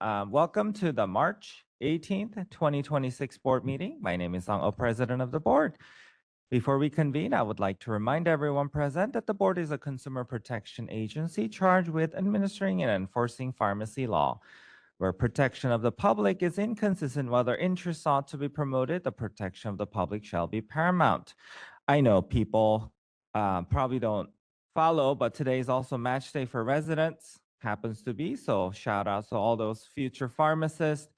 Welcome to the March 18th, 2026 board meeting. My name is Song O, President of the board. Before we convene, I would like to remind everyone present that the board is a consumer protection agency charged with administering and enforcing pharmacy law. Where protection of the public is inconsistent with other interests sought to be promoted, the protection of the public shall be paramount. I know people probably don't follow, but today is also match day for residents, happens to be. So shout out to all those future pharmacists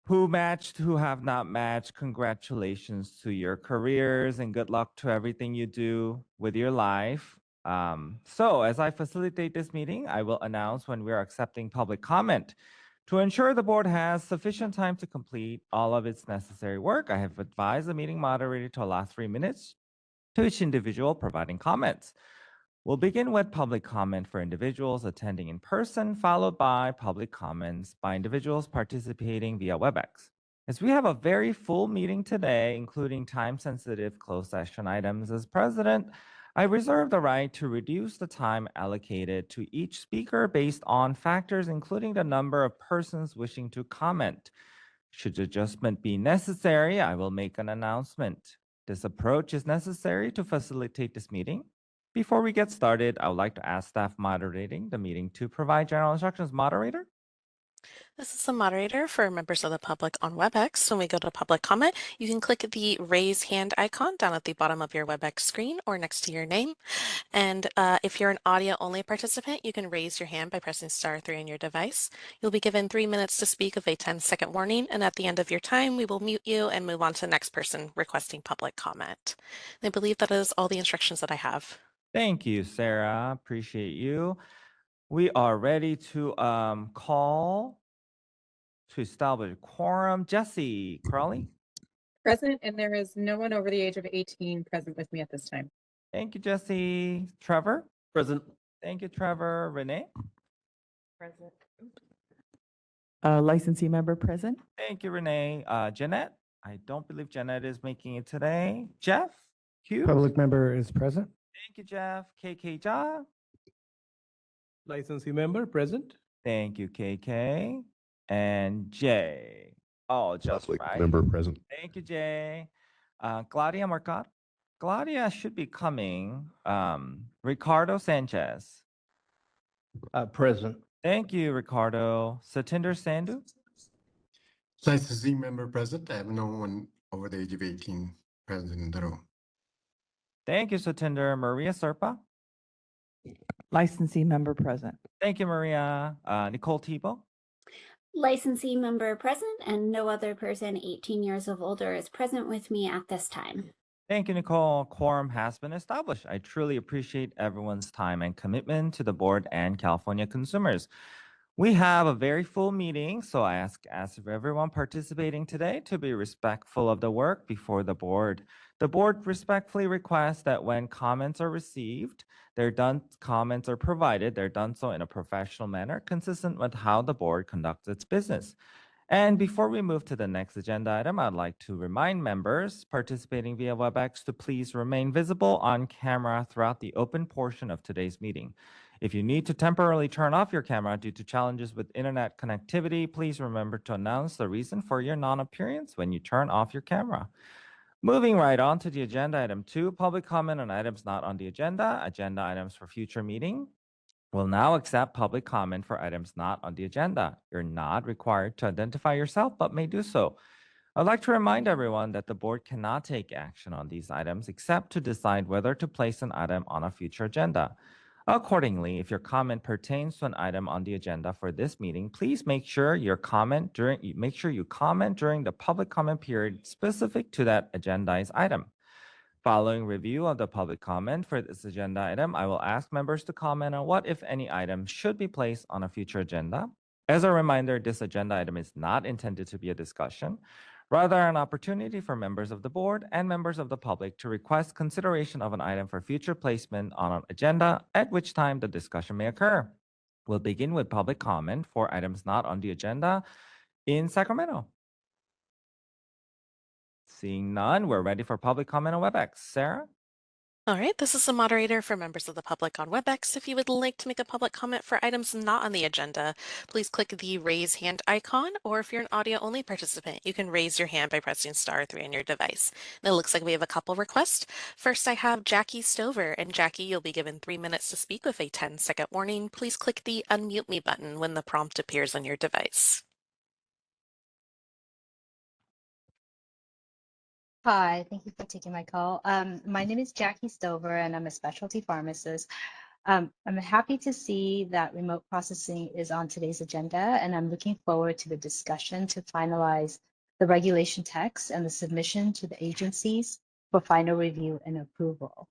who matched, who have not matched. Congratulations to your careers and good luck to everything you do with your life. So as I facilitate this meeting, I will announce when we are accepting public comment. To ensure the board has sufficient time to complete all of its necessary work, I have advised the meeting moderator to allow 3 minutes to each individual providing comments. We'll begin with public comment for individuals attending in person, followed by public comments by individuals participating via WebEx. As we have a very full meeting today, including time-sensitive closed session items, as president, I reserve the right to reduce the time allocated to each speaker based on factors including the number of persons wishing to comment. Should adjustment be necessary, I will make an announcement. This approach is necessary to facilitate this meeting. Before we get started, I would like to ask staff moderating the meeting to provide general instructions. Moderator? This is the moderator for members of the public on WebEx. When we go to public comment, you can click the raise hand icon down at the bottom of your WebEx screen or next to your name. And if you're an audio only participant, you can raise your hand by pressing *3 on your device. You'll be given 3 minutes to speak with a 10-second warning. And at the end of your time, we will mute you and move on to the next person requesting public comment. And I believe that is all the instructions that I have. Thank you, Sarah. Appreciate you. We are ready to call to establish a quorum. Jesse Crowley? Present, and there is no one over the age of 18 present with me at this time. Thank you, Jesse. Trevor? Present. Thank you, Trevor. Renee? Present. Licensee member present. Thank you, Renee. Jeanette? I don't believe Jeanette is making it today. Jeff? Hugh? Public member is present. Thank you, Jeff. KK Ja? Licensee member present. Thank you, KK. And Jay. Oh, just Public right. member present. Thank you, Jay. Claudia Mercado. Claudia should be coming. Ricardo Sanchez. Present. Thank you, Ricardo. Satinder Sandhu. Licensing member present. I have no one over the age of 18 present in the room. Thank you, Satinder. Maria Serpa. Licensee member present. Thank you, Maria. Nicole Tebow. Licensee member present, and no other person 18 years of older is present with me at this time. Thank you, Nicole. Quorum has been established. I truly appreciate everyone's time and commitment to the board and California consumers. We have a very full meeting, so I ask everyone participating today to be respectful of the work before the board. The board respectfully requests that when comments are received, comments are provided, they're done so in a professional manner, consistent with how the board conducts its business. And before we move to the next agenda item, I'd like to remind members participating via WebEx to please remain visible on camera throughout the open portion of today's meeting. If you need to temporarily turn off your camera due to challenges with internet connectivity, please remember to announce the reason for your non-appearance when you turn off your camera. Moving right on to the agenda item 2, public comment on items not on the agenda. Agenda items for future meeting. We'll now accept public comment for items not on the agenda. You're not required to identify yourself, but may do so. I'd like to remind everyone that the board cannot take action on these items except to decide whether to place an item on a future agenda. Accordingly, if your comment pertains to an item on the agenda for this meeting, please make sure you comment during the public comment period specific to that agendized item. Following review of the public comment for this agenda item, I will ask members to comment on what, if any, items should be placed on a future agenda. As a reminder, this agenda item is not intended to be a discussion, rather an opportunity for members of the board and members of the public to request consideration of an item for future placement on an agenda, at which time the discussion may occur. We'll begin with public comment for items not on the agenda in Sacramento. Seeing none, we're ready for public comment on WebEx. Sarah? All right, this is the moderator for members of the public on WebEx. If you would like to make a public comment for items not on the agenda, please click the raise hand icon, or if you're an audio only participant, you can raise your hand by pressing *3 on your device. And it looks like we have a couple requests. First, I have Jackie Stover, and Jackie, you'll be given 3 minutes to speak with a 10-second warning. Please click the unmute me button when the prompt appears on your device. Hi, thank you for taking my call. My name is Jackie Stover, and I'm a specialty pharmacist. I'm happy to see that remote processing is on today's agenda, and I'm looking forward to the discussion to finalize the regulation text and the submission to the agencies for final review and approval.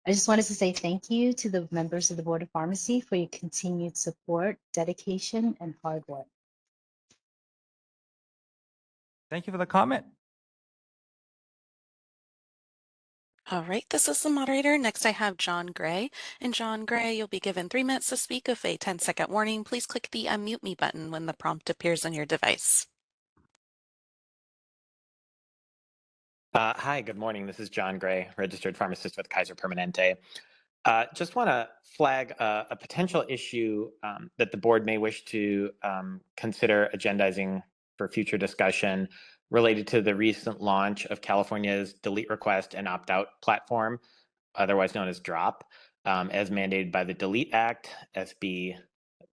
I just wanted to say thank you to the members of the Board of Pharmacy for your continued support, dedication, and hard work. Thank you for the comment. All right, this is the moderator. Next, I have John Gray. And John Gray, you'll be given 3 minutes to speak with a 10-second warning. Please click the unmute me button when the prompt appears on your device. Hi, good morning. This is John Gray, registered pharmacist with Kaiser Permanente. Just want to flag a potential issue that the board may wish to consider agendizing for future discussion related to the recent launch of California's delete request and opt-out platform, otherwise known as DROP, as mandated by the Delete Act, SB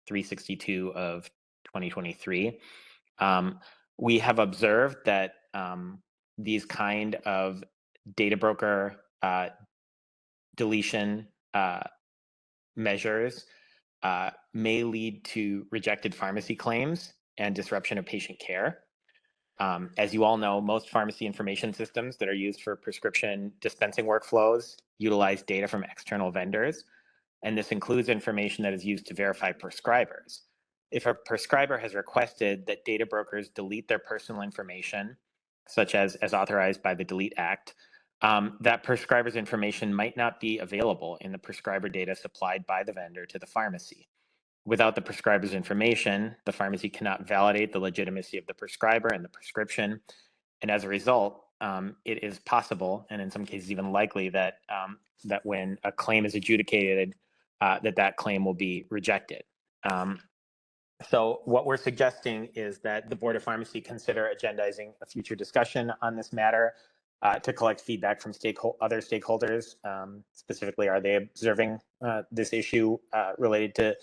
362 of 2023. We have observed that these kind of data broker deletion measures may lead to rejected pharmacy claims and disruption of patient care. As you all know, most pharmacy information systems that are used for prescription dispensing workflows utilize data from external vendors, and this includes information that is used to verify prescribers. If a prescriber has requested that data brokers delete their personal information, such as authorized by the Delete Act, that prescriber's information might not be available in the prescriber data supplied by the vendor to the pharmacy. Without the prescriber's information, the pharmacy cannot validate the legitimacy of the prescriber and the prescription. And as a result, it is possible, and in some cases even likely, that that when a claim is adjudicated, that claim will be rejected. So what we're suggesting is that the Board of Pharmacy consider agendizing a future discussion on this matter to collect feedback from other stakeholders. Specifically, are they observing this issue related to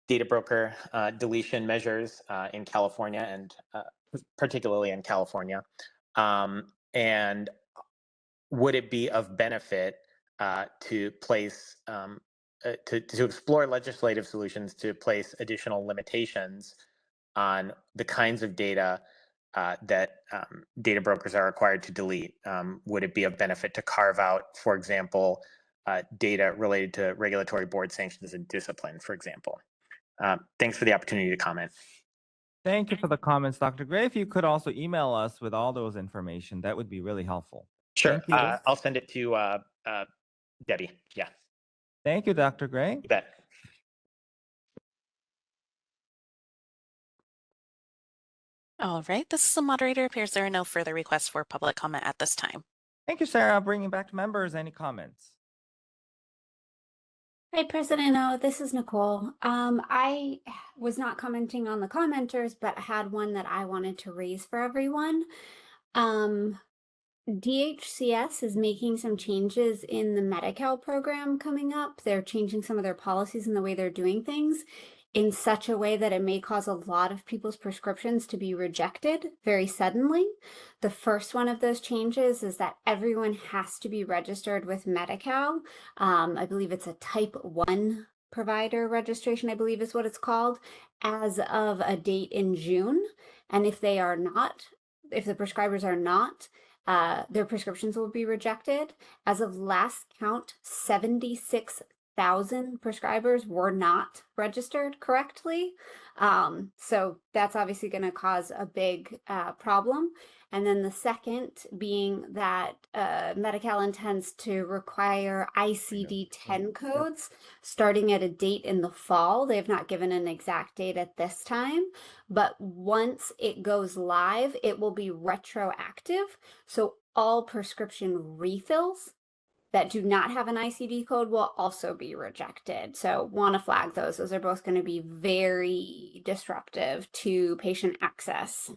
data broker deletion measures in California, and particularly in California? And would it be of benefit to place to explore legislative solutions to place additional limitations on the kinds of data that data brokers are required to delete? Would it be of benefit to carve out, for example, data related to regulatory board sanctions and discipline, for example? Thanks for the opportunity to comment. Thank you for the comments, Dr. Gray. If you could also email us with all those information, that would be really helpful. Sure. Thank you. I'll send it to Debbie. Yeah. Thank you, Dr. Gray. You bet. All right, this is the moderator. Appears there are no further requests for public comment at this time. Thank you, Sarah. Bringing back to members, any comments? Hi, President O. This is Nicole. I was not commenting on the commenters, but had one that I wanted to raise for everyone. DHCS is making some changes in the Medi-Cal program coming up. They're changing some of their policies and the way they're doing things in such a way that it may cause a lot of people's prescriptions to be rejected very suddenly. The first one of those changes is that everyone has to be registered with Medi-Cal. I believe it's a type 1 provider registration, I believe is what it's called, as of a date in June. And if they are not, if the prescribers are not, their prescriptions will be rejected. As of last count, 76,000 prescribers were not registered correctly. So that's obviously going to cause a big problem. And then the second being that Medi-Cal intends to require ICD-10 codes starting at a date in the fall. They have not given an exact date at this time, but once it goes live, it will be retroactive. So all prescription refills that do not have an ICD code will also be rejected. So want to flag those. Those are both going to be very disruptive to patient access.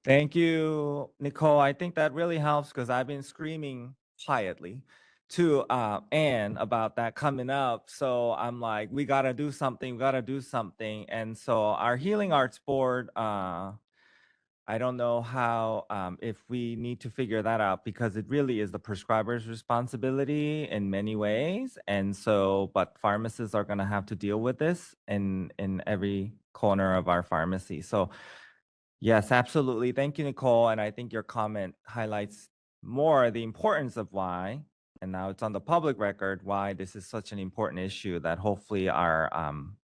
Thank you, Nicole. I think that really helps because I've been screaming quietly to Anne about that coming up. So I'm like, we gotta do something, we gotta do something. And so our Healing Arts Board, I don't know how if we need to figure that out because it really is the prescriber's responsibility in many ways. And so, but pharmacists are gonna have to deal with this in every corner of our pharmacy. So yes, absolutely. Thank you, Nicole. And I think your comment highlights more the importance of why, and now it's on the public record, why this is such an important issue that hopefully our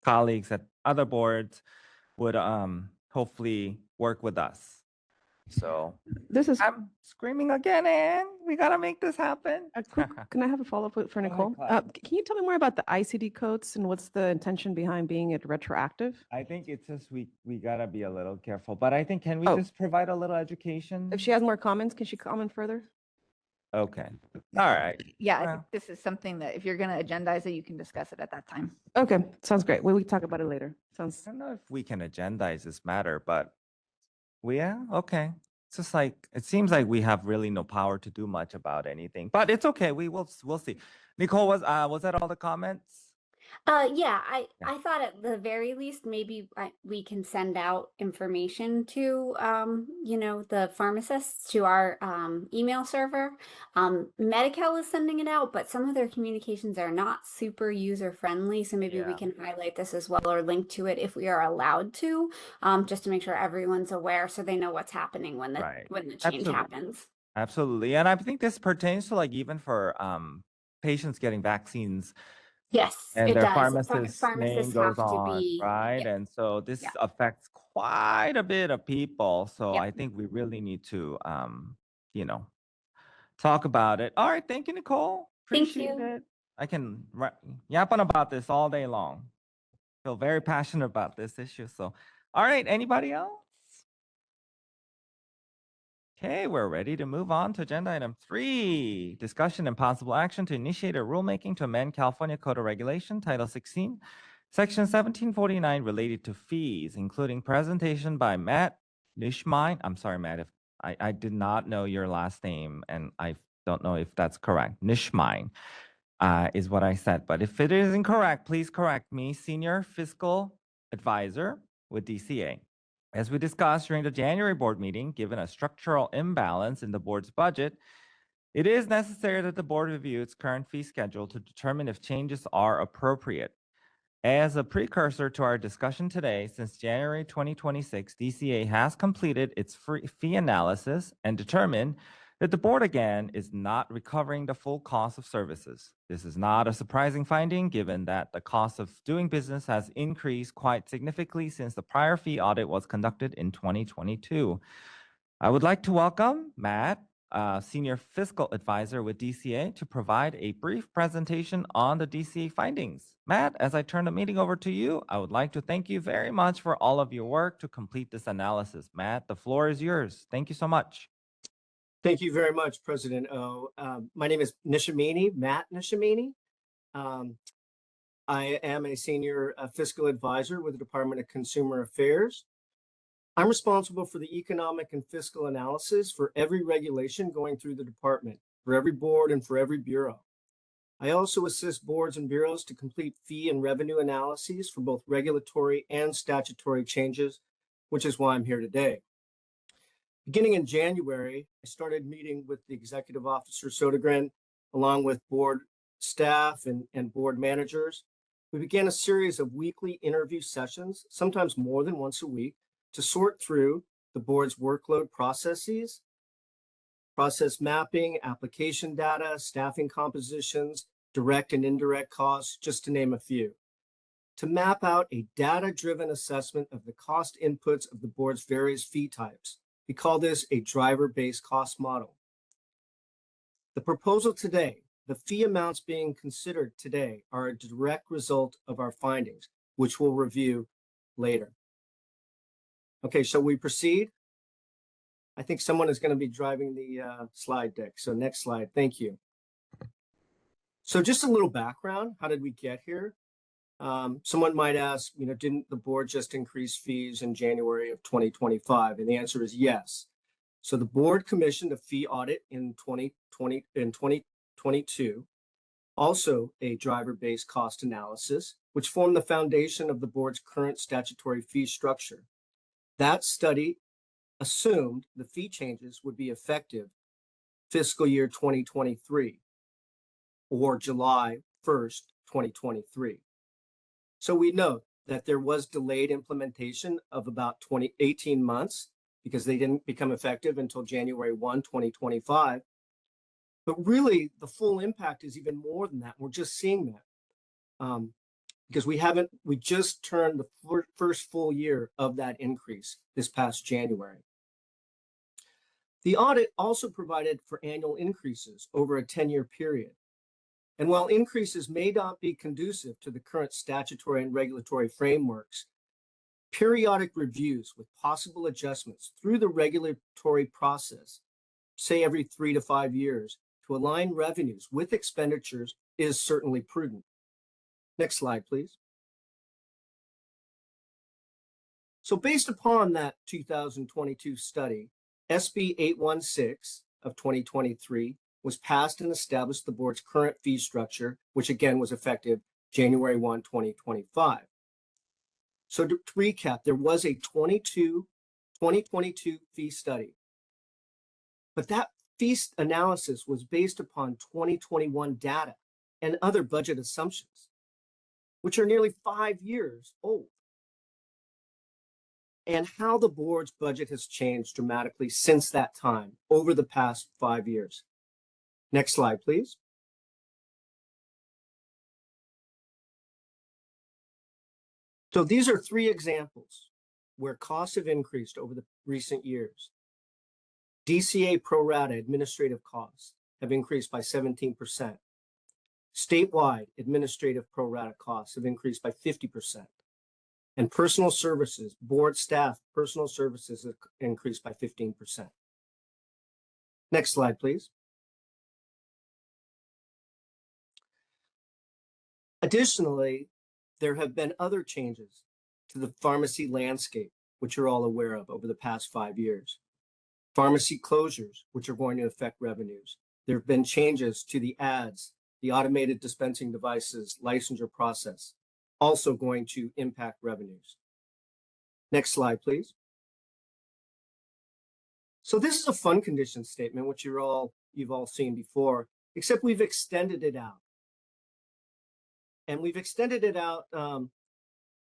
colleagues at other boards would hopefully work with us. So This is I'm screaming again, Anne. We got to make this happen. a quick, can I have a follow-up for Go ahead, Nicole? Clyde. Can you tell me more about the ICD codes and what's the intention behind being it retroactive? I think it's just we got to be a little careful. But I think, can we Oh. just provide a little education? If she has more comments, can she comment further? Okay. All right. Yeah, I Well. think this is something that if you're going to agendize it, you can discuss it at that time. Okay, sounds great. We can talk about it later. Sounds, I don't know if we can agendize this matter, but okay. It's just like it seems like we have really no power to do much about anything, but it's okay. We'll see. Nicole, was that all the comments? Yeah, I thought at the very least, maybe we can send out information to, the pharmacists to our email server. Medi-Cal is sending it out, but some of their communications are not super user friendly. So maybe we Yeah. can highlight this as well or link to it if we are allowed to, just to make sure everyone's aware so they know what's happening when the Right. when the change Absolutely. happens. Absolutely. And I think this pertains to like even for patients getting vaccines. Yes, And it their does. pharmacist's name Pharmacists goes have to on, be, right? yeah, And so this yeah. affects quite a bit of people. So Yeah. I think we really need to, talk about it. All right. Thank you, Nicole. Thank Appreciate you. it. I can yap on about this all day long. Feel very passionate about this issue. So, all right. Anybody else? Okay, we're ready to move on to agenda item 3, discussion and possible action to initiate a rulemaking to amend California Code of Regulation, Title 16, Section 1749 related to fees, including presentation by Matt Nishmine. I'm sorry, Matt, if I did not know your last name, and I don't know if that's correct. Nishmine is what I said, but if it is incorrect, please correct me. Senior Fiscal Advisor with DCA. As we discussed during the January board meeting, given a structural imbalance in the board's budget, it is necessary that the board review its current fee schedule to determine if changes are appropriate. As a precursor to our discussion today, since January 2026, DCA has completed its fee analysis and determined that the board again is not recovering the full cost of services. This is not a surprising finding given that the cost of doing business has increased quite significantly since the prior fee audit was conducted in 2022. I would like to welcome Matt, Senior Fiscal Advisor with DCA, to provide a brief presentation on the DCA findings. Matt, as I turn the meeting over to you, I would like to thank you very much for all of your work to complete this analysis. Matt, the floor is yours. Thank you so much. Thank you very much, President O. My name is Nishamini, Matt Nishamini. I am a senior fiscal advisor with the Department of Consumer Affairs. I'm responsible for the economic and fiscal analysis for every regulation going through the department, for every board and for every bureau. I also assist boards and bureaus to complete fee and revenue analyses for both regulatory and statutory changes, which is why I'm here today. Beginning in January, I started meeting with the executive officer, Sodergren, along with board staff and board managers. We began a series of weekly interview sessions, sometimes more than once a week, to sort through the board's workload processes, process mapping, application data, staffing compositions, direct and indirect costs, just to name a few, to map out a data-driven assessment of the cost inputs of the board's various fee types. We call this a driver-based cost model. The proposal today, the fee amounts being considered today, are a direct result of our findings, which we'll review later. Okay, shall we proceed? I think someone is going to be driving the slide deck. So next slide, thank you. So just a little background, how did we get here? Someone might ask, didn't the board just increase fees in January of 2025? And the answer is yes. So the board commissioned a fee audit in 2022, also a driver-based cost analysis, which formed the foundation of the board's current statutory fee structure. That study assumed the fee changes would be effective fiscal year 2023 or July 1st, 2023. So we note that there was delayed implementation of about 18 months because they didn't become effective until January 1, 2025. But really, the full impact is even more than that. We're just seeing that because we just turned the first full year of that increase this past January. The audit also provided for annual increases over a 10-year period. And while increases may not be conducive to the current statutory and regulatory frameworks, periodic reviews with possible adjustments through the regulatory process, say every 3 to 5 years, to align revenues with expenditures is certainly prudent. Next slide, please. So based upon that 2022 study, SB 816 of 2023 was passed and established the board's current fee structure, which again was effective January 1, 2025. So to recap, there was a 2022 fee study, but that fee analysis was based upon 2021 data and other budget assumptions, which are nearly 5 years old. And how the board's budget has changed dramatically since that time over the past 5 years. Next slide, please. So these are 3 examples where costs have increased over the recent years. DCA pro rata administrative costs have increased by 17%. Statewide administrative pro rata costs have increased by 50%. And personal services, board staff, personal services have increased by 15%. Next slide, please. Additionally, there have been other changes to the pharmacy landscape, which you're all aware of over the past 5 years. Pharmacy closures, which are going to affect revenues. There have been changes to the ads, the automated dispensing devices, licensure process, also going to impact revenues. Next slide, please. So this is a fund condition statement, which you've all seen before, except we've extended it out. And we've extended it out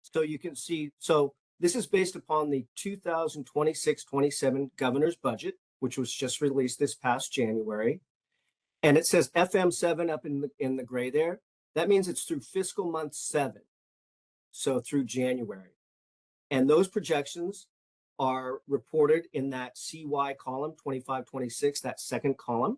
so you can see, so this is based upon the 2026-27 governor's budget, which was just released this past January. And it says FM7 up in the gray there. That means it's through fiscal month 7, so through January. And those projections are reported in that CY column, 25-26, that second column.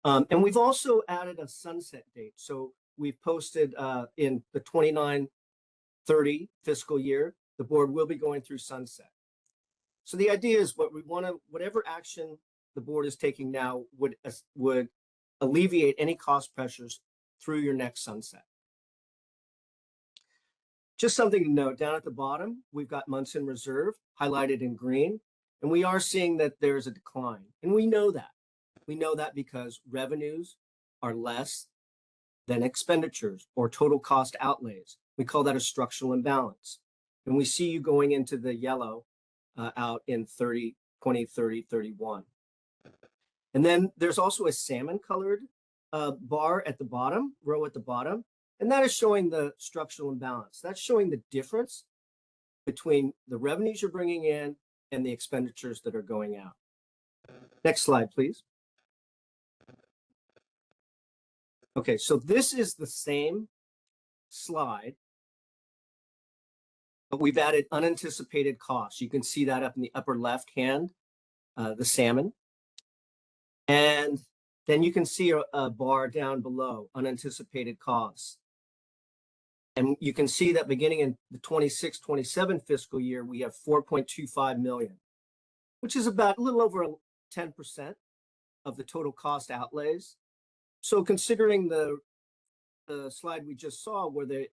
And we've also added a sunset date. So we've posted in the 29-30 fiscal year, the board will be going through sunset. So the idea is whatever action the board is taking now would alleviate any cost pressures through your next sunset. Just something to note, down at the bottom, we've got months in reserve highlighted in green, and we are seeing that there's a decline. And we know that. We know that because revenues are less than expenditures or total cost outlays. We call that a structural imbalance. And we see you going into the yellow out in 2030-31. And then there's also a salmon colored bar at the bottom, row at the bottom, and that is showing the structural imbalance. That's showing the difference between the revenues you're bringing in and the expenditures that are going out. Next slide, please. Okay, so this is the same slide, but we've added unanticipated costs. You can see that up in the upper left hand, the salmon. And then you can see a bar down below, unanticipated costs. And you can see that beginning in the 26-27 fiscal year, we have 4.25 million, which is about a little over 10% of the total cost outlays. So considering the slide we just saw where the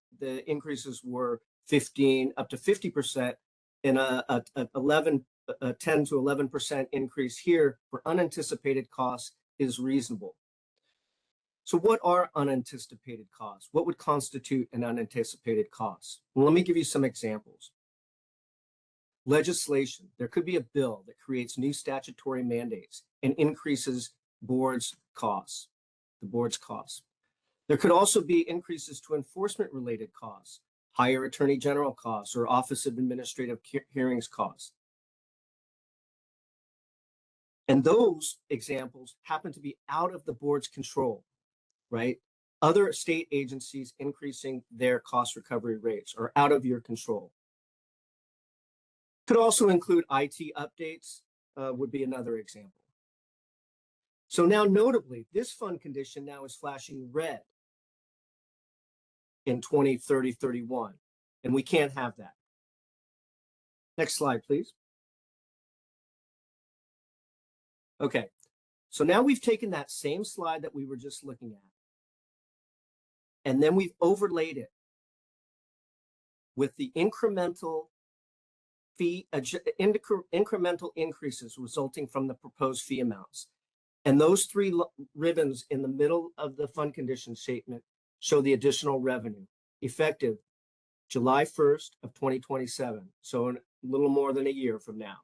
increases were 15 up to 50% and a 10 to 11% increase here for unanticipated costs is reasonable. So what are unanticipated costs? What would constitute an unanticipated cost? Well, let me give you some examples. Legislation. There could be a bill that creates new statutory mandates and increases the board's costs. There could also be increases to enforcement related costs, higher attorney general costs, or Office of Administrative Hearings costs. And those examples happen to be out of the board's control, right? Other state agencies increasing their cost recovery rates are out of your control. Could also include IT updates, would be another example. So now notably, this fund condition now is flashing red in 2030-31, and we can't have that. Next slide, please. Okay, so now we've taken that same slide that we were just looking at, and then we've overlaid it with the incremental incremental increases resulting from the proposed fee amounts. And those three ribbons in the middle of the fund condition statement show the additional revenue effective July 1st of 2027. So a little more than a year from now.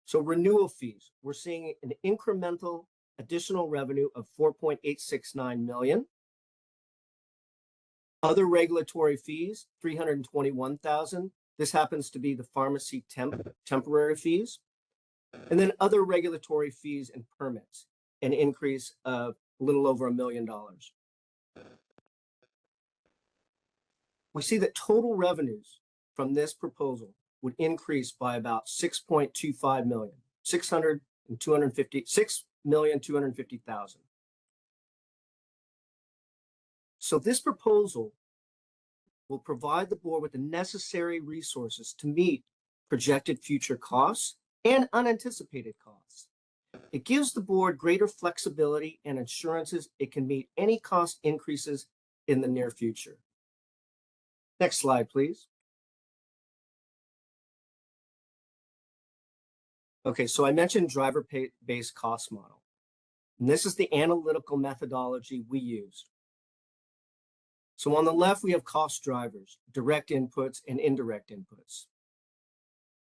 So renewal fees, we're seeing an incremental additional revenue of 4.869 million. Other regulatory fees, 321,000. This happens to be the pharmacy temporary fees. And then other regulatory fees and permits, an increase of a little over $1 million. We see that total revenues from this proposal would increase by about 6.25 million, 6,250,000. So this proposal will provide the board with the necessary resources to meet projected future costs and unanticipated costs. It gives the board greater flexibility and assurances it can meet any cost increases in the near future. Next slide, please. Okay, so I mentioned driver-based cost model. And this is the analytical methodology we use. So on the left, we have cost drivers, direct inputs and indirect inputs.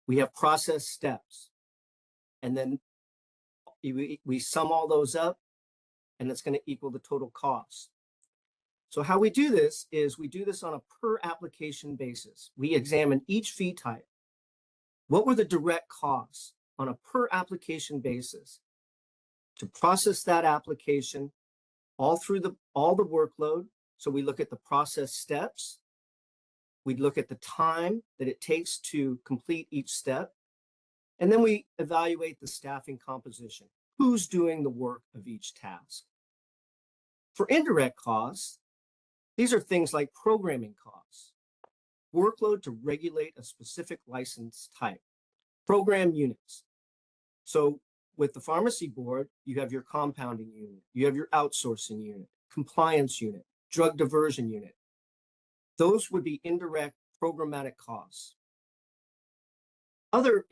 We have process steps, and then we sum all those up, and it's going to equal the total cost. So how we do this is we do this on a per application basis. We examine each fee type. What were the direct costs on a per application basis to process that application all the workload? So we look at the process steps. We look at the time that it takes to complete each step. And then we evaluate the staffing composition. Who's doing the work of each task? For indirect costs, these are things like programming costs, workload to regulate a specific license type, program units. So with the pharmacy board, you have your compounding unit, you have your outsourcing unit, compliance unit, drug diversion unit. Those would be indirect programmatic costs. Other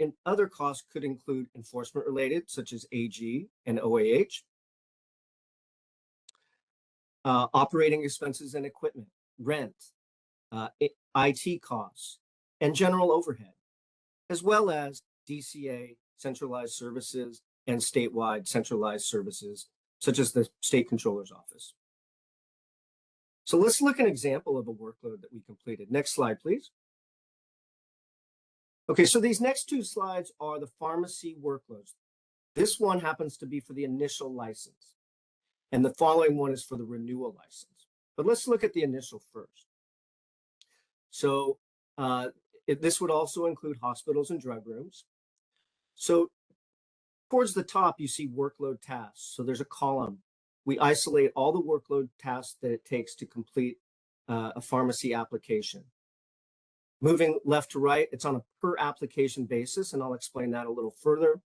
costs could include enforcement related, such as AG and OAH, operating expenses and equipment, rent, IT costs, and general overhead, as well as DCA, centralized services, and statewide centralized services, such as the State Controller's Office. So let's look at an example of a workload that we completed. Next slide, please. Okay, so these next two slides are the pharmacy workloads. This one happens to be for the initial license, and the following one is for the renewal license. But let's look at the initial first. So this would also include hospitals and drug rooms. So towards the top, you see workload tasks. So there's a column. We isolate all the workload tasks that it takes to complete a pharmacy application. Moving left to right, it's on a per application basis, and I'll explain that a little further.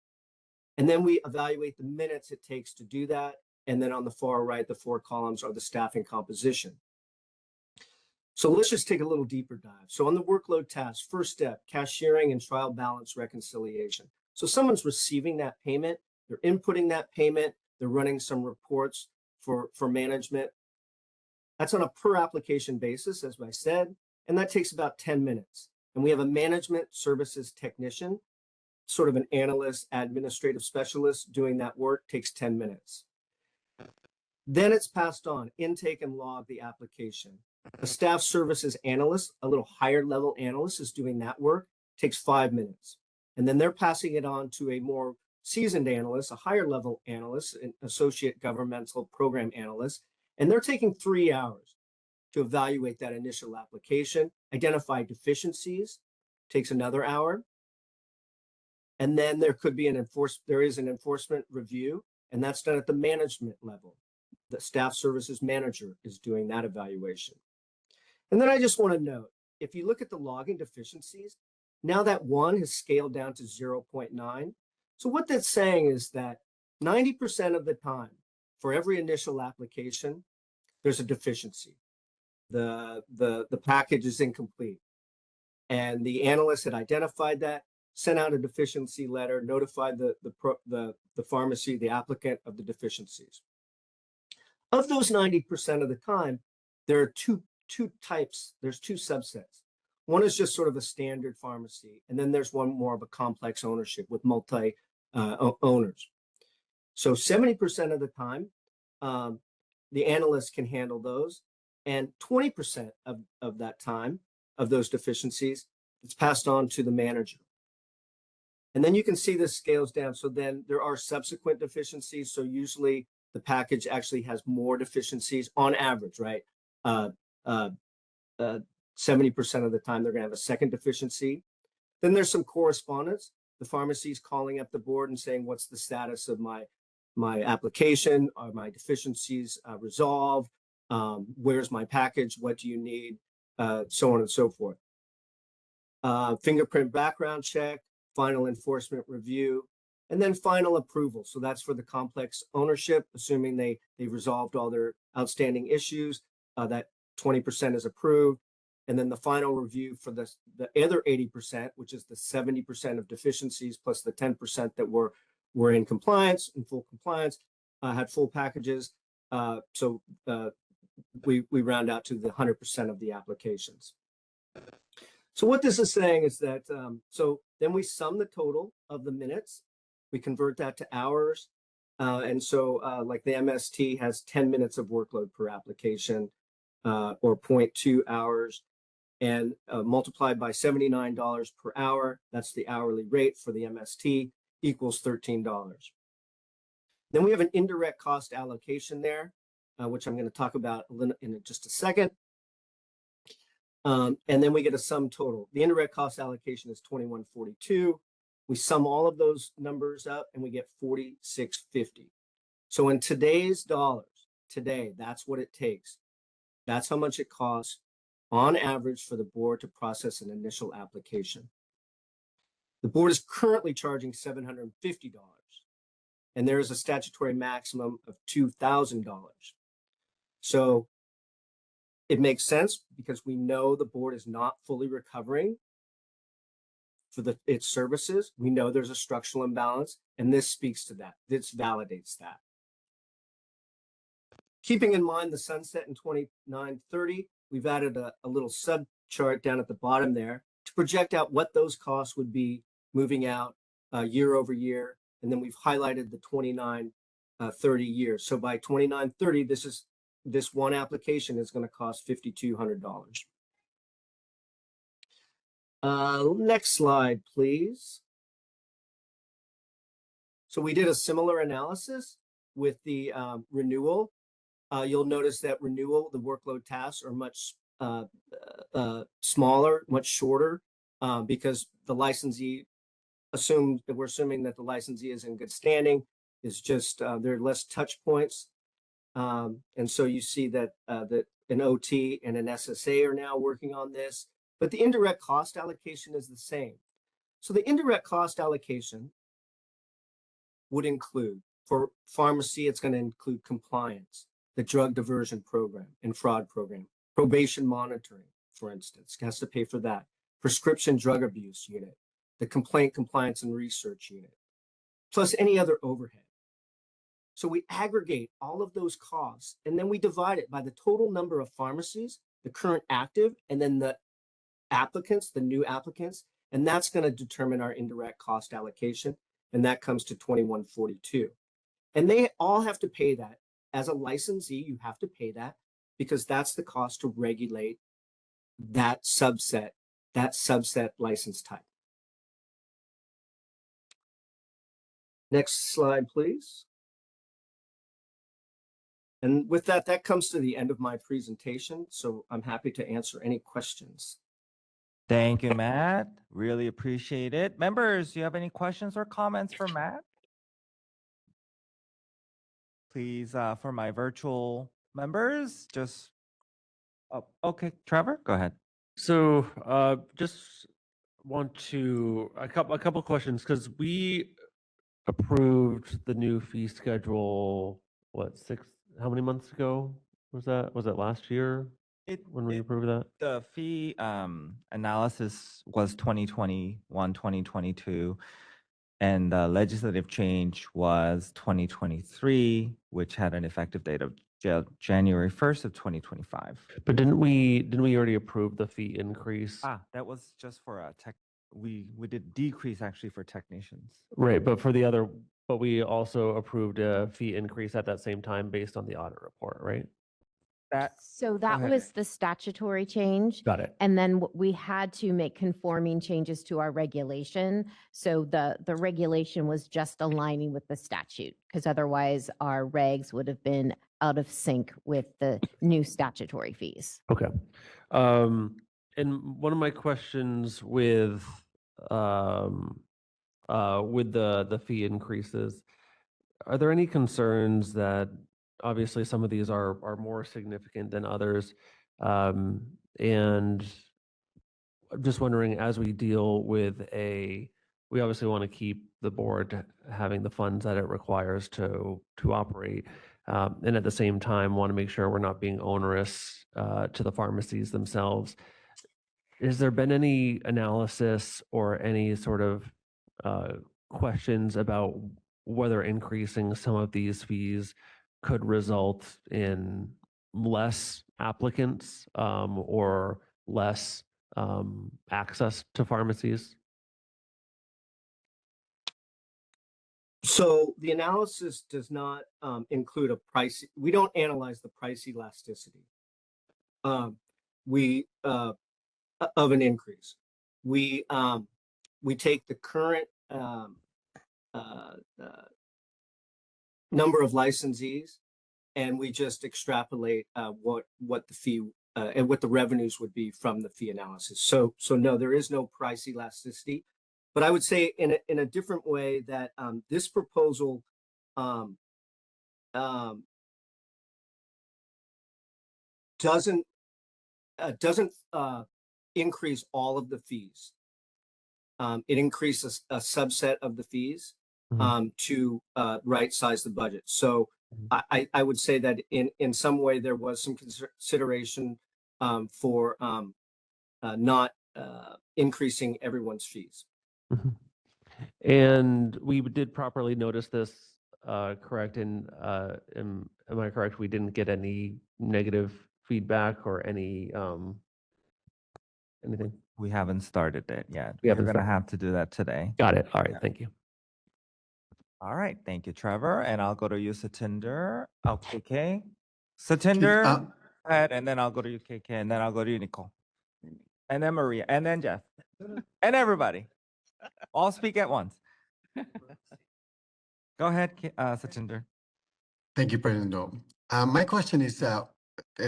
And then we evaluate the minutes it takes to do that And then on the far right, the 4 columns are the staffing composition. So let's just take a little deeper dive. So on the workload task, first step, cashiering and trial balance reconciliation. So someone's receiving that payment, they're inputting that payment, they're running some reports for management. That's on a per application basis, as I said, and that takes about 10 minutes. And we have a management services technician, sort of an analyst, administrative specialist doing that work, takes 10 minutes. Then it's passed on, intake and log the application. A staff services analyst, a little higher level analyst, is doing that work, takes 5 minutes. And then they're passing it on to a more seasoned analyst, a higher level analyst, an associate governmental program analyst, and they're taking 3 hours to evaluate that initial application, identify deficiencies, takes another hour. And then there could be there is an enforcement review, and that's done at the management level. The staff services manager is doing that evaluation. And then I just want to note, if you look at the logging deficiencies, now that 1 has scaled down to 0.9. So what that's saying is that 90% of the time for every initial application, there's a deficiency. The package is incomplete. And the analyst had identified that, sent out a deficiency letter, notified the pharmacy, the applicant, of the deficiencies. Of those 90% of the time, there are two types, there's 2 subsets. One is just sort of a standard pharmacy, and then there's one more of a complex ownership with multi owners. So 70% of the time, the analyst can handle those, and 20% of that time, of those deficiencies, it's passed on to the manager. And then you can see this scales down. So then there are subsequent deficiencies. So usually the package actually has more deficiencies on average, right? 70% of the time they're going to have a second deficiency. Then there's some correspondence. The pharmacy is calling up the board and saying, what's the status of my application? Are my deficiencies resolved? Where's my package? What do you need? So on and so forth. Fingerprint background check, final enforcement review, and then final approval. So that's for the complex ownership, assuming they resolved all their outstanding issues, that 20% is approved. And then the final review for the other 80%, which is the 70% of deficiencies plus the 10% that were in compliance, in full compliance, had full packages. So we round out to the 100% of the applications. So what this is saying is that, so then we sum the total of the minutes, we convert that to hours. And so like the MST has 10 minutes of workload per application, or 0.2 hours, and multiplied by $79 per hour. That's the hourly rate for the MST, equals $13. Then we have an indirect cost allocation there, which I'm going to talk about in just a second. And then we get a sum total. The indirect cost allocation is $21.42. We sum all of those numbers up and we get $46.50. So in today's dollars, today, that's what it takes. That's how much it costs on average for the board to process an initial application. The board is currently charging $750, and there is a statutory maximum of $2,000. So it makes sense because we know the board is not fully recovering for its services. We know there's a structural imbalance, and this speaks to that. This validates that. Keeping in mind the sunset in 2930, we've added a little sub chart down at the bottom there to project out what those costs would be moving out year over year. And then we've highlighted the 2930 years. So by 2930, this one application is going to cost $5,200. Next slide, please. So we did a similar analysis with the renewal. You'll notice that renewal, the workload tasks are much smaller, much shorter, because the licensee we're assuming that the licensee is in good standing. It's just there are less touch points. And so you see that an OT and an SSA are now working on this, but the indirect cost allocation is the same. So the indirect cost allocation would include For pharmacy, it's going to include compliance, the drug diversion program and fraud program, probation monitoring, for instance, has to pay for that. Prescription drug abuse unit, the complaint compliance and research unit, plus any other overhead. So we aggregate all of those costs and then we divide it by the total number of pharmacies, the current active, and then the applicants, the new applicants, and that's going to determine our indirect cost allocation, and that comes to 2142. And they all have to pay that. As a licensee, you have to pay that because that's the cost to regulate that subset license type. Next slide, please. And with that, that comes to the end of my presentation. So I'm happy to answer any questions. Thank you, Matt. Really appreciate it. Members, do you have any questions or comments for Matt? Please, for my virtual members, just, oh, okay, Trevor, go ahead. So just want to, a couple questions, because we approved the new fee schedule, what, how many months ago was that? Was it last year when we approved that? The fee analysis was 2021, 2022, and the legislative change was 2023, which had an effective date of January 1st of 2025. But didn't we already approve the fee increase? That was just for a tech. We did decrease actually for technicians. Right, but we also approved a fee increase at that same time based on the audit report, right? So that ahead. was the statutory change. Got it. And then we had to make conforming changes to our regulation. So the regulation was just aligning with the statute, because otherwise our regs would have been out of sync with the new statutory fees. Okay. And one of my questions with the fee increases, are there any concerns that obviously some of these are more significant than others? And I'm just wondering, as we deal with we obviously want to keep the board having the funds that it requires to operate. And at the same time, want to make sure we're not being onerous to the pharmacies themselves. Has there been any analysis or any sort of questions about whether increasing some of these fees could result in less applicants or less access to pharmacies? So the analysis does not include a price. We don't analyze the price elasticity of an increase. We take the current number of licensees, and we just extrapolate what the fee and what the revenues would be from the fee analysis. So no, there is no price elasticity. But I would say in a different way that this proposal doesn't increase all of the fees. It increases a subset of the fees to right size the budget. So I would say that in some way there was some consideration for not increasing everyone's fees. And we did properly notice this, correct? And am I correct? We didn't get any negative feedback or any anything? We haven't started it yet. We We're haven't going to started. have to do that today. Got it. All right. Thank you. All right. Thank you, Trevor. And I'll go to you, Satinder. Oh, KK. Satinder, go ahead, and then I'll go to you, KK, and then I'll go to you, Nicole. And then Maria, and then Jeff. And everybody. All speak at once. Go ahead, Satinder. Thank you, President Do. My question is,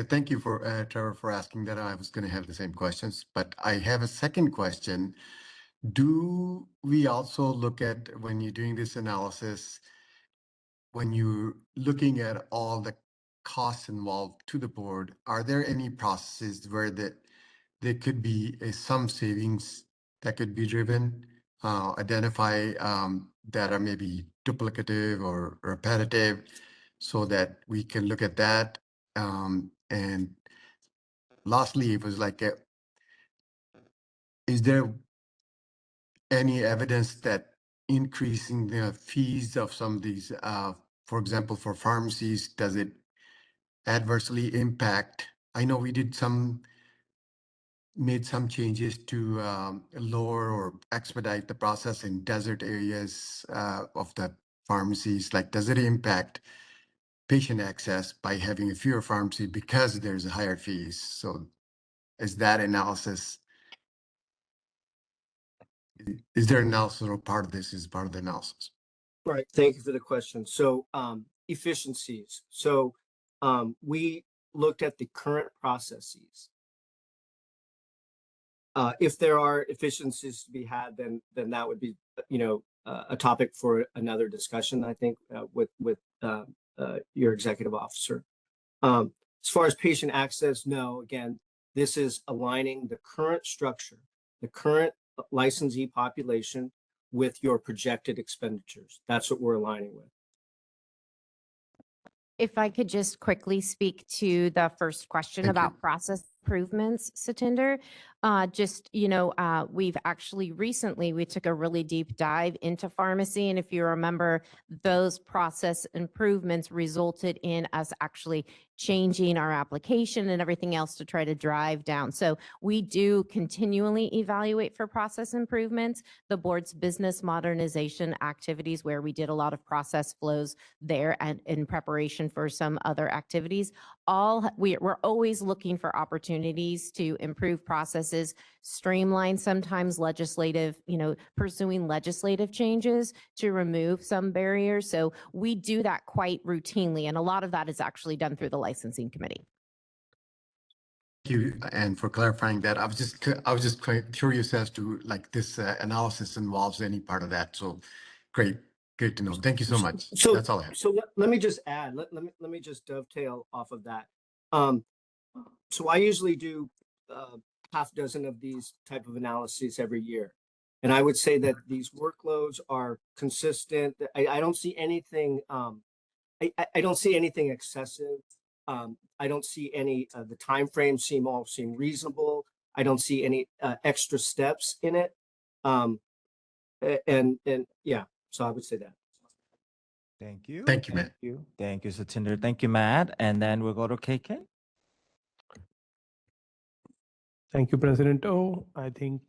thank you for Trevor for asking that. I was going to have the same questions, but I have a second question. Do we also look at, when you're doing this analysis, when you're looking at all the costs involved to the board, are there any processes where there could be some savings that could be driven identify that are maybe duplicative or repetitive so that we can look at that. And lastly, it was like, is there any evidence that increasing the fees of some of these, for example, for pharmacies, does it adversely impact? I know we made some changes to lower or expedite the process in desert areas of the pharmacies. Like, does it impact patient access by having a fewer pharmacy because there's a higher fees? So is that analysis, is there analysis or part of this is part of the analysis? Right. Thank you for the question. So efficiencies. So we looked at the current processes. If there are efficiencies to be had, then that would be, a topic for another discussion, I think, with your executive officer. As far as patient access, no, again, this is aligning the current structure, the current licensee population with your projected expenditures. That's what we're aligning with. If I could just quickly speak to the first question Thank you. about process improvements, Satinder. We've actually recently, we took a really deep dive into pharmacy. And if you remember, those process improvements resulted in us actually changing our application and everything else to try to drive down. So we do continually evaluate for process improvements. The board's business modernization activities, where we did a lot of process flows there and in preparation for some other activities, we're always looking for opportunities to improve processes, streamline sometimes pursuing legislative changes to remove some barriers. So we do that quite routinely, and a lot of that is actually done through the licensing committee. Thank you, and for clarifying that. I was just curious as to like this analysis involves any part of that. So great to know. Thank you so much. So That's all I have. So let me just add. Let me just dovetail off of that. So I usually do half dozen of these type of analyses every year, and I would say that these workloads are consistent. I don't see anything. I don't see anything excessive. I don't see any. The time frames seem reasonable. I don't see any extra steps in it. And yeah, so I would say that. Thank you. Thank you, Matt. Thank you, Satinder. Thank you, Matt. And then we'll go to KK. Thank you, President O. I think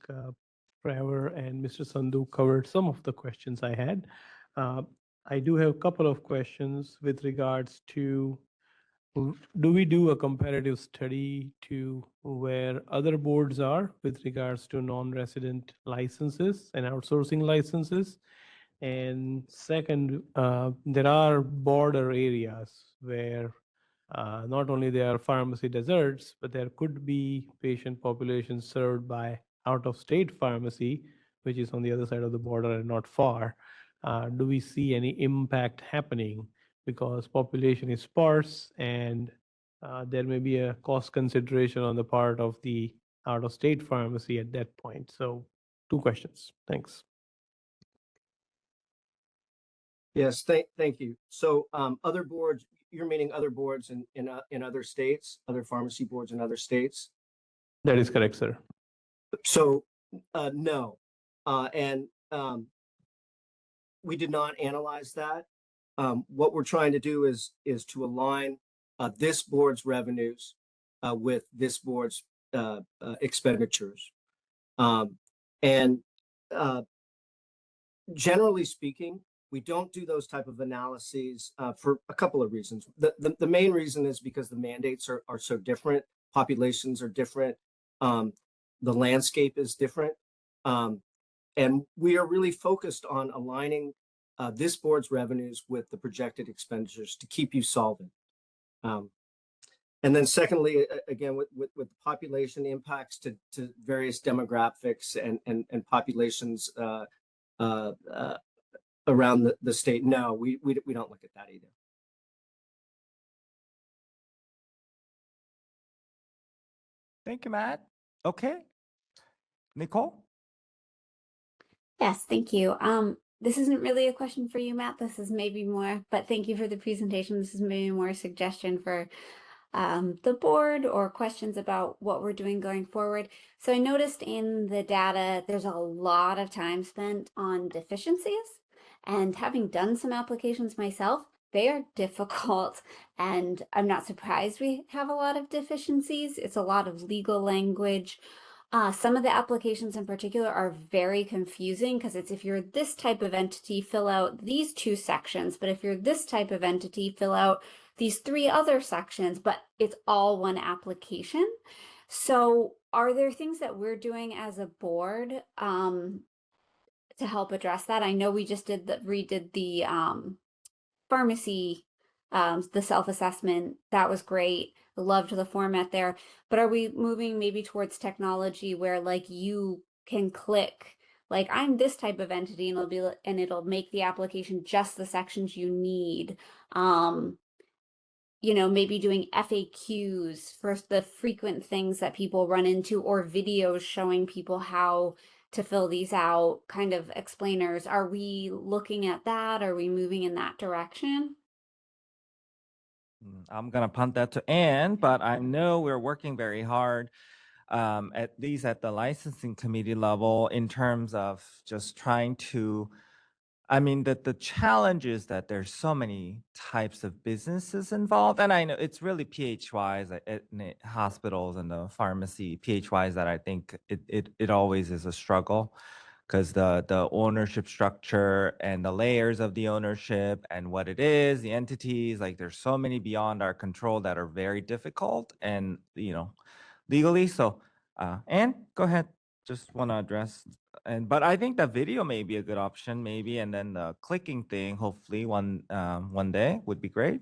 Trevor and Mr. Sandhu covered some of the questions I had. I do have a couple of questions with regards to, do we do a comparative study to where other boards are with regards to non-resident licenses and outsourcing licenses? And second, there are border areas where not only there are pharmacy deserts, but there could be patient populations served by out-of-state pharmacy, which is on the other side of the border and not far. Do we see any impact happening because population is sparse and there may be a cost consideration on the part of the out-of-state pharmacy at that point? So 2 questions. Thanks. Yes, thank you. So other boards, you're meaning other boards in other states, other pharmacy boards in other states? That is correct, sir. So no, and we did not analyze that. What we're trying to do is to align this board's revenues with this board's expenditures. And generally speaking, we don't do those type of analyses for a couple of reasons. The main reason is because the mandates are so different, populations are different, the landscape is different. And we are really focused on aligning this board's revenues with the projected expenditures to keep you solvent. And then secondly, again, with population impacts to various demographics and populations around the state, no, we don't look at that either. Thank you, Matt. Okay. Nicole? Yes, thank you. This isn't really a question for you, Matt. This is maybe more, but thank you for the presentation. This is maybe more a suggestion for the board or questions about what we're doing going forward. So I noticed in the data, there's a lot of time spent on deficiencies, and having done some applications myself, they are difficult, and I'm not surprised we have a lot of deficiencies. It's a lot of legal language. Some of the applications in particular are very confusing because it's if you're this type of entity, fill out these 2 sections, but if you're this type of entity, fill out these 3 other sections, but it's all one application. So are there things that we're doing as a board to help address that? I know we just redid the pharmacy, the self-assessment. That was great. Loved the format there. But are we moving maybe towards technology where like you can click like I'm this type of entity and it'll make the application just the sections you need. You know, maybe doing FAQs for the frequent things that people run into, or videos showing people how to fill these out, kind of explainers. Are we looking at that? Are we moving in that direction? I'm gonna punt that to Anne, but I know we're working very hard, at least at the licensing committee level, in terms of just trying to. I mean, the challenge is that there's so many types of businesses involved, and I know it's really PHYs at hospitals and the pharmacy PHYs that I think it always is a struggle, because the ownership structure and the layers of the ownership and what it is, the entities, like there's so many beyond our control that are very difficult and legally. So, Anne, go ahead. Just want to address, but I think the video may be a good option, maybe, and then the clicking thing, hopefully one day would be great.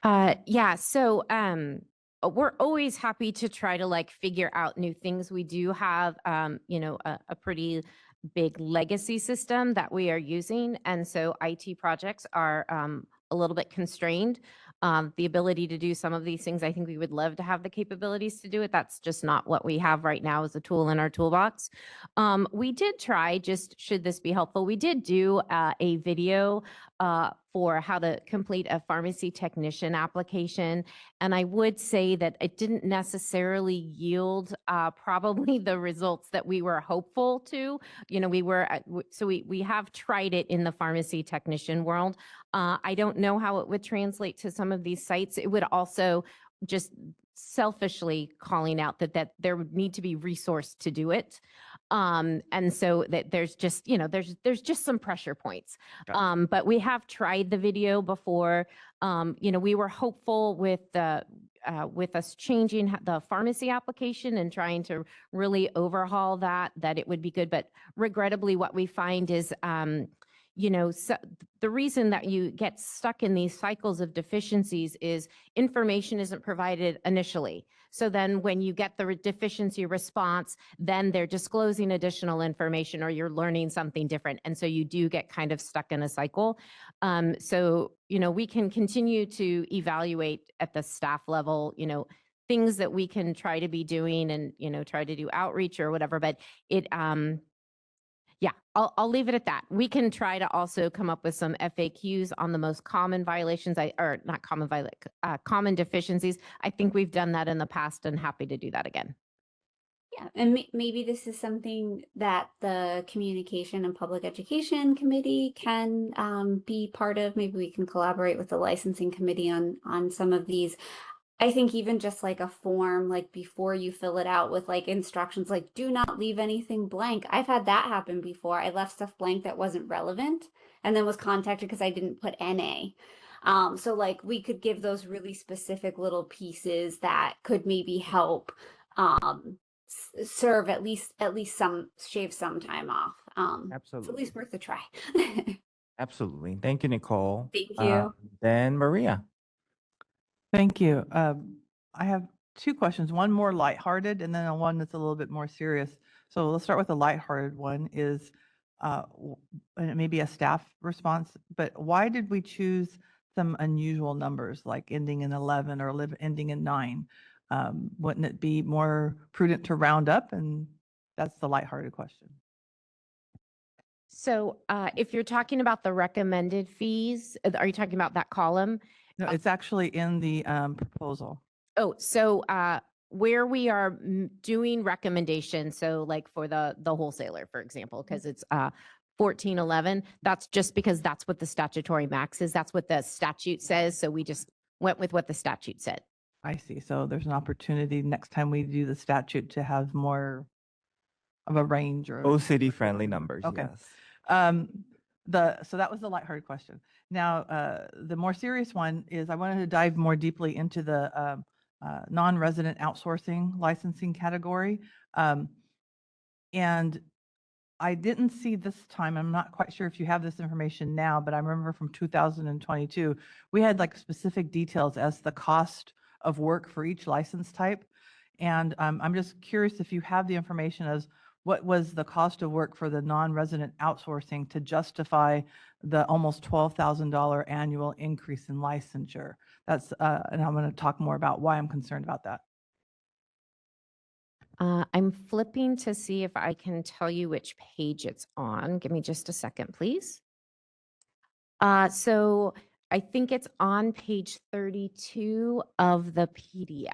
Yeah, so we're always happy to try to like figure out new things. We do have a pretty big legacy system that we are using, and so IT projects are a little bit constrained. The ability to do some of these things, I think we would love to have the capabilities to do it. That's just not what we have right now as a tool in our toolbox. We did try, just should this be helpful, we did do a video for how to complete a pharmacy technician application. And I would say that it didn't necessarily yield probably the results that we were hopeful to. We have tried it in the pharmacy technician world. I don't know how it would translate to some of these sites. It would also just selfishly calling out that there would need to be resource to do it. And so that there's just, there's just some pressure points. But we have tried the video before. We were hopeful with us changing the pharmacy application and trying to really overhaul that it would be good. But regrettably, what we find is, so the reason that you get stuck in these cycles of deficiencies is information isn't provided initially. So then when you get the deficiency response, then they're disclosing additional information or you're learning something different. And so you do get kind of stuck in a cycle. We can continue to evaluate at the staff level, things that we can try to be doing and, try to do outreach or whatever, but I'll leave it at that. We can try to also come up with some FAQs on the most common violations, common deficiencies. I think we've done that in the past and happy to do that again. Yeah, and maybe this is something that the Communication and Public Education Committee can be part of. Maybe we can collaborate with the Licensing Committee on some of these. I think even just like a form, like before you fill it out with like instructions, like do not leave anything blank. I've had that happen before. I left stuff blank that wasn't relevant and then was contacted because I didn't put NA. So like we could give those really specific little pieces that could maybe help serve at least shave some time off. Absolutely. It's at least worth a try. Absolutely. Thank you, Nicole. Thank you. Then Maria. Thank you. I have 2 questions, one more lighthearted and then one that's a little bit more serious. So let's start with the lighthearted one is, and it may be a staff response, but why did we choose some unusual numbers like ending in 11 or ending in 9? Wouldn't it be more prudent to round up? And that's the lighthearted question. So if you're talking about the recommended fees, are you talking about that column? No, it's actually in the proposal. Oh, so where we are doing recommendations, so like for the wholesaler, for example, because it's 1411, that's just because that's what the statutory max is. That's what the statute says. So we just went with what the statute said. I see. So there's an opportunity next time we do the statute to have more of a range or. OCD friendly numbers, Okay. yes. So that was the lighthearted question. Now, the more serious one is I wanted to dive more deeply into the non-resident outsourcing licensing category. And I didn't see this time, I'm not quite sure if you have this information now, but I remember from 2022, we had like specific details as the cost of work for each license type. And I'm just curious if you have the information as what was the cost of work for the non-resident outsourcing to justify the almost $12,000 annual increase in licensure? That's, and I'm going to talk more about why I'm concerned about that. I'm flipping to see if I can tell you which page it's on. Give me just a second, please. So I think it's on page 32 of the PDF.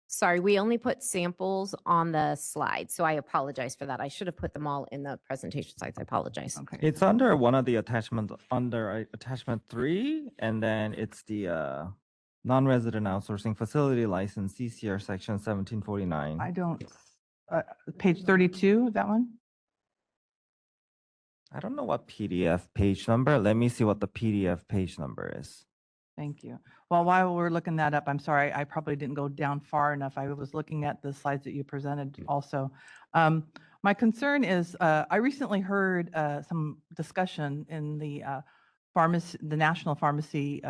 Sorry, we only put samples on the slide, so I apologize for that. I should have put them all in the presentation slides. I apologize. Okay. It's under one of the attachments under attachment 3, and then it's the non-resident outsourcing facility license, CCR section 1749. I don't, page 32, that one? I don't know what PDF page number. Let me see what the PDF page number is. Thank you. Well, while we're looking that up, I'm sorry, I probably didn't go down far enough. I was looking at the slides that you presented also. My concern is, I recently heard some discussion in the pharmacy, the national pharmacy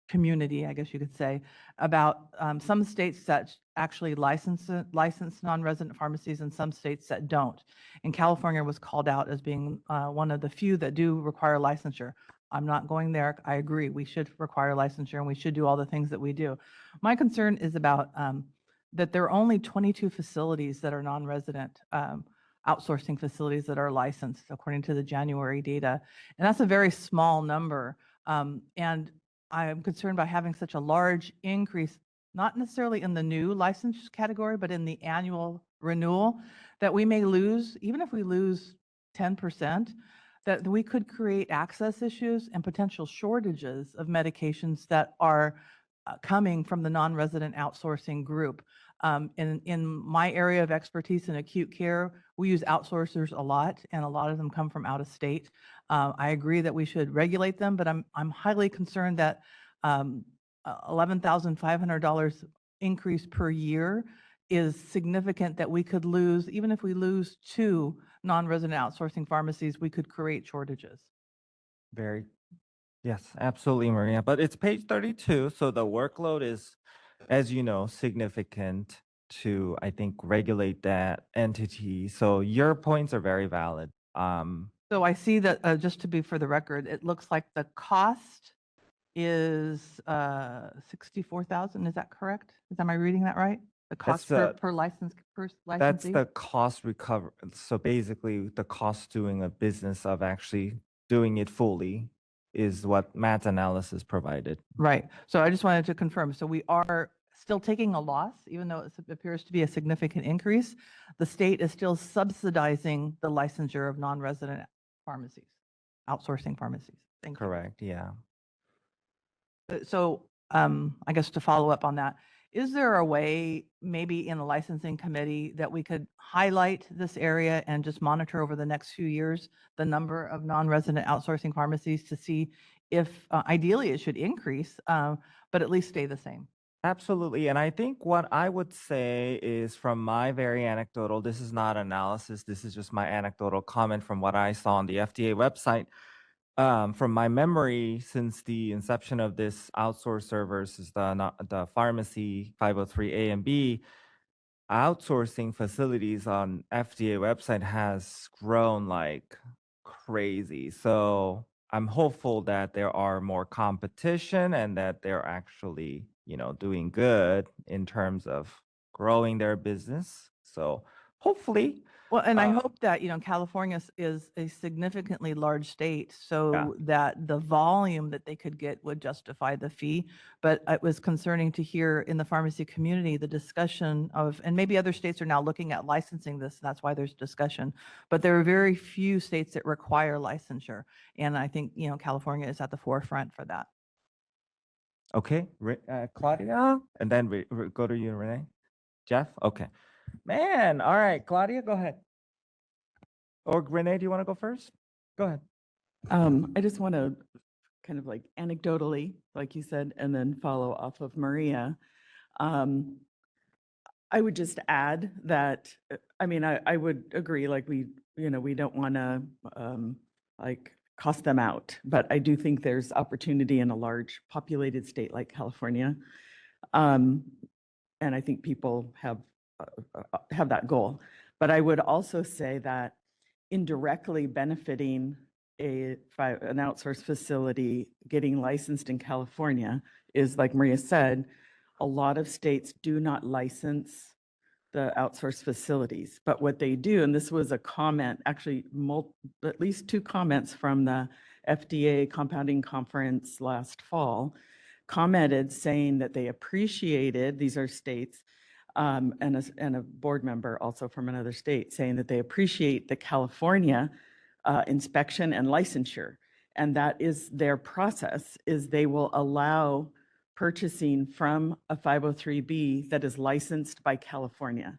community, I guess you could say, about some states that actually license non-resident pharmacies and some states that don't. And California was called out as being one of the few that do require licensure. I'm not going there. I agree. We should require licensure and we should do all the things that we do. My concern is about that there are only 22 facilities that are non-resident outsourcing facilities that are licensed according to the January data. And that's a very small number. And I am concerned by having such a large increase, not necessarily in the new license category, but in the annual renewal, that we may lose, even if we lose 10%, that we could create access issues and potential shortages of medications that are coming from the non-resident outsourcing group. In my area of expertise in acute care, we use outsourcers a lot, and a lot of them come from out of state. I agree that we should regulate them, but I'm highly concerned that $11,500 increase per year is significant, that we could lose, even if we lose 2 non-resident outsourcing pharmacies, we could create shortages. Yes, absolutely, Maria. But it's page 32, so the workload is, as you know, significant to, I think, regulate that entity. So your points are very valid. So I see that, just to be for the record, it looks like the cost is 64,000. Is that correct? Am I reading that right? The cost per license, per licensee? That's the cost recover. So basically, the cost doing a business of actually doing it fully is what Matt's analysis provided. Right. So I just wanted to confirm. So we are still taking a loss, even though it appears to be a significant increase. The state is still subsidizing the licensure of non-resident pharmacies, outsourcing pharmacies. Thank you. Correct. Yeah. So I guess to follow up on that, is there a way maybe in the licensing committee that we could highlight this area and just monitor over the next few years the number of non-resident outsourcing pharmacies to see if ideally it should increase, but at least stay the same? Absolutely. And I think what I would say is, from my very anecdotal, this is not analysis, this is just my anecdotal comment from what I saw on the FDA website. From my memory, since the inception of this outsourcer versus the pharmacy 503A and B, outsourcing facilities on FDA website has grown like crazy. So I'm hopeful that there are more competition and that they're actually, doing good in terms of growing their business. So hopefully. Well, and I Uh, hope that, California is a significantly large state Yeah. so that the volume that they could get would justify the fee. But it was concerning to hear in the pharmacy community, the discussion of, and maybe other states are now looking at licensing this, and that's why there's discussion. But there are very few states that require licensure. And I think, California is at the forefront for that. Okay, Claudia, and then go to you, Renee. Jeff? Okay. Man, all right, Claudia, go ahead. Or Renee, do you want to go first? Go ahead. I just want to kind of like anecdotally, like you said, and then follow off of Maria. I would just add that, I would agree, like we don't want to like cost them out, but I do think there's opportunity in a large populated state like California. And I think people have that goal. But I would also say that indirectly benefiting an outsourced facility getting licensed in California is, like Maria said, a lot of states do not license the outsourced facilities. But what they do, and this was a comment, actually at least 2 comments from the FDA compounding conference last fall, commented saying that they appreciated, these are states, and a board member also from another state saying that they appreciate the California inspection and licensure. And that is their process, is they will allow purchasing from a 503B that is licensed by California.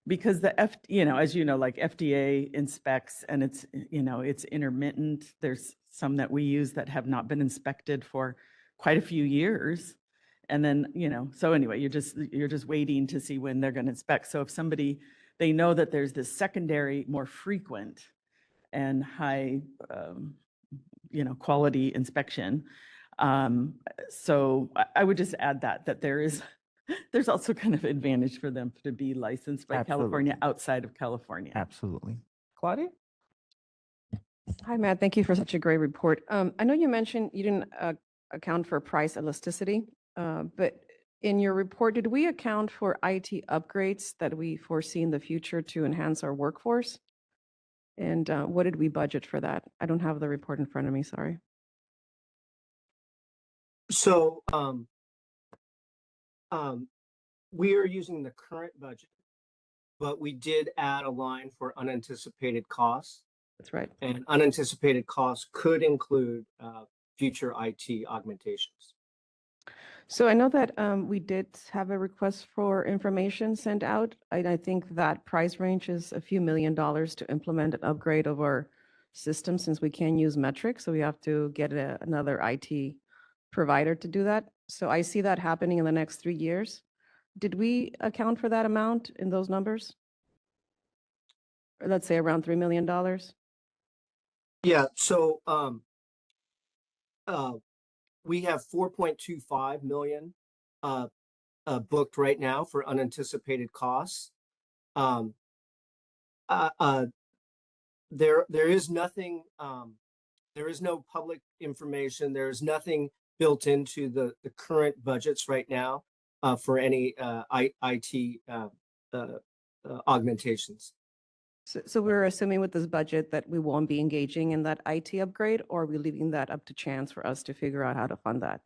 Because as you know, like FDA inspects and it's intermittent. There's some that we use that have not been inspected for quite a few years. And then, so anyway, you're just waiting to see when they're going to inspect. So if they know that there's this secondary, more frequent and high, quality inspection. So I would just add that there's also kind of advantage for them to be licensed by California outside of California. Absolutely. Claudia? Hi, Matt. Thank you for such a great report. I know you mentioned you didn't account for price elasticity, but in your report, did we account for IT upgrades that we foresee in the future to enhance our workforce? And what did we budget for that? I don't have the report in front of me, sorry. So we are using the current budget, but we did add a line for unanticipated costs. That's right. And unanticipated costs could include future IT augmentations. So I know that we did have a request for information sent out. I think that price range is a few $1 million to implement an upgrade of our system since we can't use metrics. So we have to get another IT provider to do that. So I see that happening in the next 3 years. Did we account for that amount in those numbers? Or let's say around $3 million? Yeah, so we have 4.25 million booked right now for unanticipated costs. There is nothing, there is no public information. There is nothing built into the current budgets right now for any IT augmentations. So we're assuming with this budget that we won't be engaging in that IT upgrade, or are we leaving that up to chance for us to figure out how to fund that?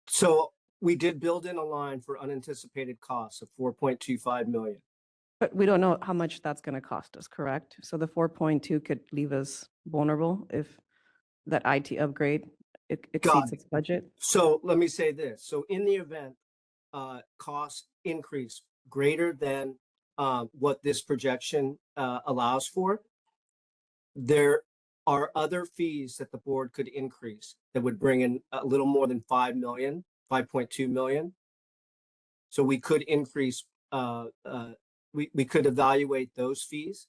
So we did build in a line for unanticipated costs of 4.25 million. But we don't know how much that's going to cost us, correct? So the 4.2 could leave us vulnerable if that IT upgrade exceeds its budget. So let me say this. So in the event costs increase greater than what this projection allows for, there are other fees that the board could increase that would bring in a little more than 5 million, 5.2 million. So we could increase, we could evaluate those fees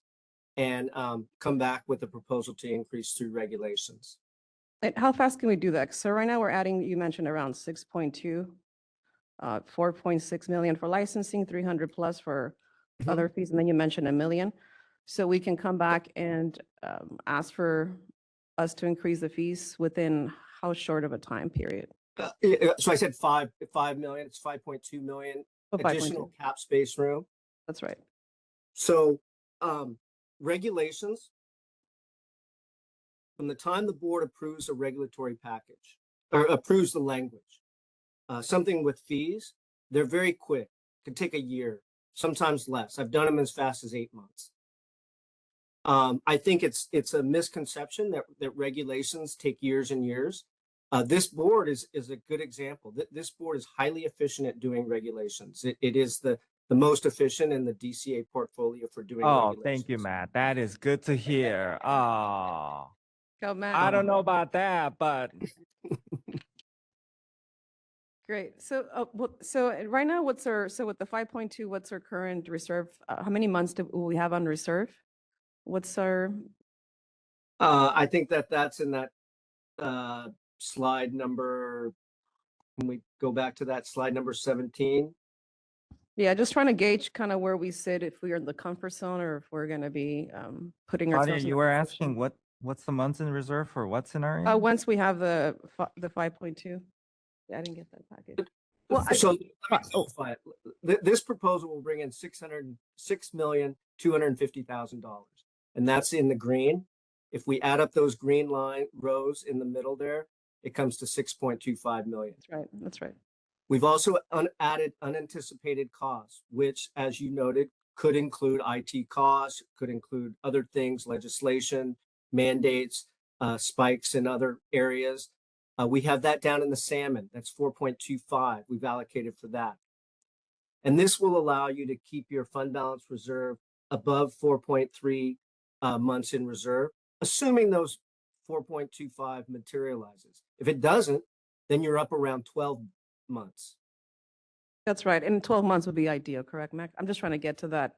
and come back with a proposal to increase through regulations. And how fast can we do that? So right now we're adding, you mentioned around 6.2, 4.6 million for licensing, 300 plus for other fees, and then you mentioned $1 million. So we can come back and ask for us to increase the fees within how short of a time period? So I said 5 million, it's 5.2 million additional cap space room. That's right. So regulations, from the time the board approves a regulatory package or approves the language, something with fees, they're very quick. It can take a year, sometimes less. I've done them as fast as 8 months. I think it's a misconception that regulations take years and years. This board is a good example. This board is highly efficient at doing regulations. It is the most efficient in the DCA portfolio for doing Oh, regulations. thank you, Matt. That is good to hear. Oh, Go, Matt. I don't know about that, but Great. So, right now, with the 5.2, what's our current reserve? How many months do we have on reserve? What's our, I think that's in that slide number. Can we go back to that slide number 17? yeah, just trying to gauge kind of where we sit, if we're in the comfort zone or if we're going to be putting Claudia, ourselves. in you a were position. asking what's the months in reserve for what scenario? Once we have the 5.2. Yeah, I didn't get that package. Well, So let me clarify it. This proposal will bring in $606,250,000, and that's in the green. If we add up those green line rows in the middle there, it comes to 6.25 million. That's right. That's right. We've also added unanticipated costs, which, as you noted, could include IT costs, could include other things, legislation, mandates, spikes in other areas. We have that down in the salmon. That's 4.25. We've allocated for that. And this will allow you to keep your fund balance reserve above 4.3 months in reserve, assuming those 4.25 materializes. If it doesn't, then you're up around 12 months. That's right. And 12 months would be ideal, correct, Mac? I'm just trying to get to that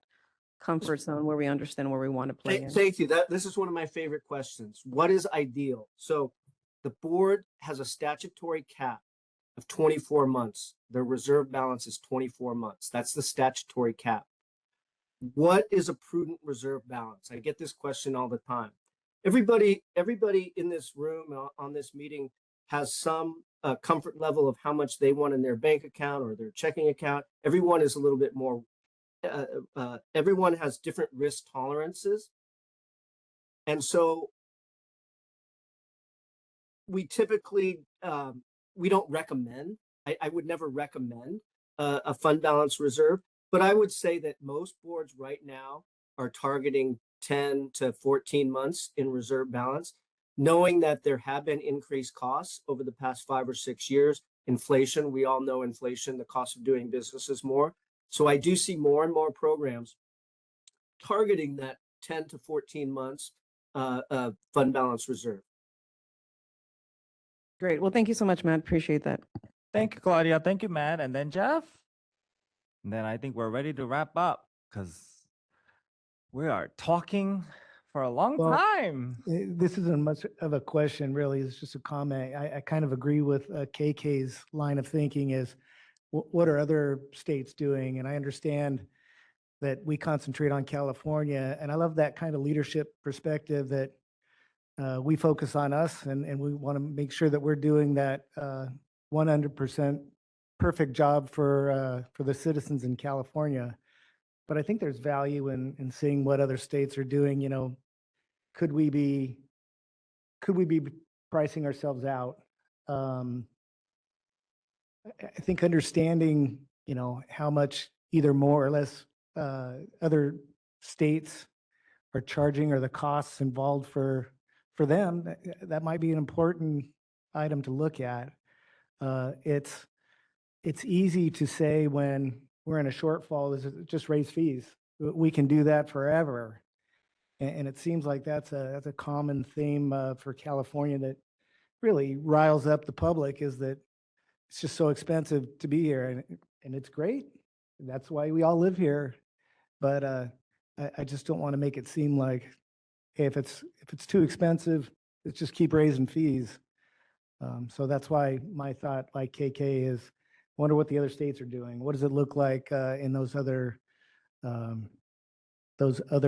comfort zone where we understand where we want to play in. Thank you. This is one of my favorite questions. What is ideal? So the board has a statutory cap of 24 months. Their reserve balance is 24 months. That's the statutory cap. What is a prudent reserve balance? I get this question all the time. Everybody in this room on this meeting has some comfort level of how much they want in their bank account or their checking account. Everyone is a little bit more, everyone has different risk tolerances. And so we typically, we don't recommend, I would never recommend a fund balance reserve, but I would say that most boards right now are targeting 10 to 14 months in reserve balance, knowing that there have been increased costs over the past 5 or 6 years. Inflation, we all know inflation, the cost of doing business is more. So I do see more and more programs targeting that 10 to 14 months fund balance reserve. Great. Well, thank you so much, Matt. Appreciate that. Thank you, Claudia. Thank you, Matt. And then Jeff. And then I think we're ready to wrap up because we are talking for a long Well, time. This isn't much of a question, really. It's just a comment. I kind of agree with KK's line of thinking is what are other states doing? And I understand that we concentrate on California. And I love that kind of leadership perspective that we focus on us and we want to make sure that we're doing that 100% perfect job for the citizens in California. But I think there's value in seeing what other states are doing. You know, could we be pricing ourselves out? I think understanding, you know, how much either more or less other states are charging or the costs involved for them, that might be an important item to look at. It's easy to say when we're in a shortfall is just raise fees. We can do that forever. And it seems like that's a common theme for California that really riles up the public, is that it's just so expensive to be here, and it's great. That's why we all live here. But I just don't want to make it seem like, hey, if it's too expensive, let's just keep raising fees. So that's why my thought, like KK, is wonder what the other states are doing. What does it look like in those other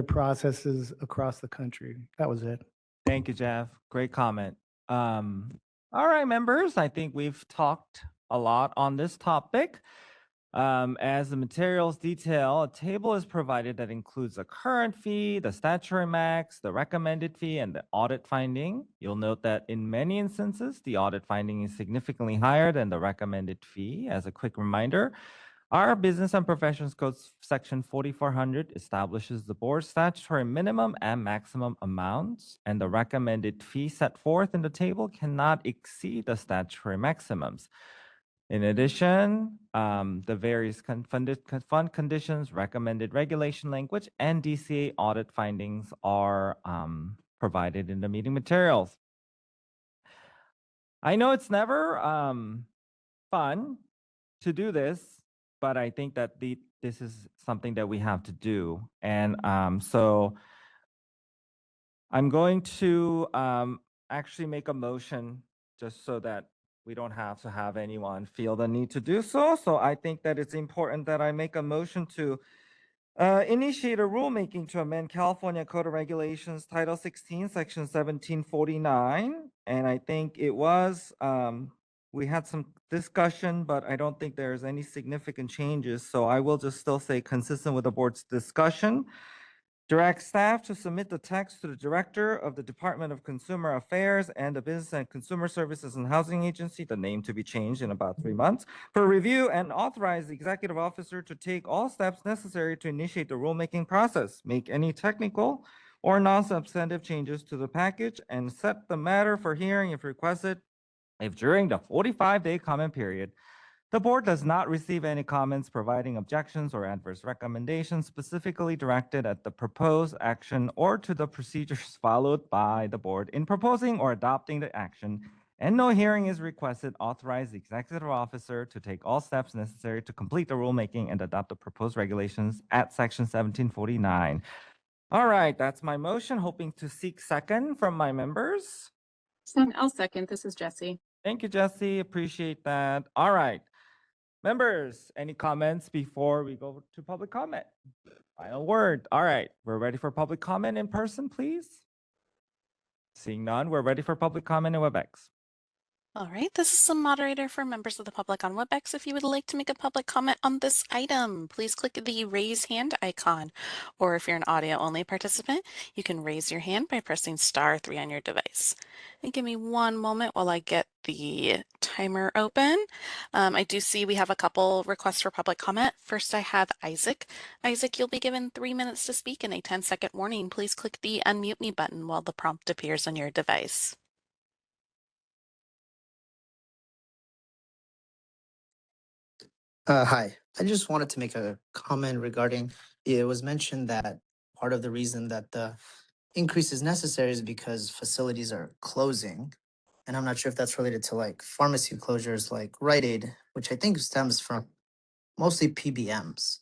processes across the country? That was it. Thank you, Jeff. Great comment. All right, members, I think we've talked a lot on this topic. As the materials detail, a table is provided that includes the current fee, the statutory max, the recommended fee, and the audit finding. You'll note that in many instances, the audit finding is significantly higher than the recommended fee. As a quick reminder, our Business and Professions Code Section 4400 establishes the board's statutory minimum and maximum amounts, and the recommended fee set forth in the table cannot exceed the statutory maximums. In addition, the various fund conditions, recommended regulation language, and DCA audit findings are provided in the meeting materials. I know it's never fun to do this, but I think that this is something that we have to do. And so I'm going to actually make a motion just so that we don't have to have anyone feel the need to do so. So I think that it's important that I make a motion to initiate a rulemaking to amend California Code of Regulations, Title 16, Section 1749. And I think it was, we had some discussion, but I don't think there's any significant changes. So I will just still say consistent with the board's discussion. Direct staff to submit the text to the Director of the Department of Consumer Affairs and the Business and Consumer Services and Housing Agency, the name to be changed in about 3 months, for review, and authorize the executive officer to take all steps necessary to initiate the rulemaking process, make any technical or non-substantive changes to the package, and set the matter for hearing if requested. If during the 45-day comment period, the board does not receive any comments providing objections or adverse recommendations specifically directed at the proposed action or to the procedures followed by the board in proposing or adopting the action, and no hearing is requested, authorize the executive officer to take all steps necessary to complete the rulemaking and adopt the proposed regulations at Section 1749. All right, that's my motion, hoping to seek second from my members. I'll second. This is Jesse. Thank you, Jesse. Appreciate that. All right. Members, any comments before we go to public comment? Final word. All right, we're ready for public comment in person, please. Seeing none, we're ready for public comment in WebEx. All right, this is the moderator for members of the public on WebEx. If you would like to make a public comment on this item, please click the raise hand icon. Or if you're an audio only participant, you can raise your hand by pressing *3 on your device. And give me one moment while I get the timer open. I do see we have a couple requests for public comment. First, I have Isaac. Isaac, you'll be given 3 minutes to speak and a 10-second warning. Please click the unmute me button while the prompt appears on your device. Hi, I just wanted to make a comment regarding, it was mentioned that part of the reason that the increase is necessary is because facilities are closing. And I'm not sure if that's related to like pharmacy closures like Rite Aid, which I think stems from mostly PBMs.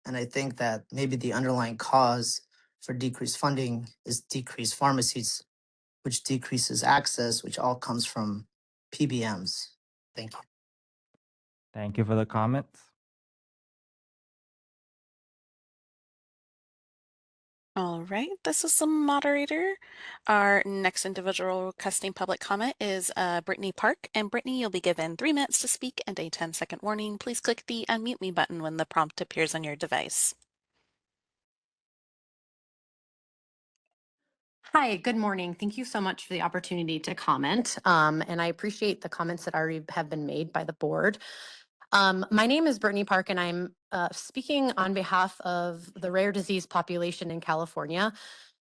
And I think that maybe the underlying cause for decreased funding is decreased pharmacies, which decreases access, which all comes from PBMs. Thank you. Thank you for the comments. All right, this is the moderator. Our next individual requesting public comment is Brittany Park. And Brittany, you'll be given 3 minutes to speak and a 10-second warning. Please click the unmute me button when the prompt appears on your device. Hi, good morning. Thank you so much for the opportunity to comment. And I appreciate the comments that already have been made by the board. My name is Brittany Park, and I'm speaking on behalf of the rare disease population in California.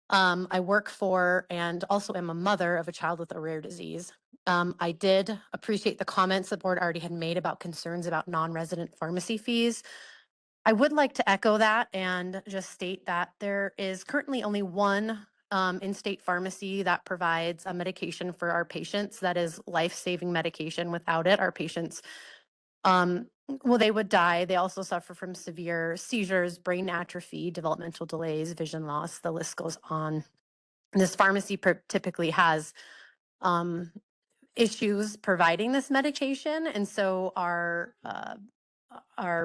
I work for and also am a mother of a child with a rare disease. I did appreciate the comments the board already had made about concerns about non-resident pharmacy fees. I would like to echo that and just state that there is currently only one in-state pharmacy that provides a medication for our patients that is life-saving medication. Without it, our patients, well, they would die. They also suffer from severe seizures, brain atrophy, developmental delays, vision loss. The list goes on. This pharmacy typically has issues providing this medication, and so our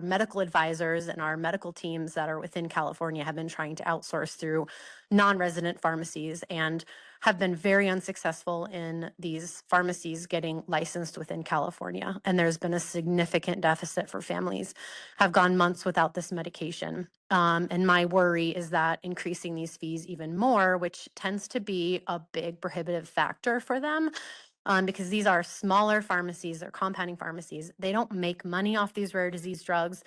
medical advisors and our medical teams that are within California have been trying to outsource through non-resident pharmacies. And have been very unsuccessful in these pharmacies getting licensed within California. And there's been a significant deficit for families have gone months without this medication. And my worry is that increasing these fees even more, which tends to be a big prohibitive factor for them, because these are smaller pharmacies, they're compounding pharmacies. They don't make money off these rare disease drugs,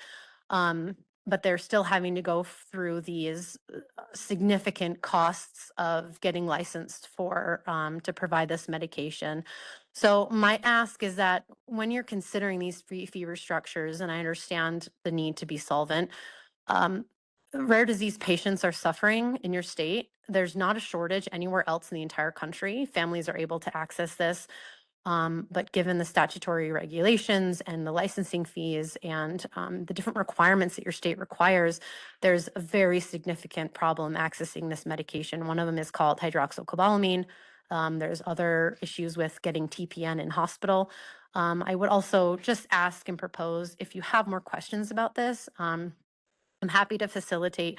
but they're still having to go through these significant costs of getting licensed for to provide this medication. So my ask is that when you're considering these fee structures, and I understand the need to be solvent, rare disease patients are suffering in your state. There's not a shortage anywhere else in the entire country. Families are able to access this. But given the statutory regulations and the licensing fees and the different requirements that your state requires, there's a very significant problem accessing this medication. One of them is called hydroxycobalamin. There's other issues with getting TPN in hospital. I would also just ask and propose, if you have more questions about this, I'm happy to facilitate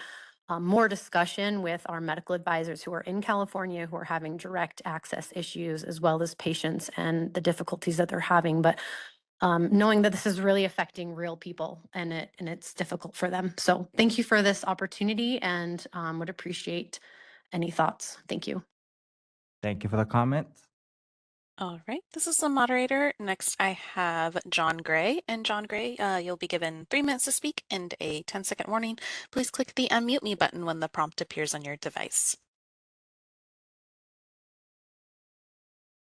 more discussion with our medical advisors who are in California, who are having direct access issues, as well as patients and the difficulties that they're having. But knowing that this is really affecting real people and it's difficult for them. So thank you for this opportunity, and would appreciate any thoughts. Thank you. Thank you for the comments. All right, this is the moderator. Next, I have John Gray. And John Gray, you'll be given 3 minutes to speak and a 10-second warning. Please click the unmute me button when the prompt appears on your device.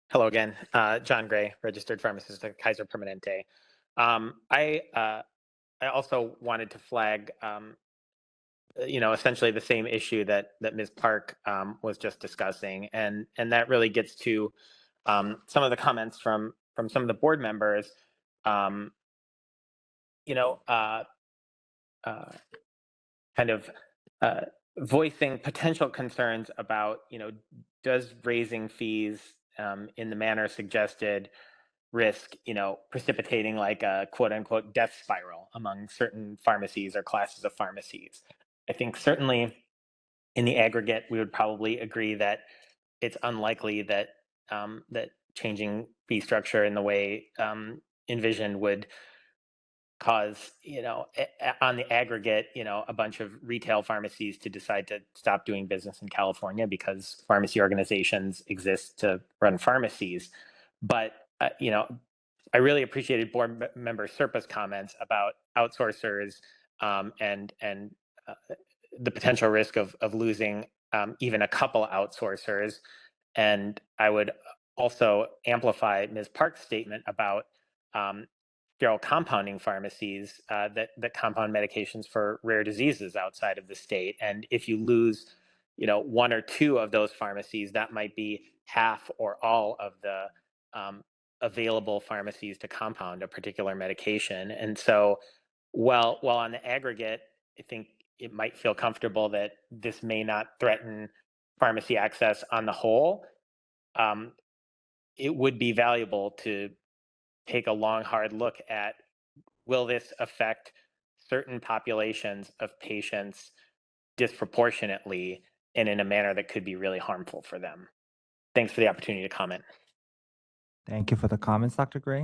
Hello again, John Gray, registered pharmacist at Kaiser Permanente. I also wanted to flag, essentially the same issue that Ms. Park was just discussing, and that really gets to some of the comments from some of the board members. Kind of voicing potential concerns about, does raising fees in the manner suggested risk, precipitating like a quote unquote death spiral among certain pharmacies or classes of pharmacies. I think certainly in the aggregate, we would probably agree that it's unlikely that that changing fee structure in the way envisioned would cause, on the aggregate, a bunch of retail pharmacies to decide to stop doing business in California because pharmacy organizations exist to run pharmacies. But, I really appreciated board member Serpa's comments about outsourcers and the potential risk of losing even a couple outsourcers. And I would also amplify Ms. Park's statement about sterile compounding pharmacies that compound medications for rare diseases outside of the state. And if you lose, 1 or 2 of those pharmacies, that might be half or all of the available pharmacies to compound a particular medication. And so, while on the aggregate, I think it might feel comfortable that this may not threaten pharmacy access on the whole, it would be valuable to take a long, hard look at, will this affect certain populations of patients disproportionately and in a manner that could be really harmful for them? Thanks for the opportunity to comment. Thank you for the comments, Dr. Gray.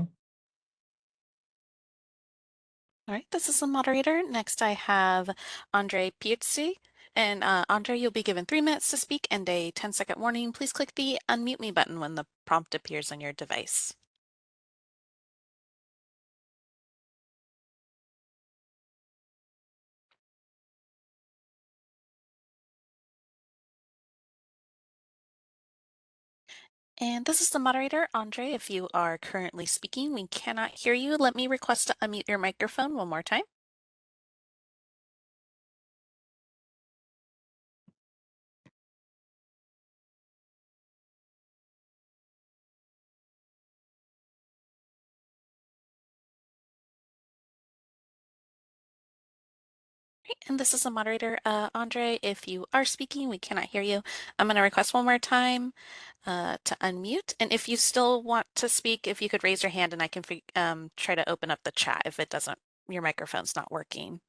All right, this is the moderator. Next, I have Andre Pietzi. And Andre, you'll be given 3 minutes to speak and a 10-second warning. Please click the unmute me button when the prompt appears on your device. And this is the moderator. Andre, if you are currently speaking, we cannot hear you. Let me request to unmute your microphone one more time. And this is the moderator. Andre, if you are speaking, we cannot hear you. I'm going to request one more time to unmute. And if you still want to speak, if you could raise your hand and I can try to open up the chat if it doesn't, your microphone's not working.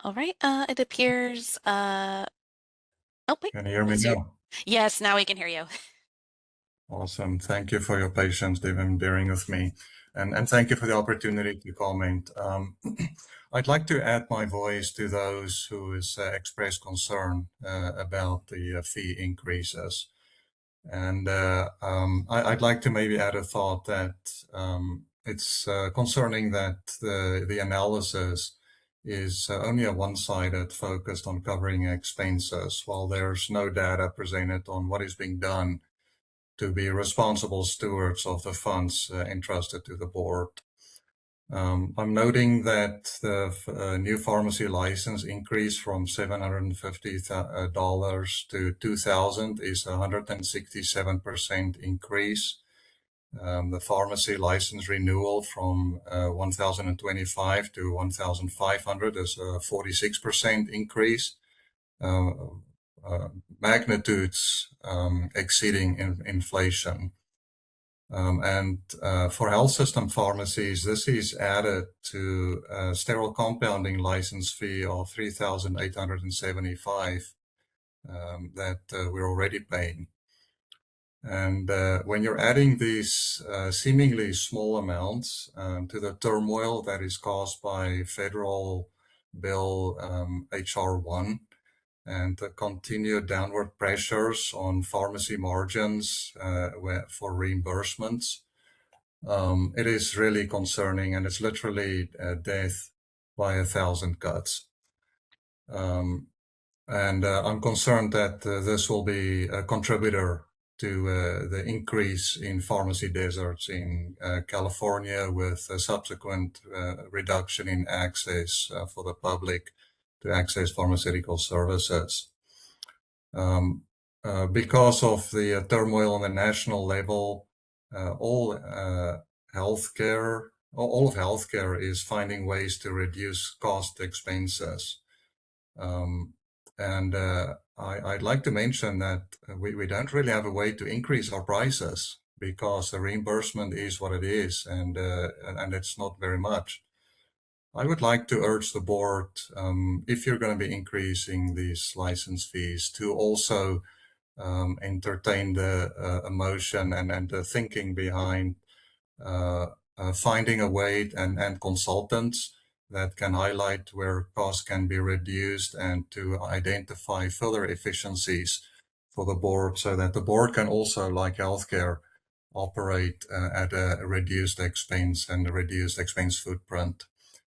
All right, it appears, oh, wait. Can you hear me is your- now? Yes, now we can hear you. Awesome. Thank you for your patience, Devin, bearing with me. And thank you for the opportunity to comment. I'd like to add my voice to those who has expressed concern about the fee increases. And I'd like to maybe add a thought that it's concerning that the analysis is only a one-sided, focused on covering expenses, while there's no data presented on what is being done to be responsible stewards of the funds entrusted to the board. I'm noting that the new pharmacy license increase from $750 to $2,000 is a 167% increase. The pharmacy license renewal from 1,025 to 1,500 is a 46% increase. Magnitudes exceeding inflation. For health system pharmacies, this is added to a sterile compounding license fee of $3,875 that we're already paying. And when you're adding these seemingly small amounts to the turmoil that is caused by federal bill HR 1 and the continued downward pressures on pharmacy margins for reimbursements, it is really concerning, and it's literally death by 1,000 cuts. I'm concerned that this will be a contributor to the increase in pharmacy deserts in California, with a subsequent reduction in access for the public to access pharmaceutical services. Because of the turmoil on the national level, all of healthcare is finding ways to reduce cost expenses. I'd like to mention that we don't really have a way to increase our prices because the reimbursement is what it is, and it's not very much. I would like to urge the board, if you're going to be increasing these license fees, to also entertain the emotion and the thinking behind finding a way and consultants that can highlight where costs can be reduced and to identify further efficiencies for the board, so that the board can also, like healthcare, operate at a reduced expense and a reduced expense footprint.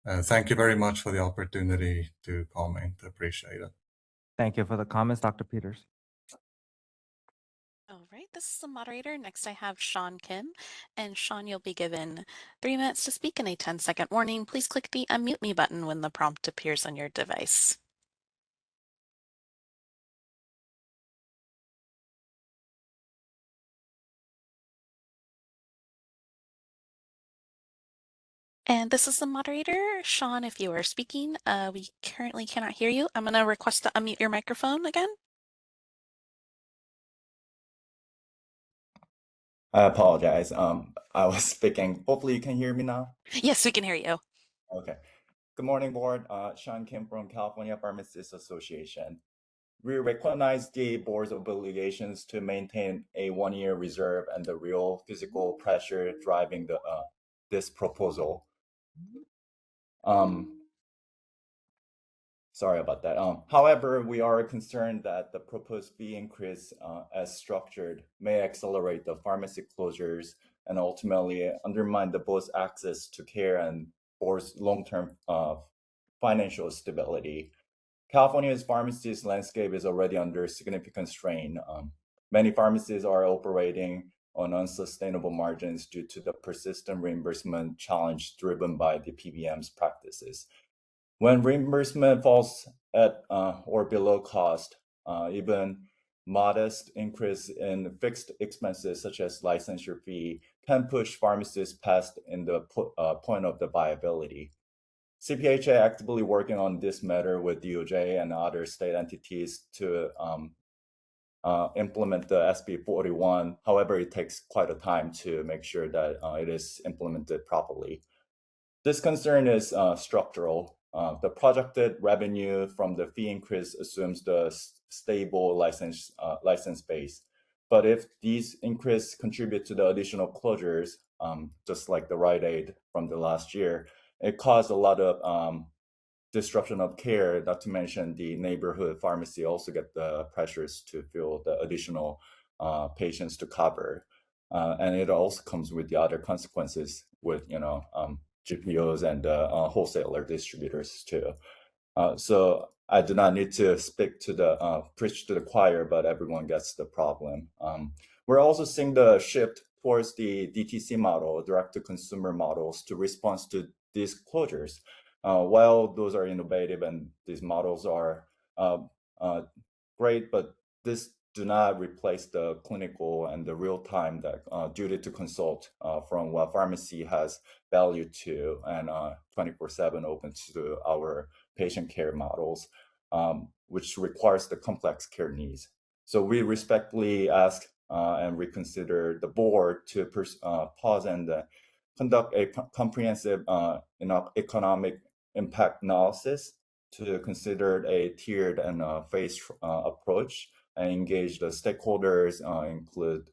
Thank you very much for the opportunity to comment. Appreciate it. Thank you for the comments, Dr. Peters. All right, this is the moderator. Next, I have Sean Kim. And Sean, you'll be given 3 minutes to speak and a 10-second warning. Please click the unmute me button when the prompt appears on your device. And this is the moderator. Sean, if you are speaking, we currently cannot hear you. I'm going to request to unmute your microphone again. I apologize. I was speaking. Hopefully you can hear me now. Yes, we can hear you. Okay. Good morning, board. Sean Kim from California Pharmacists Association. We recognize the board's obligations to maintain a one-year reserve and the real physical pressure driving the this proposal. Sorry about that. However, we are concerned that the proposed fee increase as structured may accelerate the pharmacy closures and ultimately undermine the board's access to care and board's long-term financial stability. California's pharmacies landscape is already under significant strain. Many pharmacies are operating on unsustainable margins due to the persistent reimbursement challenge driven by the PBM's practices. When reimbursement falls at or below cost, even modest increase in fixed expenses such as licensure fee can push pharmacists past in the point of the viability. CPHA actively working on this matter with DOJ and other state entities to implement the SB 41. However, it takes quite a time to make sure that it is implemented properly. This concern is structural. The projected revenue from the fee increase assumes the stable license base. But if these increase contribute to the additional closures, just like the Rite Aid from the last year, it caused a lot of disruption of care, not to mention the neighborhood pharmacy also get the pressures to fill the additional patients to cover. And it also comes with the other consequences with, GPOs and wholesaler distributors too. So I do not need to speak to the preach to the choir, but everyone gets the problem. We're also seeing the shift towards the DTC model, direct to consumer models, to respond to these closures. While those are innovative and these models are great, but this do not replace the clinical and the real time that duty to consult from what pharmacy has value to, and 24/7 open to our patient care models, which requires the complex care needs. So we respectfully ask and reconsider the board to pause and conduct a comprehensive economic impact analysis to consider a tiered and phased approach and engage the stakeholders, include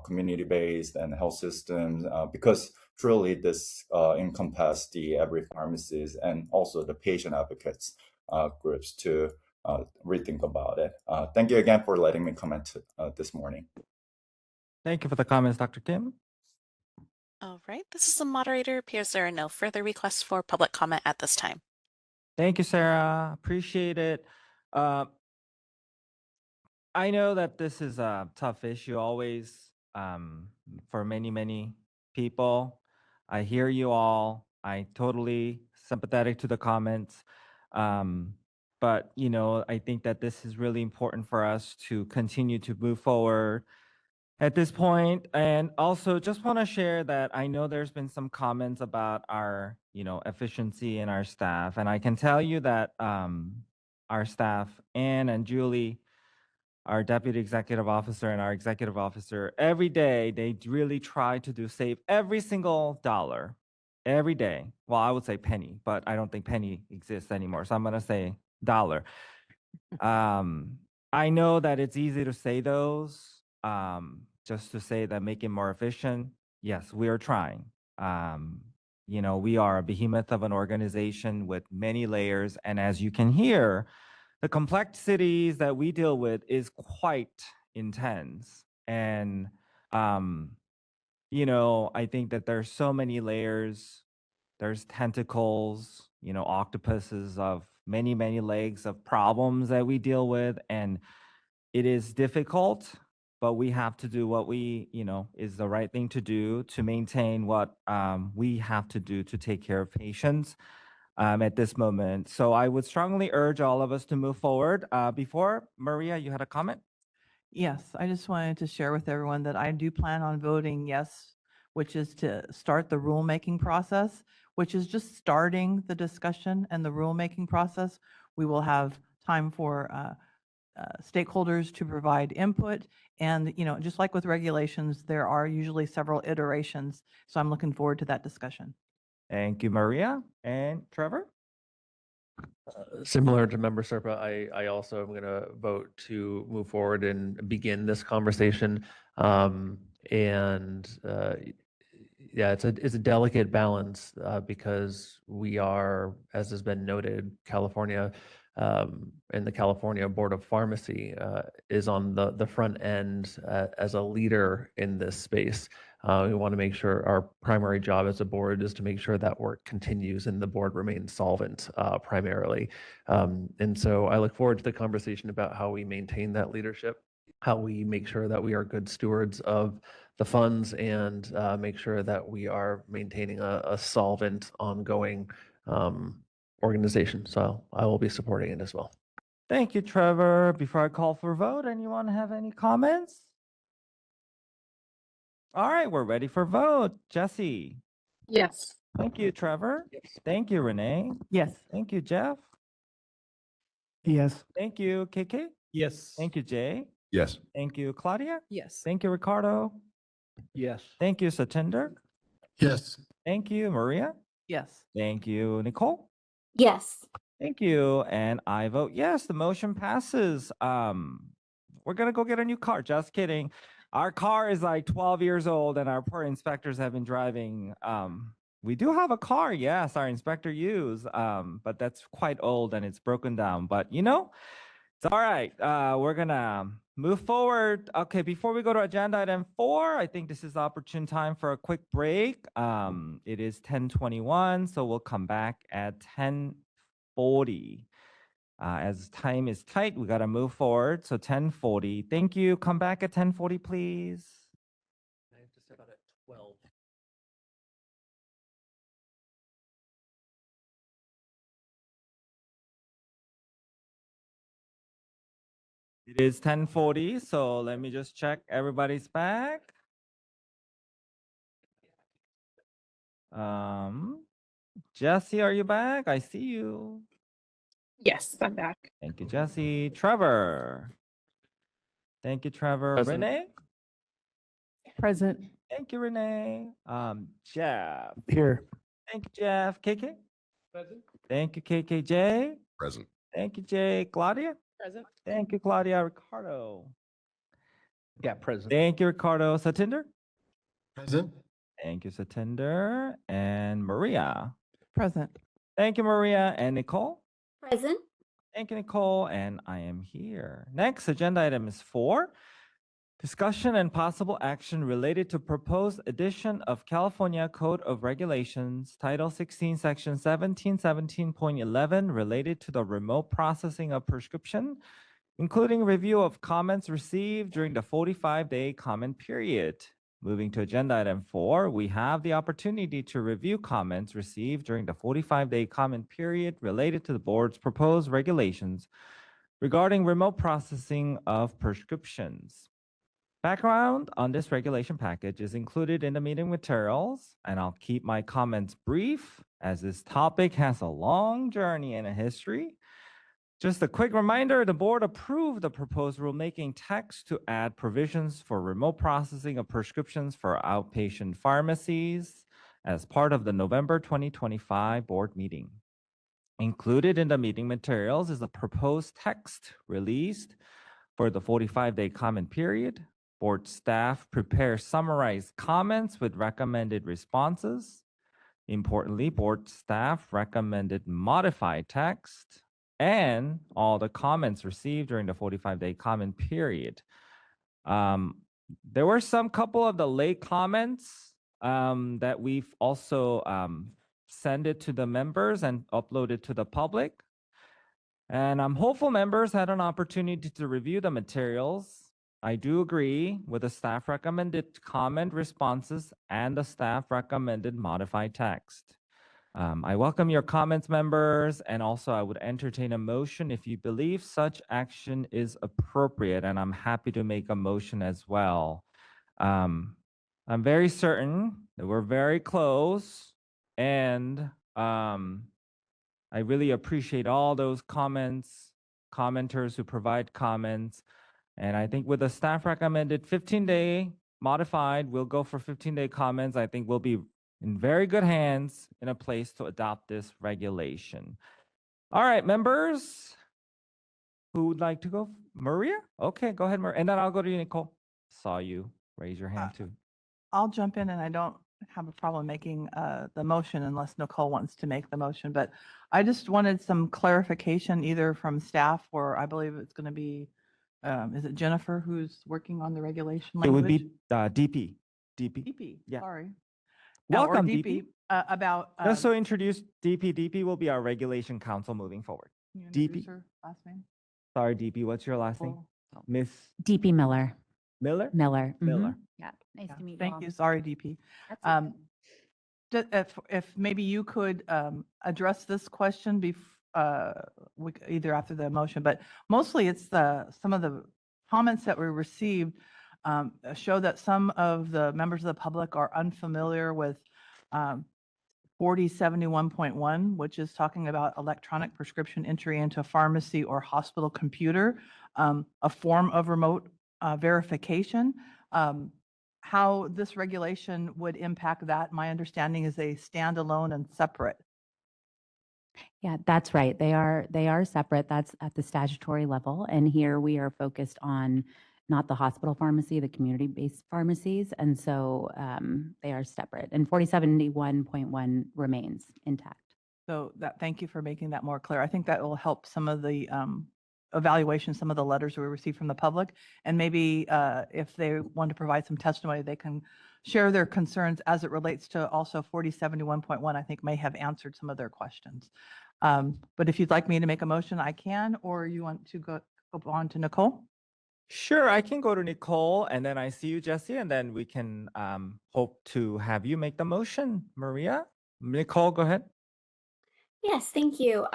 community-based and health systems, because truly this encompasses the every pharmacist and also the patient advocates groups to rethink about it. Thank you again for letting me comment this morning. Thank you for the comments, Dr. Kim. All right, this is the moderator. Appears there are no further requests for public comment at this time. Thank you, Sarah. Appreciate it. I know that this is a tough issue always for many, many people. I hear you all. I totally sympathetic to the comments. But, I think that this is really important for us to continue to move forward at this point. And also just want to share that I know there's been some comments about our, efficiency in our staff. And I can tell you that our staff, Anne and Julie, our deputy executive officer and our executive officer, every day they really try to save every single dollar every day. Well, I would say penny, but I don't think penny exists anymore. So I'm going to say dollar. I know that it's easy to say those, just to say that make it more efficient. Yes, we are trying. We are a behemoth of an organization with many layers. And as you can hear, the complexities that we deal with is quite intense. And, I think that there's so many layers. There's tentacles, octopuses of many, many legs of problems that we deal with. And it is difficult, but we have to do what we, is the right thing to do to maintain what we have to do to take care of patients at this moment. So I would strongly urge all of us to move forward. Before, Maria, you had a comment? Yes, I just wanted to share with everyone that I do plan on voting yes, which is to start the rulemaking process, which is just starting the discussion and the rulemaking process. We will have time for stakeholders to provide input. And, just like with regulations, there are usually several iterations. So I'm looking forward to that discussion. Thank you, Maria. And Trevor? Similar to Member Serpa, I also am going to vote to move forward and begin this conversation. Yeah, it's a delicate balance because we are, as has been noted, California and the California Board of Pharmacy is on the front end as a leader in this space. We want to make sure our primary job as a board is to make sure that work continues and the board remains solvent primarily. And so I look forward to the conversation about how we maintain that leadership, how we make sure that we are good stewards of the funds and make sure that we are maintaining a solvent, ongoing organization. So I will be supporting it as well. Thank you, Trevor. Before I call for a vote, anyone have any comments? All right, we're ready for vote. Jesse? Yes. Thank you, Trevor. Yes. Thank you, Renee. Yes. Thank you, Jeff. Yes. Thank you, KK. Yes. Thank you, Jay. Yes. Thank you, Claudia. Yes. Thank you, Ricardo. Yes. Thank you, Satinder. Yes. Thank you, Maria. Yes. Thank you, Nicole. Yes. Thank you. And I vote yes, the motion passes. We're gonna go get a new car. Just kidding. Our car is like 12 years old and our poor inspectors have been driving. We do have a car, yes, our inspector used, but that's quite old and it's broken down. But you know, it's all right. We're gonna move forward. Okay, before we go to agenda item 4, I think this is the opportune time for a quick break. It is 10:21, so we'll come back at 10:40. As time is tight, we gotta move forward. So 10:40. Thank you. Come back at 10:40, please. I have to step out at 12. It is 10:40, so let me just check everybody's back. Jesse, are you back? I see you. Yes, I'm back. Thank you, Jesse. Trevor. Thank you, Trevor. Present. Renee. Present. Thank you, Renee. Jeff. Here. Thank you, Jeff. KK. Present. Thank you, KKJ. Present. Thank you, Jay. Claudia. Present. Thank you, Claudia. Ricardo. Yeah, present. Thank you, Ricardo. Satinder. Present. Thank you, Satinder. And Maria. Present. Thank you, Maria. And Nicole. Present. Thank you, Nicole. And I am here. Next agenda item is 4. Discussion and possible action related to proposed edition of California Code of Regulations, Title 16, Section 1717.11, related to the remote processing of prescription, including review of comments received during the 45-day comment period. Moving to agenda item 4, we have the opportunity to review comments received during the 45-day comment period related to the board's proposed regulations regarding remote processing of prescriptions. Background on this regulation package is included in the meeting materials, and I'll keep my comments brief as this topic has a long journey and a history. Just a quick reminder, the board approved the proposed rulemaking text to add provisions for remote processing of prescriptions for outpatient pharmacies as part of the November 2025 board meeting. Included in the meeting materials is a proposed text released for the 45-day comment period. Board staff prepare summarized comments with recommended responses. Importantly, board staff recommended modified text and all the comments received during the 45-day comment period. There were some couple of the late comments that we've also sent it to the members and uploaded to the public. And I'm hopeful members had an opportunity to review the materials. I do agree with the staff recommended comment responses and the staff recommended modified text. I welcome your comments, members, and also I would entertain a motion if you believe such action is appropriate, and I'm happy to make a motion as well. I'm very certain that we're very close, and I really appreciate all those commenters who provide comments. And I think with the staff recommended 15-day modified, we'll go for 15-day comments. I think we'll be in very good hands in a place to adopt this regulation. All right, members who would like to go? Maria? Okay, go ahead, Maria. And then I'll go to you, Nicole. Saw you raise your hand too. I'll jump in, and I don't have a problem making the motion unless Nicole wants to make the motion, but I just wanted some clarification either from staff, or I believe it's going to be, is it Jennifer who's working on the regulation It language? would be DP. DP, Yeah. sorry. Welcome, or DP. About, Just so introduce DP. DP will be our regulation counsel moving forward. can you introduce DP. her last name? Sorry, DP. What's your last name? Oh. Miss DP Miller. Miller? Miller. Miller. Yeah, nice to meet you. Thank all. you. Sorry, DP. That's okay. If maybe you could address this question either after the motion, but mostly it's some of the comments that we received show that some of the members of the public are unfamiliar with 4071.1, which is talking about electronic prescription entry into a pharmacy or hospital computer, a form of remote verification. How this regulation would impact that, my understanding is they stand alone and separate. Yeah, that's right. They are separate. That's at the statutory level. And here we are focused on not the hospital pharmacy, the community-based pharmacies. And so they are separate. And 4071.1 remains intact. So thank you for making that more clear. I think that will help some of the evaluation, some of the letters we received from the public. And maybe if they want to provide some testimony, they can share their concerns as it relates to also 4071.1, I think may have answered some of their questions. But if you'd like me to make a motion, I can, or you want to go on to Nicole? Sure, I can go to Nicole, and then I see you, Jesse, and then we can hope to have you make the motion. Maria? Nicole, go ahead. Yes, thank you.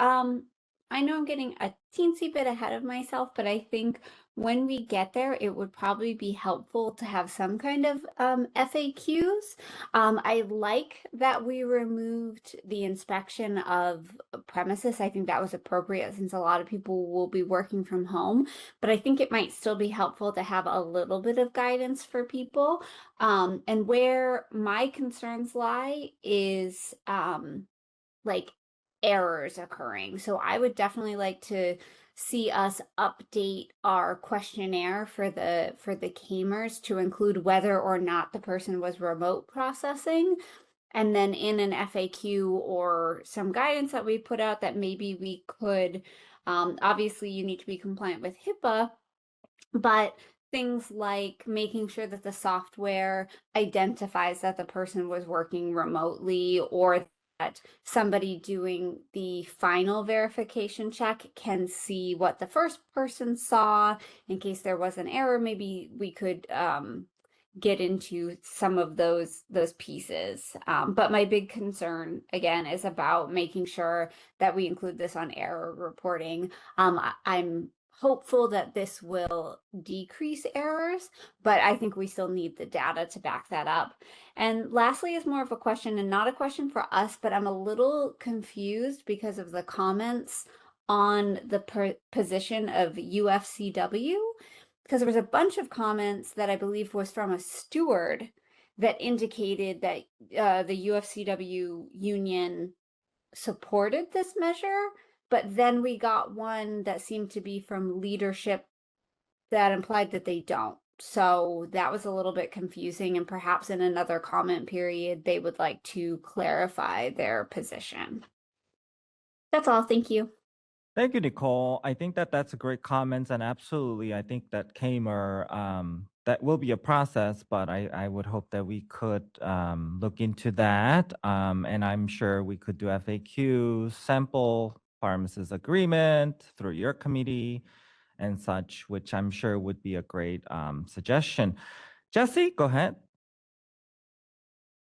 I know I'm getting a teensy bit ahead of myself, but I think when we get there, it would probably be helpful to have some kind of FAQs. I like that we removed the inspection of premises. I think that was appropriate since a lot of people will be working from home, but I think it might still be helpful to have a little bit of guidance for people. And where my concerns lie is like errors occurring. So I would definitely like to see us update our questionnaire for the CAMers to include whether or not the person was remote processing. And then in an FAQ or some guidance that we put out that maybe we could, obviously you need to be compliant with HIPAA, but things like making sure that the software identifies that the person was working remotely, or that somebody doing the final verification check can see what the first person saw in case there was an error. Maybe we could get into some of those pieces. But my big concern again is about making sure that we include this on error reporting. I'm hopeful that this will decrease errors, but I think we still need the data to back that up. And lastly is more of a question, and not a question for us, but I'm a little confused because of the comments on the position of UFCW, because there was a bunch of comments that I believe was from a steward that indicated that the UFCW union supported this measure. But then we got one that seemed to be from leadership that implied that they don't. So that was a little bit confusing, and perhaps in another comment period, they would like to clarify their position. That's all. Thank you. Thank you, Nicole. I think that that's a great comment, and absolutely, I think that CAMer, that will be a process, but I would hope that we could look into that, and I'm sure we could do FAQ, sample pharmacist agreement through your committee and such, which I'm sure would be a great suggestion. Jesse, go ahead.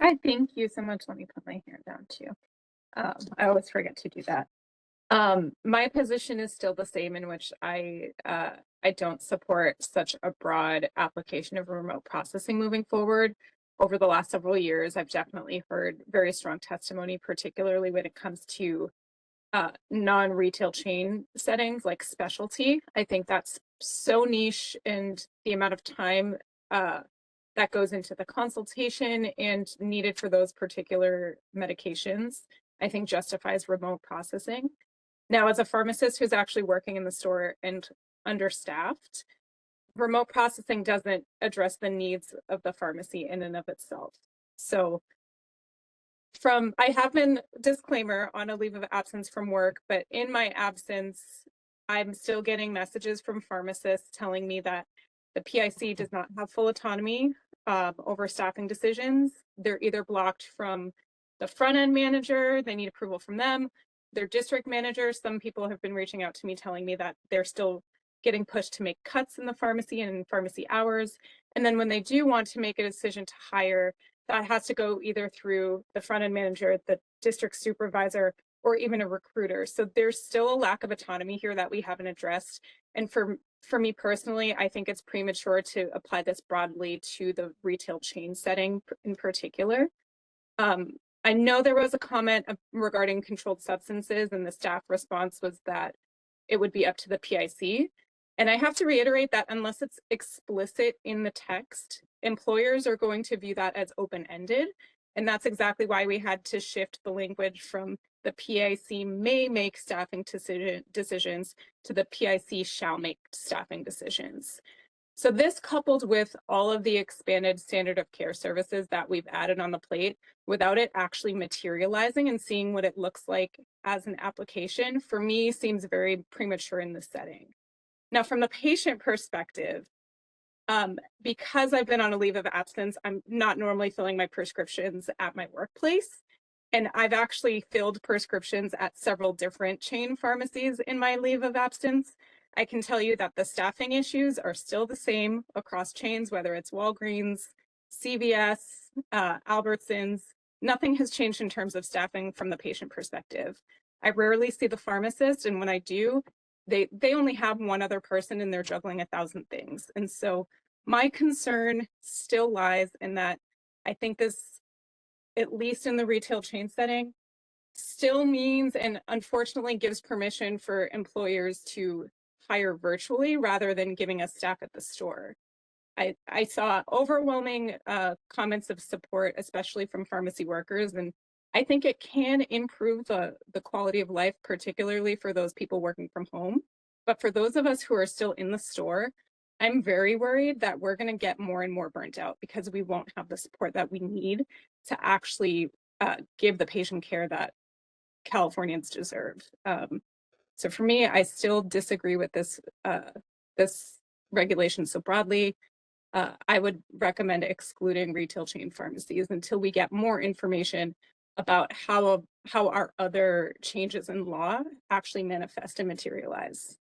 Hi, thank you so much. Let me put my hair down too. I always forget to do that. My position is still the same, in which I don't support such a broad application of remote processing moving forward. Over the last several years, I've definitely heard very strong testimony, particularly when it comes to non-retail chain settings like specialty. I think that's so niche, and the amount of time that goes into the consultation and needed for those particular medications, I think justifies remote processing. Now, as a pharmacist who's actually working in the store and understaffed, remote processing doesn't address the needs of the pharmacy in and of itself. So I have been, disclaimer, on a leave of absence from work, but in my absence, I'm still getting messages from pharmacists telling me that the PIC does not have full autonomy over staffing decisions. They're either blocked from the front end manager, they need approval from them, their district managers. Some people have been reaching out to me telling me that they're still getting pushed to make cuts in the pharmacy and in pharmacy hours. And then when they do want to make a decision to hire, that has to go either through the front end manager, the district supervisor, or even a recruiter. So there's still a lack of autonomy here that we haven't addressed. And for me personally, I think it's premature to apply this broadly to the retail chain setting in particular. I know there was a comment regarding controlled substances, and the staff response was that it would be up to the PIC. And I have to reiterate that unless it's explicit in the text, employers are going to view that as open-ended. And that's exactly why we had to shift the language from the PIC may make staffing decisions to the PIC shall make staffing decisions. So this coupled with all of the expanded standard of care services that we've added on the plate without it actually materializing and seeing what it looks like as an application, for me seems very premature in this setting. Now, from the patient perspective, because I've been on a leave of absence, I'm not normally filling my prescriptions at my workplace. And I've actually filled prescriptions at several different chain pharmacies in my leave of absence. I can tell you that the staffing issues are still the same across chains, whether it's Walgreens, CVS, Albertsons. Nothing has changed in terms of staffing from the patient perspective. I rarely see the pharmacist, and when I do, they only have one other person and they're juggling 1,000 things. And so my concern still lies in that I think this, at least in the retail chain setting, still means and unfortunately gives permission for employers to hire virtually rather than giving us staff at the store. I saw overwhelming comments of support, especially from pharmacy workers, and I think it can improve the quality of life, particularly for those people working from home. But for those of us who are still in the store, I'm very worried that we're going to get more and more burnt out because we won't have the support that we need to actually give the patient care that Californians deserve. So for me, I still disagree with this regulation so broadly. I would recommend excluding retail chain pharmacies until we get more information about how our other changes in law actually manifest and materialize.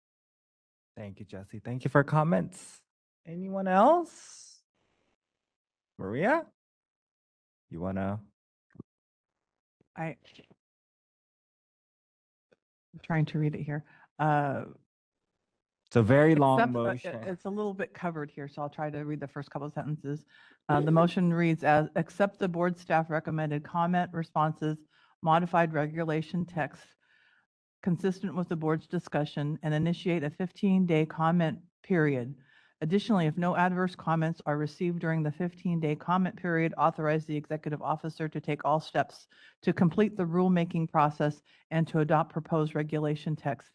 Thank you, Jesse. Thank you for comments. Anyone else? Maria? You wanna? I'm trying to read it here. It's a very long Except, motion. it's a little bit covered here, so I'll try to read the first couple of sentences. The motion reads as, accept the board staff recommended comment responses, modified regulation text consistent with the board's discussion, and initiate a 15-day comment period. Additionally, if no adverse comments are received during the 15-day comment period, authorize the executive officer to take all steps to complete the rulemaking process and to adopt proposed regulation text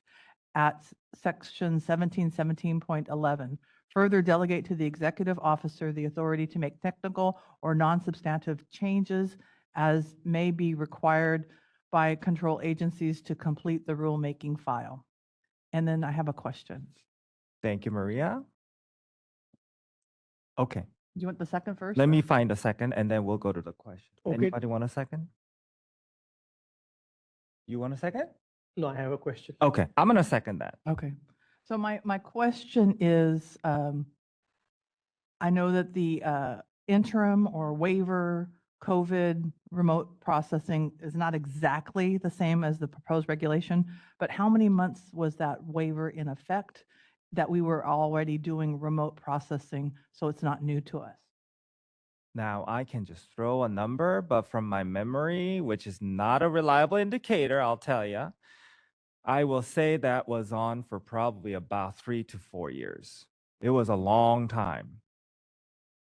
at section 1717.11. Further, delegate to the executive officer the authority to make technical or non-substantive changes as may be required by control agencies to complete the rulemaking file. And then I have a question. Thank you, Maria. Okay, Do you want the second first? let or- me find a second and then we'll go to the question. Okay. Anybody want a second? You want a second? No, I have a question. Okay, I'm gonna second that. Okay. So my question is, I know that the interim or waiver COVID remote processing is not exactly the same as the proposed regulation, but how many months was that waiver in effect that we were already doing remote processing, so it's not new to us? Now I can just throw a number, but from my memory, which is not a reliable indicator, I'll tell you, I will say that was on for probably about 3 to 4 years. It was a long time.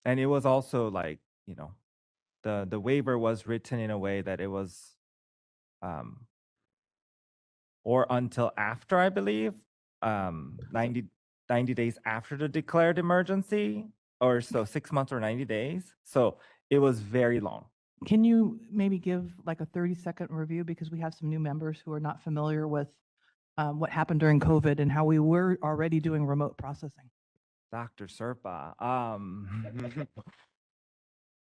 And it was also like, you know, the waiver was written in a way that it was or until after, I believe, 90 days after the declared emergency, or so 6 months or 90 days. So it was very long. Can you maybe give like a 30-second review, because we have some new members who are not familiar with what happened during COVID and how we were already doing remote processing? Dr. Serpa.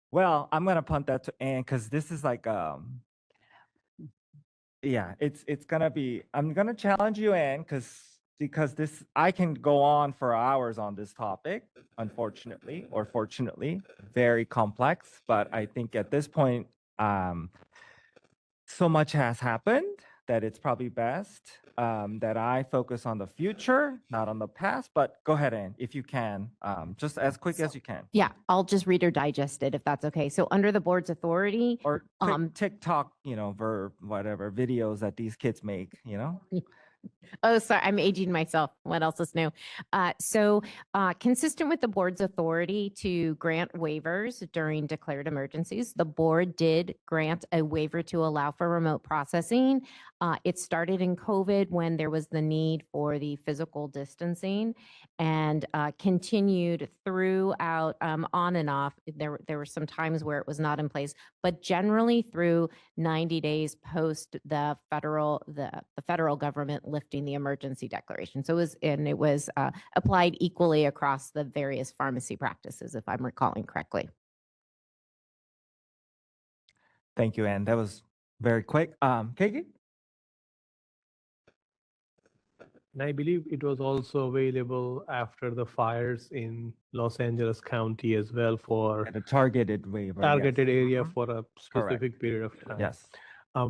Well, I'm gonna punt that to Ann because this is like yeah, it's gonna be, I'm gonna challenge you, Ann, because this, I can go on for hours on this topic, unfortunately or fortunately, very complex, but I think at this point, so much has happened that it's probably best that I focus on the future, not on the past. But go ahead, Ann, if you can, just as quick as you can. Yeah, I'll just read or digest it if that's okay. So under the board's authority, Or quick TikTok, whatever videos that these kids make, Oh, sorry, I'm aging myself. What else is new? Consistent with the board's authority to grant waivers during declared emergencies, the board did grant a waiver to allow for remote processing. It started in COVID when there was the need for the physical distancing and continued throughout on and off. There were some times where it was not in place, but generally through 90 days post the federal government lifting the emergency declaration. So it was applied equally across the various pharmacy practices, if I'm recalling correctly. Thank you, Anne. That was very quick. Keiki? And I believe it was also available after the fires in Los Angeles County as well for At a targeted waiver. targeted area Mhm. for a specific period of time. Yes.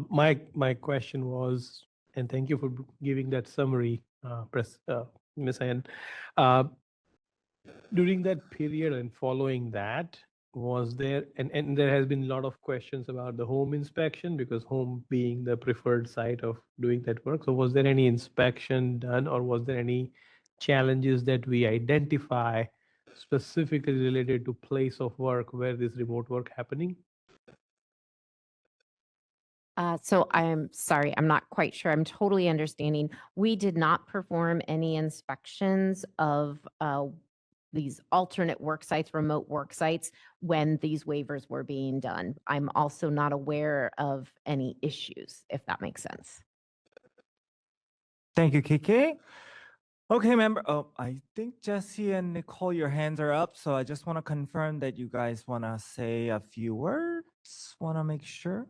My question was, and thank you for giving that summary, Ms. Ann. During that period and following that, was there, and there has been a lot of questions about the home inspection because home being the preferred site of doing that work. So was there any inspection done, or was there any challenges that we identify specifically related to place of work where this remote work happening? So I'm sorry, I'm not quite sure. I'm totally understanding. We did not perform any inspections of these alternate work sites, remote work sites, when these waivers were being done. I'm also not aware of any issues, if that makes sense. Thank you, Kiki. Okay, member. Oh, I think Jesse and Nicole, your hands are up. So I just want to confirm that you guys want to say a few words. Want to make sure.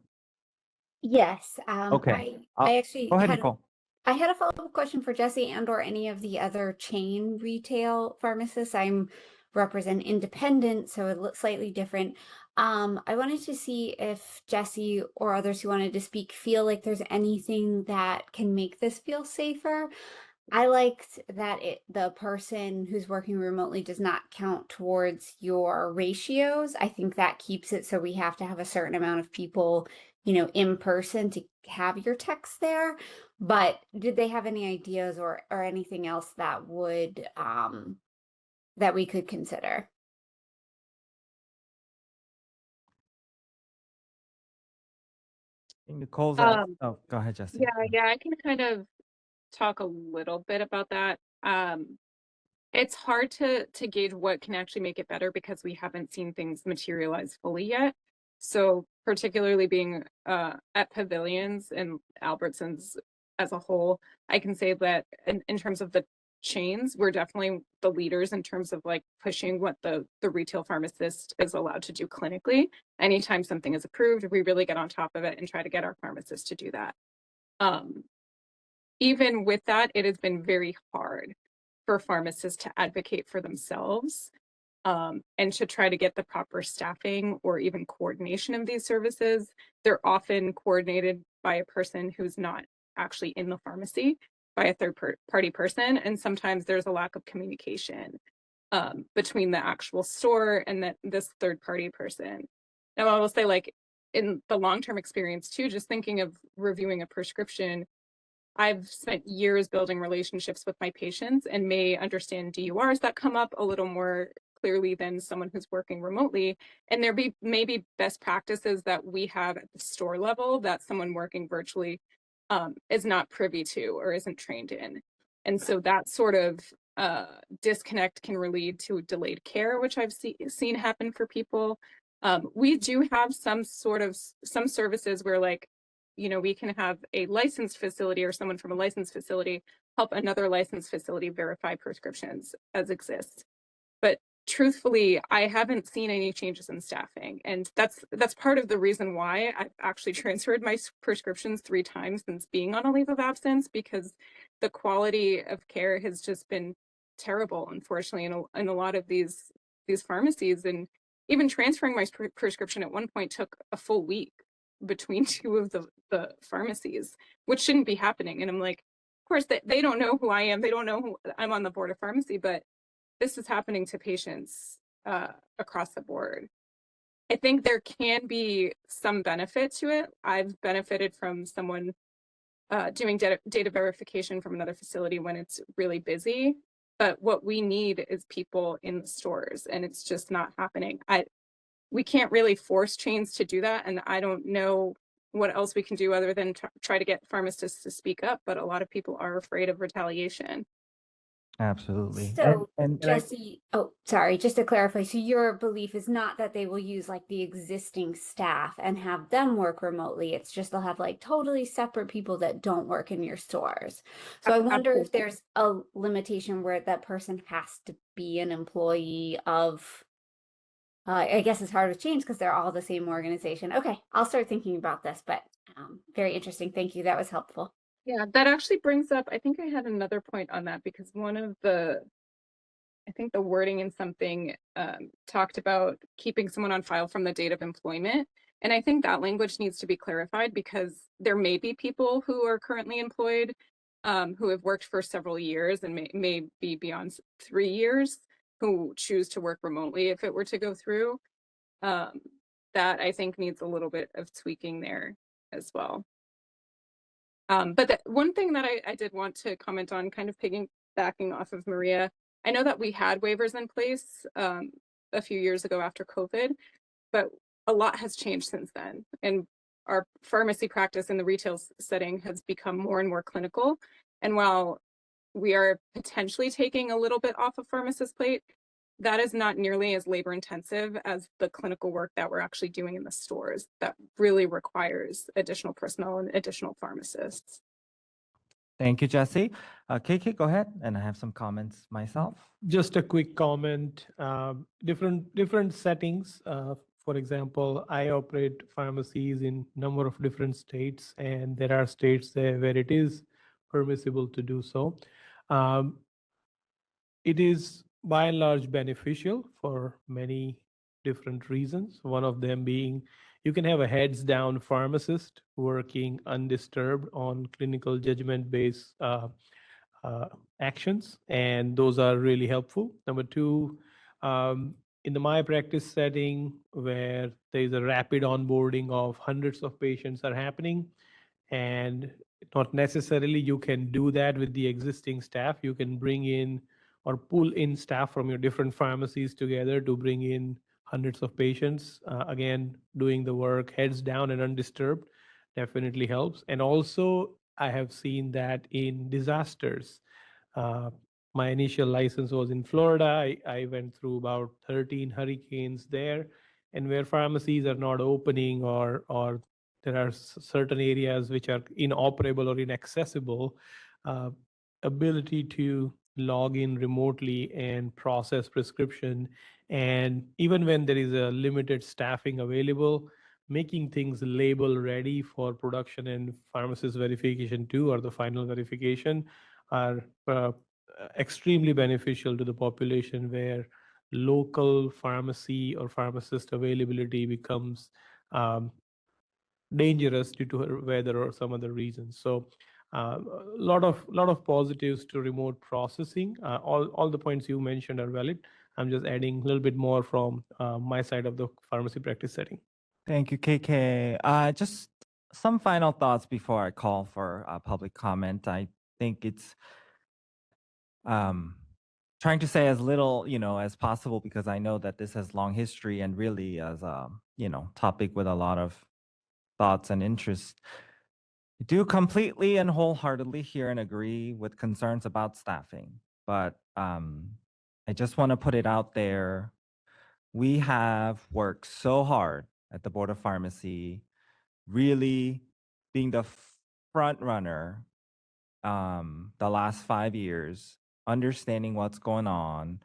Yes, Okay. I actually Go ahead, had Nicole. I had a follow-up question for Jesse and or any of the other chain retail pharmacists. I'm represent independent, so it looks slightly different. I wanted to see if Jesse or others who wanted to speak feel like there's anything that can make this feel safer. I liked that the person who's working remotely does not count towards your ratios. I think that keeps it so we have to have a certain amount of people, in person to have your text there. But did they have any ideas or anything else that would that we could consider? Nicole's up. Oh, go ahead, Jesse. Yeah, I can kind of talk a little bit about that. It's hard to gauge what can actually make it better because we haven't seen things materialize fully yet. So particularly being at Pavilions and Albertsons as a whole, I can say that in terms of the chains, we're definitely the leaders in terms of like pushing what the retail pharmacist is allowed to do clinically. Anytime something is approved, we really get on top of it and try to get our pharmacists to do that. Even with that, it has been very hard for pharmacists to advocate for themselves and to try to get the proper staffing or even coordination of these services. They're often coordinated by a person who's not actually in the pharmacy, by a third-party person, and sometimes there's a lack of communication between the actual store and this third-party person. Now, I will say, like, in the long-term experience too, just thinking of reviewing a prescription, I've spent years building relationships with my patients and may understand DURs that come up a little more clearly than someone who's working remotely. And there may be best practices that we have at the store level that someone working virtually is not privy to or isn't trained in. And so that sort of disconnect can lead to delayed care, which I've seen happen for people. We do have some services where, like, we can have a licensed facility or someone from a licensed facility help another licensed facility verify prescriptions as exists. But truthfully, I haven't seen any changes in staffing. And that's part of the reason why I've actually transferred my prescriptions 3 times since being on a leave of absence, because the quality of care has just been terrible, unfortunately, in a lot of these pharmacies. And even transferring my prescription at one point took a full week between 2 of the pharmacies, which shouldn't be happening. And I'm like, of course, they don't know who I am. They don't know who I'm on the board of pharmacy, but this is happening to patients across the board. I think there can be some benefit to it. I've benefited from someone doing data verification from another facility when it's really busy. But what we need is people in the stores, and it's just not happening. We can't really force chains to do that, and I don't know what else we can do other than try to get pharmacists to speak up, but a lot of people are afraid of retaliation. Absolutely. So, And Jesse, oh, sorry, just to clarify, so your belief is not that they will use like the existing staff and have them work remotely. It's just they'll have like totally separate people that don't work in your stores. So I wonder if Absolutely. there's a limitation where that person has to be an employee of, I guess it's hard to change because they're all the same organization. Okay, I'll start thinking about this, but very interesting. Thank you. That was helpful. Yeah, that actually brings up, I think I had another point on that, because one of the, I think the wording in something talked about keeping someone on file from the date of employment. And I think that language needs to be clarified, because there may be people who are currently employed who have worked for several years and may be beyond 3 years who choose to work remotely if it were to go through. That I think needs a little bit of tweaking there as well. But one thing that I did want to comment on, kind of piggybacking off of Maria, I know that we had waivers in place a few years ago after COVID, but a lot has changed since then. And our pharmacy practice in the retail setting has become more and more clinical. And while we are potentially taking a little bit off of pharmacist's plate, that is not nearly as labor intensive as the clinical work that we're actually doing in the stores that really requires additional personnel and additional pharmacists. thank you, Jesse. KK, go ahead. And I have some comments myself. Just a quick comment. Different settings. For example, I operate pharmacies in number of different states, and there are states there where it is permissible to do so. It is by and large beneficial for many different reasons. One of them being you can have a heads down pharmacist working undisturbed on clinical judgment based actions, and those are really helpful. Number two, in the my practice setting where there is a rapid onboarding of hundreds of patients are happening, and not necessarily you can do that with the existing staff. You can bring in or pull in staff from your different pharmacies together to bring in hundreds of patients. Again, doing the work heads down and undisturbed definitely helps. And also, I have seen that in disasters. My initial license was in Florida. I went through about 13 hurricanes there, and where pharmacies are not opening or there are certain areas which are inoperable or inaccessible, ability to log in remotely and process prescription. And even when there is a limited staffing available, making things label ready for production and pharmacist verification too, or the final verification, are extremely beneficial to the population where local pharmacy or pharmacist availability becomes dangerous due to weather or some other reasons. So a lot of positives to remote processing. All the points you mentioned are valid. I'm just adding a little bit more from my side of the pharmacy practice setting. Thank you, KK. Just some final thoughts before I call for public comment. I think it's trying to say as little, as possible, because I know that this has long history and really as a, topic with a lot of thoughts and interests. I do completely and wholeheartedly hear and agree with concerns about staffing, but I just want to put it out there. We have worked so hard at the Board of Pharmacy, really being the front runner the last 5 years, understanding what's going on.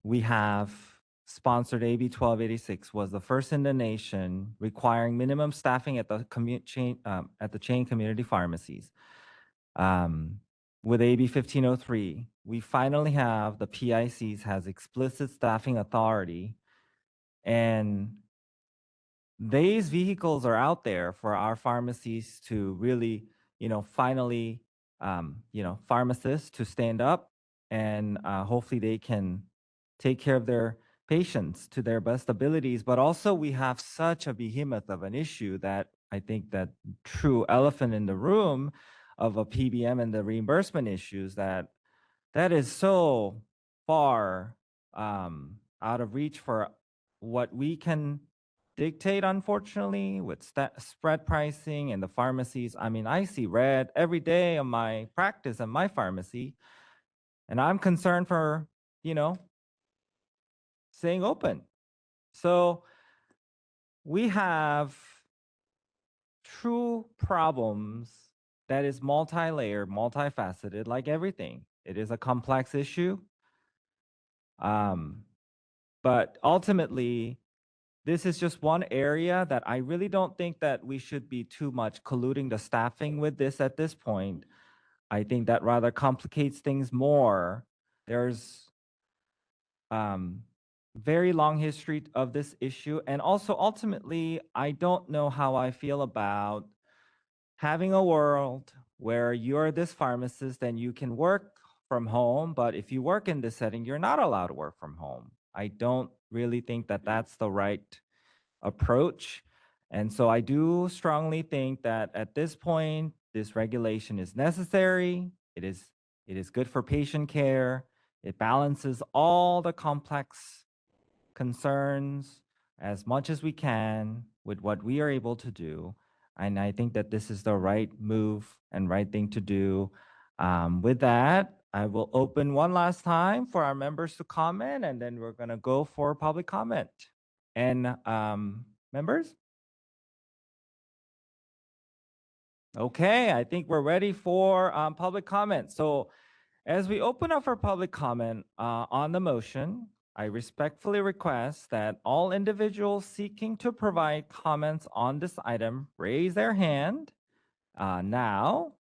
We have sponsored AB 1286, was the first in the nation requiring minimum staffing at the chain community pharmacies. With AB 1503, we finally have the PICs has explicit staffing authority, and these vehicles are out there for our pharmacies to really, finally, pharmacists to stand up, and hopefully they can take care of their patients to their best abilities. But also we have such a behemoth of an issue that I think that true elephant in the room of a PBM and the reimbursement issues that is so far out of reach for what we can dictate, unfortunately, with spread pricing and the pharmacies. I mean, I see red every day of my practice and my pharmacy, and I'm concerned for, staying open. So we have true problems that is multi-layered, multifaceted, like everything. It is a complex issue. But ultimately, this is just one area that I really don't think that we should be too much colluding the staffing with this at this point. I think that rather complicates things more. There's very long history of this issue. And also, ultimately, I don't know how I feel about having a world where you're this pharmacist and you can work from home, but if you work in this setting, you're not allowed to work from home. I don't really think that that's the right approach. And so I do strongly think that at this point, this regulation is necessary. It is good for patient care. It balances all the complex concerns as much as we can with what we are able to do. And I think that this is the right move and right thing to do. With that, I will open one last time for our members to comment, and then we're going to go for public comment. And members? Okay, I think we're ready for public comment. So as we open up for public comment on the motion, I respectfully request that all individuals seeking to provide comments on this item raise their hand now,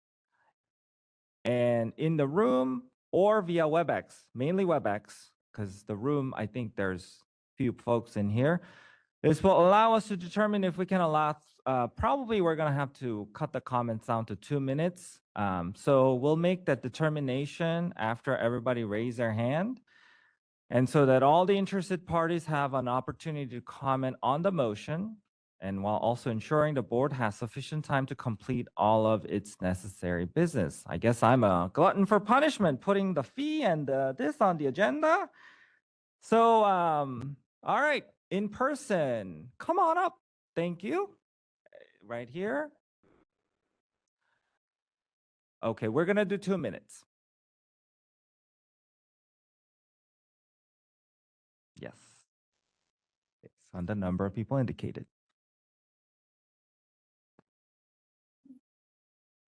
and in the room or via WebEx, mainly WebEx, because the room, I think there's few folks in here. This will allow us to determine if we can allow, probably we're going to have to cut the comments down to 2 minutes. So we'll make that determination after everybody raise their hand. And so that all the interested parties have an opportunity to comment on the motion, and while also ensuring the board has sufficient time to complete all of its necessary business. I guess I'm a glutton for punishment, putting the fee and this on the agenda. So, all right, in person, come on up. Thank you. Right here. Okay, we're gonna do 2 minutes. Yes. It's on the number of people indicated.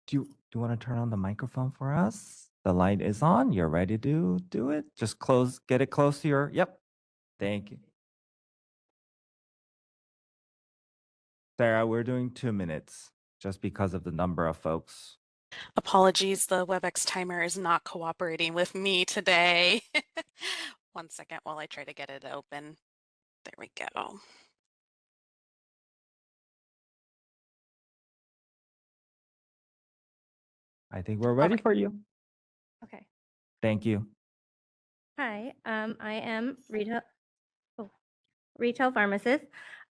Do you want to turn on the microphone for us? The light is on. You're ready to do it. Just get it close to your, yep. Thank you. Sarah, we're doing 2 minutes just because of the number of folks. Apologies, the WebEx timer is not cooperating with me today. 1 second while I try to get it open. There we go. I think we're ready for you. Okay. Thank you. Hi, I am retail pharmacist.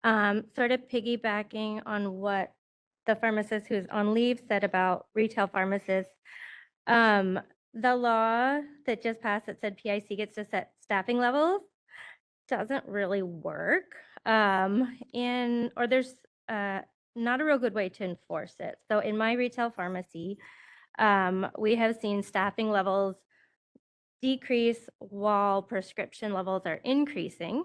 Sort of piggybacking on what the pharmacist who's on leave said about retail pharmacists. The law that just passed that said PIC gets to set staffing levels doesn't really work. Or there's not a real good way to enforce it. So in my retail pharmacy, we have seen staffing levels decrease while prescription levels are increasing.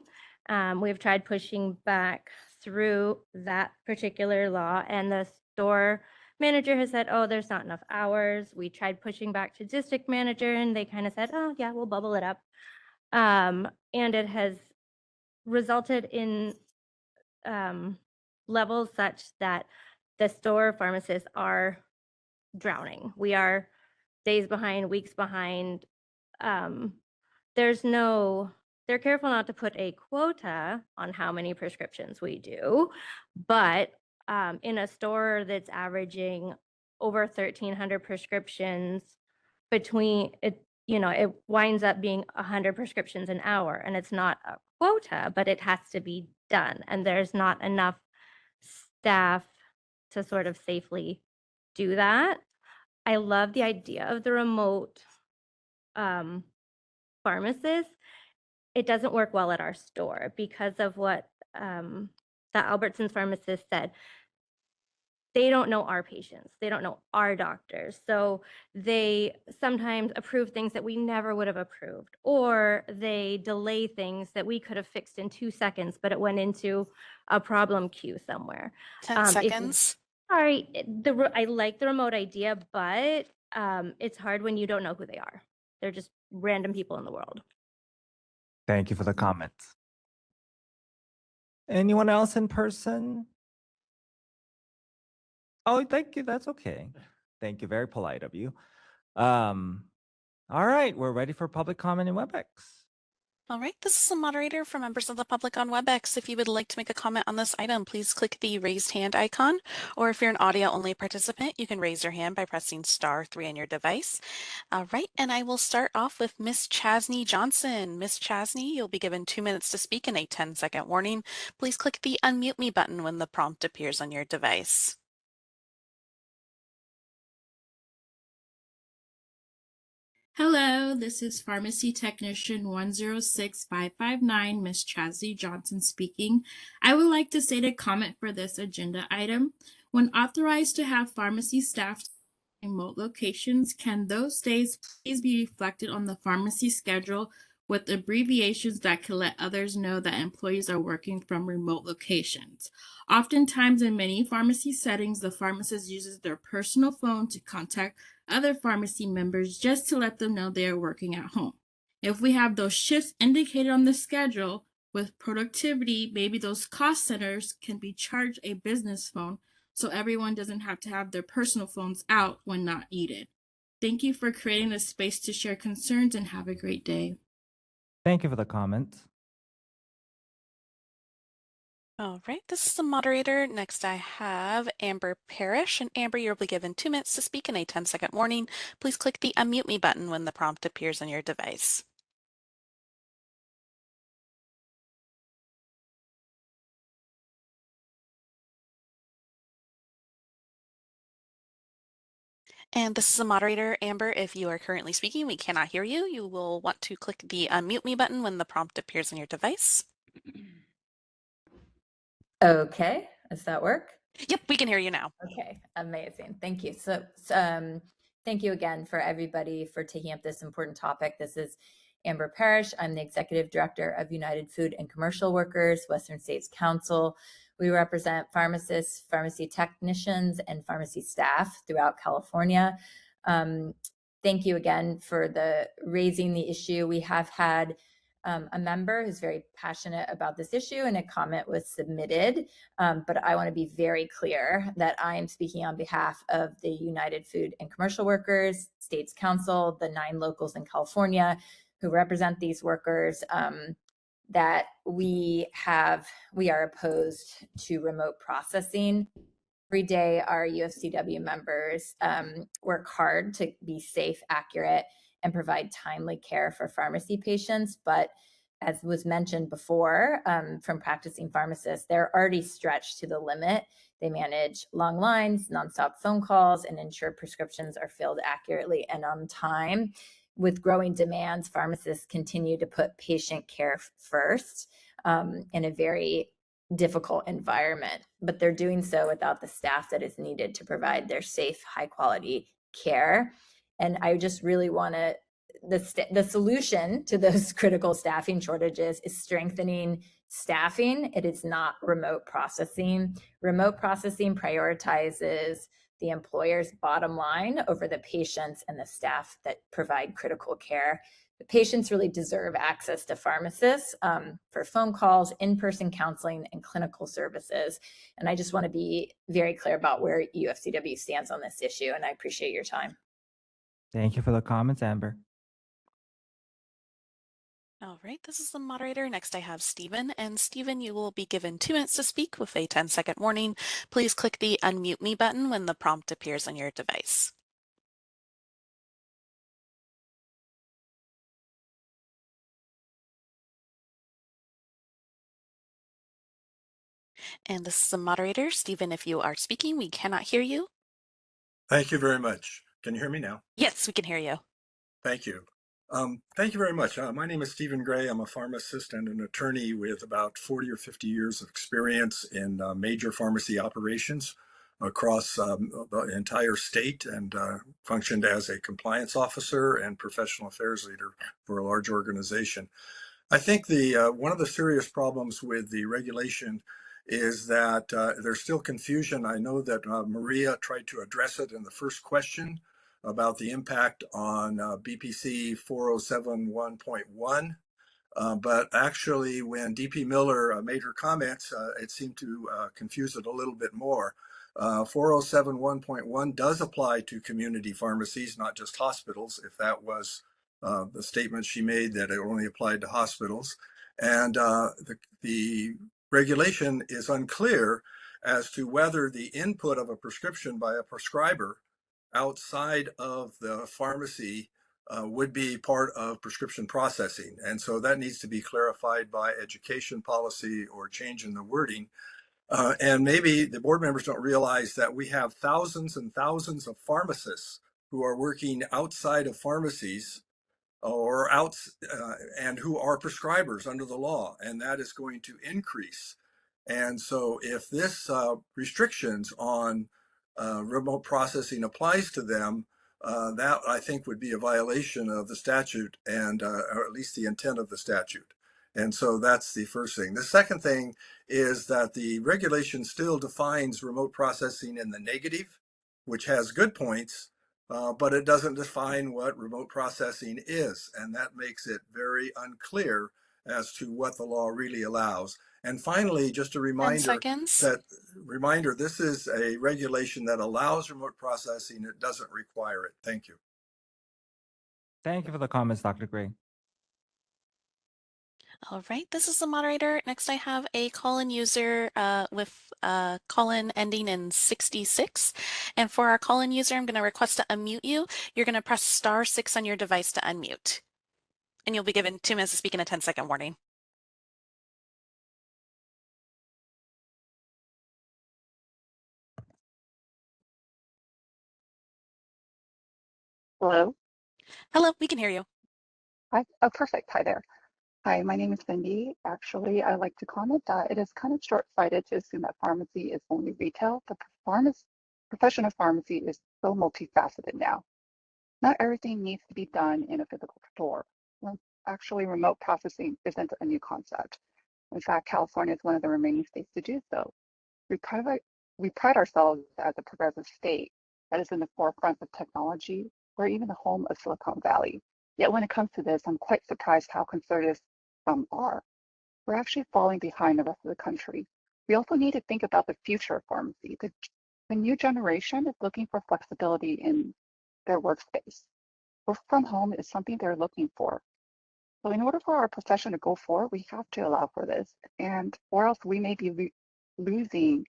We've tried pushing back through that particular law, and the store manager has said, oh, there's not enough hours. We tried pushing back to district manager, and they kind of said, oh, yeah, we'll bubble it up. And it has resulted in levels such that the store pharmacists are drowning. We are days behind, weeks behind. They're careful not to put a quota on how many prescriptions we do, but in a store that's averaging over 1,300 prescriptions between it, it winds up being 100 prescriptions an hour, and it's not a quota, but it has to be done, and there's not enough staff to sort of safely do that. I love the idea of the remote pharmacist. It doesn't work well at our store because of what the Albertsons pharmacist said. They don't know our patients. They don't know our doctors. So they sometimes approve things that we never would have approved, or they delay things that we could have fixed in 2 seconds, but it went into a problem queue somewhere. 10 seconds. Sorry, I like the remote idea, but it's hard when you don't know who they are. They're just random people in the world. Thank you for the comments. Anyone else in person? Oh, thank you. That's okay. Thank you. Very polite of you. All right, we're ready for public comment in WebEx. All right, this is the moderator for members of the public on WebEx. If you would like to make a comment on this item, please click the raised hand icon, or if you're an audio-only participant, you can raise your hand by pressing *3 on your device. All right, and I will start off with Miss Chasney Johnson. Miss Chasney, you'll be given 2 minutes to speak and a 10-second warning. Please click the unmute me button when the prompt appears on your device. Hello, this is Pharmacy Technician 106559, Ms. Chazzy Johnson speaking. I would like to state a comment for this agenda item. When authorized to have pharmacy staff in remote locations, can those days please be reflected on the pharmacy schedule with abbreviations that can let others know that employees are working from remote locations? Oftentimes in many pharmacy settings, the pharmacist uses their personal phone to contact other pharmacy members just to let them know they are working at home. If we have those shifts indicated on the schedule with productivity, maybe those cost centers can be charged a business phone so everyone doesn't have to have their personal phones out when not needed. Thank you for creating a space to share concerns and have a great day. Thank you for the comments. All right, this is the moderator. Next, I have Amber Parrish. And Amber, you'll be given 2 minutes to speak and a 10-second warning. Please click the unmute me button when the prompt appears on your device. And this is the moderator, Amber. If you are currently speaking, we cannot hear you. You will want to click the unmute me button when the prompt appears on your device. Okay, does that work? Yep, we can hear you now. Okay, amazing. Thank you. So, thank you again for everybody for taking up this important topic. This is Amber Parrish. I'm the Executive Director of United Food and Commercial Workers, Western States Council. We represent pharmacists, pharmacy technicians, and pharmacy staff throughout California. Thank you again for raising the issue. We have had a member who's very passionate about this issue, and a comment was submitted. But I want to be very clear that I am speaking on behalf of the United Food and Commercial Workers, States Council, the 9 locals in California who represent these workers, that we are opposed to remote processing. Every day, our UFCW members work hard to be safe, accurate, and provide timely care for pharmacy patients. But as was mentioned before, from practicing pharmacists, they're already stretched to the limit. They manage long lines, nonstop phone calls, and ensure prescriptions are filled accurately and on time. With growing demands, pharmacists continue to put patient care first in a very difficult environment, but they're doing so without the staff that is needed to provide their safe, high quality care. And I just really want to, the solution to those critical staffing shortages is strengthening staffing. It is not remote processing. Remote processing prioritizes the employer's bottom line over the patients and the staff that provide critical care. The patients really deserve access to pharmacists for phone calls, in-person counseling, and clinical services. And I just want to be very clear about where UFCW stands on this issue, and I appreciate your time. Thank you for the comments, Amber. All right, this is the moderator. Next, I have Stephen. And Stephen, you will be given 2 minutes to speak with a 10-second warning. Please click the unmute me button when the prompt appears on your device. And this is the moderator. Stephen, if you are speaking, we cannot hear you. Thank you very much. Can you hear me now? Yes, we can hear you. Thank you. Thank you very much. My name is Stephen Gray. I'm a pharmacist and an attorney with about 40 or 50 years of experience in major pharmacy operations across the entire state, and functioned as a compliance officer and professional affairs leader for a large organization. I think one of the serious problems with the regulation is that there's still confusion. I know that Maria tried to address it in the first question about the impact on BPC 4071.1. But actually, when DP Miller made her comments, it seemed to confuse it a little bit more. 4071.1 does apply to community pharmacies, not just hospitals, if that was the statement she made, that it only applied to hospitals. And the regulation is unclear as to whether the input of a prescription by a prescriber outside of the pharmacy would be part of prescription processing. And so that needs to be clarified by education policy or change in the wording. And maybe the board members don't realize that we have thousands and thousands of pharmacists who are working outside of pharmacies or and who are prescribers under the law, and that is going to increase. And so if this restrictions on remote processing applies to them, that I think would be a violation of the statute, and or at least the intent of the statute. And so that's the first thing. The second thing is that the regulation still defines remote processing in the negative, which has good points, but it doesn't define what remote processing is. And that makes it very unclear as to what the law really allows. And finally, just a reminder this is a regulation that allows remote processing. It doesn't require it. Thank you. Thank you for the comments, Dr. Gray. All right, this is the moderator. Next, I have a call-in user with call-in ending in 66. And for our call-in user, I'm going to request to unmute you. You're going to press *6 on your device to unmute. And you'll be given 2 minutes to speak in a 10-second warning. Hello? Hello, we can hear you. Hi. Oh, perfect. Hi there. Hi, my name is Cindy. Actually, I like to comment that it is kind of short-sighted to assume that pharmacy is only retail. The profession of pharmacy is so multifaceted now. Not everything needs to be done in a physical store. Well, actually, remote processing isn't a new concept. In fact, California is one of the remaining states to do so. We pride ourselves as a progressive state that is in the forefront of technology. We're even the home of Silicon Valley. Yet when it comes to this, I'm quite surprised how conservative some are. We're actually falling behind the rest of the country. We also need to think about the future of pharmacy. The new generation is looking for flexibility in their workspace. Work from home is something they're looking for. So in order for our profession to go forward, we have to allow for this, or else we may be losing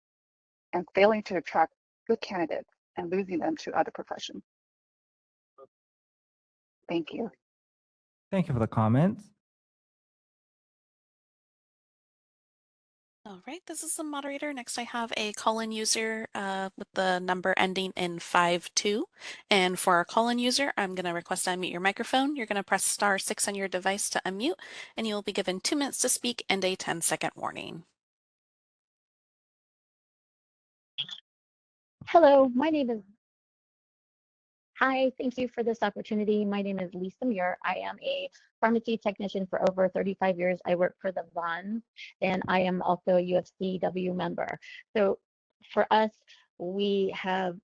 and failing to attract good candidates and losing them to other professions. Thank you. Thank you for the comments. All right, this is the moderator. Next, I have a call-in user with the number ending in 52. And for our call-in user, I'm going to request to unmute your microphone. You're going to press *6 on your device to unmute, and you will be given 2 minutes to speak and a 10-second warning. Hello, my name is. Hi, thank you for this opportunity. My name is Lisa Muir. I am a pharmacy technician for over 35 years. I work for the Vons, and I am also a UFCW member. So for us, we have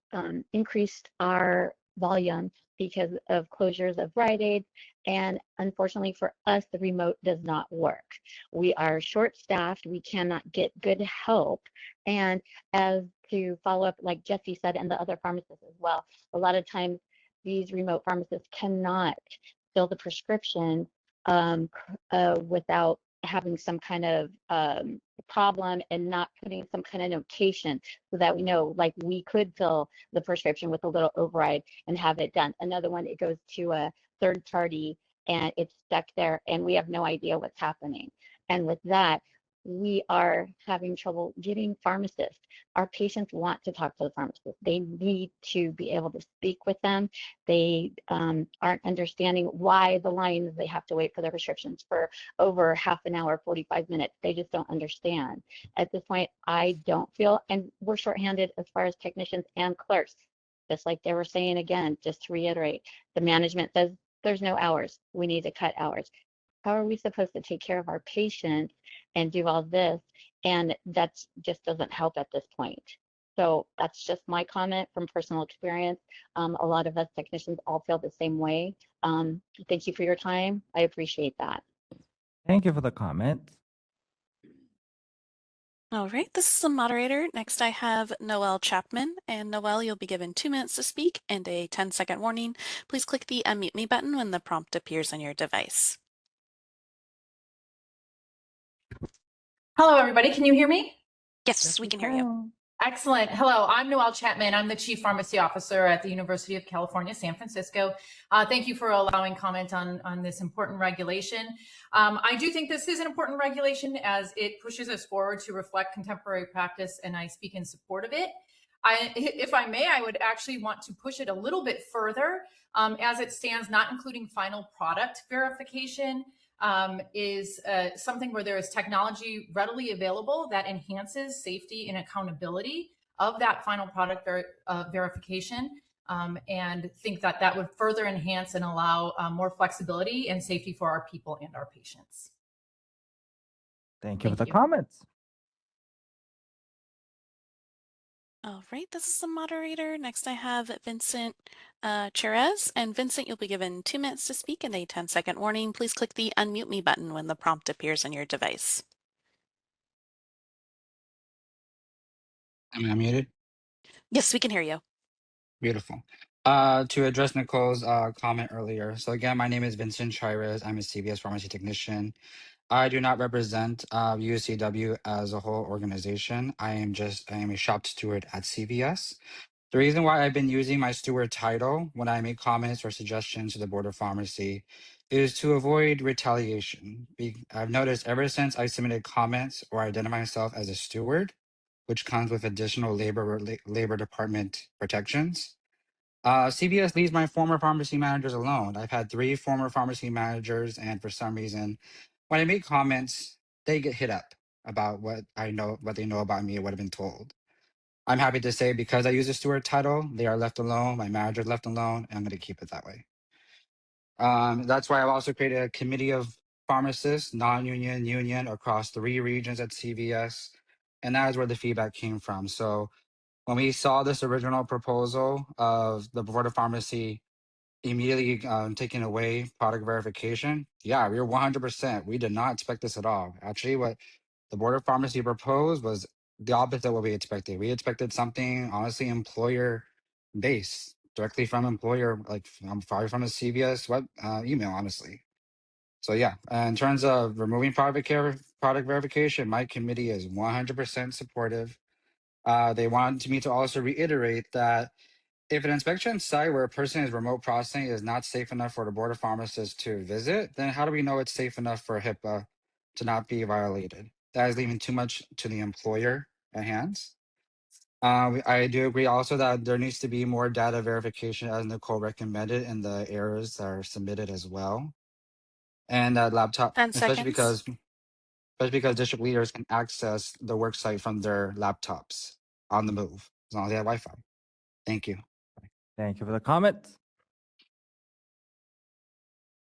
increased our volume because of closures of Rite Aid, and unfortunately for us, the remote does not work. We are short-staffed. We cannot get good help, and as to follow up, like Jesse said, and the other pharmacists as well, a lot of times these remote pharmacists cannot fill the prescription without having some kind of problem and not putting some kind of notation so that we know, like, we could fill the prescription with a little override and have it done. Another one, it goes to a third party and it's stuck there and we have no idea what's happening. And with that, we are having trouble getting pharmacists. Our patients want to talk to the pharmacist. They need to be able to speak with them. They aren't understanding why the lines they have to wait for their prescriptions for over half an hour, 45 minutes. They just don't understand. At this point, I don't feel, and we're shorthanded as far as technicians and clerks. Just like they were saying again, just to reiterate, the management says there's no hours. We need to cut hours. How are we supposed to take care of our patients and do all this? And that's just doesn't help at this point. So that's just my comment from personal experience. A lot of us technicians all feel the same way. Thank you for your time. I appreciate that. Thank you for the comment. All right, this is the moderator. Next, I have Noelle Chapman. And Noelle, you'll be given 2 minutes to speak and a 10-second warning. Please click the unmute me button when the prompt appears on your device. Hello, everybody. Can you hear me? Yes, we can hear you. Excellent. Hello, I'm Noelle Chapman. I'm the Chief Pharmacy Officer at the University of California, San Francisco. Thank you for allowing comment on this important regulation. I do think this is an important regulation as it pushes us forward to reflect contemporary practice, and I speak in support of it. If I may, I would actually want to push it a little bit further as it stands, not including final product verification. Is something where there is technology readily available that enhances safety and accountability of that final product verification, and think that that would further enhance and allow more flexibility and safety for our people and our patients. Thank you for the comments. All right, this is the moderator. Next, I have Vincent Cherez. And Vincent, you'll be given 2 minutes to speak and a 10-second warning. Please click the unmute me button when the prompt appears on your device. Am I muted? Yes, we can hear you. Beautiful. To address Nicole's comment earlier. So again, my name is Vincent Chires. I'm a CVS pharmacy technician. I do not represent UCW as a whole organization. I am a shop steward at CVS. The reason why I've been using my steward title when I make comments or suggestions to the Board of Pharmacy is to avoid retaliation. I've noticed ever since I submitted comments or identify myself as a steward, which comes with additional labor department protections. CVS leaves my former pharmacy managers alone. I've had 3 former pharmacy managers, and for some reason, when I make comments, they get hit up about what they know about me or what I've been told. I'm happy to say because I use a steward title, they are left alone. My manager's left alone, and I'm going to keep it that way. That's why I've also created a committee of pharmacists, non-union, union, across 3 regions at CVS, and that is where the feedback came from. So when we saw this original proposal of the Board of Pharmacy immediately taking away product verification, yeah, we were 100%. We did not expect this at all. Actually, what the Board of Pharmacy proposed was the opposite of what we expected. We expected something, honestly, employer-based, directly from employer, like probably from a CVS web email, honestly. So yeah, in terms of removing product verification, my committee is 100% supportive. They wanted me to also reiterate that if an inspection site where a person is remote processing is not safe enough for the Board of Pharmacists to visit, then how do we know it's safe enough for HIPAA to not be violated? That is leaving too much to the employer hands. I do agree also that there needs to be more data verification, as Nicole recommended, in the errors that are submitted as well. And that laptop, 10 especially seconds. because district leaders can access the work site from their laptops on the move, as long as they have Wi-Fi. Thank you. Thank you for the comments.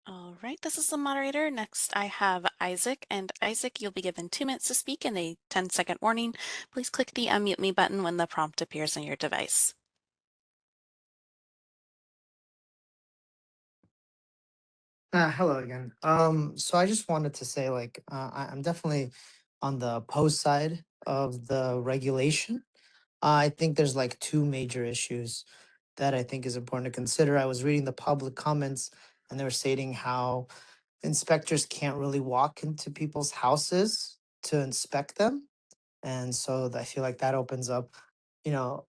All right, this is the moderator. Next, I have Isaac. And Isaac, you'll be given 2 minutes to speak and a 10-second warning. Please click the unmute me button when the prompt appears on your device. Hello again. So I just wanted to say, like, I'm definitely on the opposed side of the regulation. I think there's like 2 major issues that I think is important to consider. I was reading the public comments, and they were stating how inspectors can't really walk into people's houses to inspect them. And so I feel like that opens up, you know,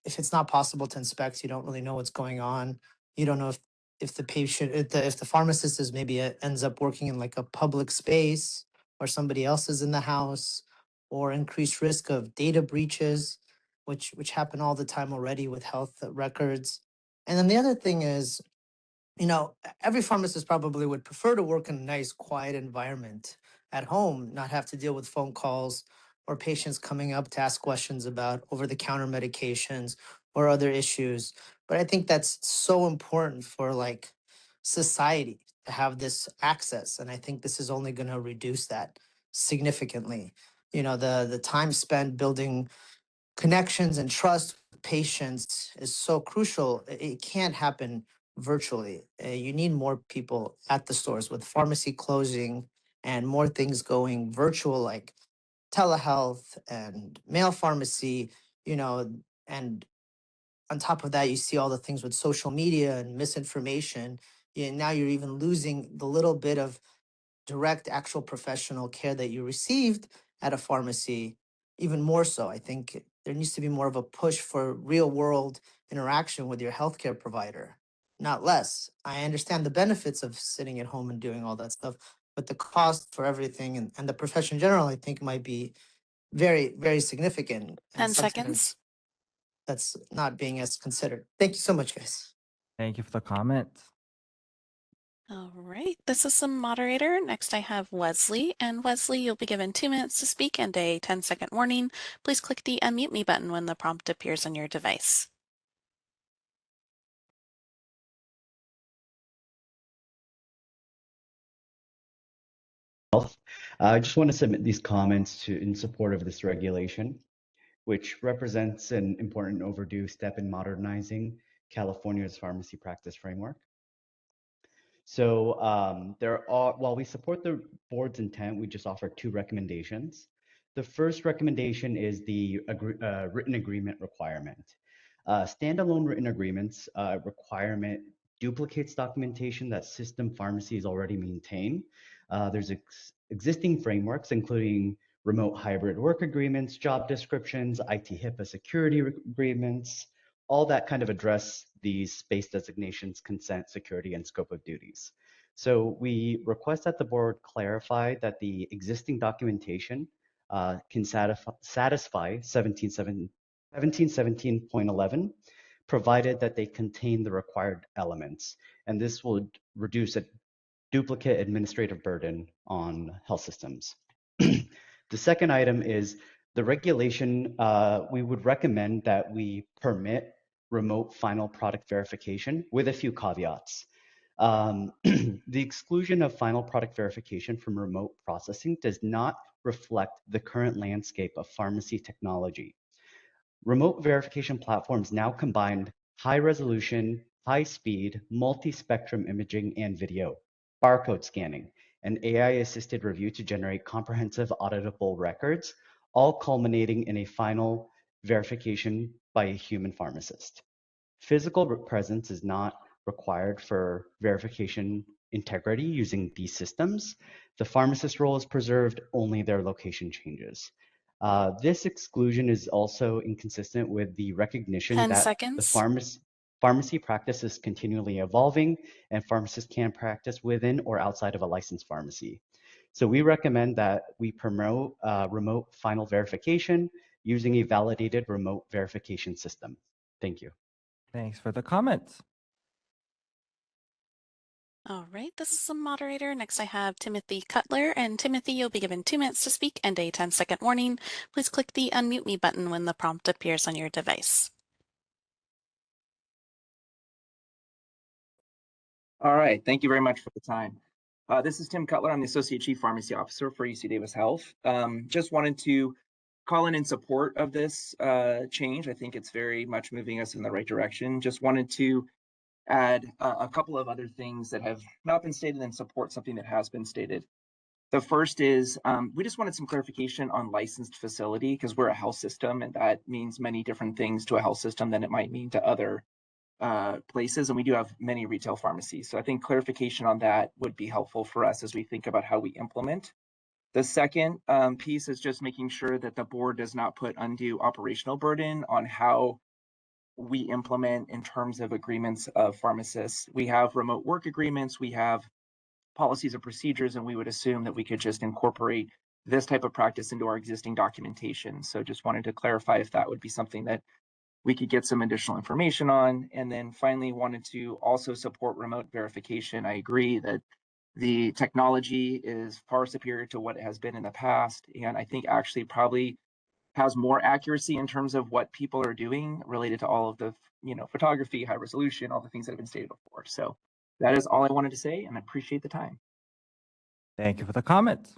if it's not possible to inspect, you don't really know what's going on. You don't know if the patient, if the pharmacist is maybe ends up working in like a public space or somebody else is in the house, or increased risk of data breaches, which happen all the time already with health records. And then the other thing is, every pharmacist probably would prefer to work in a nice, quiet environment at home, not have to deal with phone calls or patients coming up to ask questions about over-the-counter medications or other issues. But I think that's so important for like society to have this access, and I think this is only going to reduce that significantly. The time spent building connections and trust with patients is so crucial. It can't happen virtually. You need more people at the stores with pharmacy closing and more things going virtual, like telehealth and mail pharmacy, and on top of that, you see all the things with social media and misinformation. Now you're even losing the little bit of direct actual professional care that you received at a pharmacy. Even more so, I think there needs to be more of a push for real world interaction with your healthcare provider, not less. I understand the benefits of sitting at home and doing all that stuff, but the cost for everything and the profession in general, I think might be very, very significant. 10 sometimes seconds. that's not being as considered. Thank you so much, guys. Thank you for the comment. All right, this is the moderator. Next I have Wesley, and Wesley, you'll be given 2 minutes to speak and a 10-second warning. Please click the unmute me button when the prompt appears on your device. I just want to submit these comments in support of this regulation, which represents an important overdue step in modernizing California's pharmacy practice framework. So while we support the board's intent, we just offer 2 recommendations. The first recommendation is the written agreement requirement. Standalone written agreements requirement duplicates documentation that system pharmacies already maintain. There's existing frameworks, including remote hybrid work agreements, job descriptions, IT HIPAA security agreements, all that kind of address these space designations, consent, security, and scope of duties. So we request that the board clarify that the existing documentation can satisfy 1717.11, provided that they contain the required elements. And this will reduce a duplicate administrative burden on health systems. The second item is the regulation. We would recommend that we permit remote final product verification with a few caveats. The exclusion of final product verification from remote processing does not reflect the current landscape of pharmacy technology. Remote verification platforms now combine high resolution, high speed, multi-spectrum imaging and video, barcode scanning, and AI-assisted review to generate comprehensive auditable records, all culminating in a final verification by a human pharmacist. Physical presence is not required for verification integrity using these systems. The pharmacist role is preserved, only their location changes. This exclusion is also inconsistent with the recognition 10 that seconds. the pharmacy practice is continually evolving and pharmacists can practice within or outside of a licensed pharmacy. So we recommend that we promote remote final verification using a validated remote verification system. Thank you. Thanks for the comments. All right, this is the moderator. Next I have Timothy Cutler, and Timothy, you'll be given 2 minutes to speak and a 10-second warning. Please click the unmute me button when the prompt appears on your device. All right, thank you very much for the time. This is Tim Cutler. I'm the Associate Chief Pharmacy Officer for UC Davis Health. Just wanted to call in support of this change. I think it's very much moving us in the right direction. Just wanted to add a couple of other things that have not been stated and support something that has been stated. The first is we just wanted some clarification on licensed facility, because we're a health system and that means many different things to a health system than it might mean to other places, and we do have many retail pharmacies. So I think clarification on that would be helpful for us as we think about how we implement. The second piece is just making sure that the board does not put undue operational burden on how we implement in terms of agreements of pharmacists. We have remote work agreements, we have policies and procedures, and we would assume that we could just incorporate this type of practice into our existing documentation. So just wanted to clarify if that would be something that we could get some additional information on. And then finally wanted to also support remote verification. I agree that the technology is far superior to what it has been in the past. And I think actually probably has more accuracy in terms of what people are doing related to all of the, photography, high resolution, all the things that have been stated before. So that is all I wanted to say, and I appreciate the time. Thank you for the comments.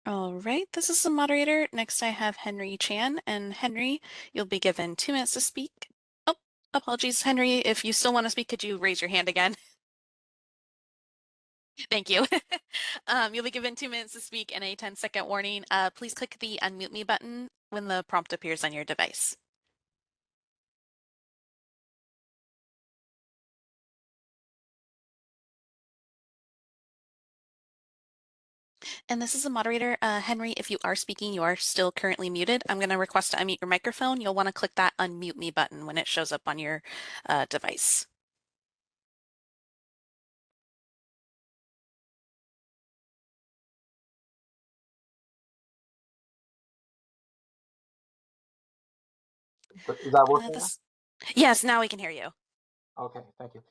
All right, this is the moderator. Next, I have Henry Chan, and Henry, you'll be given 2 minutes to speak. Oh, apologies, Henry. If you still want to speak, could you raise your hand again? Thank you. You'll be given 2 minutes to speak and a 10-second warning. Please click the unmute me button when the prompt appears on your device. And this is the moderator. Henry, if you are speaking, you are still currently muted. I'm going to request to unmute your microphone. You'll want to click that unmute me button when it shows up on your device. Is that working now? Yes, now we can hear you. Okay, thank you.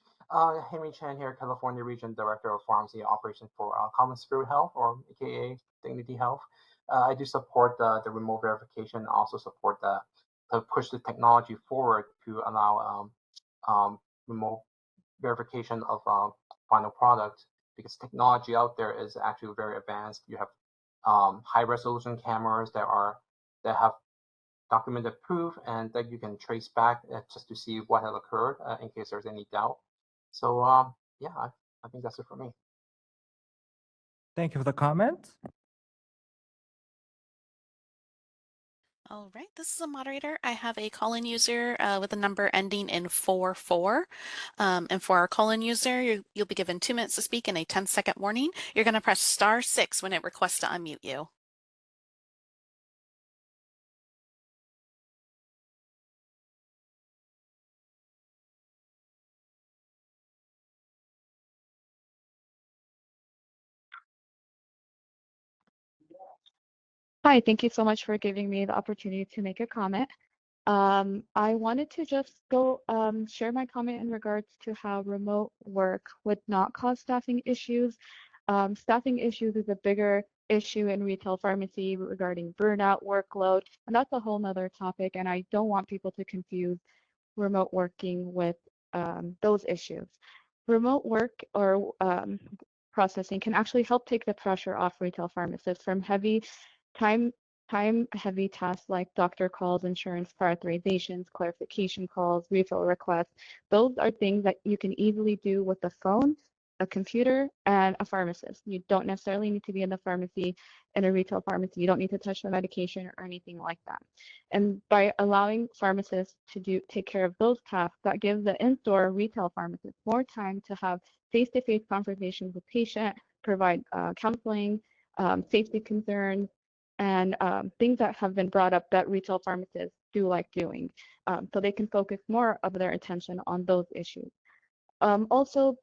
Henry Chan here, California Region Director of Pharmacy Operations for Common Spirit Health, or AKA Dignity Health. I do support the remote verification, also support to push the technology forward to allow remote verification of final product, because technology out there is actually very advanced. You have high resolution cameras that have documented proof and that you can trace back just to see what has occurred in case there's any doubt. So yeah, I think that's it for me. Thank you for the comment. All right, this is a moderator. I have a call-in user with a number ending in 44. And for our call-in user, you'll be given 2 minutes to speak and a 10-second warning. You're going to press *6 when it requests to unmute you. Hi, thank you so much for giving me the opportunity to make a comment. I wanted to just share my comment in regards to how remote work would not cause staffing issues. Staffing issues is a bigger issue in retail pharmacy regarding burnout, workload, and that's a whole nother topic. And I don't want people to confuse remote working with those issues. Remote work or processing can actually help take the pressure off retail pharmacists from time-heavy tasks like doctor calls, insurance prioritizations, clarification calls, refill requests. Those are things that you can easily do with a phone, a computer, and a pharmacist. You don't necessarily need to be in the pharmacy, in a retail pharmacy. You don't need to touch the medication or anything like that. And by allowing pharmacists to take care of those tasks, that gives the in-store retail pharmacist more time to have face-to-face conversations with patient, provide counseling, safety concerns, and things that have been brought up that retail pharmacists do like doing. So they can focus more of their attention on those issues. Also,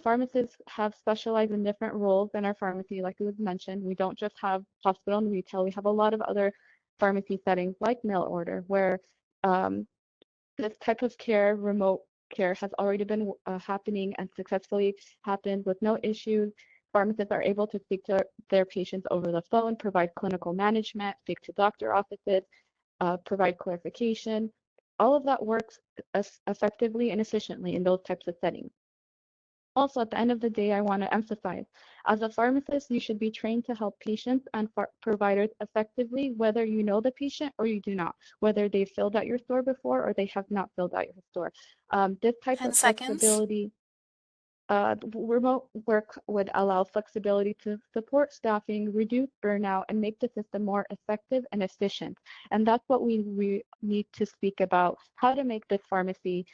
pharmacists have specialized in different roles in our pharmacy, like it was mentioned. We don't just have hospital and retail, we have a lot of other pharmacy settings like mail order, where this type of care, remote care, has already been happening and successfully happened with no issues. Pharmacists are able to speak to their patients over the phone, provide clinical management, speak to doctor offices, provide clarification. All of that works effectively and efficiently in those types of settings. Also, at the end of the day, I want to emphasize, as a pharmacist, you should be trained to help patients and providers effectively, whether you know the patient or you do not, whether they've filled out your store before or they have not filled out your store. This type 10 of seconds. flexibility, remote work would allow flexibility to support staffing, reduce burnout, and make the system more effective and efficient. And that's what we need to speak about, how to make this pharmacy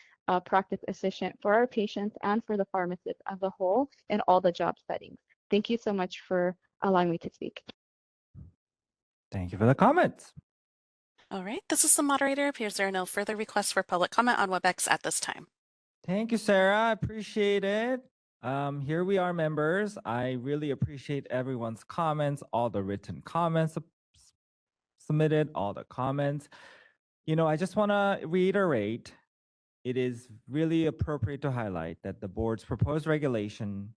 practice efficient for our patients and for the pharmacists as a whole in all the job settings. Thank you so much for allowing me to speak. Thank you for the comments. All right, this is the moderator. Appears there are no further requests for public comment on WebEx at this time. Thank you, Sarah. I appreciate it. Here we are, members. I really appreciate everyone's comments, all the written comments submitted, all the comments. You know, I just want to reiterate, it is really appropriate to highlight that the board's proposed regulation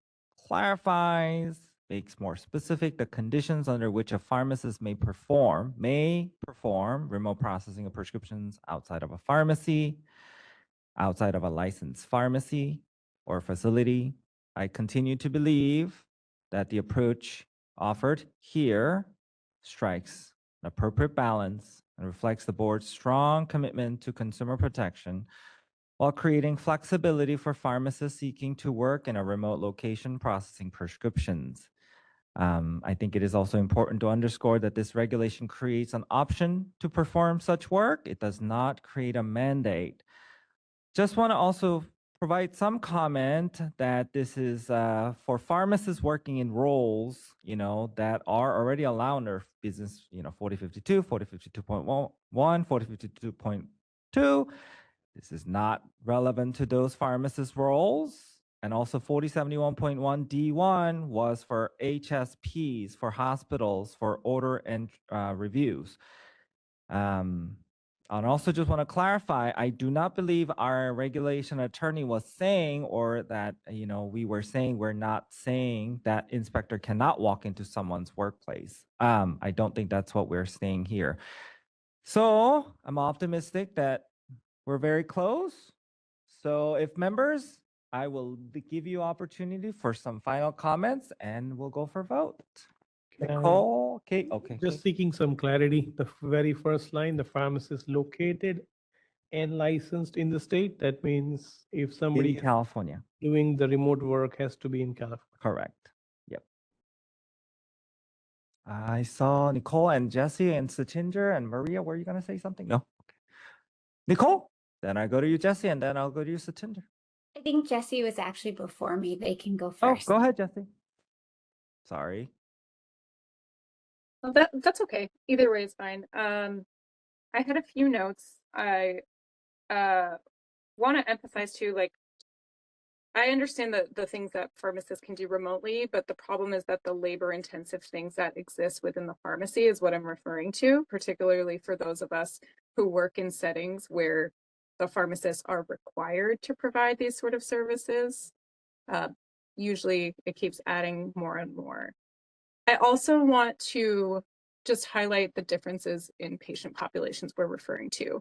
clarifies, makes more specific the conditions under which a pharmacist may perform remote processing of prescriptions outside of a pharmacy, outside of a licensed pharmacy or facility. I continue to believe that the approach offered here strikes an appropriate balance and reflects the board's strong commitment to consumer protection while creating flexibility for pharmacists seeking to work in a remote location processing prescriptions. I think it is also important to underscore that this regulation creates an option to perform such work. It does not create a mandate. Just want to also provide some comment that this is for pharmacists working in roles, you know, that are already allowed under business, you know, 4052, 4052.1, 4052.2. This is not relevant to those pharmacist roles. And also 4071.1 D1 was for HSPs, for hospitals, for order and reviews. And also just want to clarify, I do not believe our regulation attorney was saying, or that, you know, we were saying, we're not saying that inspector cannot walk into someone's workplace. I don't think that's what we're saying here. So I'm optimistic that we're very close. So if members, I will give you opportunity for some final comments and we'll go for vote. Nicole, Kate, okay. Just seeking some clarity, the very first line, the pharmacist located and licensed in the state, that means if somebody In California. doing the remote work has to be in California. Correct. Yep. I saw Nicole and Jesse and Satinder and Maria. Were you going to say something? No. Okay. Nicole, then I go to you, Jesse, and then I'll go to you, Satinder. I think Jesse was actually before me. They can go Oh, first. go ahead, Jesse. Sorry. Well, that's okay. Either way is fine. I had a few notes. I want to emphasize too, like, I understand the things that pharmacists can do remotely, but the problem is that the labor-intensive things that exist within the pharmacy is what I'm referring to, particularly for those of us who work in settings where the pharmacists are required to provide these sort of services. Usually it keeps adding more and more. I also want to just highlight the differences in patient populations we're referring to.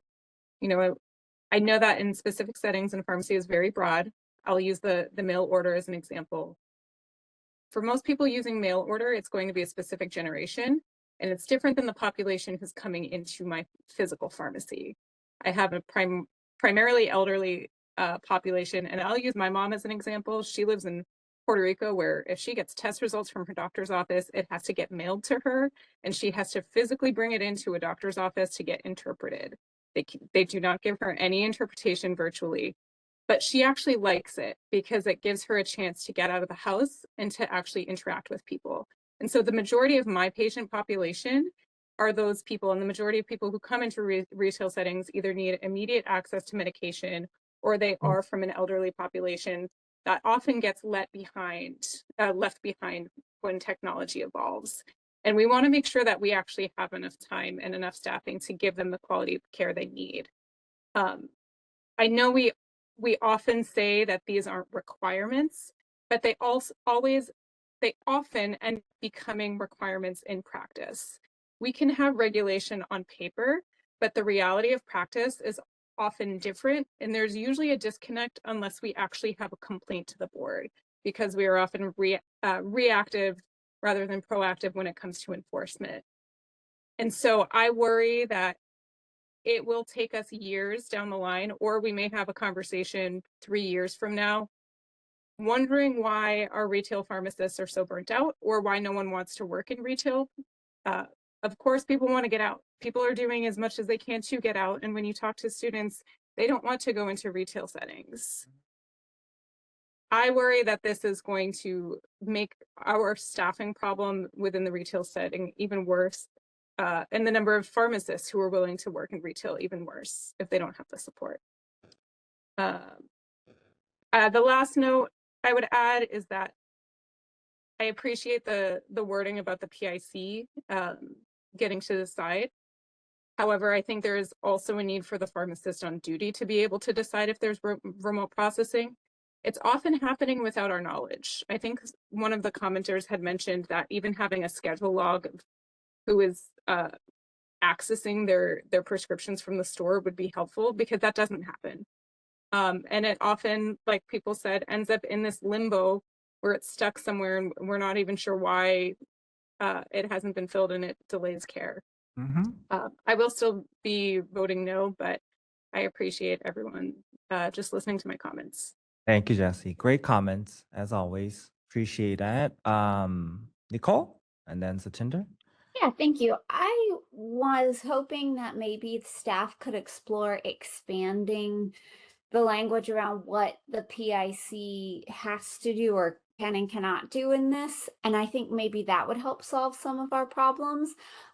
You know, I know that in specific settings in pharmacy is very broad. I'll use the mail order as an example. For most people using mail order, it's going to be a specific generation, and it's different than the population who's coming into my physical pharmacy. I have a primarily elderly population, and I'll use my mom as an example. She lives in Puerto Rico, where if she gets test results from her doctor's office, it has to get mailed to her, and she has to physically bring it into a doctor's office to get interpreted. They do not give her any interpretation virtually, but she actually likes it because it gives her a chance to get out of the house and to actually interact with people. And so the majority of my patient population are those people, and the majority of people who come into retail settings either need immediate access to medication or they are from an elderly population that often gets left behind when technology evolves. And we want to make sure that we actually have enough time and enough staffing to give them the quality of care they need. I know we often say that these aren't requirements, but they often end up becoming requirements in practice. We can have regulation on paper, but the reality of practice is often different, and there's usually a disconnect unless we actually have a complaint to the board, because we are often reactive rather than proactive when it comes to enforcement. And so I worry that it will take us years down the line, or we may have a conversation 3 years from now, wondering why our retail pharmacists are so burnt out, or why no one wants to work in retail. Of course, people want to get out. People are doing as much as they can to get out. And when you talk to students, they don't want to go into retail settings. I worry that this is going to make our staffing problem within the retail setting even worse, and the number of pharmacists who are willing to work in retail even worse if they don't have the support. The last note I would add is that I appreciate the wording about the PIC getting to decide. However, I think there is also a need for the pharmacist on duty to be able to decide if there's remote processing. It's often happening without our knowledge. I think one of the commenters had mentioned that even having a schedule log of who is accessing their prescriptions from the store would be helpful, because that doesn't happen. And it often, like people said, ends up in this limbo where it's stuck somewhere and we're not even sure why it hasn't been filled, and it delays care. I will still be voting no, but I appreciate everyone just listening to my comments. Thank you, Jesse. Great comments, as always. Appreciate that. Nicole, and then Satinder. Yeah, thank you. I was hoping that maybe staff could explore expanding the language around what the PIC has to do or can and cannot do in this. And I think maybe that would help solve some of our problems.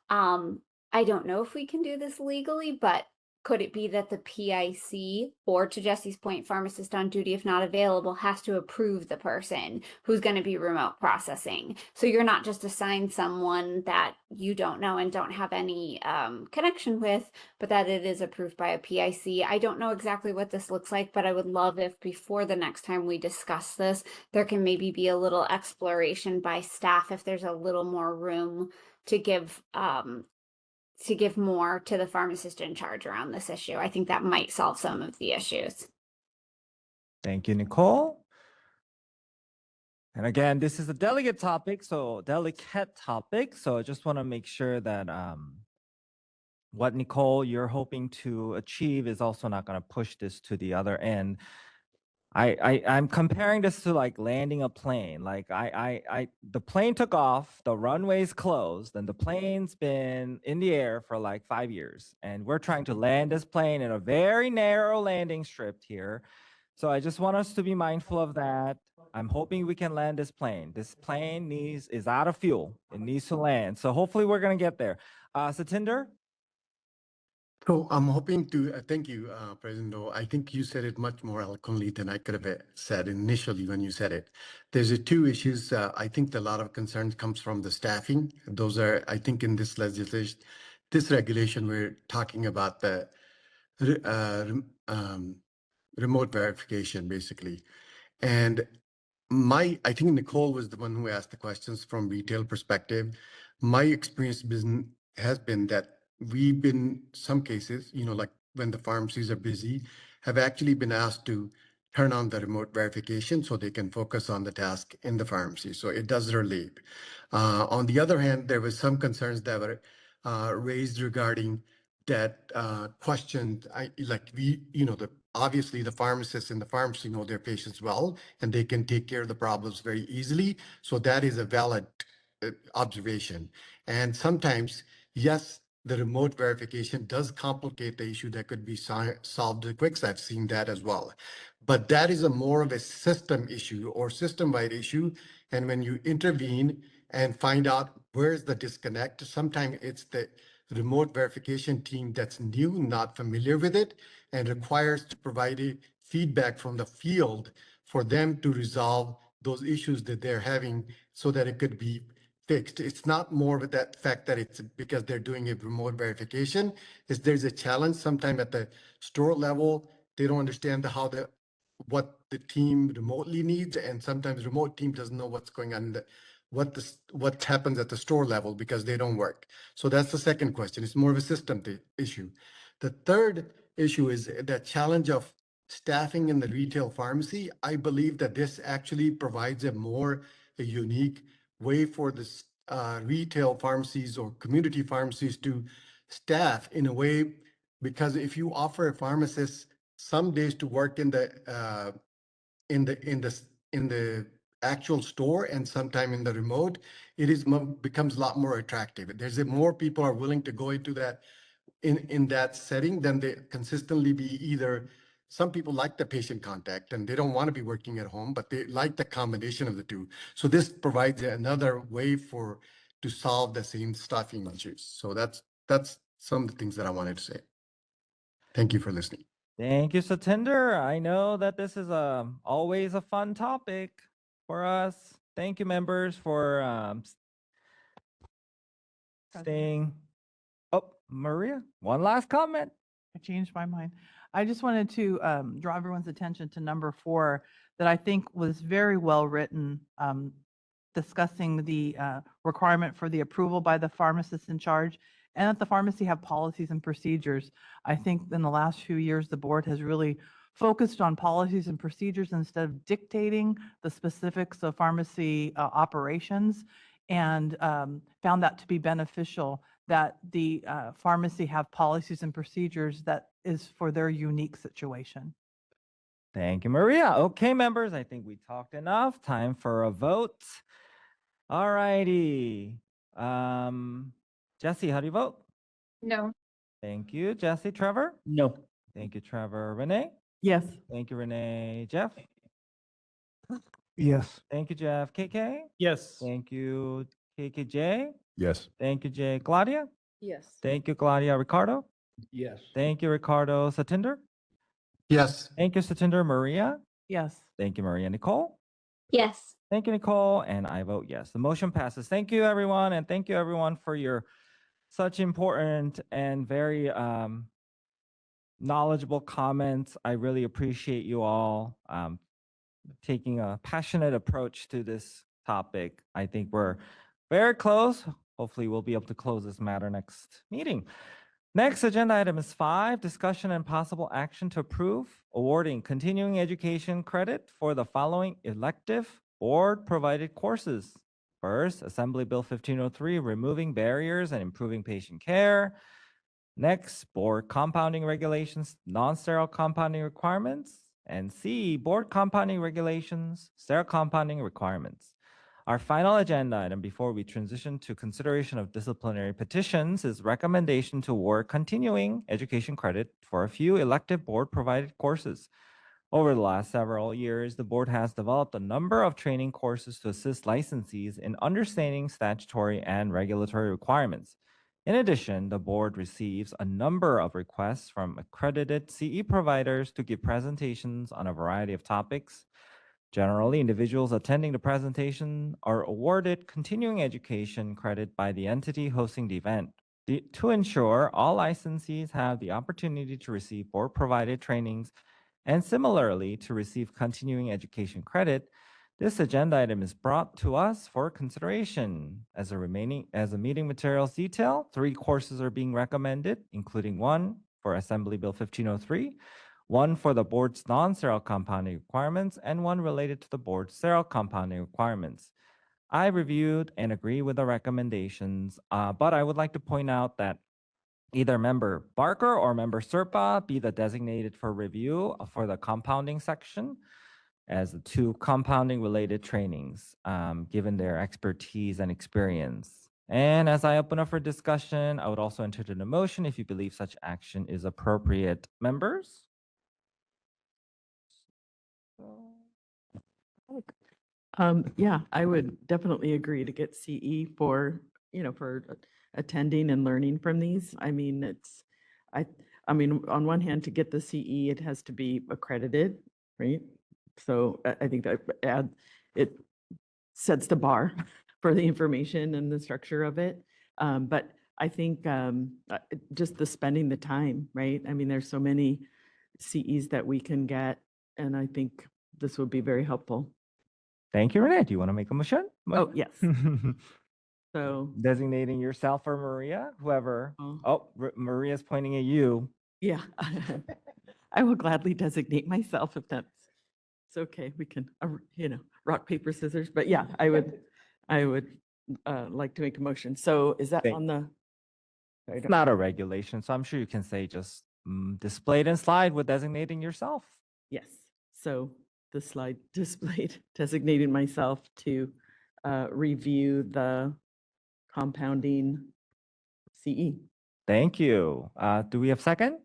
I don't know if we can do this legally, but could it be that the PIC, or to Jesse's point, pharmacist on duty if not available, has to approve the person who's going to be remote processing? So you're not just assigned someone that you don't know and don't have any connection with, but that it is approved by a PIC. I don't know exactly what this looks like, but I would love if before the next time we discuss this, there can maybe be a little exploration by staff if there's a little more room to give more to the pharmacist in charge around this issue. I think that might solve some of the issues. Thank you, Nicole. And again, this is a delicate topic, so I just want to make sure that what Nicole you're hoping to achieve is also not going to push this to the other end. I'm comparing this to like landing a plane. Like the plane took off, the runway's closed, and the plane's been in the air for like 5 years. And we're trying to land this plane in a very narrow landing strip here. So I just want us to be mindful of that. I'm hoping we can land this plane. This plane is out of fuel. It needs to land. So hopefully we're gonna get there. Satinder? So I'm hoping to thank you, President Do. I think you said it much more eloquently than I could have said initially when you said it. There's two issues. I think a lot of concerns comes from the staffing. Those are, I think, in this legislation, this regulation, we're talking about the remote verification, basically. And I think Nicole was the one who asked the questions from retail perspective. My experience has been that we've been, some cases, like when the pharmacies are busy, have actually been asked to turn on the remote verification so they can focus on the task in the pharmacy. So it does relieve. On the other hand, there was some concerns that were raised regarding that question. Obviously the pharmacists in the pharmacy know their patients well, and they can take care of the problems very easily. So that is a valid observation. And sometimes, yes, the remote verification does complicate the issue that could be solved quick. I've seen that as well. But that is more of a system issue or system-wide issue. And when you intervene and find out where's the disconnect, sometimes it's the remote verification team that's new, not familiar with it, and requires to provide feedback from the field for them to resolve those issues that they're having so that it could be fixed. It's not more of that fact that it's because they're doing a remote verification. There's a challenge sometimes at the store level. They don't understand what the team remotely needs, and sometimes remote team doesn't know what's going on what happens at the store level because they don't work. So that's the second question. It's more of a system issue. The third issue is that challenge of staffing in the retail pharmacy. I believe that this actually provides a unique way for the retail pharmacies or community pharmacies to staff in a way, because if you offer a pharmacist some days to work in the actual store and sometime in the remote, it becomes a lot more attractive. More people are willing to go into that in that setting than they consistently be either. Some people like the patient contact and they don't want to be working at home, but they like the combination of the two. So this provides another way to solve the same staffing issues. So that's some of the things that I wanted to say. Thank you for listening. Thank you, Satinder. I know that this is always a fun topic for us. Thank you, members, for staying. Oh, Maria, one last comment. I changed my mind. I just wanted to draw everyone's attention to number 4 that I think was very well written, discussing the requirement for the approval by the pharmacist in charge and that the pharmacy have policies and procedures. I think in the last few years, the board has really focused on policies and procedures instead of dictating the specifics of pharmacy operations, and found that to be beneficial, that the pharmacy have policies and procedures that is for their unique situation. Thank you, Maria. Okay, members, I think we talked enough. Time for a vote. All righty. Jesse, how do you vote? No. Thank you. Jesse, Trevor? No. Thank you, Trevor. Renee? Yes. Thank you, Renee. Jeff? Yes. Thank you, Jeff. KK? Yes. Thank you, KKJ. Yes. Thank you, Jay. Claudia? Yes. Thank you, Claudia. Ricardo? Yes. Thank you, Ricardo. Satinder? Yes. Thank you, Satinder. Maria? Yes. Thank you, Maria. Nicole? Yes. Thank you, Nicole. And I vote yes. The motion passes. Thank you, everyone. And thank you, everyone, for your such important and very knowledgeable comments. I really appreciate you all taking a passionate approach to this topic. I think we're very close. Hopefully, we'll be able to close this matter next meeting. Next agenda item is 5, discussion and possible action to approve awarding continuing education credit for the following elective board-provided courses. First, Assembly Bill 1503, removing barriers and improving patient care. Next, board compounding regulations, non-sterile compounding requirements. And C, board compounding regulations, sterile compounding requirements. Our final agenda item before we transition to consideration of disciplinary petitions is recommendation to award continuing education credit for a few elective board-provided courses. Over the last several years, the board has developed a number of training courses to assist licensees in understanding statutory and regulatory requirements. In addition, the board receives a number of requests from accredited CE providers to give presentations on a variety of topics. Generally, individuals attending the presentation are awarded continuing education credit by the entity hosting the event. To ensure all licensees have the opportunity to receive board-provided trainings and similarly to receive continuing education credit, this agenda item is brought to us for consideration. As a meeting materials detail, 3 courses are being recommended, including 1 for Assembly Bill 1503, 1 for the board's non-sterile compounding requirements, and 1 related to the board's sterile compounding requirements. I reviewed and agree with the recommendations, but I would like to point out that either member Barker or member Serpa be the designated for review for the compounding section as the 2 compounding related trainings, given their expertise and experience. And as I open up for discussion, I would also entertain a motion if you believe such action is appropriate. Members? Yeah, I would definitely agree to get CE for, for attending and learning from these. I mean, I mean, on one hand, to get the CE, it has to be accredited, right? So I think that it sets the bar for the information and the structure of it. But I think just the spending the time, right? I mean, there's so many CEs that we can get, and I think this would be very helpful. Thank you, Renee. Do you want to make a motion? Oh, yes. So designating yourself or Maria, whoever. Maria's pointing at you. Yeah, I will gladly designate myself if that's okay. We can, rock, paper, scissors. But yeah, I would like to make a motion. So is that on the? It's not a regulation, so I'm sure you can say just displayed and slide with designating yourself. Yes. So the slide displayed designating myself to review the compounding CE. Thank you. Do we have second?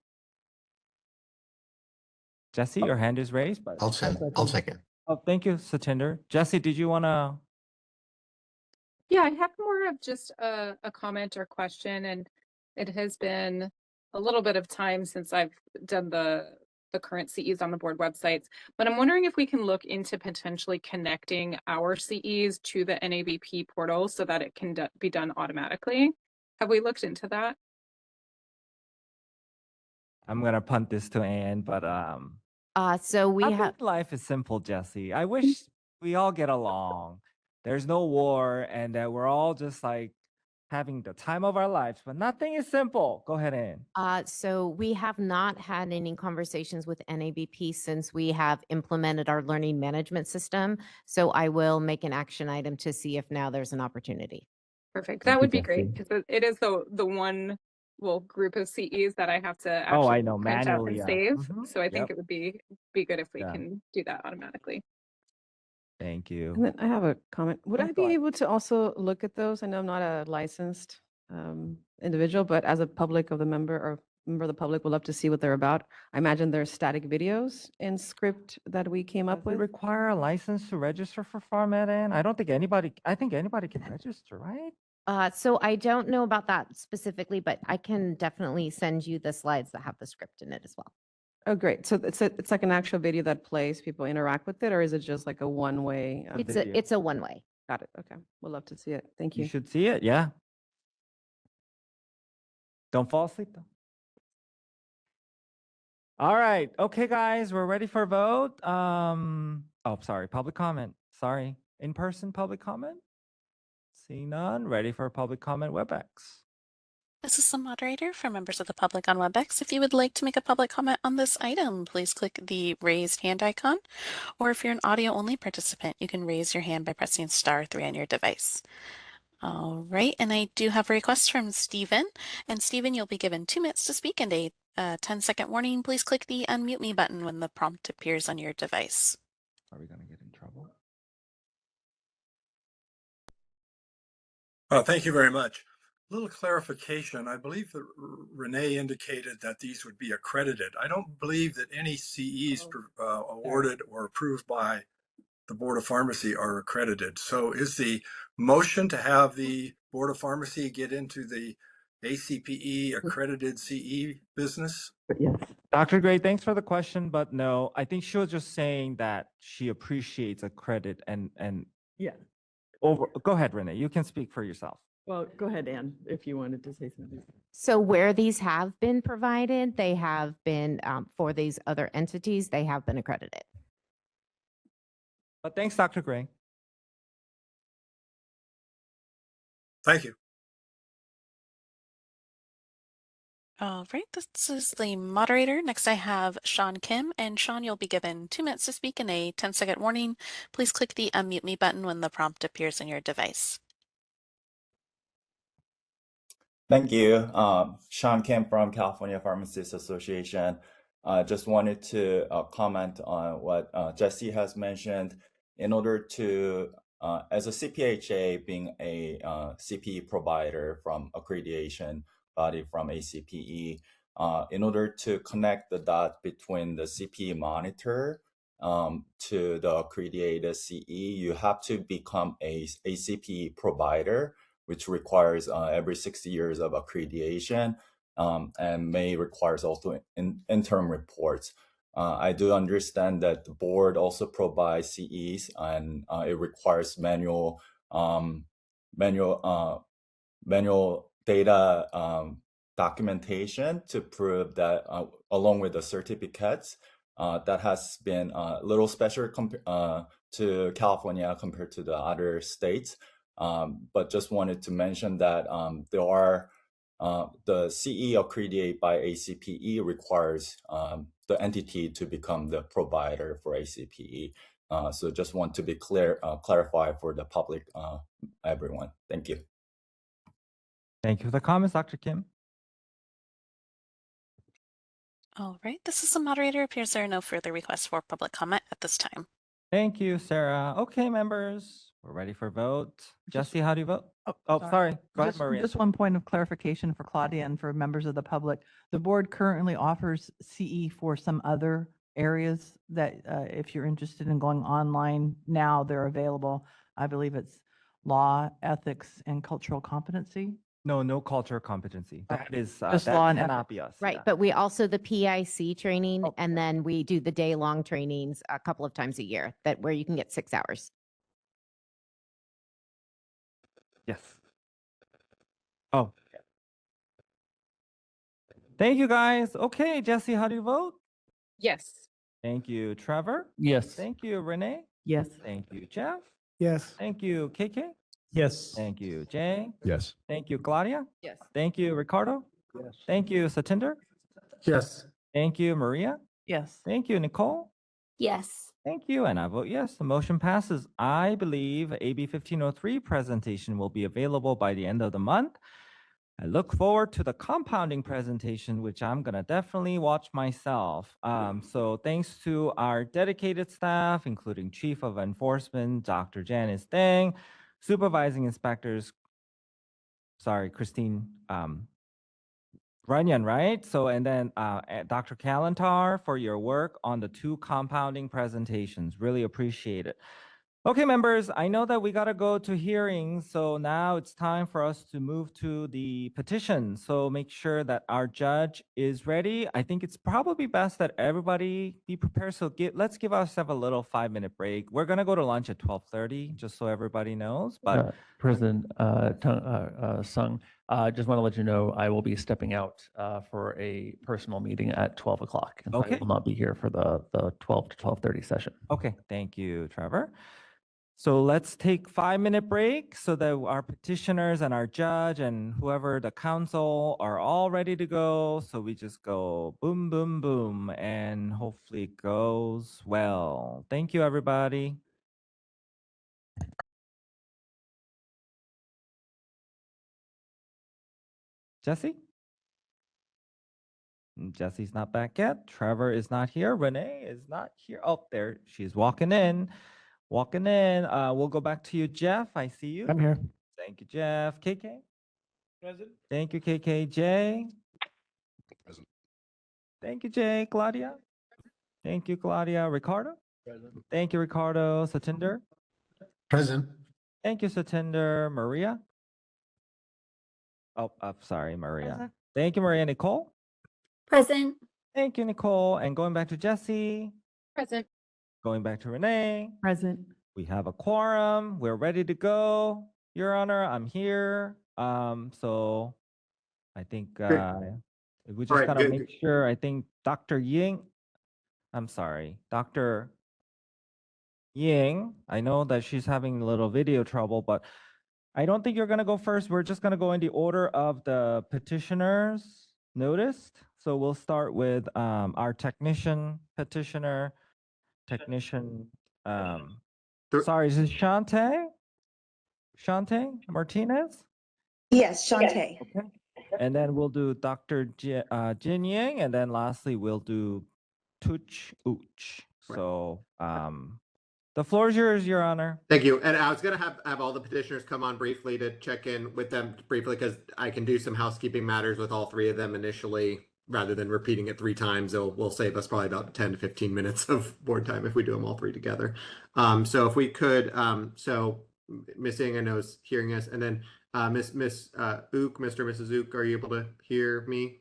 Jesse, your hand is raised. But I'll second. Oh, thank you, Satinder. Jesse, did you want to? Yeah, I have more of just a comment or question, and it has been a little bit of time since I've done the the current CEs on the board websites, but I'm wondering if we can look into potentially connecting our CEs to the NABP portal so that it can be done automatically. Have we looked into that? I'm gonna punt this to Anne, but So we I have, think life is simple, Jesse. I wish we all get along. There's no war, and that we're all just like having the time of our lives. But nothing is simple. Go ahead, Anne. so we have not had any conversations with NABP since we have implemented our learning management system. So I will make an action item to see if now there's an opportunity. Perfect. Thank That you, would be Jesse. great because it is the one group of CEs that I have to Oh, I actually know, print out manually. and save. Mhm. So I think Yep. it would be good if we Yeah. can do that automatically. Thank you. And then I have a comment. Would Yeah, I go be ahead. able to also look at those? I know I'm not a licensed individual, but as a member of the public, would love to see what they're about. I imagine there's static videos in script that we came up Does it with. require a license to register for PharmEd, Anne? I think anybody can register, right? So I don't know about that specifically, but I can definitely send you the slides that have the script in it as well. Oh, great. So it's like an actual video that plays, people interact with it, or is it just like a one-way? It's a one-way. Got it. Okay. We'd love to see it. Thank You you. should see it, yeah. Don't fall asleep though. All right, okay, guys, we're ready for a vote. Oh, sorry, public comment. Sorry, in-person public comment. Seeing none, ready for public comment WebEx. This is the moderator for members of the public on WebEx. If you would like to make a public comment on this item, please click the raised hand icon. Or if you're an audio-only participant, you can raise your hand by pressing *3 on your device. All right, and I do have a request from Stephen. And Stephen, you'll be given 2 minutes to speak and a 10-second warning. Please click the unmute me button when the prompt appears on your device. Are we gonna get in trouble? Thank you very much. A little clarification. I believe that Renee indicated that these would be accredited. I don't believe that any CEs awarded or approved by the Board of Pharmacy are accredited. So is the motion to have the Board of Pharmacy get into the ACPE accredited CE business? Yes. Dr. Gray, thanks for the question, but no, I think she was just saying that she appreciates a credit and Yeah. go ahead, Renee, you can speak for yourself. Well, go ahead, Anne, if you wanted to say something. So where these have been provided, they have been, for these other entities, they have been accredited. But thanks, Dr. Gray. Thank you. All right, this is the moderator. Next, I have Sean Kim. And Sean, you'll be given 2 minutes to speak and a 10-second warning. Please click the unmute me button when the prompt appears on your device. Thank you. Sean Kim from California Pharmacists Association. Just wanted to comment on what Jesse has mentioned. In order to, as a CPHA being a CPE provider from accreditation body from ACPE, in order to connect the dot between the CPE monitor to the accredited CE, you have to become a CPE provider, which requires every 60 years of accreditation and may requires also interim reports. I do understand that the board also provides CEs and it requires manual data documentation to prove that along with the certificates that has been a little special to California compared to the other states. But just wanted to mention that there are the CE accredited by ACPE requires the entity to become the provider for ACPE. So just want to be clarify for the public, everyone. Thank you. Thank you for the comments, Dr. Kim. All right, this is the moderator. Appears there are no further requests for public comment at this time. Thank you, Sarah. Okay, members, we're ready for vote. Jesse, how do you vote? Oh, sorry. Go ahead, Maria. Just one point of clarification for Claudia and for members of the public. The board currently offers CE for some other areas that if you're interested in going online now, they're available. I believe it's law, ethics, and cultural competency. No culture competency. That is, Just that law and cannot be us. Right, yeah. but we also the PIC training, and then we do the day-long trainings a couple of times a year that where you can get 6 hours. Yes. Oh. Thank you, guys. Okay, Jesse, how do you vote? Yes. Thank you, Trevor. Yes. Thank you, Renee. Yes. Thank you, Jeff. Yes. Thank you, KK. Yes. Thank you, Jay. Yes. Thank you, Claudia. Yes. Thank you, Ricardo. Yes. Thank you, Satinder. Yes. Thank you, Maria. Yes. Thank you, Nicole. Yes. Thank you, and I vote yes. The motion passes. I believe AB 1503 presentation will be available by the end of the month. I look forward to the compounding presentation, which I'm gonna definitely watch myself. So thanks to our dedicated staff, including Chief of Enforcement, Dr. Janice Deng, supervising inspectors, Christine Runyon, right? So, and then Dr. Kalantar for your work on the 2 compounding presentations. Really appreciate it. Okay, members, I know that we got to go to hearings. So now it's time for us to move to the petition. So make sure that our judge is ready. I think it's probably best that everybody be prepared. So let's give ourselves a little 5-minute break. We're going to go to lunch at 12:30, just so everybody knows. But President Sung, just want to let you know I will be stepping out for a personal meeting at 12 o'clock. And so Okay. I will not be here for the 12 to 12:30 session. Okay, thank you, Trevor. So let's take 5-minute break so that our petitioners and our judge and whoever the council are all ready to go. So we just go boom, boom, boom, and hopefully it goes well. Thank you, everybody. Jesse? Jesse's not back yet. Trevor is not here. Renee is not here. Oh, there she's walking in. Walking in. We'll go back to you, Jeff. I see you. I'm here. Thank you, Jeff. KK. Present. Thank you, KK. Jay. Present. Thank you, Jay. Claudia. Thank you, Claudia. Ricardo. Present. Thank you, Ricardo. Satinder. Present. Thank you, Satinder. Maria. Oh, sorry, Maria. Present. Thank you, Maria. Nicole. Present. Thank you, Nicole. And going back to Jesse. Present. Going back to Renee. Present. We have a quorum. We're ready to go. Your Honor, I'm here. So I think we just right, gotta good, make sure. I think Dr. Ying, I'm sorry, Dr. Ying, I know that she's having a little video trouble, but I don't think you're gonna go first. We're just gonna go in the order of the petitioners noticed. So we'll start with our petitioner. Sorry, is it Shante? Shante Martinez? Yes, Shantae. Okay. And then we'll do Dr. Jin Yang, and then lastly we'll do Tuch Uch. So the floor is yours, Your Honor. Thank you. And I was going to have all the petitioners come on briefly to check in with them briefly because I can do some housekeeping matters with all 3 of them initially rather than repeating it 3 times. Will save us probably about 10 to 15 minutes of board time if we do them all 3 together. So if we could, so Miss Yang I know is hearing us, and then Miss Ook, Mr. and Mrs. Ook, are you able to hear me?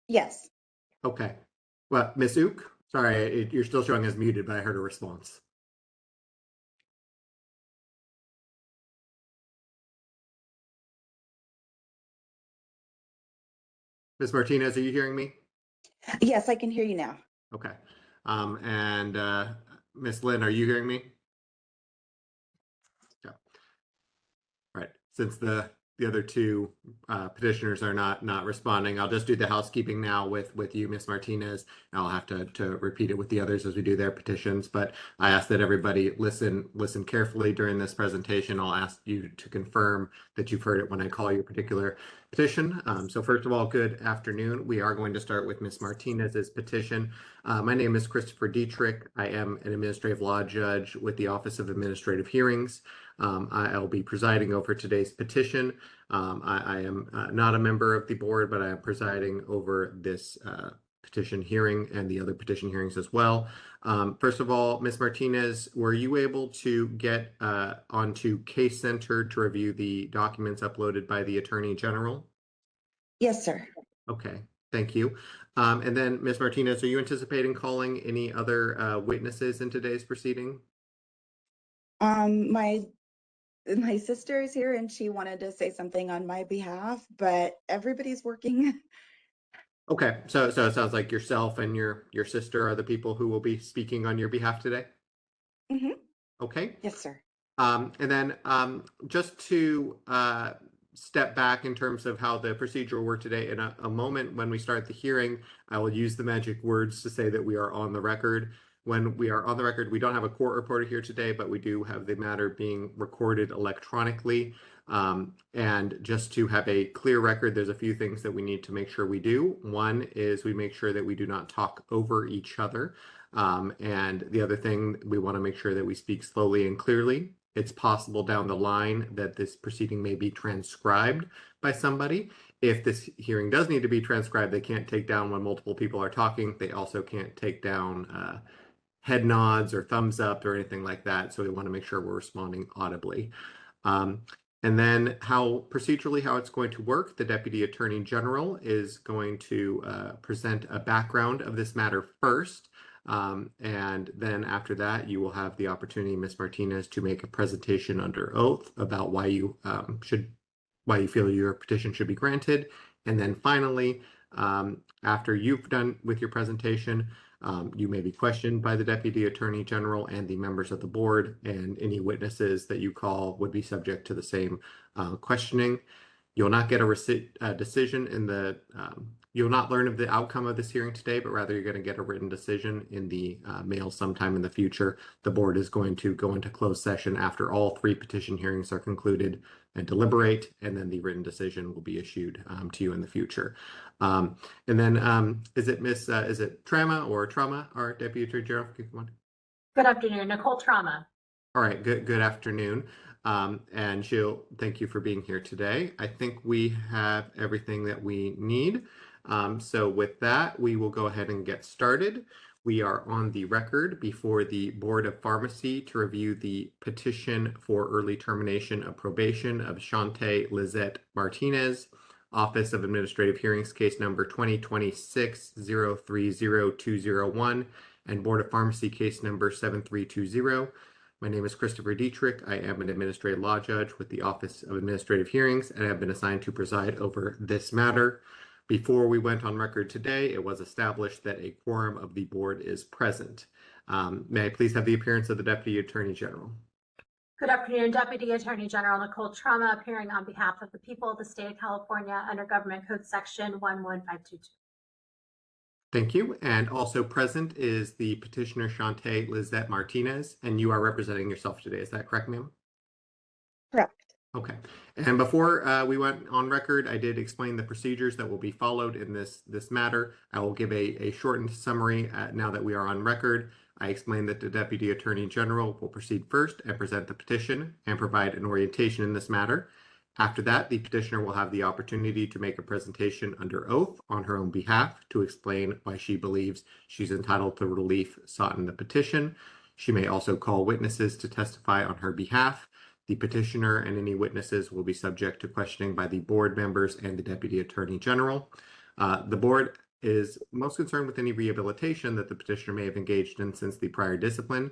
Yes. Okay. Well, Miss Ook, sorry, you're still showing as muted, but I heard a response. Ms. Martinez, are you hearing me? Yes, I can hear you now. Okay. And Ms. Lynn, are you hearing me? Yeah. All right. Since the other 2 petitioners are not responding, I'll just do the housekeeping now with you, Ms. Martinez. And I'll have to repeat it with the others as we do their petitions. But I ask that everybody listen carefully during this presentation. I'll ask you to confirm that you've heard it when I call your particular petition. So first of all, good afternoon. We are going to start with Ms. Martinez's petition. My name is Christopher Dietrich. I am an administrative law judge with the Office of Administrative Hearings. I'll be presiding over today's petition. I am not a member of the board, but I am presiding over this petition hearing and the other petition hearings as well. First of all, Ms. Martinez, were you able to get onto Case Center to review the documents uploaded by the Attorney General? Yes, sir. Okay, thank you. And then, Ms. Martinez, are you anticipating calling any other witnesses in today's proceeding? My sister is here and she wanted to say something on my behalf, but everybody's working. Okay, so it sounds like yourself and your sister are the people who will be speaking on your behalf today? Mm-hmm. Okay. Yes, sir. And then just to step back in terms of how the procedure will work today, in a moment when we start the hearing, I will use the magic words to say that we are on the record. When we are on the record, we don't have a court reporter here today, but we do have the matter being recorded electronically. And just to have a clear record, there's a few things that we need to make sure we do. One is we make sure that we do not talk over each other. And the other thing, we want to make sure that we speak slowly and clearly. It's possible down the line that this proceeding may be transcribed by somebody. If this hearing does need to be transcribed, they can't take down when multiple people are talking. They also can't take down head nods or thumbs up or anything like that. So we want to make sure we're responding audibly. And then procedurally how it's going to work, the Deputy Attorney General is going to present a background of this matter first. And then after that, you will have the opportunity, Ms. Martinez, to make a presentation under oath about why you feel your petition should be granted. And then finally, after you've done with your presentation, you may be questioned by the Deputy Attorney General and the members of the board, and any witnesses that you call would be subject to the same questioning. You'll not get a decision in the, you'll not learn of the outcome of this hearing today, but rather you're going to get a written decision in the mail sometime in the future. The board is going to go into closed session after all 3 petition hearings are concluded and deliberate, and then the written decision will be issued to you in the future. And then is it Trauma, our Deputy Attorney General? Good afternoon, Nicole Trauma. All right, good afternoon. And Jill, thank you for being here today. I think we have everything that we need. So with that, we will go ahead and get started. We are on the record before the Board of Pharmacy to review the petition for early termination of probation of Shante Lizette Martinez, Office of Administrative Hearings, case number 2026-030201, and Board of Pharmacy case number 7320. My name is Christopher Dietrich. I am an administrative law judge with the Office of Administrative Hearings, and I have been assigned to preside over this matter. Before we went on record today, it was established that a quorum of the board is present. May I please have the appearance of the Deputy Attorney General? Good afternoon, Deputy Attorney General Nicole Trauma, appearing on behalf of the people of the state of California under Government Code Section 11522. Thank you. And also present is the petitioner Shante Lizette Martinez, and you are representing yourself today. Is that correct, ma'am? Correct. Okay. And before we went on record, I did explain the procedures that will be followed in this matter. I will give a shortened summary now that we are on record. I explained that the Deputy Attorney General will proceed first and present the petition and provide an orientation in this matter. After that, the petitioner will have the opportunity to make a presentation under oath on her own behalf to explain why she believes she's entitled to relief sought in the petition. She may also call witnesses to testify on her behalf. The petitioner and any witnesses will be subject to questioning by the board members and the Deputy Attorney General. The board is most concerned with any rehabilitation that the petitioner may have engaged in since the prior discipline.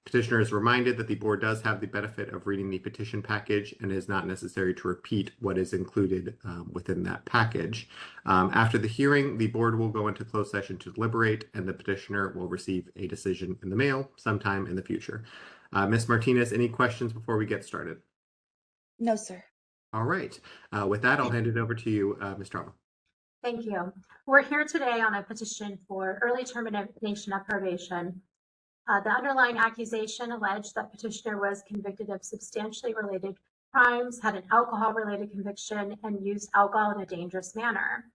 Petitioner is reminded that the board does have the benefit of reading the petition package and it is not necessary to repeat what is included within that package. After the hearing, the board will go into closed session to deliberate, and the petitioner will receive a decision in the mail sometime in the future. Ms. Martinez, any questions before we get started? No, sir. All right. With that, I'll hand it over to you, Ms. Trauma. Thank you. We're here today on a petition for early termination of probation. The underlying accusation alleged that petitioner was convicted of substantially related crimes, had an alcohol-related conviction, and used alcohol in a dangerous manner.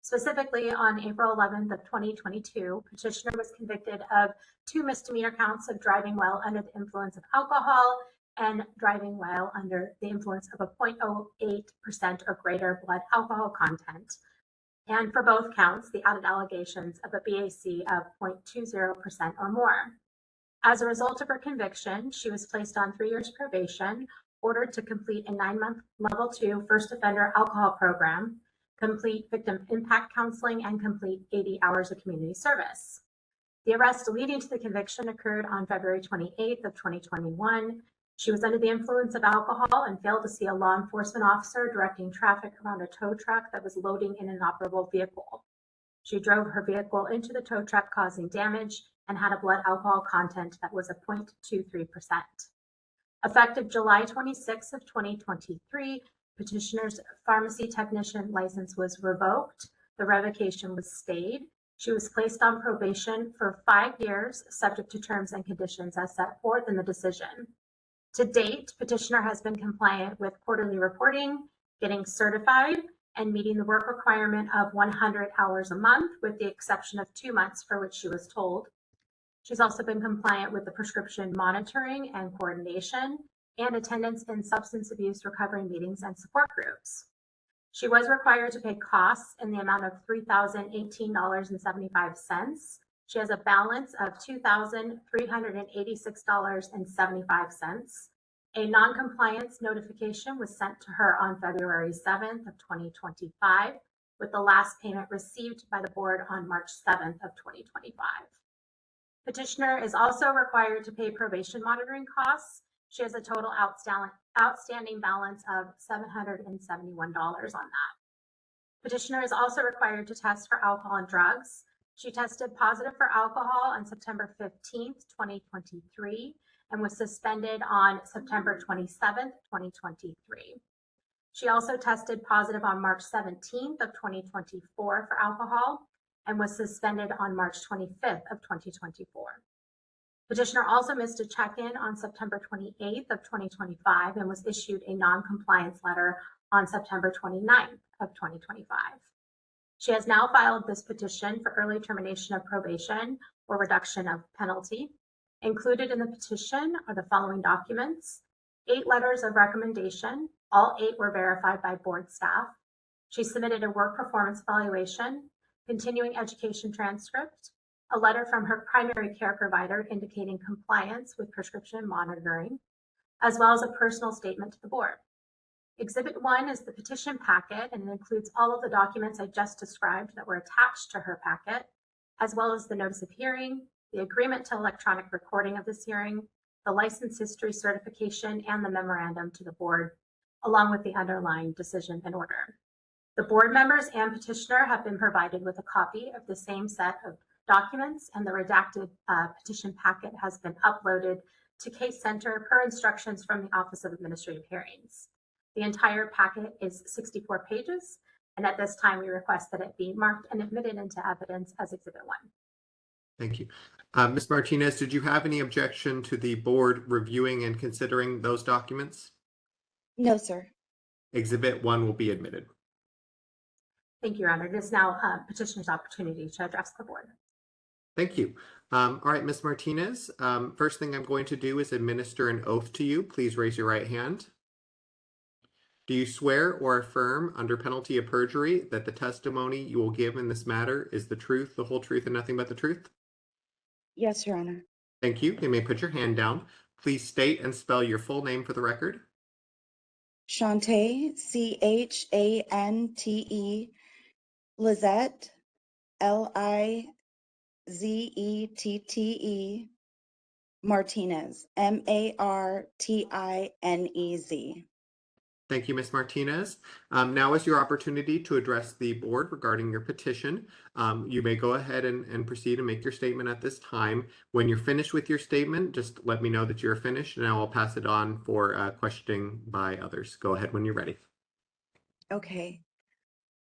Specifically, on April 11th of 2022, petitioner was convicted of 2 misdemeanor counts of driving while under the influence of alcohol and driving while under the influence of a 0.08% or greater blood alcohol content. and for both counts, the added allegations of a BAC of 0.20% or more. As a result of her conviction, she was placed on 3 years probation, ordered to complete a 9-month Level 2 first offender alcohol program, complete victim impact counseling, and complete 80 hours of community service. The arrest leading to the conviction occurred on February 28th of 2021. She was under the influence of alcohol and failed to see a law enforcement officer directing traffic around a tow truck that was loading an inoperable vehicle. She drove her vehicle into the tow truck, causing damage, and had a blood alcohol content that was a 0.23%. Effective July 26th of 2023, petitioner's pharmacy technician license was revoked. The revocation was stayed. She was placed on probation for 5 years, subject to terms and conditions as set forth in the decision. To date, petitioner has been compliant with quarterly reporting, getting certified, and meeting the work requirement of 100 hours a month, with the exception of 2 months for which she was told. She's also been compliant with the prescription monitoring and coordination and attendance in substance abuse recovery meetings and support groups. She was required to pay costs in the amount of $3,018.75. She has a balance of $2,386.75. A non-compliance notification was sent to her on February 7th of 2025, with the last payment received by the board on March 7th of 2025. Petitioner is also required to pay probation monitoring costs. She has a total outstanding balance of $771 on that. Petitioner is also required to test for alcohol and drugs. She tested positive for alcohol on September 15th, 2023, and was suspended on September 27th, 2023. She also tested positive on March 17th of 2024 for alcohol and was suspended on March 25th of 2024. Petitioner also missed a check-in on September 28th of 2025 and was issued a non-compliance letter on September 29th of 2025. She has now filed this petition for early termination of probation or reduction of penalty. Included in the petition are the following documents: 8 letters of recommendation. All 8 were verified by board staff. She submitted a work performance evaluation, continuing education transcript, a letter from her primary care provider indicating compliance with prescription monitoring, as well as a personal statement to the board. Exhibit 1 is the petition packet, and it includes all of the documents I just described that were attached to her packet, as well as the notice of hearing, the agreement to electronic recording of this hearing, the license history certification, and the memorandum to the board, along with the underlying decision and order. The board members and petitioner have been provided with a copy of the same set of documents, and the redacted petition packet has been uploaded to Case Center per instructions from the Office of Administrative Hearings. The entire packet is 64 pages, and at this time we request that it be marked and admitted into evidence as Exhibit 1. Thank you. Ms. Martinez, did you have any objection to the board reviewing and considering those documents? No, sir. Exhibit 1 will be admitted. Thank you, Your Honor. It is now petitioner's opportunity to address the board. Thank you. All right, Ms. Martinez, first thing I'm going to do is administer an oath to you. Please raise your right hand. Do you swear or affirm under penalty of perjury that the testimony you will give in this matter is the truth, the whole truth, and nothing but the truth? Yes, Your Honor. Thank you. You may put your hand down. Please state and spell your full name for the record. Chante, Chante, Lizette, Lizette, Martinez, Martinez. Thank you, Ms. Martinez. Now is your opportunity to address the board regarding your petition. You may go ahead and proceed and make your statement at this time. When you're finished with your statement, just let me know that you're finished, and I will pass it on for questioning by others. Go ahead when you're ready. Okay.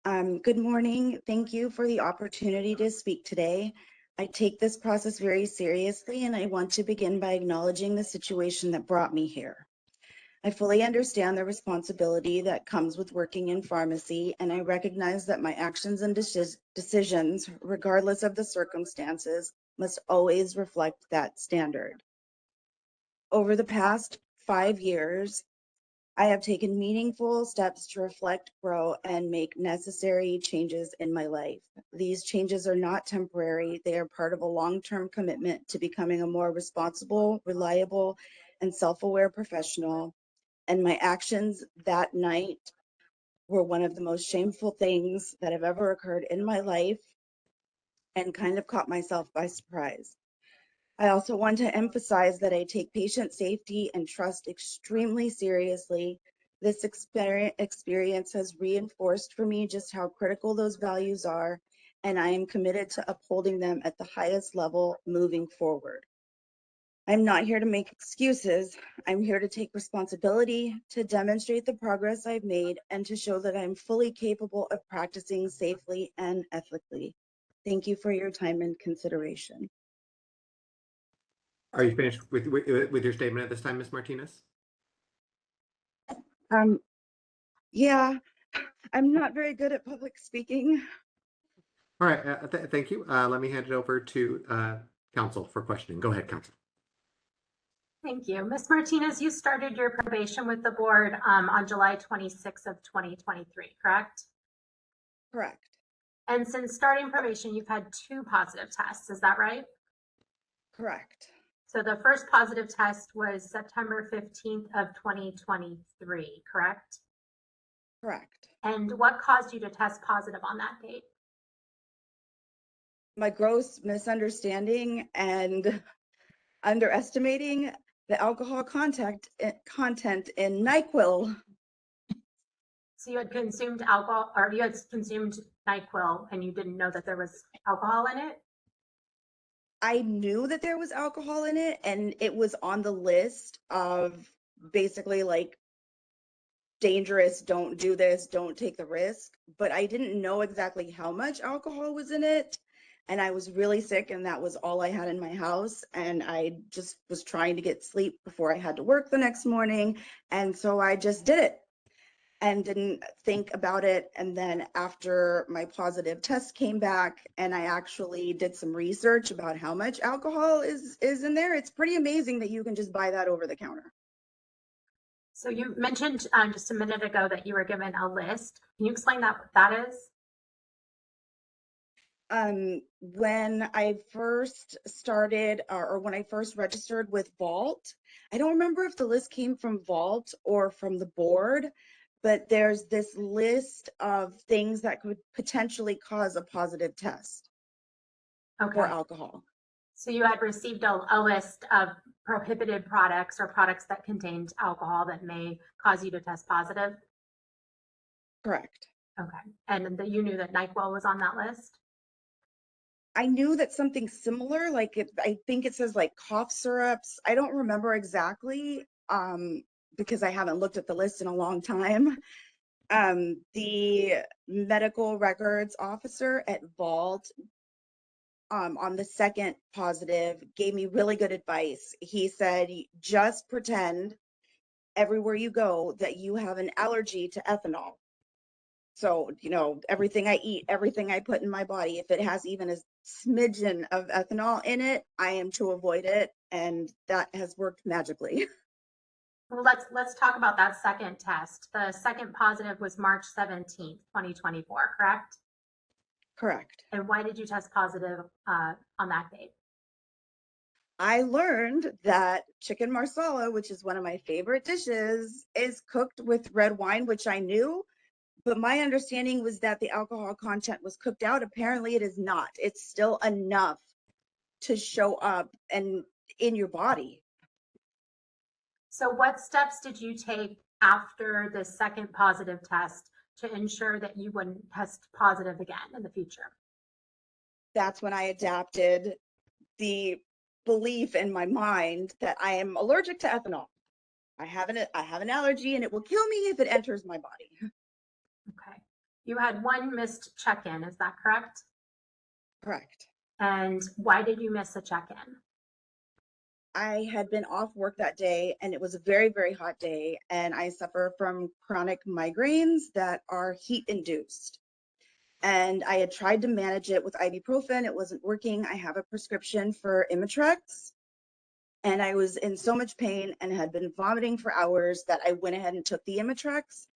Good morning. Thank you for the opportunity to speak today. I take this process very seriously, and I want to begin by acknowledging the situation that brought me here. I fully understand the responsibility that comes with working in pharmacy, and I recognize that my actions and decisions, regardless of the circumstances, must always reflect that standard. Over the past 5 years, I have taken meaningful steps to reflect, grow, and make necessary changes in my life. These changes are not temporary. They are part of a long-term commitment to becoming a more responsible, reliable, and self-aware professional. And my actions that night were one of the most shameful things that have ever occurred in my life, and kind of caught myself by surprise. I also want to emphasize that I take patient safety and trust extremely seriously. This experience has reinforced for me just how critical those values are, and I am committed to upholding them at the highest level moving forward. I'm not here to make excuses. I'm here to take responsibility, to demonstrate the progress I've made, and to show that I'm fully capable of practicing safely and ethically. Thank you for your time and consideration. Are you finished with your statement at this time, Ms. Martinez? Yeah, I'm not very good at public speaking. All right, thank you. Let me hand it over to counsel for questioning. Go ahead, counsel. Thank you. Ms. Martinez, you started your probation with the board on July 26th of 2023, correct? Correct. And since starting probation, you've had 2 positive tests, is that right? Correct. So the first positive test was September 15th of 2023, correct? Correct. And what caused you to test positive on that date? My gross misunderstanding and underestimating the alcohol content in NyQuil. So you had consumed alcohol, or you had consumed NyQuil and you didn't know that there was alcohol in it? I knew that there was alcohol in it, and it was on the list of basically like dangerous, don't do this, don't take the risk, but I didn't know exactly how much alcohol was in it. And I was really sick, and that was all I had in my house. And I just was trying to get sleep before I had to work the next morning. And so I just did it and didn't think about it. And then after my positive test came back and I actually did some research about how much alcohol is in there, it's pretty amazing that you can just buy that over the counter. So you mentioned just a minute ago that you were given a list. Can you explain what that is? When I first started or when I first registered with Vault, I don't remember if the list came from Vault or from the board, but there's this list of things that could potentially cause a positive test for alcohol. So you had received a list of prohibited products or products that contained alcohol that may cause you to test positive? Correct. Okay. And that you knew that NyQuil was on that list? I knew that something similar, like I think it says like cough syrups. I don't remember exactly because I haven't looked at the list in a long time. The medical records officer at Vault on the second positive gave me really good advice. He said, just pretend everywhere you go that you have an allergy to ethanol. So, you know, everything I eat, everything I put in my body, if it has even a smidgen of ethanol in it, I am to avoid it. And that has worked magically. Well, let's talk about that second test. The second positive was March 17th, 2024, correct? Correct. And why did you test positive on that date? I learned that chicken marsala, which is one of my favorite dishes, is cooked with red wine, which I knew. But my understanding was that the alcohol content was cooked out. Apparently it is not. It's still enough to show up and in your body. So what steps did you take after the second positive test to ensure that you wouldn't test positive again in the future? That's when I adapted the belief in my mind that I am allergic to ethanol. I have an allergy and it will kill me if it enters my body. Okay. You had one missed check-in, is that correct? Correct. And why did you miss a check-in? I had been off work that day and it was a very, very hot day, and I suffer from chronic migraines that are heat induced. And I had tried to manage it with ibuprofen. It wasn't working. I have a prescription for Imitrex. And I was in so much pain and had been vomiting for hours that I went ahead and took the Imitrex.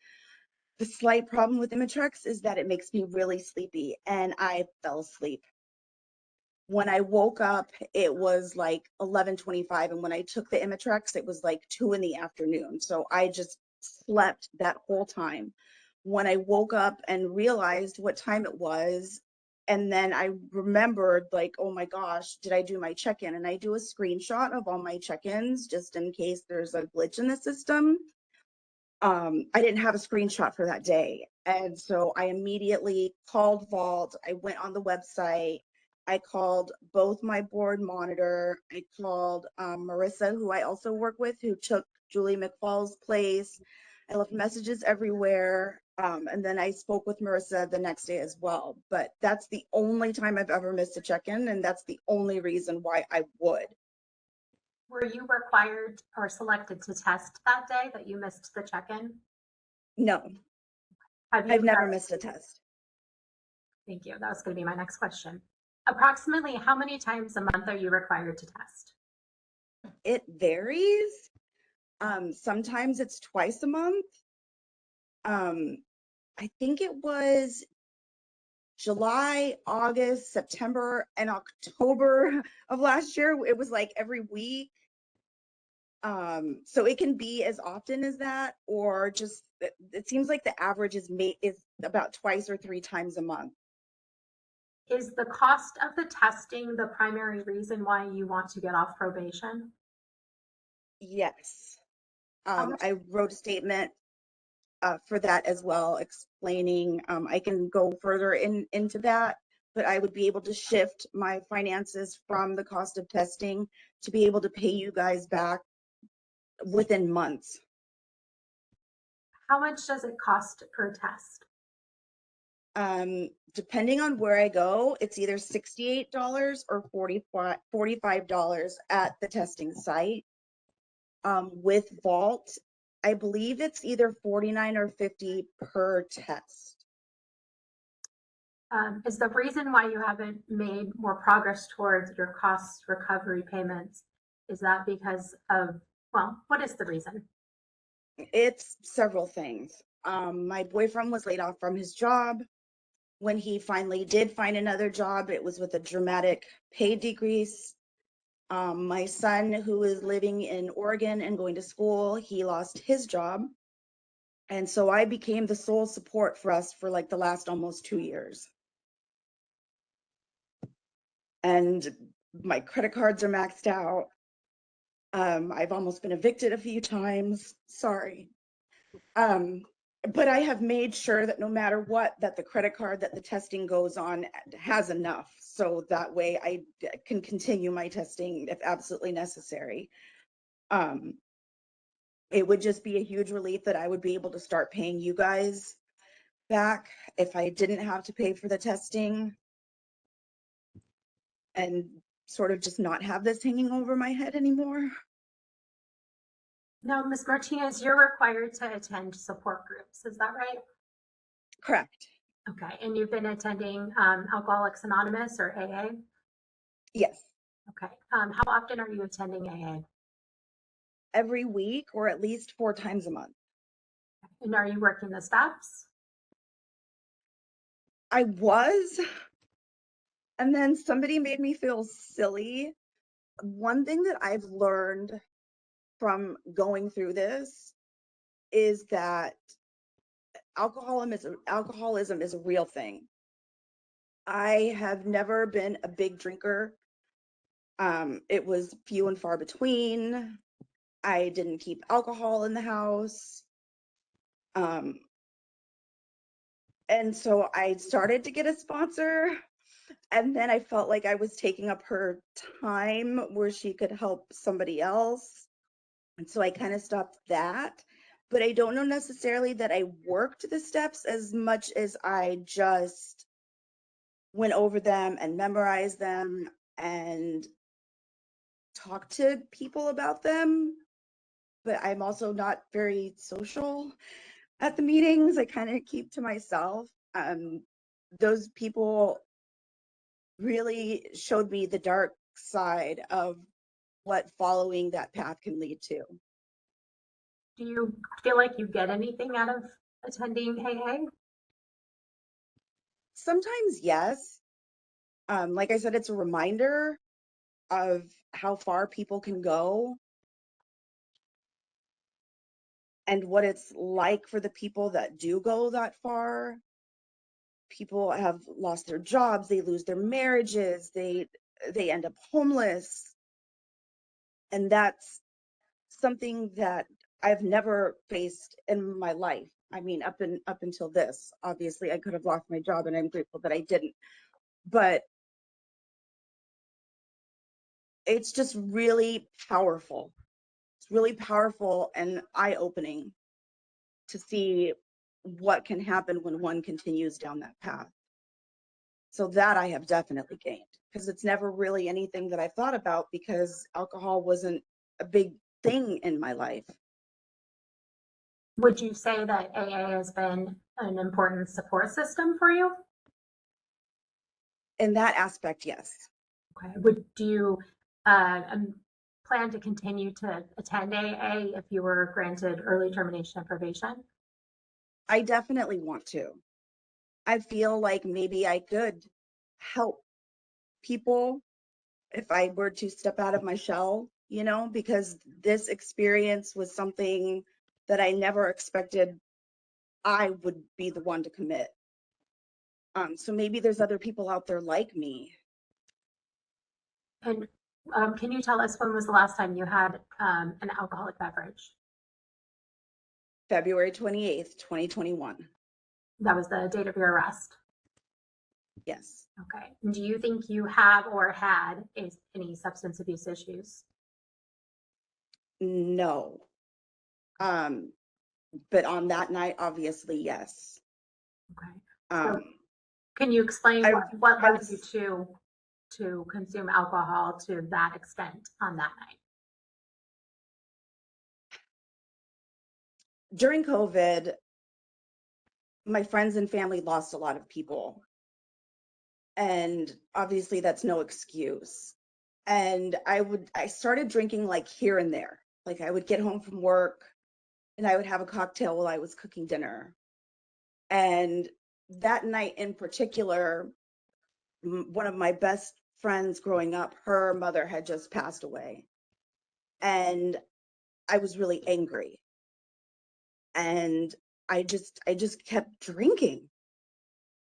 The slight problem with Imitrex is that it makes me really sleepy, and I fell asleep. When I woke up, it was like 11:25, and when I took the Imitrex, it was like 2 in the afternoon. So I just slept that whole time. When I woke up and realized what time it was, and then I remembered, like, oh my gosh, did I do my check-in? And I do a screenshot of all my check-ins just in case there's a glitch in the system. I didn't have a screenshot for that day. And so I immediately called Vault. I went on the website. I called both my board monitor. I called Marissa, who I also work with, who took Julie McFall's place. I left messages everywhere. And then I spoke with Marissa the next day as well. But that's the only time I've ever missed a check-in, and that's the only reason why I would. Were you required or selected to test that day that you missed the check-in? No, Have you I've never had- missed a test. Thank you. That was going to be my next question. Approximately how many times a month are you required to test? It varies. Sometimes it's twice a month. I think it was July, August, September, and October of last year. It was like every week. So it can be as often as that, or just it seems like the average is about twice or 3 times a month. Is the cost of the testing the primary reason why you want to get off probation? Yes. I wrote a statement for that as well, explaining, I can go further into that, but I would be able to shift my finances from the cost of testing to be able to pay you guys back within months. How much does it cost per test? Depending on where I go, it's either $68 or $45 at the testing site. With Vault, I believe it's either $49 or $50 per test. Is the reason why you haven't made more progress towards your cost recovery payments, is that because of, well, what is the reason? It's several things. My boyfriend was laid off from his job. When he finally did find another job, it was with a dramatic pay decrease. My son, who is living in Oregon and going to school, he lost his job. And so I became the sole support for us for like the last almost 2 years. And my credit cards are maxed out. I've almost been evicted a few times. Sorry. But I have made sure that no matter what, that the credit card that the testing goes on has enough. So that way I can continue my testing if absolutely necessary. It would just be a huge relief that I would be able to start paying you guys back if I didn't have to pay for the testing and sort of just not have this hanging over my head anymore. No, Ms. Martinez, you're required to attend support groups. Is that right? Correct. Okay. And you've been attending Alcoholics Anonymous or AA? Yes. Okay. How often are you attending AA? Every week or at least 4 times a month. And are you working the steps? I was, and then somebody made me feel silly. One thing that I've learned from going through this is that alcoholism is a real thing. I have never been a big drinker. It was few and far between. I didn't keep alcohol in the house. And so I started to get a sponsor, and then I felt like I was taking up her time where she could help somebody else. And so I kind of stopped that. But I don't know necessarily that I worked the steps as much as I just went over them and memorized them and talked to people about them. But I'm also not very social at the meetings. I kind of keep to myself. Those people really showed me the dark side of what following that path can lead to. Do you feel like you get anything out of attending Hey Hey? Sometimes, yes. Like I said, it's a reminder of how far people can go and what it's like for the people that do go that far. People have lost their jobs, they lose their marriages, they end up homeless. And that's something that I've never faced in my life. I mean, up until this, obviously I could have lost my job and I'm grateful that I didn't. But it's just really powerful. It's really powerful and eye-opening to see what can happen when one continues down that path. So that I have definitely gained, because it's never really anything that I've thought about because alcohol wasn't a big thing in my life. Would you say that AA has been an important support system for you? In that aspect, yes. Okay. Do you plan to continue to attend AA if you were granted early termination of probation? I definitely want to. I feel like maybe I could help people if I were to step out of my shell, you know, because this experience was something that I never expected I would be the one to commit. So maybe there's other people out there like me. And can you tell us when was the last time you had an alcoholic beverage? February 28th, 2021. That was the date of your arrest? Yes. Okay. And do you think you have or had any substance abuse issues? No. But on that night, obviously, yes. Okay. Can you explain what led you to consume alcohol to that extent on that night? During COVID, my friends and family lost a lot of people. And obviously that's no excuse. And I started drinking like here and there. Like I would get home from work and I would have a cocktail while I was cooking dinner. And that night in particular, one of my best friends growing up, her mother had just passed away. And I was really angry. And I just kept drinking.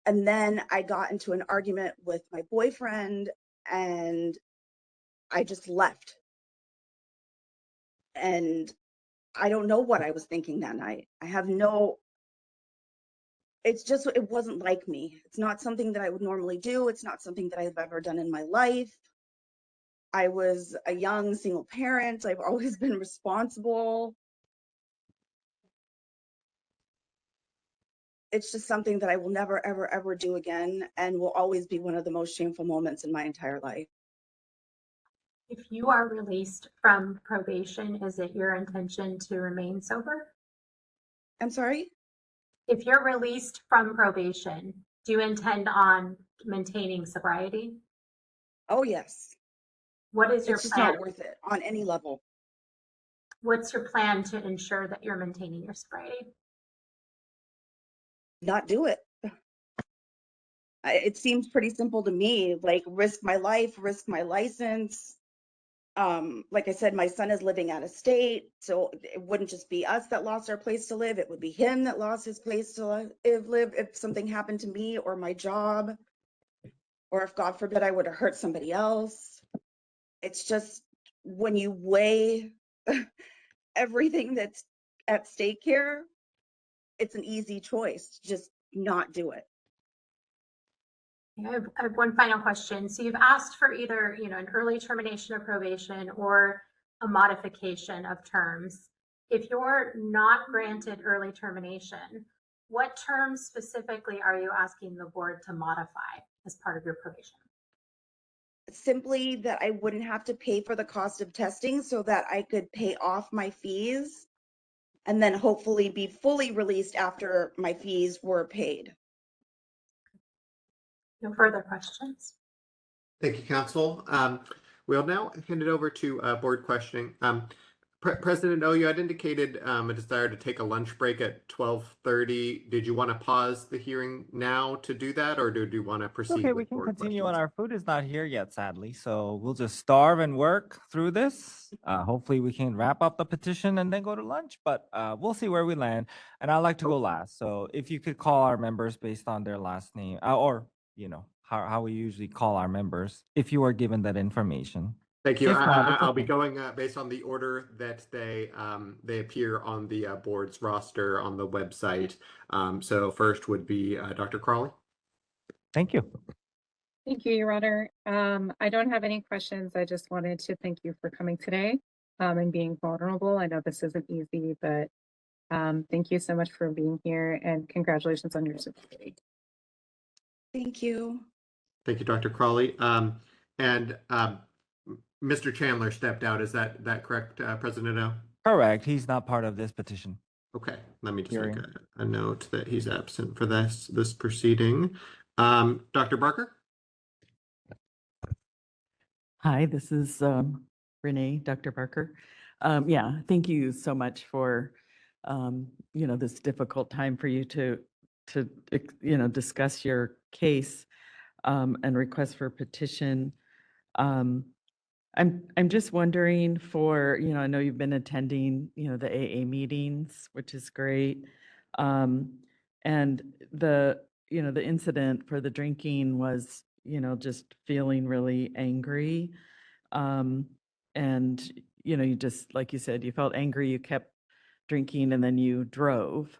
And then I got into an argument with my boyfriend and I just left. And I don't know what I was thinking that night. It wasn't like me. It's not something that I would normally do. It's not something that I've ever done in my life. I was a young single parent. I've always been responsible. It's just something that I will never, ever, ever do again and will always be one of the most shameful moments in my entire life. If you are released from probation, is it your intention to remain sober? I'm sorry? If you're released from probation, do you intend on maintaining sobriety? Oh, yes. What is your It's just plan? not worth it on any level. What's your plan to ensure that you're maintaining your sobriety? Not do it. It seems pretty simple to me, like risk my life, risk my license. Like I said, my son is living out of state, so it wouldn't just be us that lost our place to live. It would be him that lost his place to live if something happened to me or my job, or if God forbid I would have hurt somebody else. It's just when you weigh everything that's at stake here, it's an easy choice to just not do it. I have one final question. So you've asked for either, an early termination of probation or a modification of terms. If you're not granted early termination, what terms specifically are you asking the board to modify as part of your probation? Simply that I wouldn't have to pay for the cost of testing so that I could pay off my fees and then hopefully be fully released after my fees were paid. No further questions. Thank you, counsel. We'll now hand it over to board questioning. President O, you had indicated a desire to take a lunch break at 12:30. Did you want to pause the hearing now to do that, or do you want to proceed Okay, we with can board continue questions? on. Our food is not here yet, sadly, so we'll just starve and work through this. Hopefully, we can wrap up the petition and then go to lunch, but we'll see where we land. And I'd like to go last, so if you could call our members based on their last name, or how we usually call our members, if you are given that information. Thank you. If not, it's I'll be okay. going based on the order that they appear on the board's roster on the website. So first would be Dr. Crawley. Thank you. Thank you, Your Honor. I don't have any questions. I just wanted to thank you for coming today and being vulnerable. I know this isn't easy, but thank you so much for being here and congratulations on your security. Thank you. Thank you, Dr. Crawley. And Mr. Chandler stepped out. Is that correct, President O? Correct. He's not part of this petition. Okay, let me just Hearing. make a note that he's absent for this proceeding. Dr. Barker? Hi, this is Renee, Dr. Barker. Yeah, thank you so much for this difficult time for you to discuss your case and request for petition. I'm just wondering for, I know you've been attending, the AA meetings, which is great. And the incident for the drinking was, just feeling really angry. And, you just, like you said, you felt angry, you kept drinking and then you drove.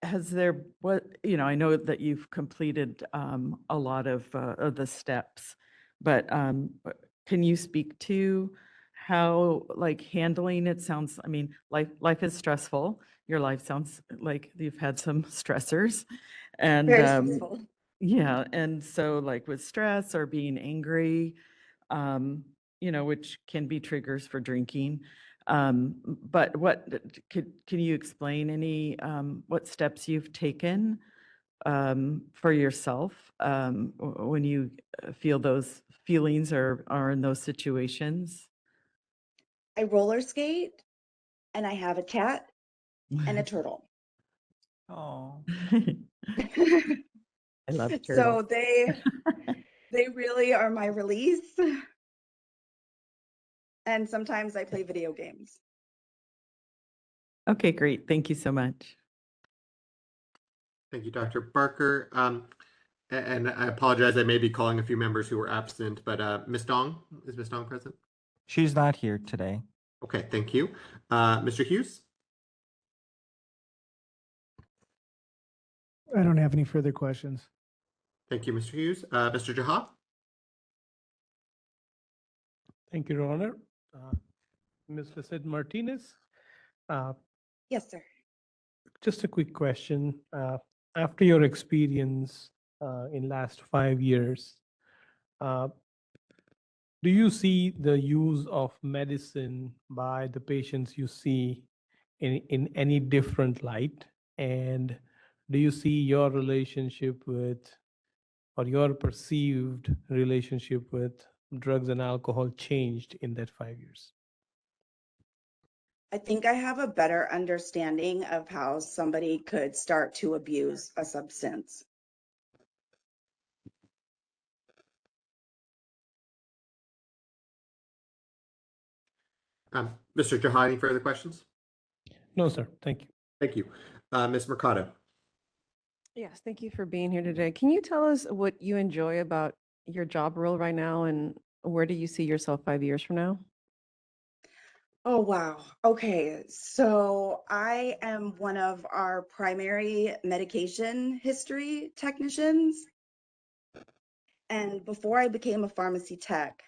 Has there, I know that you've completed a lot of the steps, but can you speak to how, like, handling it sounds, I mean, life is stressful. Your life sounds like you've had some stressors. And Very stressful. yeah, and so like with stress or being angry, which can be triggers for drinking. But can you explain any what steps you've taken for yourself when you feel those feelings or are in those situations? I roller skate and I have a cat and a turtle. Oh. I love So turtles. they really are my release. And sometimes I play video games. Okay, great. Thank you so much. Thank you, Dr. Barker. And I apologize, I may be calling a few members who were absent, but Ms. Dong, is Ms. Dong present? She's not here today. Okay, thank you. Mr. Hughes? I don't have any further questions. Thank you, Mr. Hughes. Mr. Jaha? Thank you, Your Honor. Ms. Lisette Martinez, Yes, sir. just a quick question. After your experience in last 5 years, do you see the use of medicine by the patients you see in any different light? And do you see your relationship with, or your perceived relationship with drugs and alcohol changed in that 5 years? I think I have a better understanding of how somebody could start to abuse a substance. Mr. Jaha, any further questions? No, sir. Thank you. Thank you. Ms. Mercado? Yes, thank you for being here today. Can you tell us what you enjoy about your job role right now and where do you see yourself 5 years from now? Oh, wow. Okay. So I am one of our primary medication history technicians. And before I became a pharmacy tech,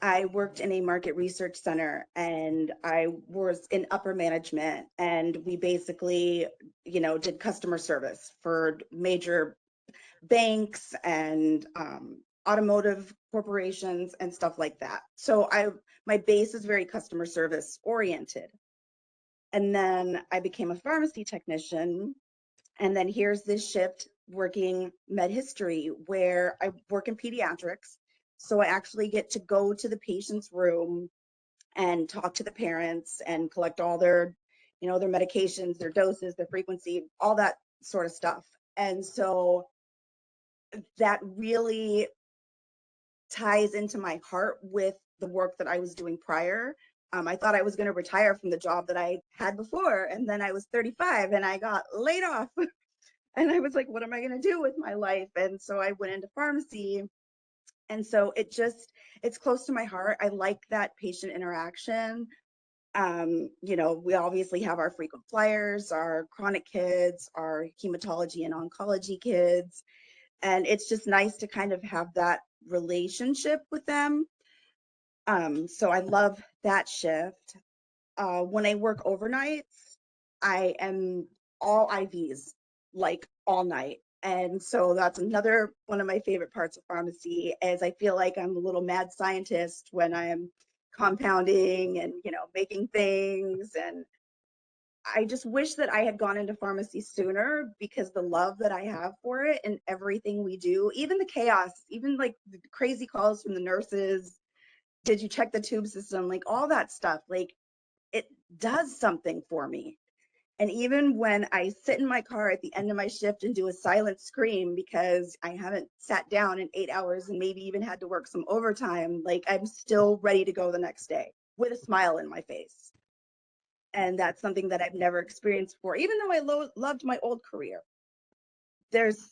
I worked in a market research center and I was in upper management, and we basically, did customer service for major banks and automotive corporations and stuff like that. So my base is very customer service oriented. And then I became a pharmacy technician. And then here's this shift working med history where I work in pediatrics. So I actually get to go to the patient's room and talk to the parents and collect all their, their medications, their doses, their frequency, all that sort of stuff. And so that really ties into my heart with the work that I was doing prior. I thought I was going to retire from the job that I had before, and then I was 35 and I got laid off. And I was like, what am I going to do with my life? And so I went into pharmacy. And so it's close to my heart. I like that patient interaction. We obviously have our frequent flyers, our chronic kids, our hematology and oncology kids. And it's just nice to kind of have that relationship with them. So I love that shift. When I work overnights, I am all IVs, like all night. And so that's another one of my favorite parts of pharmacy, is I feel like I'm a little mad scientist when I am compounding and, making things. And I just wish that I had gone into pharmacy sooner, because the love that I have for it and everything we do, even the chaos, even like the crazy calls from the nurses, did you check the tube system? Like all that stuff, like it does something for me. And even when I sit in my car at the end of my shift and do a silent scream because I haven't sat down in 8 hours and maybe even had to work some overtime, like I'm still ready to go the next day with a smile in my face. And that's something that I've never experienced before, even though I loved my old career. There's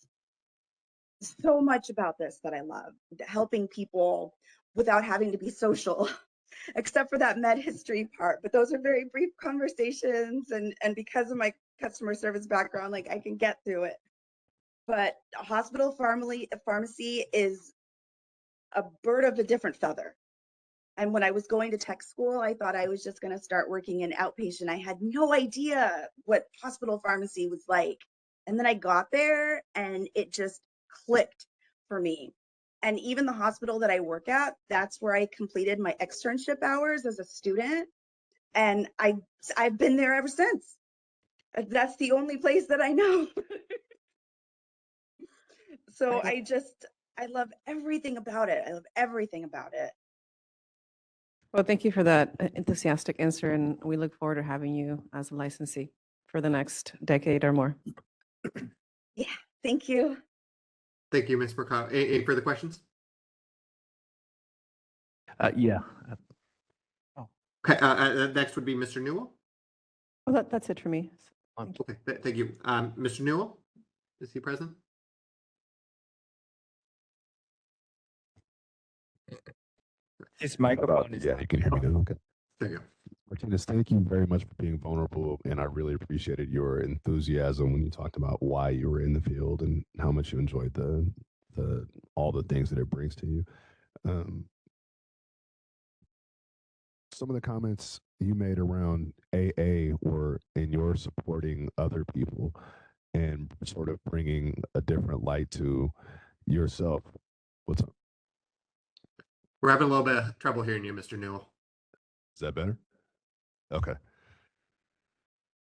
so much about this that I love, helping people without having to be social. Except for that med history part, but those are very brief conversations, and because of my customer service background, like I can get through it. But a hospital pharmacy is a bird of a different feather. And when I was going to tech school, I thought I was just going to start working in outpatient. I had no idea what hospital pharmacy was like. And then I got there and it just clicked for me. And even the hospital that I work at, that's where I completed my externship hours as a student. And I've been there ever since. That's the only place that I know. So I love everything about it. I love everything about it. Well, thank you for that enthusiastic answer, and we look forward to having you as a licensee for the next decade or more. Yeah, thank you. Thank you, Ms. Mercado. Any further questions? Yeah. Okay, next would be Mr. Newell. Well, that's it for me. Okay, thank you. Mr. Newell, is he present? His microphone is Yeah, you can hear me now. Okay. There you go. Martinez, thank you very much for being vulnerable, and I really appreciated your enthusiasm when you talked about why you were in the field and how much you enjoyed the all the things that it brings to you. Some of the comments you made around AA were in your supporting other people and sort of bringing a different light to yourself. What's up? We're having a little bit of trouble hearing you, Mr. Newell. Is that better? Okay.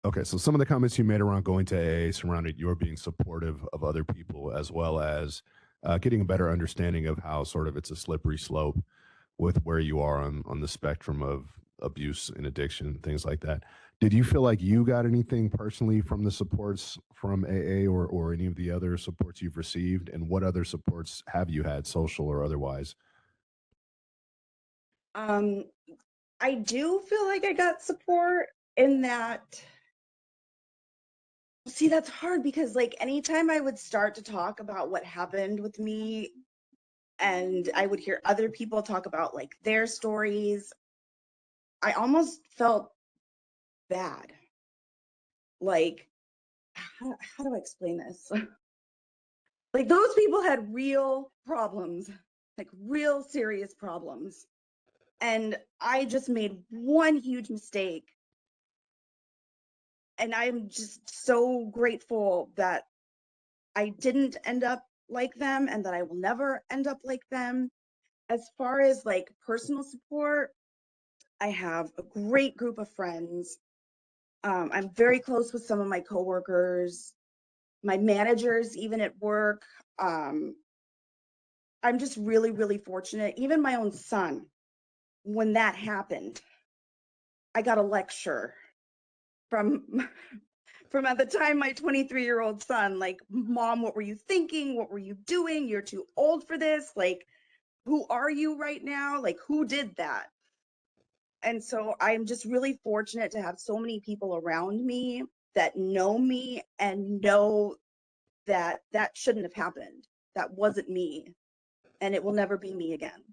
Okay, so some of the comments you made around going to AA surrounded your being supportive of other people, as well as getting a better understanding of how sort of it's a slippery slope with where you are on the spectrum of abuse and addiction, things like that. Did you feel like you got anything personally from the supports from AA or any of the other supports you've received? And what other supports have you had, social or otherwise? I do feel like I got support in that. See, that's hard because like anytime I would start to talk about what happened with me and I would hear other people talk about like their stories, I almost felt bad. Like, how do I explain this? Like those people had real problems, like real serious problems. And I just made one huge mistake. And I'm just so grateful that I didn't end up like them and that I will never end up like them. As far as like personal support, I have a great group of friends. I'm very close with some of my coworkers, my managers, even at work. I'm just really, really fortunate. Even my own son, when that happened, I got a lecture from from at the time my 23-year-old son, like, Mom, what were you thinking? What were you doing? You're too old for this. Like, who are you right now? Like, who did that? And so I'm just really fortunate to have so many people around me that know me and know that that shouldn't have happened. That wasn't me, and it will never be me again.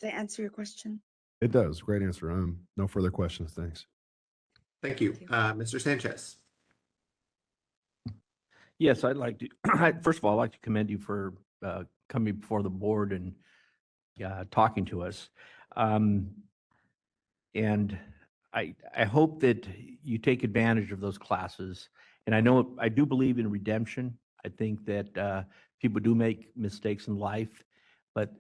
Did I answer your question? It does. Great answer. No further questions. Thanks. Thank you. Mr. Sanchez. Yes, I'd like to, first of all, I'd like to commend you for coming before the board and talking to us. And I hope that you take advantage of those classes. And I know, I do believe in redemption. I think that people do make mistakes in life, but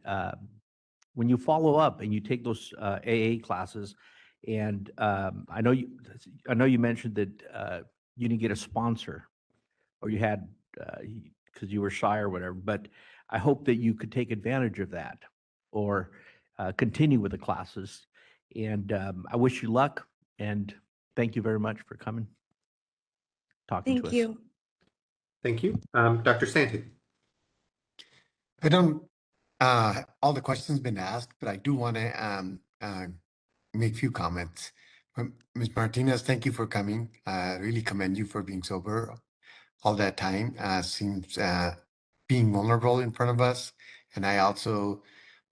when you follow up and you take those AA classes, and I know you mentioned that you didn't get a sponsor, or you had because you were shy or whatever. But I hope that you could take advantage of that, or continue with the classes. And I wish you luck. And thank you very much for coming, talking to us. Thank you. Thank you. Dr. Stanton. I don't, all the questions been asked, but I do want to make a few comments. Ms. Martinez, thank you for coming. Really commend you for being sober all that time. Seems being vulnerable in front of us. And I also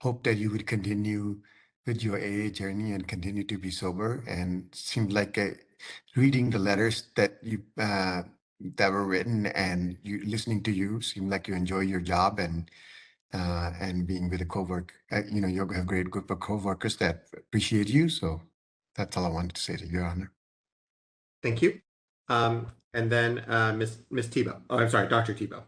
hope that you would continue with your AA journey and continue to be sober. And seemed like reading the letters that you that were written and you listening to you, seemed like you enjoy your job and being with a coworker. You know, you have a great group of coworkers that appreciate you. So that's all I wanted to say to Your Honor. Thank you. And then Ms. Tebow. Oh, I'm sorry, Dr. Tebow.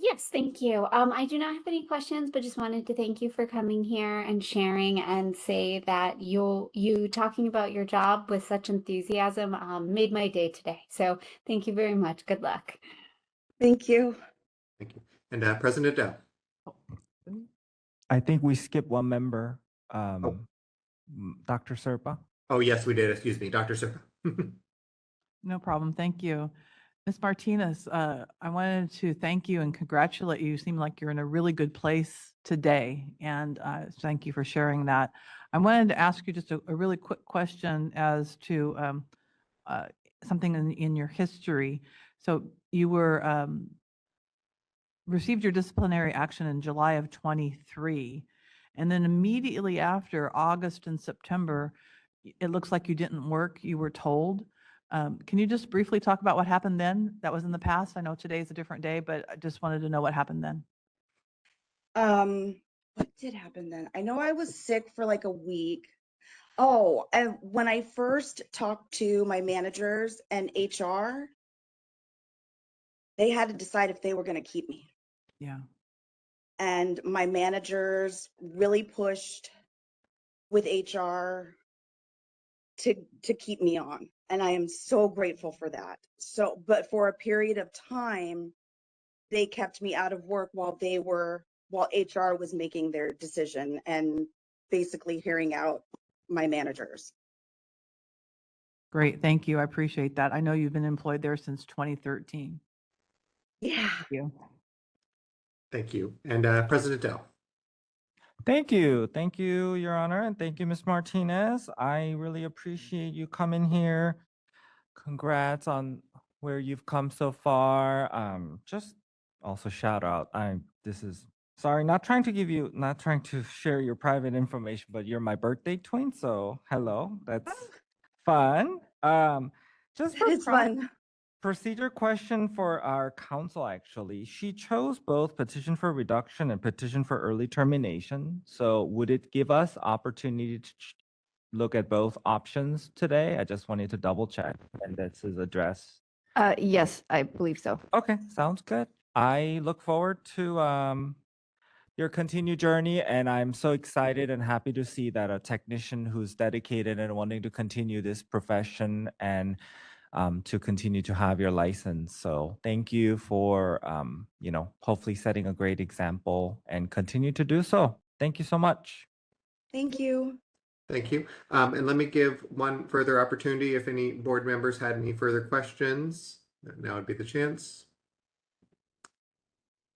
Yes, thank you. I do not have any questions, but just wanted to thank you for coming here and sharing, and say that you talking about your job with such enthusiasm made my day today. So thank you very much. Good luck. Thank you. Thank you. And President Dell. I think we skipped one member, Dr. Serpa. Oh, yes, we did. Excuse me, Dr. Serpa. No problem. Thank you. Ms. Martinez, I wanted to thank you and congratulate you. You seem like you're in a really good place today, and thank you for sharing that. I wanted to ask you just a really quick question as to something in your history. So you were received your disciplinary action in July of 23, and then immediately after, August and September, it looks like you didn't work, you were told. Can you just briefly talk about what happened then? That was in the past. I know today is a different day, but I just wanted to know what happened then. What did happen then? I know I was sick for like a week. Oh, and when I first talked to my managers and HR, they had to decide if they were going to keep me. Yeah. And my managers really pushed with HR to keep me on. And I am so grateful for that. So, but for a period of time, they kept me out of work while HR was making their decision and basically hearing out my managers. Great. Thank you. I appreciate that. I know you've been employed there since 2013. Yeah. Thank you. Thank you. And President Dell. Thank you. Thank you, Your Honor. And thank you, Ms. Martinez. I really appreciate you coming here. Congrats on where you've come so far. Just also shout out. Sorry, not trying to share your private information, but you're my birthday twin. So hello, that's fun. Just for It's fun. procedure question for our counsel, actually. She chose both petition for reduction and petition for early termination. So would it give us opportunity to look at both options today? I just wanted to double check, and this is addressed. Yes, I believe so. Okay, sounds good. I look forward to your continued journey, and I'm so excited and happy to see that a technician who's dedicated and wanting to continue this profession and to continue to have your license. So thank you for, hopefully setting a great example and continue to do so. Thank you so much. Thank you. Thank you. And let me give one further opportunity if any board members had any further questions. Now would be the chance.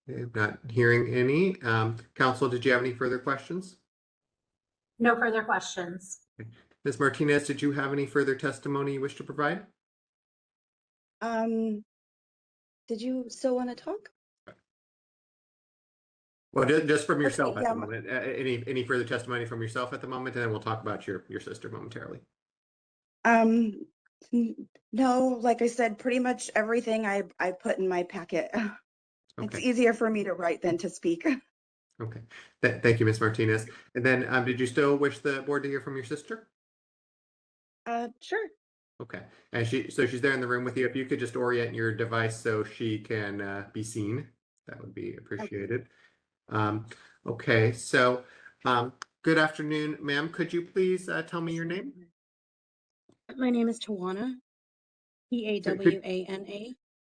Okay, I'm not hearing any. Council, did you have any further questions? No further questions. Ms. Martinez, did you have any further testimony you wish to provide? Did you still want to talk? Well, just from yourself Okay, at yeah. the moment. Any further testimony from yourself at the moment, and then we'll talk about your sister momentarily. No, like I said, pretty much everything I put in my packet. It's Okay. easier for me to write than to speak. Okay. Thank you, Ms. Martinez. And then, did you still wish the board to hear from your sister? Sure. Okay. And she's there in the room with you. If you could just orient your device so she can be seen, that would be appreciated. Okay. So, good afternoon, ma'am. Could you please tell me your name? My name is Tawana, Tawana.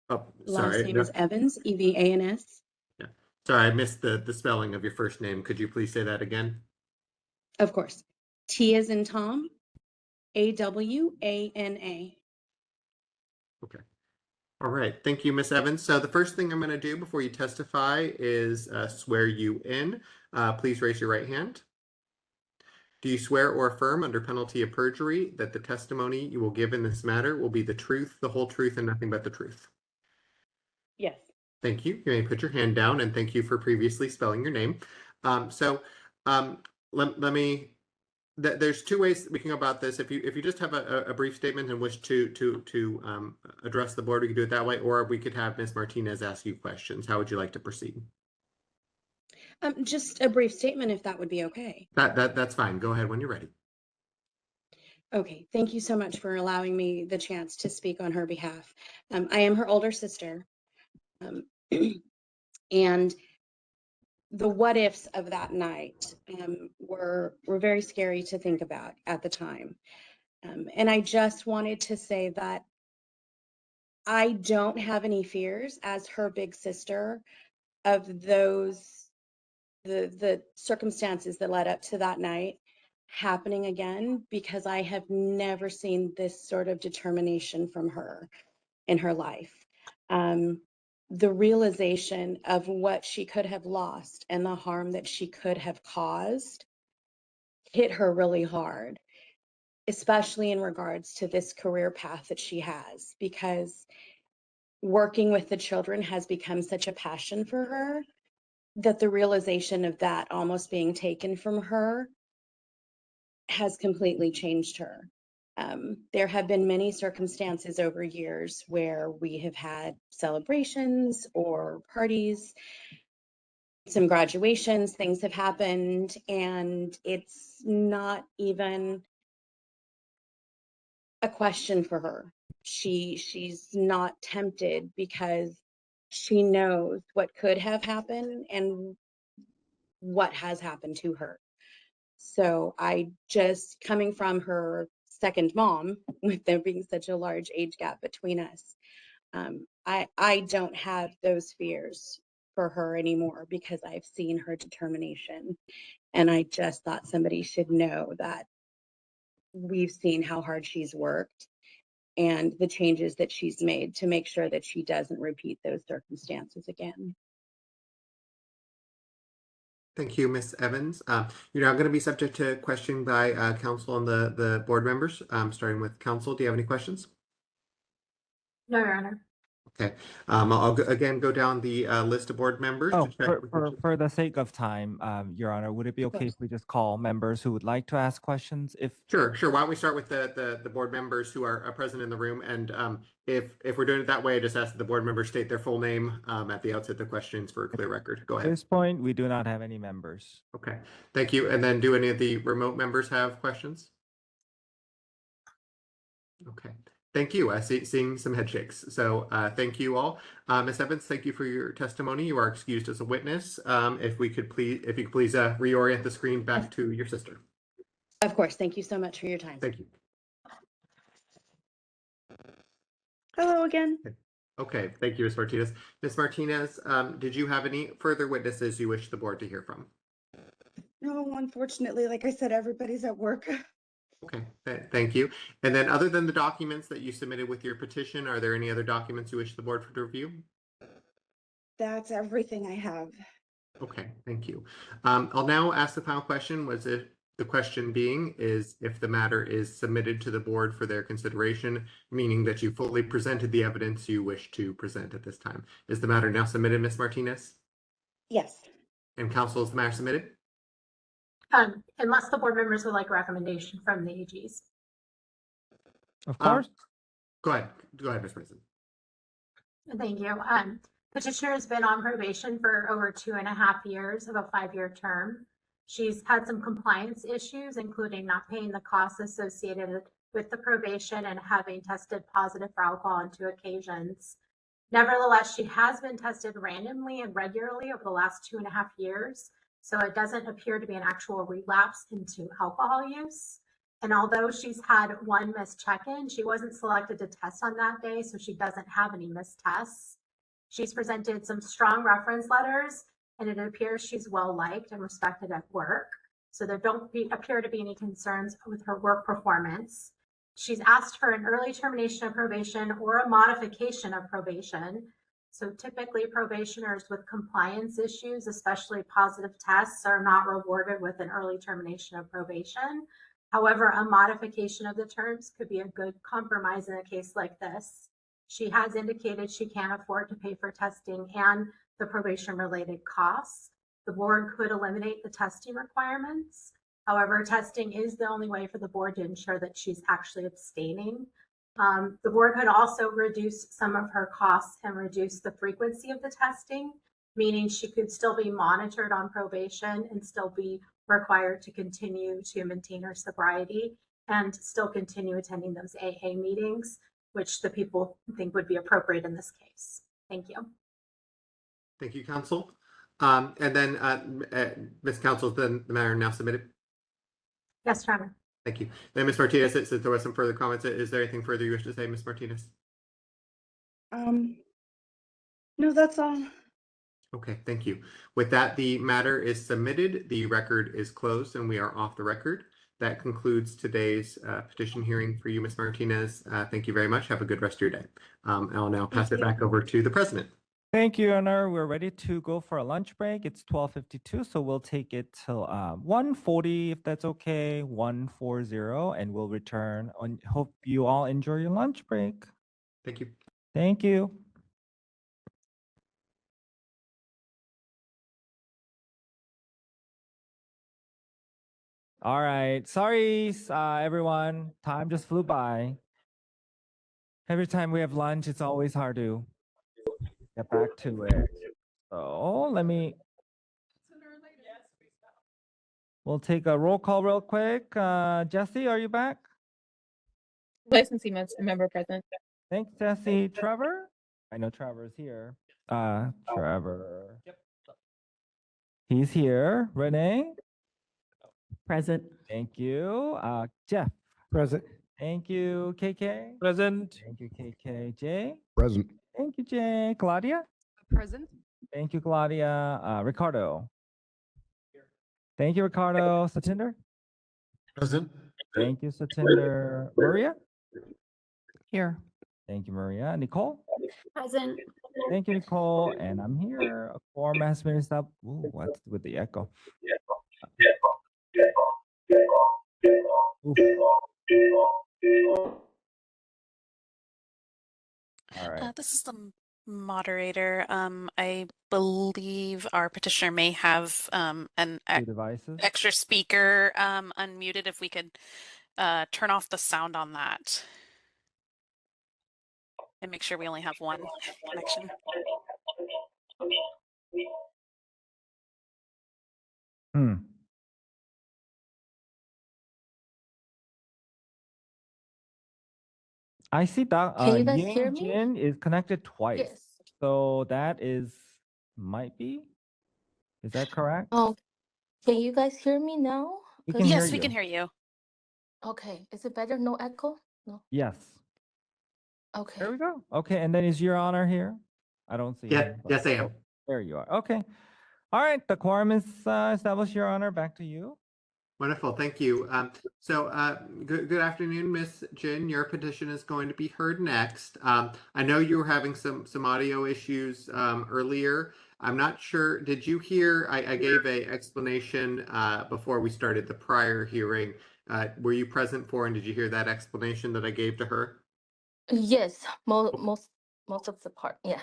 Oh, Last sorry. name No. is Evans, Evans. Yeah. Sorry, I missed the spelling of your first name. Could you please say that again? Of course. T as in Tom, Awana. Okay. All right. Thank you, Ms. Evans. So the first thing I'm going to do before you testify is swear you in. Please raise your right hand. Do you swear or affirm under penalty of perjury that the testimony you will give in this matter will be the truth, the whole truth, and nothing but the truth? Yes. Thank you. You may put your hand down, and thank you for previously spelling your name. Let me. There's two ways we can go about this. If you just have a brief statement and wish to address the board, we could do it that way, or we could have Ms. Martinez ask you questions. How would you like to proceed? Just a brief statement, if that would be okay. That's fine. Go ahead when you're ready. Okay, thank you so much for allowing me the chance to speak on her behalf. I am her older sister, and the what ifs of that night were very scary to think about at the time. And I just wanted to say that I don't have any fears as her big sister of the circumstances that led up to that night happening again, because I have never seen this sort of determination from her in her life. The realization of what she could have lost and the harm that she could have caused hit her really hard, especially in regards to this career path that she has, because working with the children has become such a passion for her that the realization of that almost being taken from her has completely changed her. There have been many circumstances over years where we have had celebrations or parties, some graduations, things have happened, and it's not even a question for her. She's not tempted because she knows what could have happened and what has happened to her. So I just, coming from her second mom, with there being such a large age gap between us, I don't have those fears for her anymore because I've seen her determination. And I just thought somebody should know that we've seen how hard she's worked and the changes that she's made to make sure that she doesn't repeat those circumstances again. Thank you, Ms. Evans. You're now going to be subject to questioning by council and the board members, starting with council. Do you have any questions? No, Your Honor. Okay. I'll again go down the list of board members. Oh, to check with for the sake of time, Your Honor, would it be okay if we just call members who would like to ask questions? Sure. Why don't we start with the board members who are present in the room, and if we're doing it that way, just ask that the board members state their full name at the outset of the questions for a clear record. Go At ahead. this point, we do not have any members. Okay. Thank you. And then do any of the remote members have questions? Okay. Thank you. Seeing some head shakes. So thank you all. Ms. Evans, thank you for your testimony. You are excused as a witness. If you could please reorient the screen back to your sister. Of course. Thank you so much for your time. Thank you. Hello again. Okay, thank you, Ms. Martinez. Ms. Martinez, did you have any further witnesses you wish the board to hear from? No, unfortunately, like I said, everybody's at work. Okay, thank you. And then other than the documents that you submitted with your petition, are there any other documents you wish the board to review? That's everything I have. Okay, thank you. I'll now ask the final question, the question being is if the matter is submitted to the board for their consideration, meaning that you fully presented the evidence you wish to present at this time. Is the matter now submitted, Ms. Martinez? Yes. And counsel, is the matter submitted? Unless the board members would like a recommendation from the AGs. Of course. Go ahead, Ms. President. Thank you. Petitioner has been on probation for over 2.5 years of a 5-year term. She's had some compliance issues, including not paying the costs associated with the probation and having tested positive for alcohol on 2 occasions. Nevertheless, she has been tested randomly and regularly over the last 2.5 years, so it doesn't appear to be an actual relapse into alcohol use. And although she's had 1 missed check-in, she wasn't selected to test on that day, so she doesn't have any missed tests. She's presented some strong reference letters, and it appears she's well-liked and respected at work. So there don't appear to be any concerns with her work performance. She's asked for an early termination of probation or a modification of probation. So typically probationers with compliance issues, especially positive tests, are not rewarded with an early termination of probation. However, a modification of the terms could be a good compromise in a case like this. She has indicated she can't afford to pay for testing and the probation-related costs. The board could eliminate the testing requirements. However, testing is the only way for the board to ensure that she's actually abstaining. The board could also reduce some of her costs and reduce the frequency of the testing, meaning she could still be monitored on probation and still be required to continue to maintain her sobriety and still continue attending those AA meetings, which the people think would be appropriate in this case. Thank you. Thank you, counsel. And then, Ms. Counsel, then the matter now submitted. Yes, Trevor. Thank you. Then, Ms. Martinez, since there was some further comments, is there anything further you wish to say, Ms. Martinez? No, that's all. Okay, thank you. With that, the matter is submitted. The record is closed and we are off the record. That concludes today's petition hearing for you, Ms. Martinez. Thank you very much. Have a good rest of your day. I'll now pass it back over to the president. Thank you, Honor. We're ready to go for a lunch break. It's 12:52, so we'll take it till 1:40, if that's okay, 1:40, and we'll return. Hope you all enjoy your lunch break. Thank you. Thank you. All right. Sorry, everyone. Time just flew by. Every time we have lunch, it's always hard to get back to it. So we'll take a roll call real quick. Jesse, are you back? Licensing member present. Thanks, Jesse. Trevor? I know Trevor's here. Trevor. Yep. He's here. Renee? Present. Thank you. Jeff? Present. Thank you. KK? Present. Thank you, KK. Jay? Present. Thank you, Jay. Claudia? Present. Thank you, Claudia. Ricardo? Thank you, Ricardo. Satinder? Present. Thank you, Satinder. Maria? Here. Thank you, Maria. Nicole? Present. Thank you, Nicole. And I'm here. A quorum has been established. Ooh, what's with the echo? Oof. All right. This is the moderator. I believe our petitioner may have an Two devices. extra speaker unmuted. If we could turn off the sound on that and make sure we only have one connection. I see that Can you guys hear Ying me? Jin is connected twice. Yes. So that might be. Is that correct? Oh, can you guys hear me now? We 'Cause- can hear Yes, we you. can hear you. Okay, is it better? No echo? No. Yes. Okay. There we go. Okay, and then is Your Honor here? I don't see Yeah, him. but- yes, I am. oh, there you are. Okay. All right, the quorum is established, Your Honor. Back to you. Wonderful, thank you. Good afternoon, Miss Jin. Your petition is going to be heard next. I know you were having some audio issues earlier. I'm not sure, did you hear, I gave a explanation before we started the prior hearing. Were you present for, and did you hear that explanation that I gave to her? Yes, most of the part. Yeah.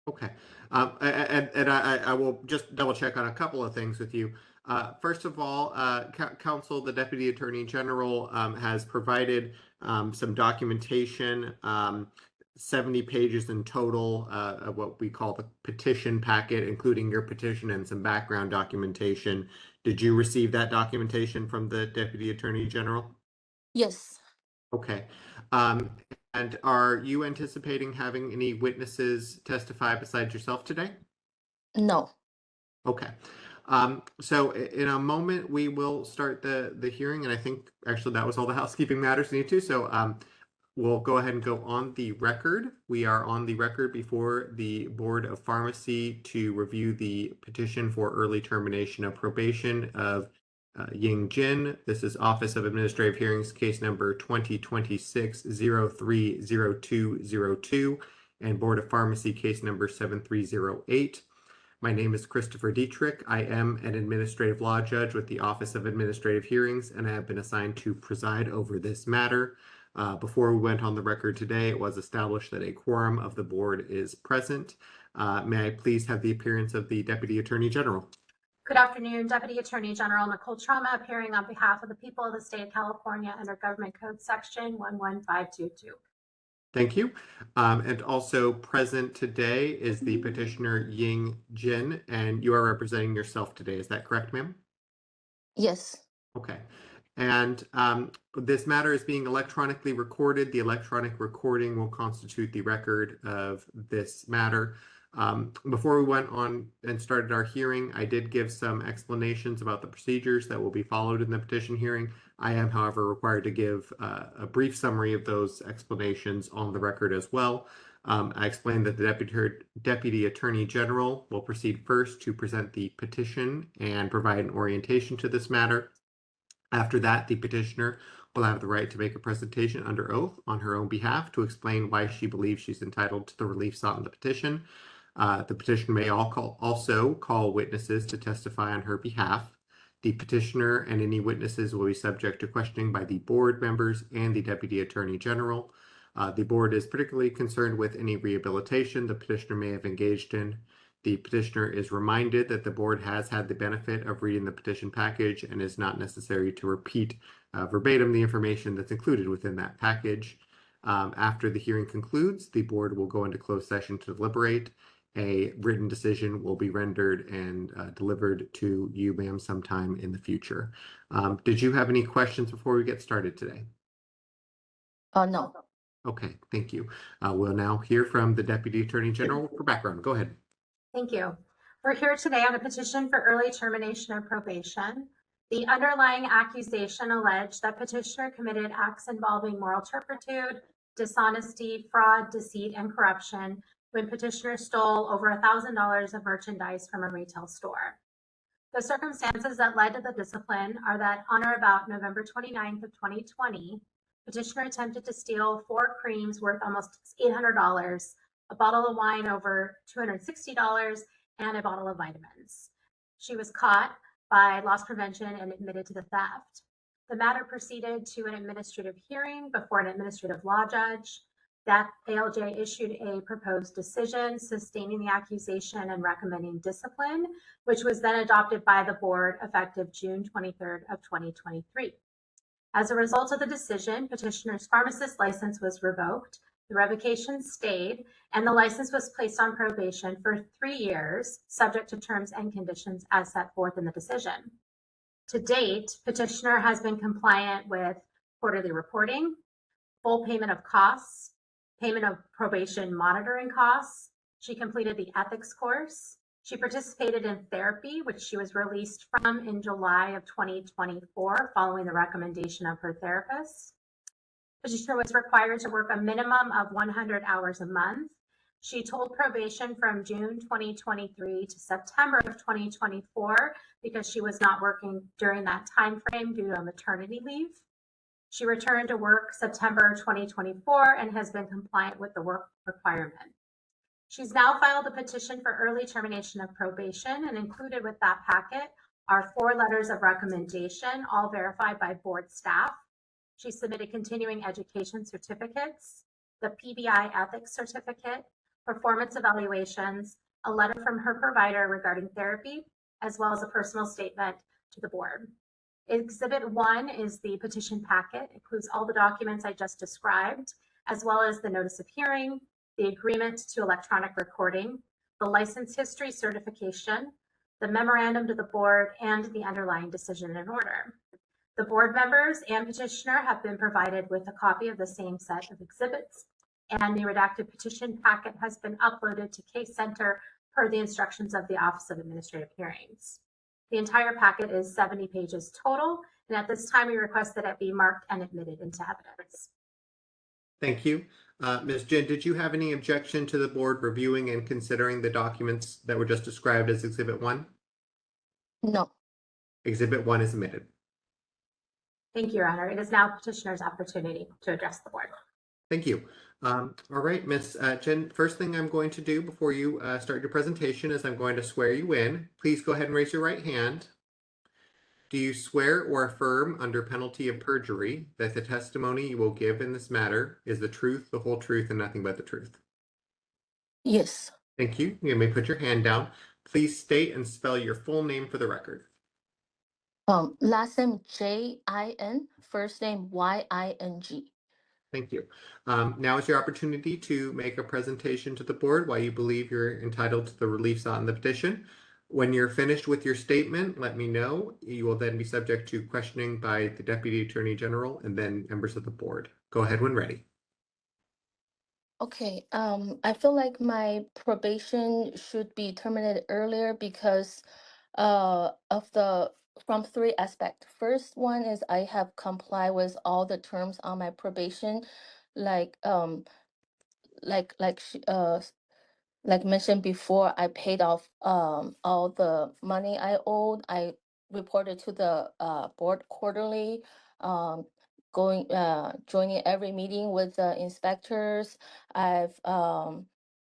Okay. I will just double check on a couple of things with you. First of all, Counsel, the Deputy Attorney General has provided some documentation, 70 pages in total of what we call the petition packet, including your petition and some background documentation. Did you receive that documentation from the Deputy Attorney General? Yes. Okay. And are you anticipating having any witnesses testify besides yourself today? No. Okay. So in a moment, we will start the hearing, and I think actually that was all the housekeeping matters needed to. So we'll go ahead and go on the record. We are on the record before the Board of Pharmacy to review the petition for early termination of probation of Ying Jin. This is Office of Administrative Hearings, case number 2026-030202, and Board of Pharmacy, case number 7308. My name is Christopher Dietrich. I am an administrative law judge with the Office of Administrative Hearings, and I have been assigned to preside over this matter. Before we went on the record today, it was established that a quorum of the board is present. May I please have the appearance of the Deputy Attorney General? Good afternoon, Deputy Attorney General Nicole Trauma, appearing on behalf of the people of the state of California under Government Code Section 11522. Thank you. And also present today is the petitioner Ying Jin, and you are representing yourself today. Is that correct, ma'am? Yes. Okay. And this matter is being electronically recorded. The electronic recording will constitute the record of this matter. Before we went on and started our hearing, I did give some explanations about the procedures that will be followed in the petition hearing. I am, however, required to give a brief summary of those explanations on the record as well. I explained that the Deputy Attorney General will proceed first to present the petition and provide an orientation to this matter. After that, the petitioner will have the right to make a presentation under oath on her own behalf to explain why she believes she's entitled to the relief sought in the petition. The petitioner may also call witnesses to testify on her behalf. The petitioner and any witnesses will be subject to questioning by the board members and the Deputy Attorney General. The board is particularly concerned with any rehabilitation the petitioner may have engaged in. The petitioner is reminded that the board has had the benefit of reading the petition package and is not necessary to repeat verbatim the information that's included within that package. After the hearing concludes, the board will go into closed session to deliberate. A written decision will be rendered and delivered to you, ma'am, sometime in the future. Did you have any questions before we get started today? No. Okay, thank you. We'll now hear from the Deputy Attorney General for background. Go ahead. Thank you. We're here today on a petition for early termination of probation. The underlying accusation alleged that petitioner committed acts involving moral turpitude, dishonesty, fraud, deceit, and corruption when petitioner stole over $1,000 of merchandise from a retail store. The circumstances that led to the discipline are that on or about November 29th of 2020, petitioner attempted to steal 4 creams worth almost $800, a bottle of wine over $260, and a bottle of vitamins. She was caught by loss prevention and admitted to the theft. The matter proceeded to an administrative hearing before an administrative law judge. That ALJ issued a proposed decision sustaining the accusation and recommending discipline, which was then adopted by the board effective June 23rd of 2023. As a result of the decision, petitioner's pharmacist license was revoked, the revocation stayed, and the license was placed on probation for 3 years, subject to terms and conditions as set forth in the decision. To date, petitioner has been compliant with quarterly reporting, full payment of costs, payment of probation monitoring costs. She completed the ethics course. She participated in therapy, which she was released from in July of 2024 following the recommendation of her therapist. Petitioner was required to work a minimum of 100 hours a month. She told probation from June 2023 to September of 2024 because she was not working during that time frame due to maternity leave. She returned to work September 2024 and has been compliant with the work requirement. She's now filed a petition for early termination of probation, and included with that packet are 4 letters of recommendation, all verified by board staff. She submitted continuing education certificates, the PBI ethics certificate, performance evaluations, a letter from her provider regarding therapy, as well as a personal statement to the board. Exhibit 1 is the petition packet. It includes all the documents I just described, as well as the notice of hearing, the agreement to electronic recording, the license history certification, the memorandum to the board, and the underlying decision and order. The board members and petitioner have been provided with a copy of the same set of exhibits, and the redacted petition packet has been uploaded to Case Center per the instructions of the Office of Administrative Hearings. The entire packet is 70 pages total, and at this time we request that it be marked and admitted into evidence. Thank you. Ms. Jin, did you have any objection to the board reviewing and considering the documents that were just described as Exhibit 1? No. Exhibit 1 is admitted. Thank you, Your Honor. It is now petitioner's opportunity to address the board. Thank you. All right, Ms. Jin, first thing I'm going to do before you start your presentation is I'm going to swear you in. Please go ahead and raise your right hand. Do you swear or affirm under penalty of perjury that the testimony you will give in this matter is the truth, the whole truth, and nothing but the truth? Yes. Thank you. You may put your hand down. Please state and spell your full name for the record. Last name J-I-N, first name Y-I-N-G. Thank you. Now is your opportunity to make a presentation to the board why you believe you're entitled to the relief sought in the petition. When you're finished with your statement, let me know. You will then be subject to questioning by the Deputy Attorney General and then members of the board. Go ahead when ready. Okay, I feel like my probation should be terminated earlier because from 3 aspects. First one is I have complied with all the terms on my probation, like like mentioned before, I paid off all the money I owed. I reported to the board quarterly, joining every meeting with the inspectors. I've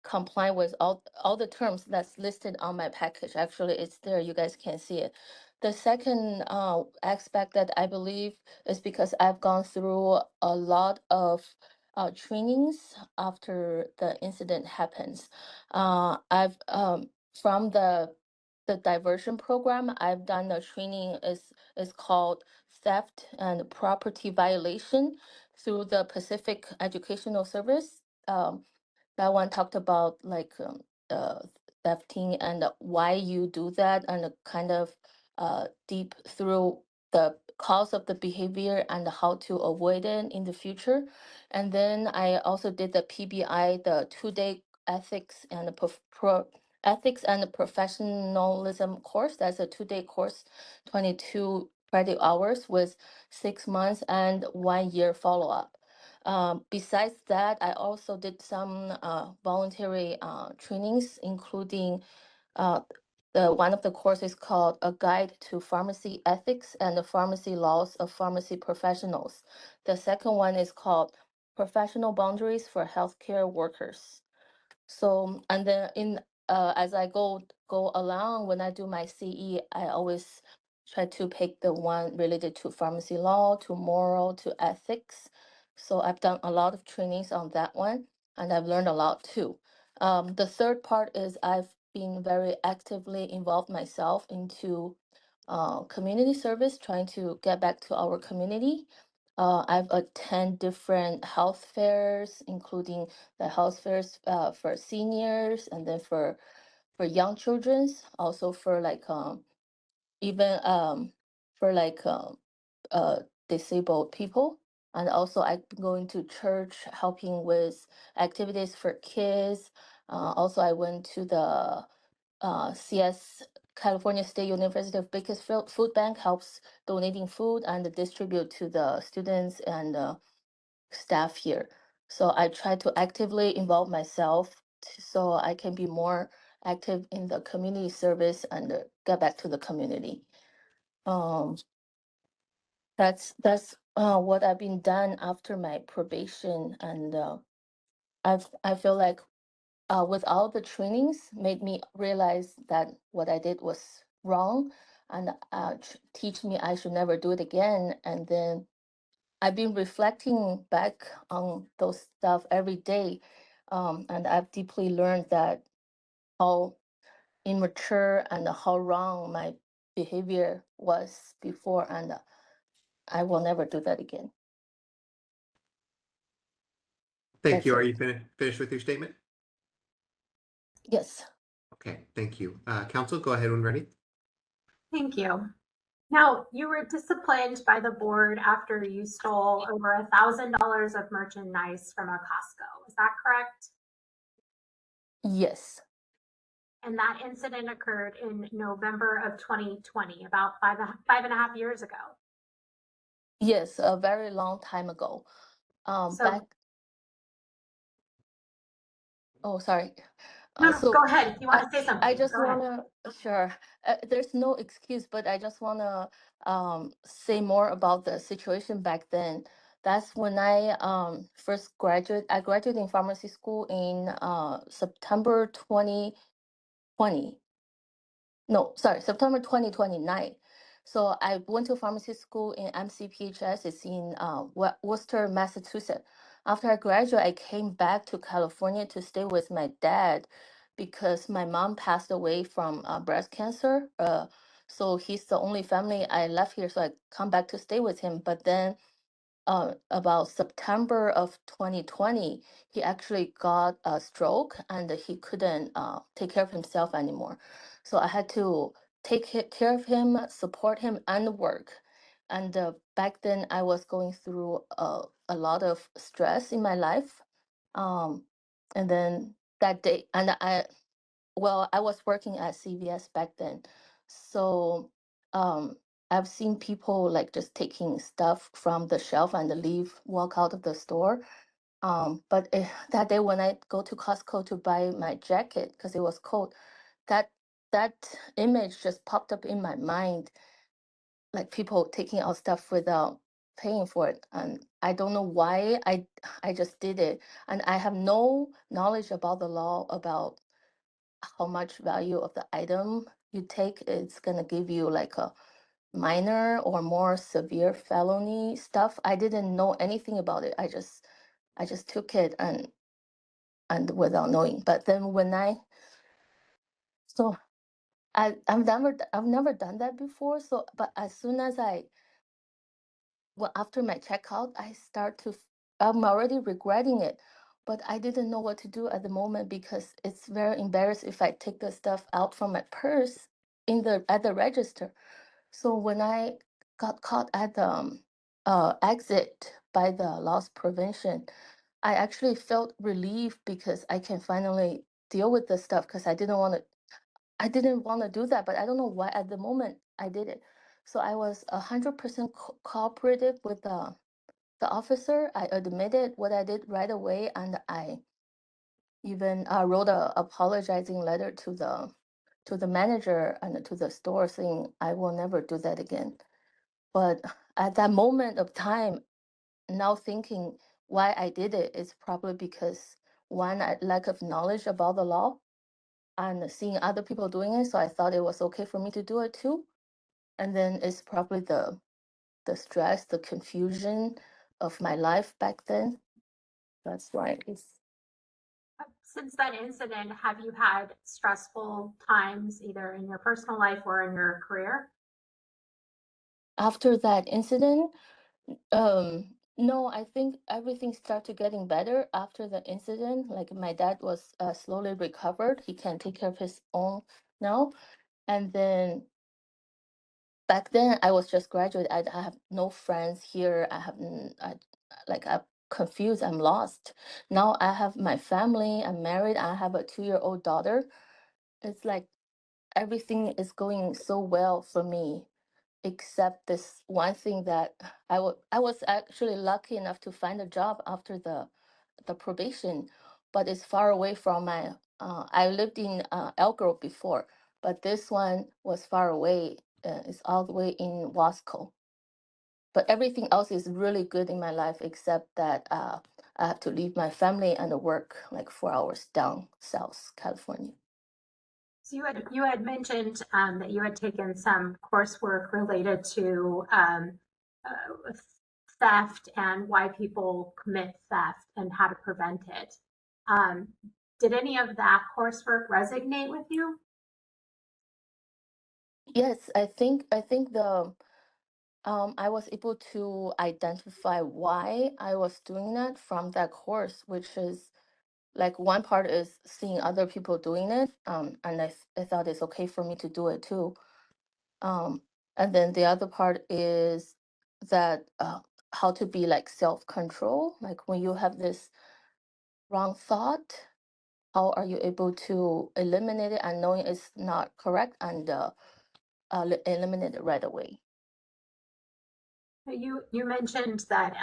complied with all the terms that's listed on my package. Actually, it's there. You guys can see it. The second aspect that I believe is because I've gone through a lot of trainings after the incident happens. I've from the diversion program, I've done a training is called theft and property violation through the Pacific Educational Service. That one talked about like thefting and why you do that and kind of deep through the cause of the behavior and how to avoid it in the future. And then I also did the PBI, the 2-day ethics and ethics and professionalism course. That's a 2-day course, 22 credit hours with 6 months and 1 year follow-up. Besides that, I also did some voluntary trainings, including one of the courses called A Guide to Pharmacy Ethics and the Pharmacy Laws of Pharmacy Professionals. The second one is called Professional Boundaries for Healthcare Workers. So, and then as I go along, when I do my CE, I always try to pick the one related to pharmacy law, to moral, to ethics. So I've done a lot of trainings on that one, and I've learned a lot too. The third part is I've been very actively involved myself into community service, trying to get back to our community. I've attended different health fairs, including the health fairs for seniors and then for young children, also for like even for like disabled people. And also I've been going to church, helping with activities for kids. Also, I went to the CS California State University of Bakersfield Food Bank, helps donating food and distribute to the students and staff here. So I try to actively involve myself so I can be more active in the community service and get back to the community. That's what I've been done after my probation, and I feel like with all the trainings made me realize that what I did was wrong, and teach me I should never do it again. And then I've been reflecting back on those stuff every day, and I've deeply learned that how immature and how wrong my behavior was before, and I will never do that again. Thank That's you. Are it. you finished with your statement? Yes. Okay, thank you. Council, go ahead when ready. Thank you. Now, you were disciplined by the board after you stole over $1,000 of merchandise from a Costco. Is that correct? Yes. And that incident occurred in November of 2020, about five and a half years ago. Yes, a very long time ago. So, Back. Oh, sorry. no, So go ahead. If you want to say I something, just go ahead. wanna, sure. There's no excuse, but I just wanna say more about the situation back then. That's when I first graduated. I graduated in pharmacy school in September 2020. No, sorry, September 2029. So I went to pharmacy school in MCPHS. It's in Worcester, Massachusetts. After I graduated, I came back to California to stay with my dad because my mom passed away from breast cancer. So he's the only family I left here. So I come back to stay with him. But then about September of 2020, he actually got a stroke and he couldn't take care of himself anymore. So I had to care of him, support him, and work. And back then, I was going through a lot of stress in my life. And then that day, and I was working at CVS back then. So I've seen people like just taking stuff from the shelf and leave, walk out of the store. But that day when I go to Costco to buy my jacket because it was cold, that that image just popped up in my mind, like people taking out stuff without paying for it. And I don't know why I just did it. And I have no knowledge about the law about how much value of the item you take. It's gonna give you like a minor or more severe felony stuff. I didn't know anything about it. I just took it and without knowing. But then when so I've never done that before. So but as soon as well, after my checkout, I'm already regretting it. But I didn't know what to do at the moment because it's very embarrassing if I take the stuff out from my purse at the register. So when I got caught at the exit by the loss prevention, I actually felt relief because I can finally deal with the stuff because I didn't want to do that, but I don't know why at the moment I did it. So I was 100% cooperative with the officer. I admitted what I did right away, and I even wrote a apologizing letter to the manager and to the store saying I will never do that again. But at that moment of time, now thinking why I did it is probably because one, lack of knowledge about the law and seeing other people doing it. So I thought it was okay for me to do it too. And then it's probably the stress, the confusion of my life back then. That's why it's Since that incident, have you had stressful times either in your personal life or in your career? after that incident. No, I think everything started getting better after the incident. Like my dad was slowly recovered. He can take care of his own now. And then back then I was just graduate. I have no friends here. I'm confused. I'm lost. Now I have my family. I'm married. I have a 2-year-old daughter. It's like everything is going so well for me. except this one thing that I was actually lucky enough to find a job after the probation, but it's far away from my. I lived in Elk Grove before, but this one was far away. It's all the way in Wasco. But everything else is really good in my life, except that I have to leave my family and work like 4 hours down South California. So you had mentioned that you had taken some coursework related to theft and why people commit theft and how to prevent it. Did any of that coursework resonate with you? Yes, I think the I was able to identify why I was doing that from that course, which is like one part is seeing other people doing it, and I thought it's okay for me to do it too. And then the other part is that how to be like self-control, like when you have this wrong thought, how are you able to eliminate it and knowing it's not correct and eliminate it right away. You mentioned that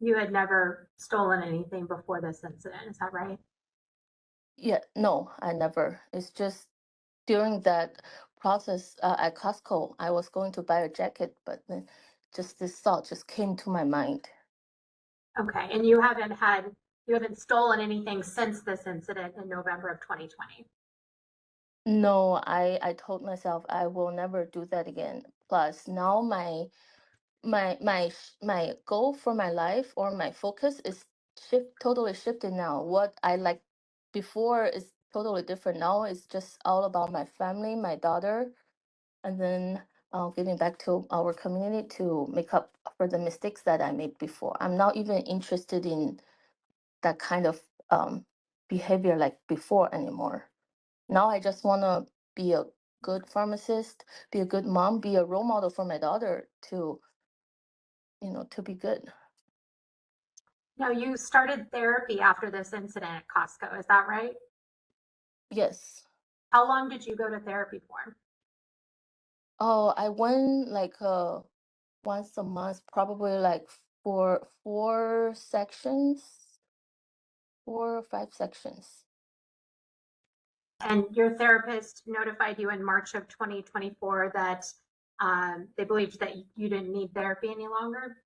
you had never stolen anything before this incident. Is that right? Yeah, no, I never. It's just during that process at Costco, I was going to buy a jacket, but then just this thought just came to my mind. Okay, and you haven't stolen anything since this incident in November of 2020. No, I told myself I will never do that again. Plus, now my goal for my life or my focus is totally shifted now. What I like before is totally different. Now it's just all about my family, my daughter, and then giving back to our community to make up for the mistakes that I made before. I'm not even interested in that kind of behavior like before anymore. Now I just want to be a good pharmacist, be a good mom, be a role model for my daughter to, to be good. Now, you started therapy after this incident at Costco. Is that right? Yes. How long did you go to therapy for? Oh, I went like once a month, probably like four sections, 4 or 5 sections. And your therapist notified you in March of 2024 that they believed that you didn't need therapy any longer?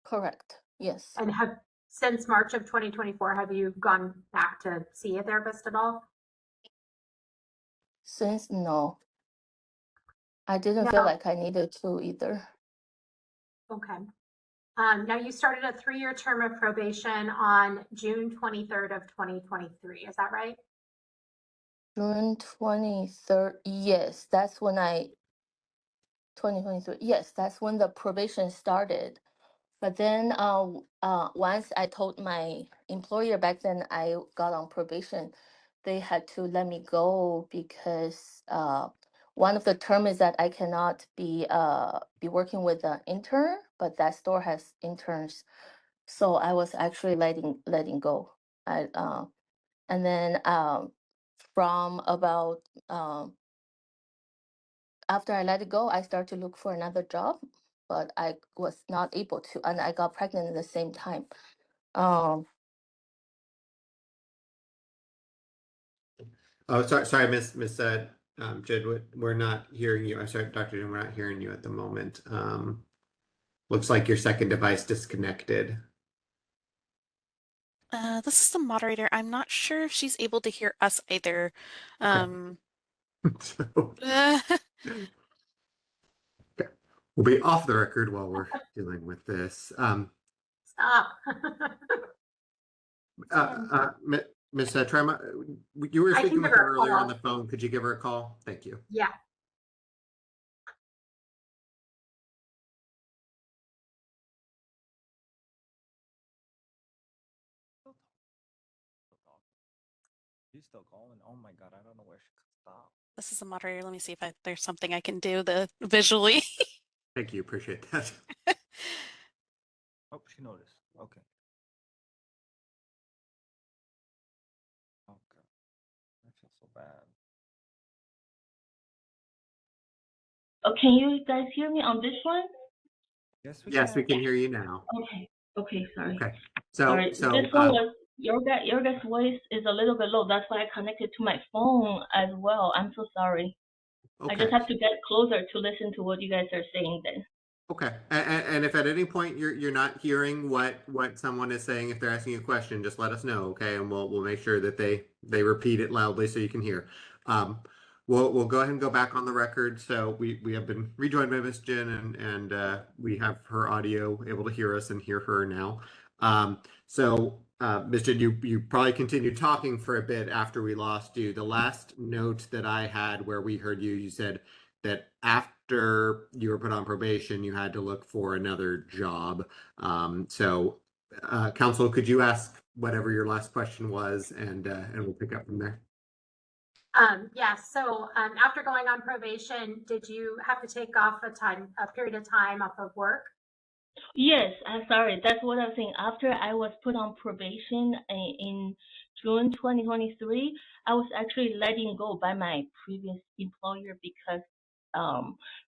Correct. Yes. And since March of 2024, have you gone back to see a therapist at all? Since no, I didn't feel like I needed to either. Okay. Now you started a 3-year term of probation on June 23rd of 2023. Is that right? June 23rd. Yes, that's when 2023. Yes, that's when the probation started. But then once I told my employer back then I got on probation, they had to let me go because one of the term is that I cannot be working with an intern, but that store has interns, so I was actually letting go. And then from about after I let it go, I started to look for another job, but I was not able to, and I got pregnant at the same time. Oh, sorry, Miss Jid, we're not hearing you. I'm sorry, Dr. Jin, we're not hearing you at the moment. Looks like your second device disconnected. This is the moderator. I'm not sure if she's able to hear us either. We'll be off the record while we're dealing with this. Stop. Miss Trema, you were I can speaking give with her her a earlier on call. the phone. Could you give her a call? Thank you. Yeah. She's still calling. Oh my God, I don't know where she could stop. This is the moderator. Let me see if there's something I can do visually. Thank you. Appreciate that. Oh, she noticed. Okay. Okay. I feel so bad. Oh, can you guys hear me on this one? Yes, Yes, we can hear you now. Okay. Okay, sorry. Okay. Sorry. So This one was your guys' voice is a little bit low. That's why I connected to my phone as well. I'm so sorry. I just okay. have to get closer to listen to what you guys are saying then. Okay. And if at any point you're not hearing what someone is saying, if they're asking a question, just let us know, okay? And we'll make sure that they repeat it loudly so you can hear. We'll go ahead and go back on the record. So we have been rejoined by Ms. Jin, and we have her audio able to hear us and hear her now. Ms. Jin, you probably continued talking for a bit after we lost you. The last note that I had where we heard you, you said that after you were put on probation, you had to look for another job. Counsel, could you ask whatever your last question was, and we'll pick up from there. Yes. So after going on probation, did you have to take off a period of time off of work? Yes, I'm sorry. That's what I was saying. After I was put on probation in June 2023, I was actually letting go by my previous employer because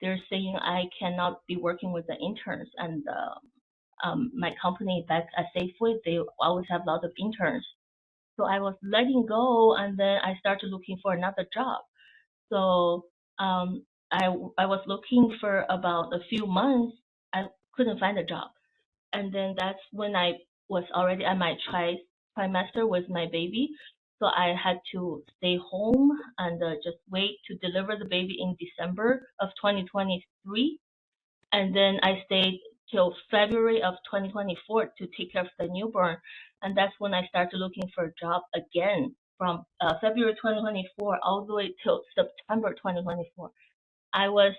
they're saying I cannot be working with the interns, and my company back at Safeway, they always have lots of interns. So I was letting go, and then I started looking for another job. So I was looking for about a few months. I couldn't find a job, and then that's when I was already at my trimester with my baby. So I had to stay home and just wait to deliver the baby in December of 2023. And then I stayed till February of 2024 to take care of the newborn. And that's when I started looking for a job again from February 2024 all the way till September 2024. I was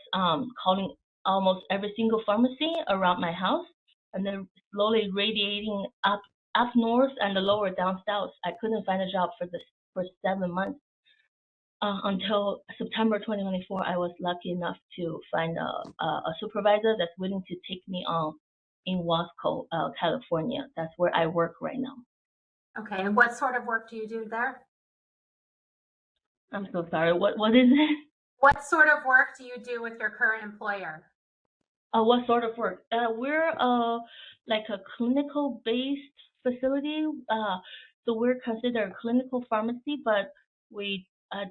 calling almost every single pharmacy around my house, and then slowly radiating up north and lower down south. I couldn't find a job for 7 months until September 2024. I was lucky enough to find a supervisor that's willing to take me on in Wasco, California. That's where I work right now. Okay. And what sort of work do you do there? I'm so sorry. What is it? What sort of work do you do with your current employer? What sort of work? We're like a clinical-based facility. So we're considered a clinical pharmacy, but we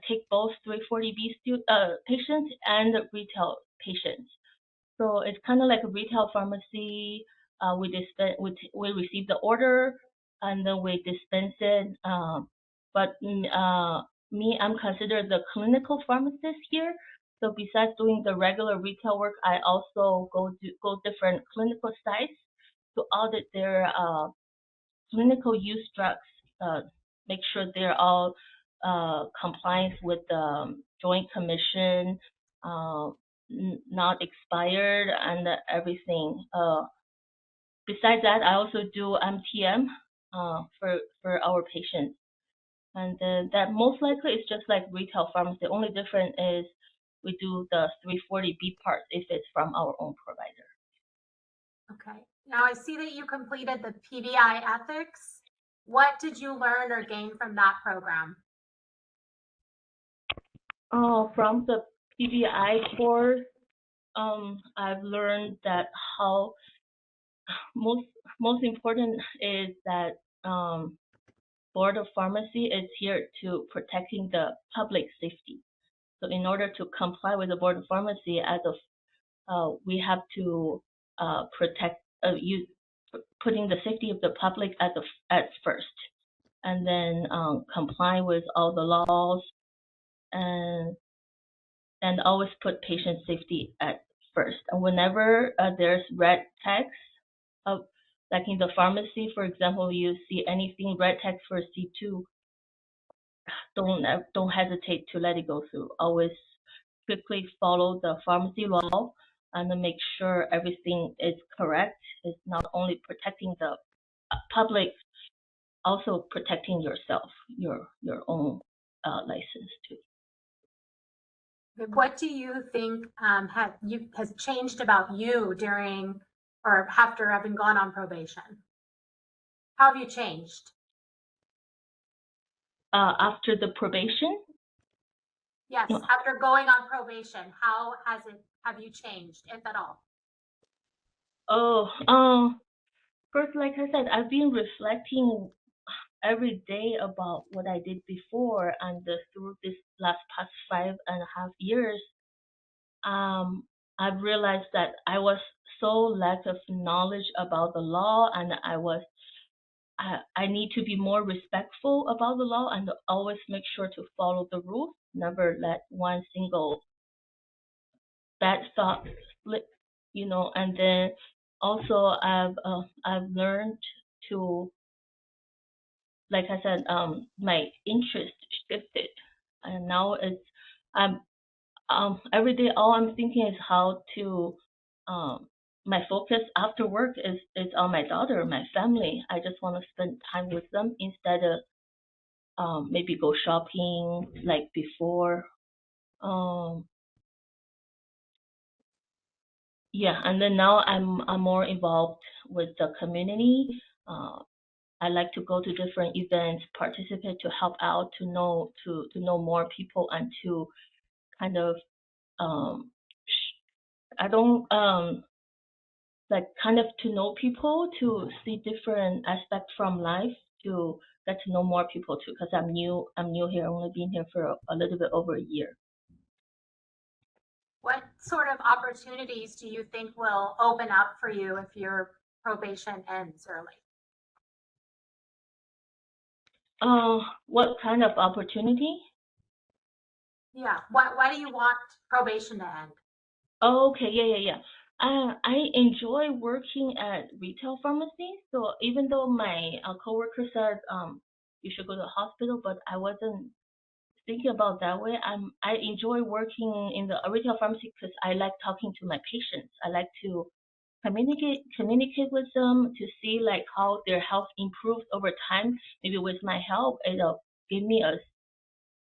take both 340B patients and retail patients. So it's kind of like a retail pharmacy. We receive the order and then we dispense it. I'm considered the clinical pharmacist here. So besides doing the regular retail work, I also go different clinical sites to audit their clinical use drugs, make sure they're all compliant with the Joint Commission, not expired, and everything. Besides that, I also do MTM for our patients. And that most likely is just like retail pharmacy. The only difference is we do the 340B part if it's from our own provider. Okay. Now I see that you completed the PBI ethics. What did you learn or gain from that program? From the PBI course, I've learned that how most important is that Board of Pharmacy is here to protecting the public safety. So in order to comply with the Board of Pharmacy, we have to protect putting the safety of the public at first, and then comply with all the laws, and always put patient safety at first. And whenever there's red text, like in the pharmacy, for example, you see anything red text for C2, don't hesitate to let it go through. Always quickly follow the pharmacy law and then make sure everything is correct. It's not only protecting the public, also protecting yourself, your own license too. What do you think has changed about you during or after having gone on probation? How have you changed? After the probation? Yes, after going on probation, how have you changed, if at all? Oh, first, like I said, I've been reflecting every day about what I did before, and through this past 5.5 years, I've realized that I was so lack of knowledge about the law, and I need to be more respectful about the law and always make sure to follow the rules. Never let one single bad thought slip, And then also I've learned to, like I said, my interest shifted, and now I'm every day all I'm thinking is how to my focus after work is on my daughter, my family. I just want to spend time with them instead of maybe go shopping like before. Yeah, and then now I'm more involved with the community. I like to go to different events, participate, to help out, to know more people, and to kind of I don't like kind of to know people, to see different aspects from life, to get to know more people too, because I'm new here, only been here for a little bit over a year. What sort of opportunities do you think will open up for you if your probation ends early? What kind of opportunity? Yeah. Why do you want probation to end? Oh, okay, yeah. I enjoy working at retail pharmacy. So even though my coworker said you should go to the hospital, but I wasn't thinking about that way. I enjoy working in the retail pharmacy because I like talking to my patients. I like to communicate with them to see like how their health improves over time. Maybe with my help, it'll give me a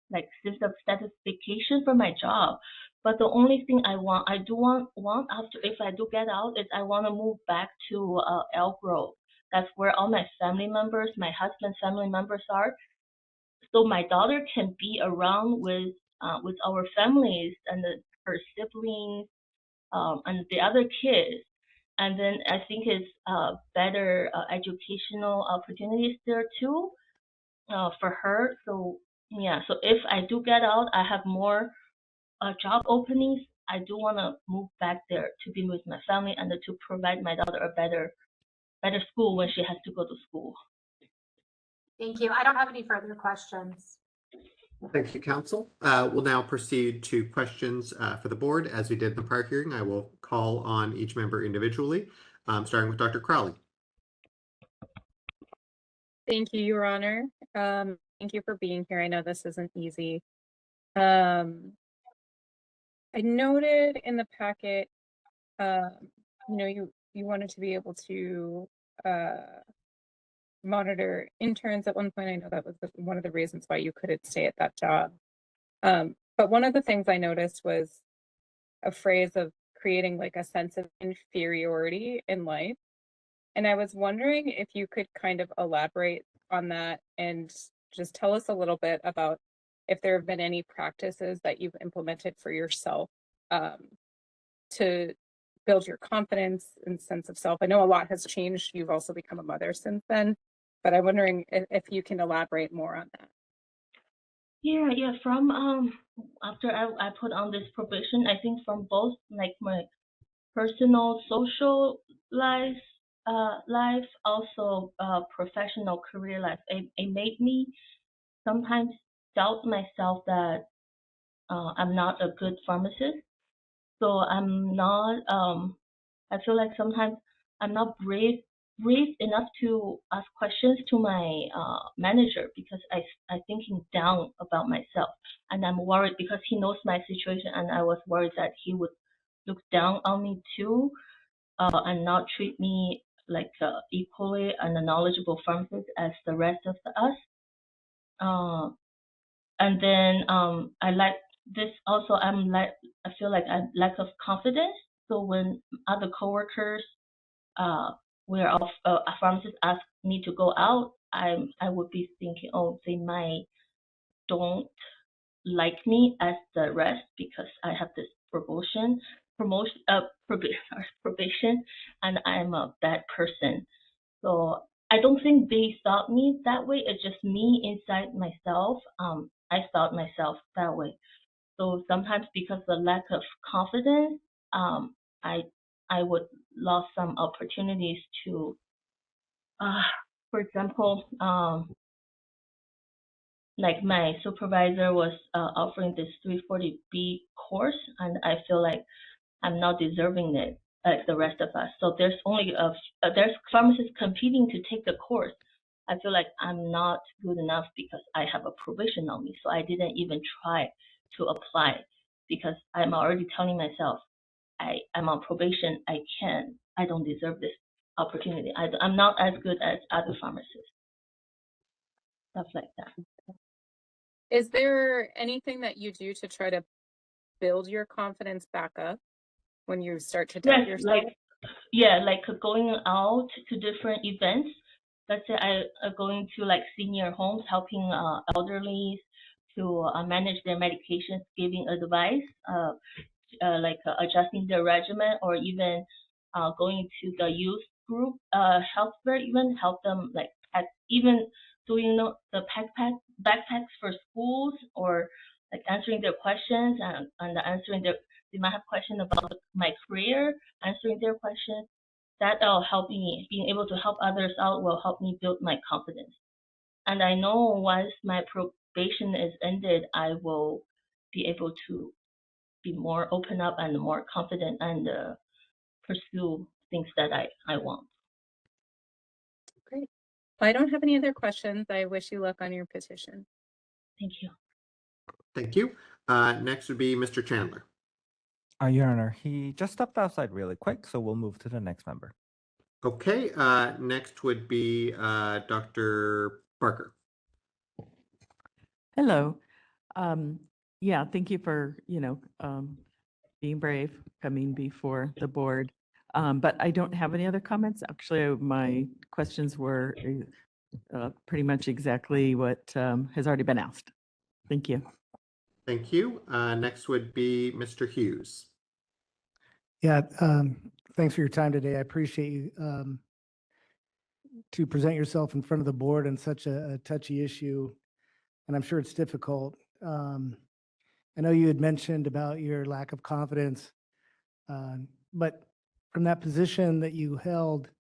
like sense of satisfaction for my job. But the only thing I do want after, if I do get out, is I want to move back to Elk Grove. That's where all my family members, my husband's family members are. So my daughter can be around with our families and her siblings and the other kids. And then I think it's better educational opportunities there too for her. So yeah, so if I do get out, I have more job openings. I do want to move back there to be with my family and to provide my daughter a better school when she has to go to school. Thank you. I don't have any further questions. Thank you, Council. We'll now proceed to questions for the board. As we did in the prior hearing, I will call on each member individually, starting with Dr. Crowley. Thank you, Your Honor. Thank you for being here. I know this isn't easy. I noted in the packet, you wanted to be able to monitor interns at one point. I know that was one of the reasons why you couldn't stay at that job. But one of the things I noticed was a phrase of creating like a sense of inferiority in life. And I was wondering if you could kind of elaborate on that and just tell us a little bit about if there have been any practices that you've implemented for yourself to build your confidence and sense of self. I know a lot has changed. You've also become a mother since then, but I'm wondering if you can elaborate more on that. Yeah. From after I put on this probation, I think from both like my personal social life, also professional career life, it made me sometimes doubt myself that I'm not a good pharmacist. So I'm not. I feel like sometimes I'm not brave enough to ask questions to my manager because I thinking down about myself, and I'm worried because he knows my situation, and I was worried that he would look down on me too, and not treat me like equally and a knowledgeable pharmacist as the rest of us. And then I like this also. I feel like I lack of confidence. So when other coworkers, where a pharmacist ask me to go out, I would be thinking, oh, they might don't like me as the rest because I have this promotion. probation, and I'm a bad person. So I don't think they thought me that way. It's just me inside myself. I thought myself that way. So sometimes because of the lack of confidence, I would lost some opportunities to, for example, like my supervisor was offering this 340B course, and I feel like I'm not deserving it like the rest of us. So there's only there's pharmacists competing to take the course. I feel like I'm not good enough because I have a probation on me. So I didn't even try to apply because I'm already telling myself I'm on probation. I don't deserve this opportunity. I'm not as good as other pharmacists. Stuff like that. Is there anything that you do to try to build your confidence back up when you start to doubt yourself? Like going out to different events. Let's say I going to like senior homes, helping elderly to manage their medications, giving advice, like adjusting their regimen, or even going to the youth group health fair, even help them like even doing the backpacks for schools, or like answering their questions and answering their, they might have questions about my career, answering their questions. That'll help me, being able to help others out will help me build my confidence. And I know once my probation is ended, I will be able to be more open up and more confident and pursue things that I want. Great. Well, I don't have any other questions. I wish you luck on your petition. Thank you. Thank you. Next would be Mr. Chandler. Your Honor, he just stepped outside really quick, so we'll move to the next member. Okay. Next would be Dr. Barker. Hello. Yeah, thank you for, being brave, coming before the board. But I don't have any other comments. Actually, my questions were pretty much exactly what has already been asked. Thank you. Thank you. Next would be Mr. Hughes. Yeah, thanks for your time today. I appreciate you to present yourself in front of the board on such a touchy issue, and I'm sure it's difficult. I know you had mentioned about your lack of confidence, but from that position that you held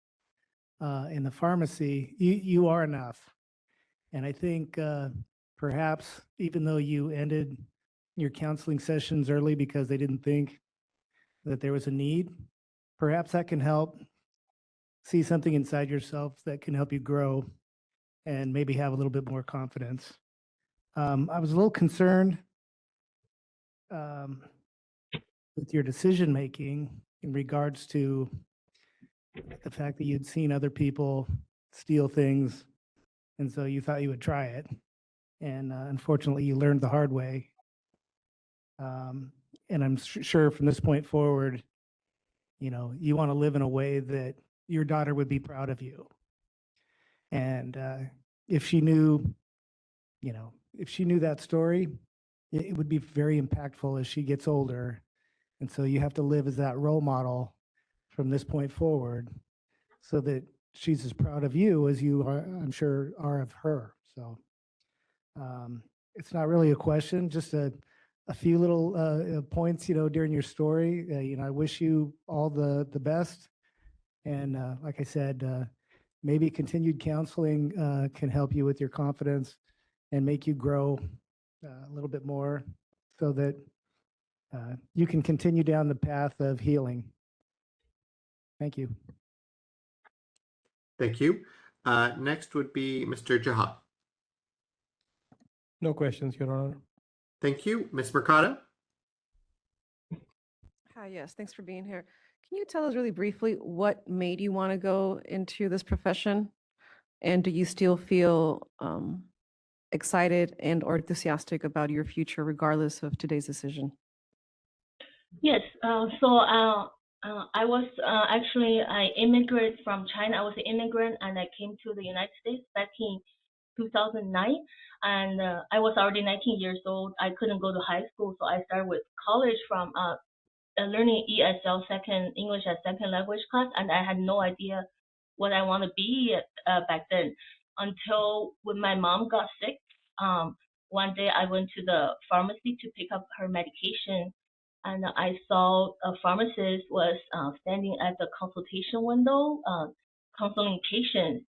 in the pharmacy, you are enough. And I think perhaps even though you ended your counseling sessions early because they didn't think that there was a need, perhaps that can help see something inside yourself that can help you grow and maybe have a little bit more confidence. I was a little concerned with your decision making in regards to the fact that you'd seen other people steal things, and so you thought you would try it, and unfortunately you learned the hard way. And I'm sure from this point forward, you want to live in a way that your daughter would be proud of you. And if she knew that story, it would be very impactful as she gets older. And so you have to live as that role model from this point forward so that she's as proud of you as you are, I'm sure, are of her. So it's not really a question, just a few little points, during your story. I wish you all the best. And like I said, maybe continued counseling can help you with your confidence and make you grow a little bit more so that you can continue down the path of healing. Thank you. Thank you. Next would be Mr. Jahad. No questions, Your Honor. Thank you. Ms. Mercado. Hi, yes, thanks for being here. Can you tell us really briefly what made you want to go into this profession? And do you still feel excited and or enthusiastic about your future regardless of today's decision? Yes. I was actually, I immigrated from China. I was an immigrant and I came to the United States back in 2009. And I was already 19 years old. I couldn't go to high school, so I started with college from learning ESL second English as second language class, and I had no idea what I want to be back then until when my mom got sick. One day I went to the pharmacy to pick up her medication, and I saw a pharmacist was standing at the consultation window, counseling patients.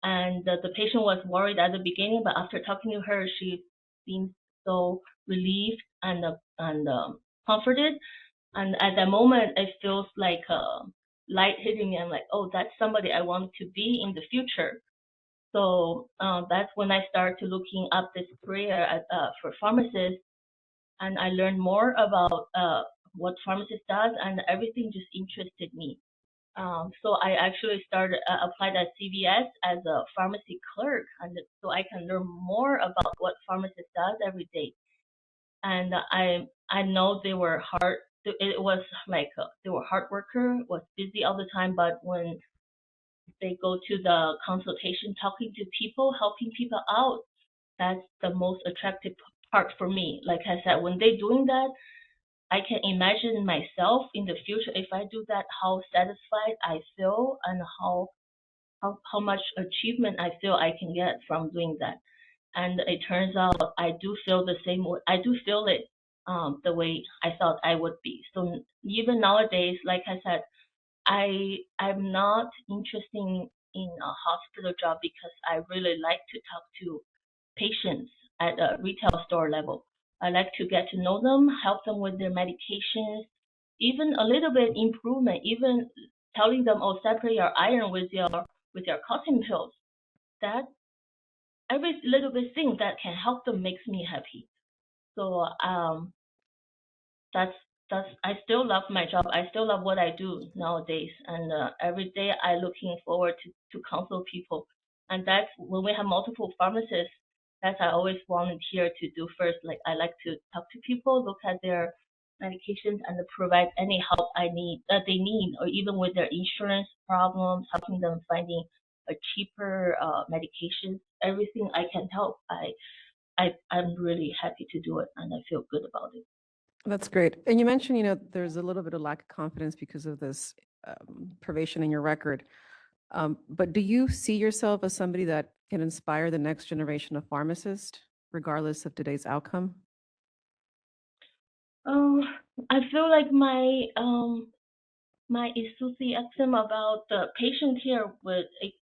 And the patient was worried at the beginning, but after talking to her, she seemed so relieved and comforted. And at that moment, it feels like a light hitting me. I'm like, oh, that's somebody I want to be in the future. So that's when I started to looking up this career for pharmacists, and I learned more about what pharmacist does, and everything just interested me. So I actually started applied at CVS as a pharmacy clerk, and so I can learn more about what pharmacist does every day. And I know they were hard. It was like they were hard worker, was busy all the time, but when they go to the consultation, talking to people, helping people out, that's the most attractive part for me. Like I said, when they're doing that, I can imagine myself in the future, if I do that, how satisfied I feel and how much achievement I feel I can get from doing that. And it turns out I do feel the same way. I do feel it the way I thought I would be. So even nowadays, like I said, I'm not interested in a hospital job because I really like to talk to patients at a retail store level. I like to get to know them, help them with their medications, even a little bit improvement, even telling them, oh, separate your iron with your cotton pills. That every little bit thing that can help them makes me happy. So that's I still love my job. I still love what I do nowadays, and every day I looking forward to counsel people. And that's when we have multiple pharmacists. That's I always volunteer to do first. Like I like to talk to people, look at their medications, and provide any help I need that they need, or even with their insurance problems, helping them finding a cheaper medication. Everything I can help, I'm really happy to do it, and I feel good about it. That's great. And you mentioned, there's a little bit of lack of confidence because of this privation in your record. But do you see yourself as somebody that can inspire the next generation of pharmacists, regardless of today's outcome? I feel like my enthusiasm about the patient care would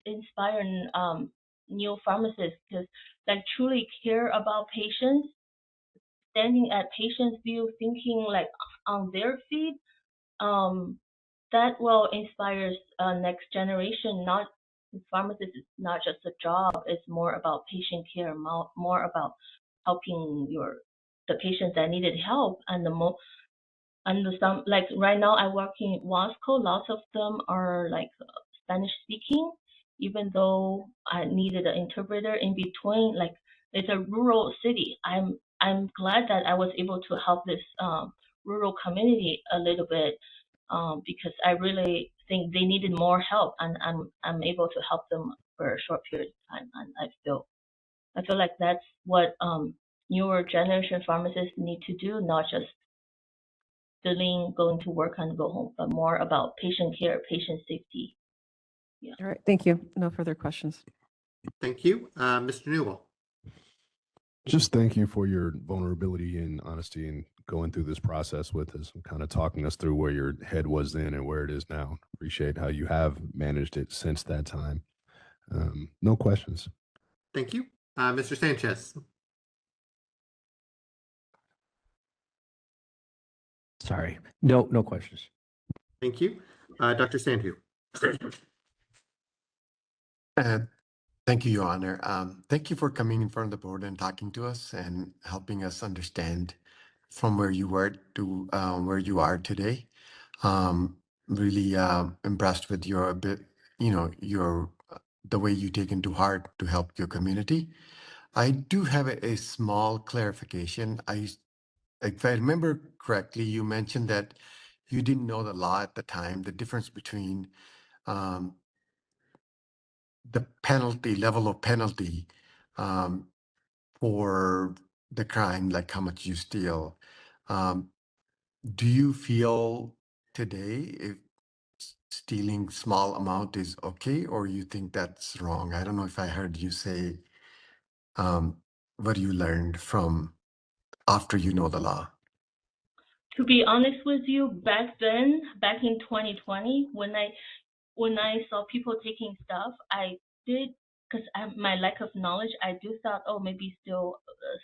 inspire new pharmacists because like truly care about patients, standing at patients' view, thinking like on their feet. That will inspire next generation. Not pharmacist is not just a job; it's more about patient care, more about helping the patients that needed help, and some like right now I work in Wasco. Lots of them are like Spanish speaking, even though I needed an interpreter in between. Like it's a rural city. I'm glad that I was able to help this rural community a little bit because I really think they needed more help, and I'm able to help them for a short period of time. And I feel like that's what newer generation pharmacists need to do, not just going to work and go home, but more about patient care, patient safety. Yeah. All right. Thank you. No further questions. Thank you. Mr. Newell. Just thank you for your vulnerability and honesty and going through this process with us and kind of talking us through where your head was then and where it is now. Appreciate how you have managed it since that time. No questions. Thank you. Mr. Sanchez. Sorry. No questions. Thank you. Dr. Sandhu. Thank you, Your Honor. Thank you for coming in front of the board and talking to us and helping us understand from where you were to where you are today. Really impressed with your the way you take into heart to help your community. I do have a small clarification. If I remember correctly, you mentioned that you didn't know the law at the time, the difference between the level of penalty for the crime, like how much you steal. Do you feel today if stealing small amount is okay, or you think that's wrong? I don't know if I heard you say what you learned from after you know the law. To be honest with you, back then, back in 2020, when I saw people taking stuff, I did, because my lack of knowledge, I do thought, oh, maybe still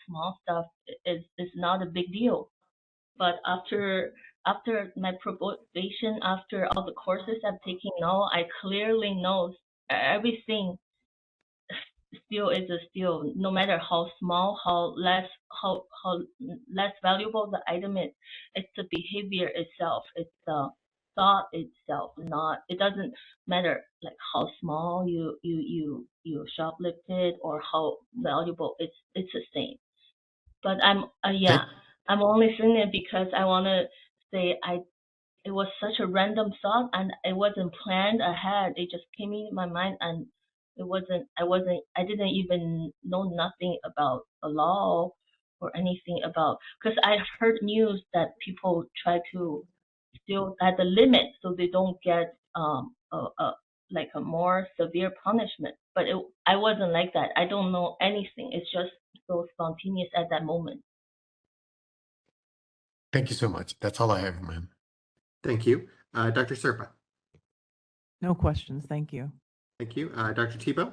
small stuff is not a big deal. But after my probation, after all the courses I've taken now, I clearly know everything still is a steal, no matter how small, how less valuable the item is. It's the behavior itself. It's the thought itself. It doesn't matter like how small you shoplifted or how valuable. It's the same. But I'm only saying it because I want to say it was such a random thought and it wasn't planned ahead. It just came in my mind and I didn't even know nothing about a law or anything about, because I heard news that people try to steal at the limit so they don't get like a more severe punishment. But I wasn't like that. I don't know anything. It's just so spontaneous at that moment. Thank you so much. That's all I have, ma'am. Thank you. Dr. Serpa. No questions. Thank you. Thank you. Dr. Tebow.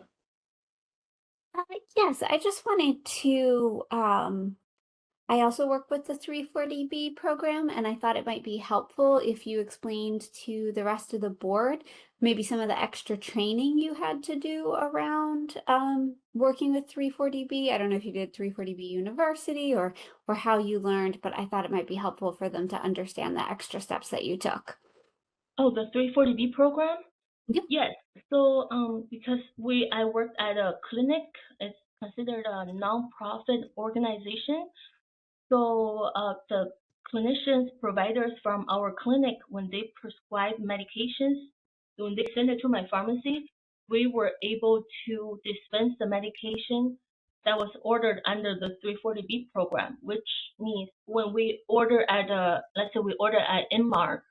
Yes, I just wanted to, I also work with the 340B program, and I thought it might be helpful if you explained to the rest of the board maybe some of the extra training you had to do around working with 340B. I don't know if you did 340B University or how you learned, but I thought it might be helpful for them to understand the extra steps that you took. Oh, the 340B program? Yep. Yes. So because I worked at a clinic, it's considered a non-profit organization. So the clinicians, providers from our clinic, when they prescribe medications, when they send it to my pharmacy, we were able to dispense the medication that was ordered under the 340B program, which means when we order at let's say we order at Inmar,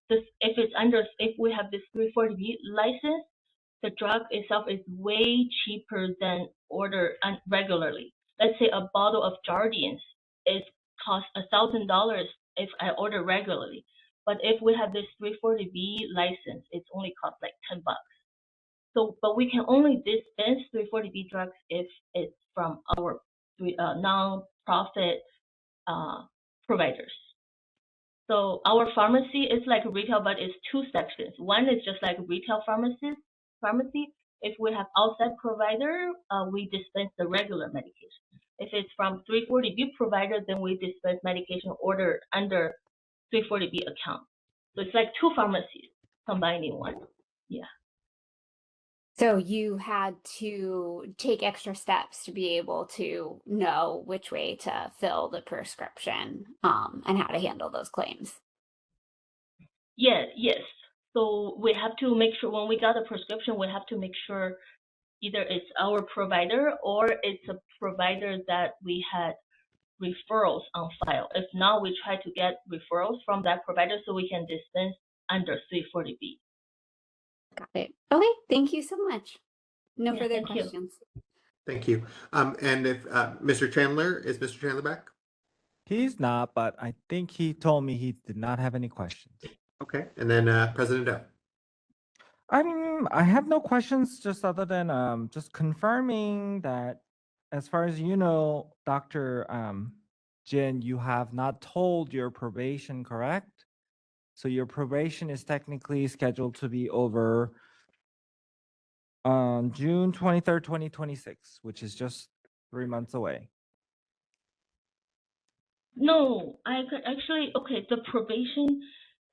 if we have this 340B license, the drug itself is way cheaper than ordered regularly. Let's say a bottle of Jardiance costs $1,000 if I order regularly. But if we have this 340B license, it's only costs like $10. So, but we can only dispense 340B drugs if it's from our non-profit providers. So our pharmacy is like retail, but it's two sections. One is just like retail pharmacy. If we have outside provider, we dispense the regular medication. If it's from 340B provider, then we dispense medication ordered under 340B account. So it's like two pharmacies combining one. Yeah. So you had to take extra steps to be able to know which way to fill the prescription, and how to handle those claims. Yes. So we have to make sure when we got a prescription, we have to make sure either it's our provider or it's a provider that we had referrals on file. If not, we try to get referrals from that provider so we can dispense under 340B. Got it. Okay, thank you so much. No Yeah, further thank you. questions. Thank you. And if Mr. Chandler, is Mr. Chandler back? He's not, but I think he told me he did not have any questions. Okay. And then President O. I have no questions, just other than just confirming that as far as you know, Dr. Jin, you have not told your probation, correct? So your probation is technically scheduled to be over on June 23rd, 2026, which is just 3 months away. No, I could actually, okay, the probation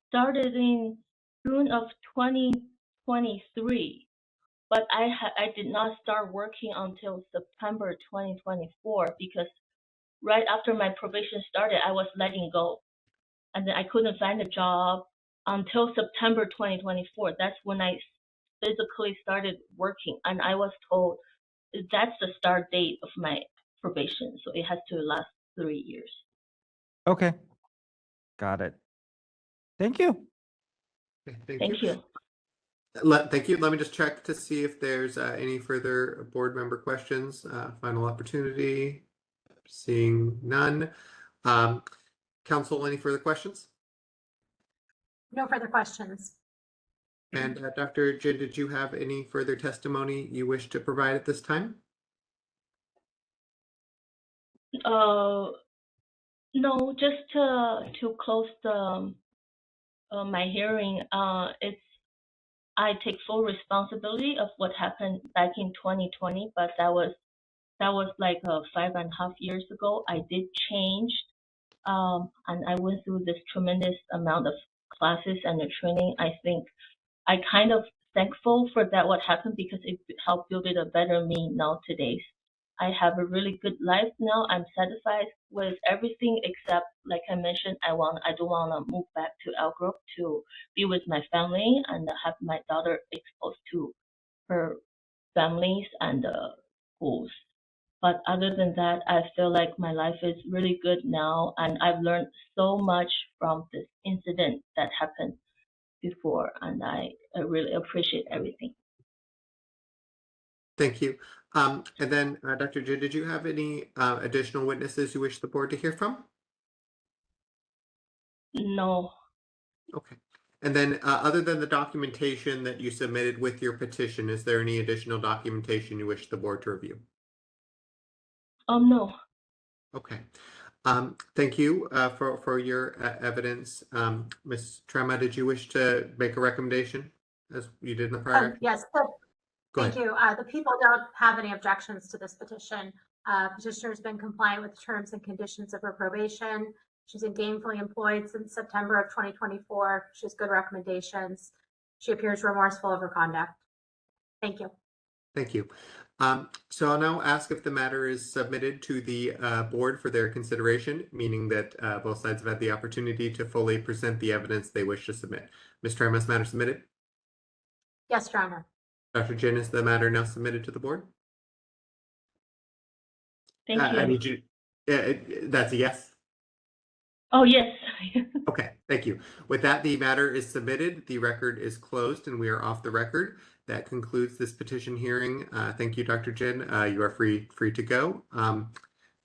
started in June of 2023, but I did not start working until September 2024 because right after my probation started, I was letting go. And then I couldn't find a job until September 2024. That's when I physically started working. And I was told that's the start date of my probation. So it has to last 3 years. Okay. Got it. Thank you. Okay, thank Thank you. you. Thank you. Let me just check to see if there's any further board member questions. Final opportunity. Seeing none. Council, any further questions? No further questions. And Dr. Jin, did you have any further testimony you wish to provide at this time? No, just to close the my hearing. I take full responsibility of what happened back in 2020, but that was like 5.5 years ago. I did change, and I went through this tremendous amount of classes and the training. I think I kind of thankful for that what happened because it helped build a better me now today. I have a really good life now. I'm satisfied with everything except, like I mentioned, I don't want to move back to Elk Grove to be with my family and have my daughter exposed to her families and schools. But other than that, I feel like my life is really good now, and I've learned so much from this incident that happened before, and I really appreciate everything. Thank you. And then Dr. Jin, did you have any additional witnesses you wish the board to hear from? No. Okay. And then other than the documentation that you submitted with your petition, is there any additional documentation you wish the board to review? No. Okay. Thank you for your evidence. Ms. Trema, did you wish to make a recommendation as you did in the prior? Yes. Go Thank ahead. you. The people don't have any objections to this petition. Petitioner has been compliant with the terms and conditions of her probation. She's been gainfully employed since September of 2024. She has good recommendations. She appears remorseful of her conduct. Thank you. Thank you. So I'll now ask if the matter is submitted to the board for their consideration, meaning that both sides have had the opportunity to fully present the evidence they wish to submit. Ms. Trema, is the matter submitted? Yes, Your Honor. Dr. Jin, is the matter now submitted to the board? Thank you. I need you. That's a yes. Oh, yes. Okay, thank you. With that, the matter is submitted. The record is closed, and we are off the record. That concludes this petition hearing. Thank you, Dr. Jin. You are free to go. And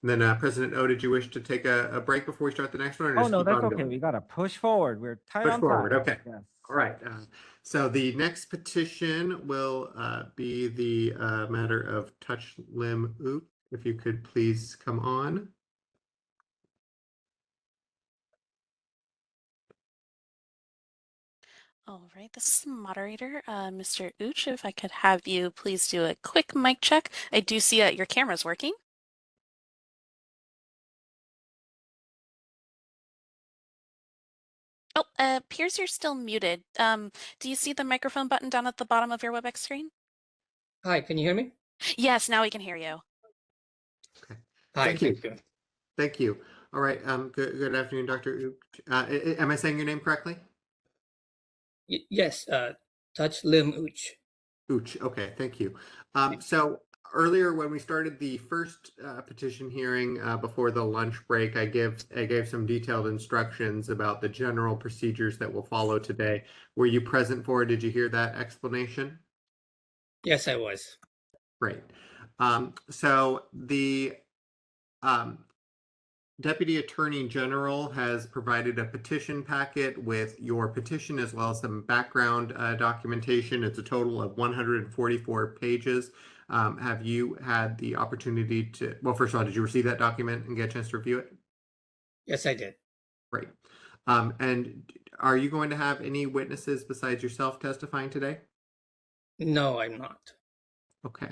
then President O, did you wish to take a break before we start the next one? Or Oh, just no, keep that's on okay. going? We got to push forward. We're tight Push on forward. time. Okay. Yes. All right. So the next petition will be the matter of Touch Lim Ook. If you could please come on. All right, this is the moderator, Mr. Uch. If I could have you please do a quick mic check. I do see that your camera's working. Oh, appears you're still muted. Do you see the microphone button down at the bottom of your WebEx screen? Hi, can you hear me? Yes, now we can hear you. Hi, Thank you. thank you. Thank you. All right. Good afternoon, Dr. Ook. Am I saying your name correctly? Yes, Touch Lim Uch. Uch. Okay, thank you. So earlier when we started the first petition hearing before the lunch break, I gave some detailed instructions about the general procedures that will follow today. Were you present for it? Did you hear that explanation? Yes, I was. Great. So the Deputy Attorney General has provided a petition packet with your petition as well as some background documentation. It's a total of 144 pages. Have you had the opportunity to, well, first of all, did you receive that document and get a chance to review it? Yes, I did. Great. And are you going to have any witnesses besides yourself testifying today? No, I'm not. Okay.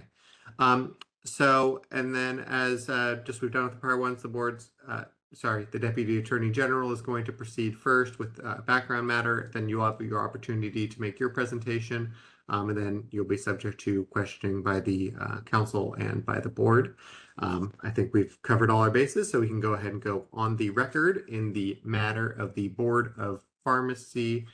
So, and then as just we've done with the prior ones, the board's, the Deputy Attorney General is going to proceed first with background matter, then you'll have your opportunity to make your presentation, and then you'll be subject to questioning by the council and by the board. I think we've covered all our bases, so we can go ahead and go on the record in the matter of the Board of Pharmacy.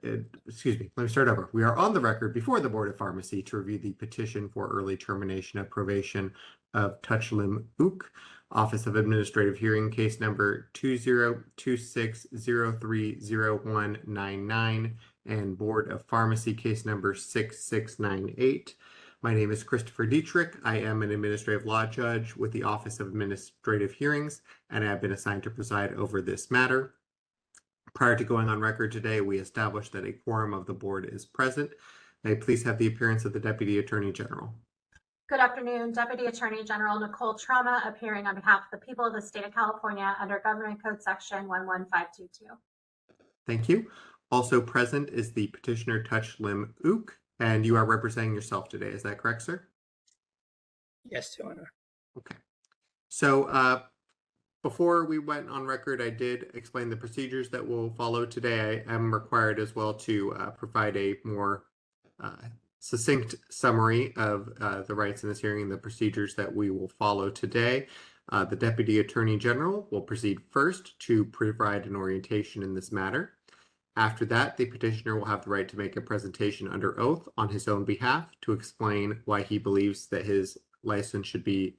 Excuse me, let me start over. We are on the record before the Board of Pharmacy to review the petition for early termination of probation of Touch Lim Ook. Office of Administrative Hearing, case number 2026030199, and Board of Pharmacy, case number 6698. My name is Christopher Dietrich. I am an administrative law judge with the Office of Administrative Hearings, and I have been assigned to preside over this matter. Prior to going on record today, we established that a quorum of the board is present. May I please have the appearance of the Deputy Attorney General? Good afternoon, Deputy Attorney General Nicole Trauma, appearing on behalf of the people of the state of California under Government Code Section 11522. Thank you. Also present is the petitioner Touch Lim Ook, and you are representing yourself today. Is that correct, sir? Yes, Your Honor. Okay. So before we went on record, I did explain the procedures that will follow today. I am required as well to provide a more succinct summary of the rights in this hearing and the procedures that we will follow today. The Deputy Attorney General will proceed first to provide an orientation in this matter. After that, the petitioner will have the right to make a presentation under oath on his own behalf to explain why he believes that his license should be,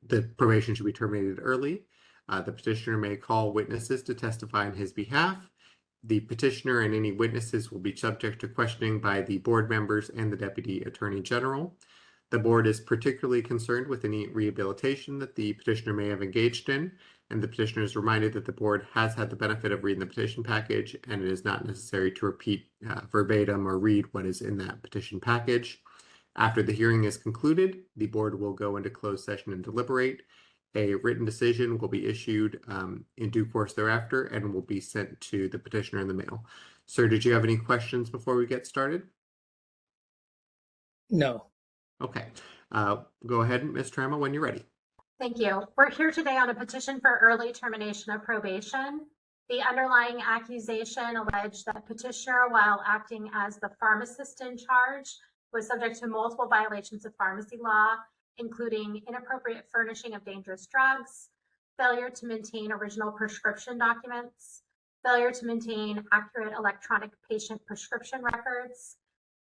the probation should be terminated early. The petitioner may call witnesses to testify on his behalf. The petitioner and any witnesses will be subject to questioning by the board members and the Deputy Attorney General. The board is particularly concerned with any rehabilitation that the petitioner may have engaged in, and the petitioner is reminded that the board has had the benefit of reading the petition package, and it is not necessary to repeat verbatim or read what is in that petition package. After the hearing is concluded, the board will go into closed session and deliberate. A written decision will be issued in due course thereafter and will be sent to the petitioner in the mail. Sir, did you have any questions before we get started? No. Okay. Go ahead, Ms. Trama, when you're ready. Thank you. We're here today on a petition for early termination of probation. The underlying accusation alleged that petitioner, while acting as the pharmacist in charge, was subject to multiple violations of pharmacy law, including inappropriate furnishing of dangerous drugs, failure to maintain original prescription documents, failure to maintain accurate electronic patient prescription records,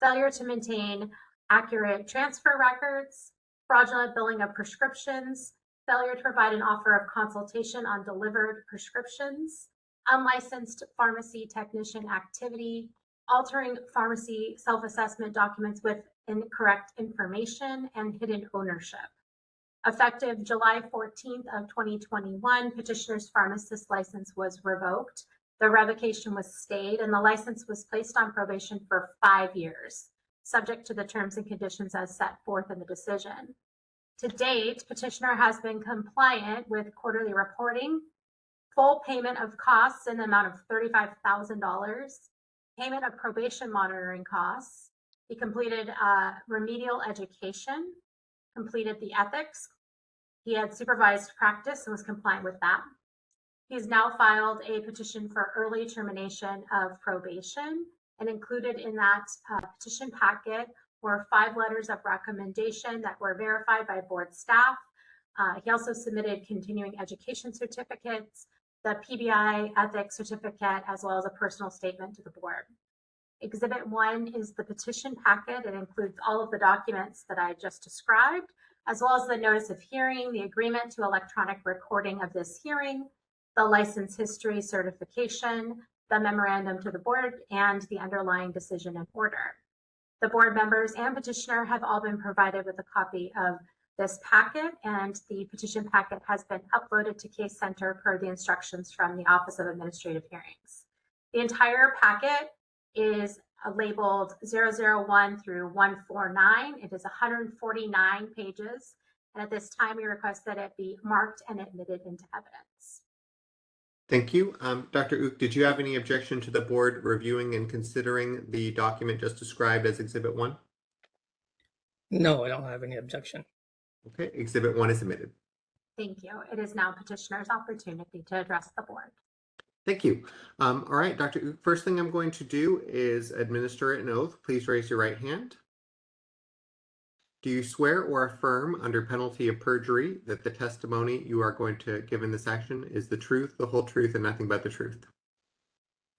failure to maintain accurate transfer records, fraudulent billing of prescriptions, failure to provide an offer of consultation on delivered prescriptions, unlicensed pharmacy technician activity, altering pharmacy self-assessment documents with incorrect information, and hidden ownership. Effective July 14th of 2021, petitioner's pharmacist license was revoked. The revocation was stayed, and the license was placed on probation for 5 years, subject to the terms and conditions as set forth in the decision. To date, petitioner has been compliant with quarterly reporting, full payment of costs in the amount of $35,000, payment of probation monitoring costs. He completed remedial education, completed the ethics. He had supervised practice and was compliant with that. He's now filed a petition for early termination of probation, and included in that petition packet were 5 letters of recommendation that were verified by board staff. He also submitted continuing education certificates, the PBI ethics certificate, as well as a personal statement to the board. Exhibit 1 is the petition packet. It includes all of the documents that I just described, as well as the notice of hearing, the agreement to electronic recording of this hearing, the license history certification, the memorandum to the board, and the underlying decision and order. The board members and petitioner have all been provided with a copy of this packet, and the petition packet has been uploaded to Case Center per the instructions from the Office of Administrative Hearings. The entire packet is labeled 001 through 149. It is 149 pages, and at this time we request that it be marked and admitted into evidence. Thank you. Dr. Ook, did you have any objection to the board reviewing and considering the document just described as Exhibit 1? No, I don't have any objection. Okay, Exhibit 1 is submitted. Thank you. It is now petitioner's opportunity to address the board. Thank you. All right, Dr. Ook, first thing I'm going to do is administer an oath. Please raise your right hand. Do you swear or affirm under penalty of perjury that the testimony you are going to give in this action is the truth, the whole truth, and nothing but the truth?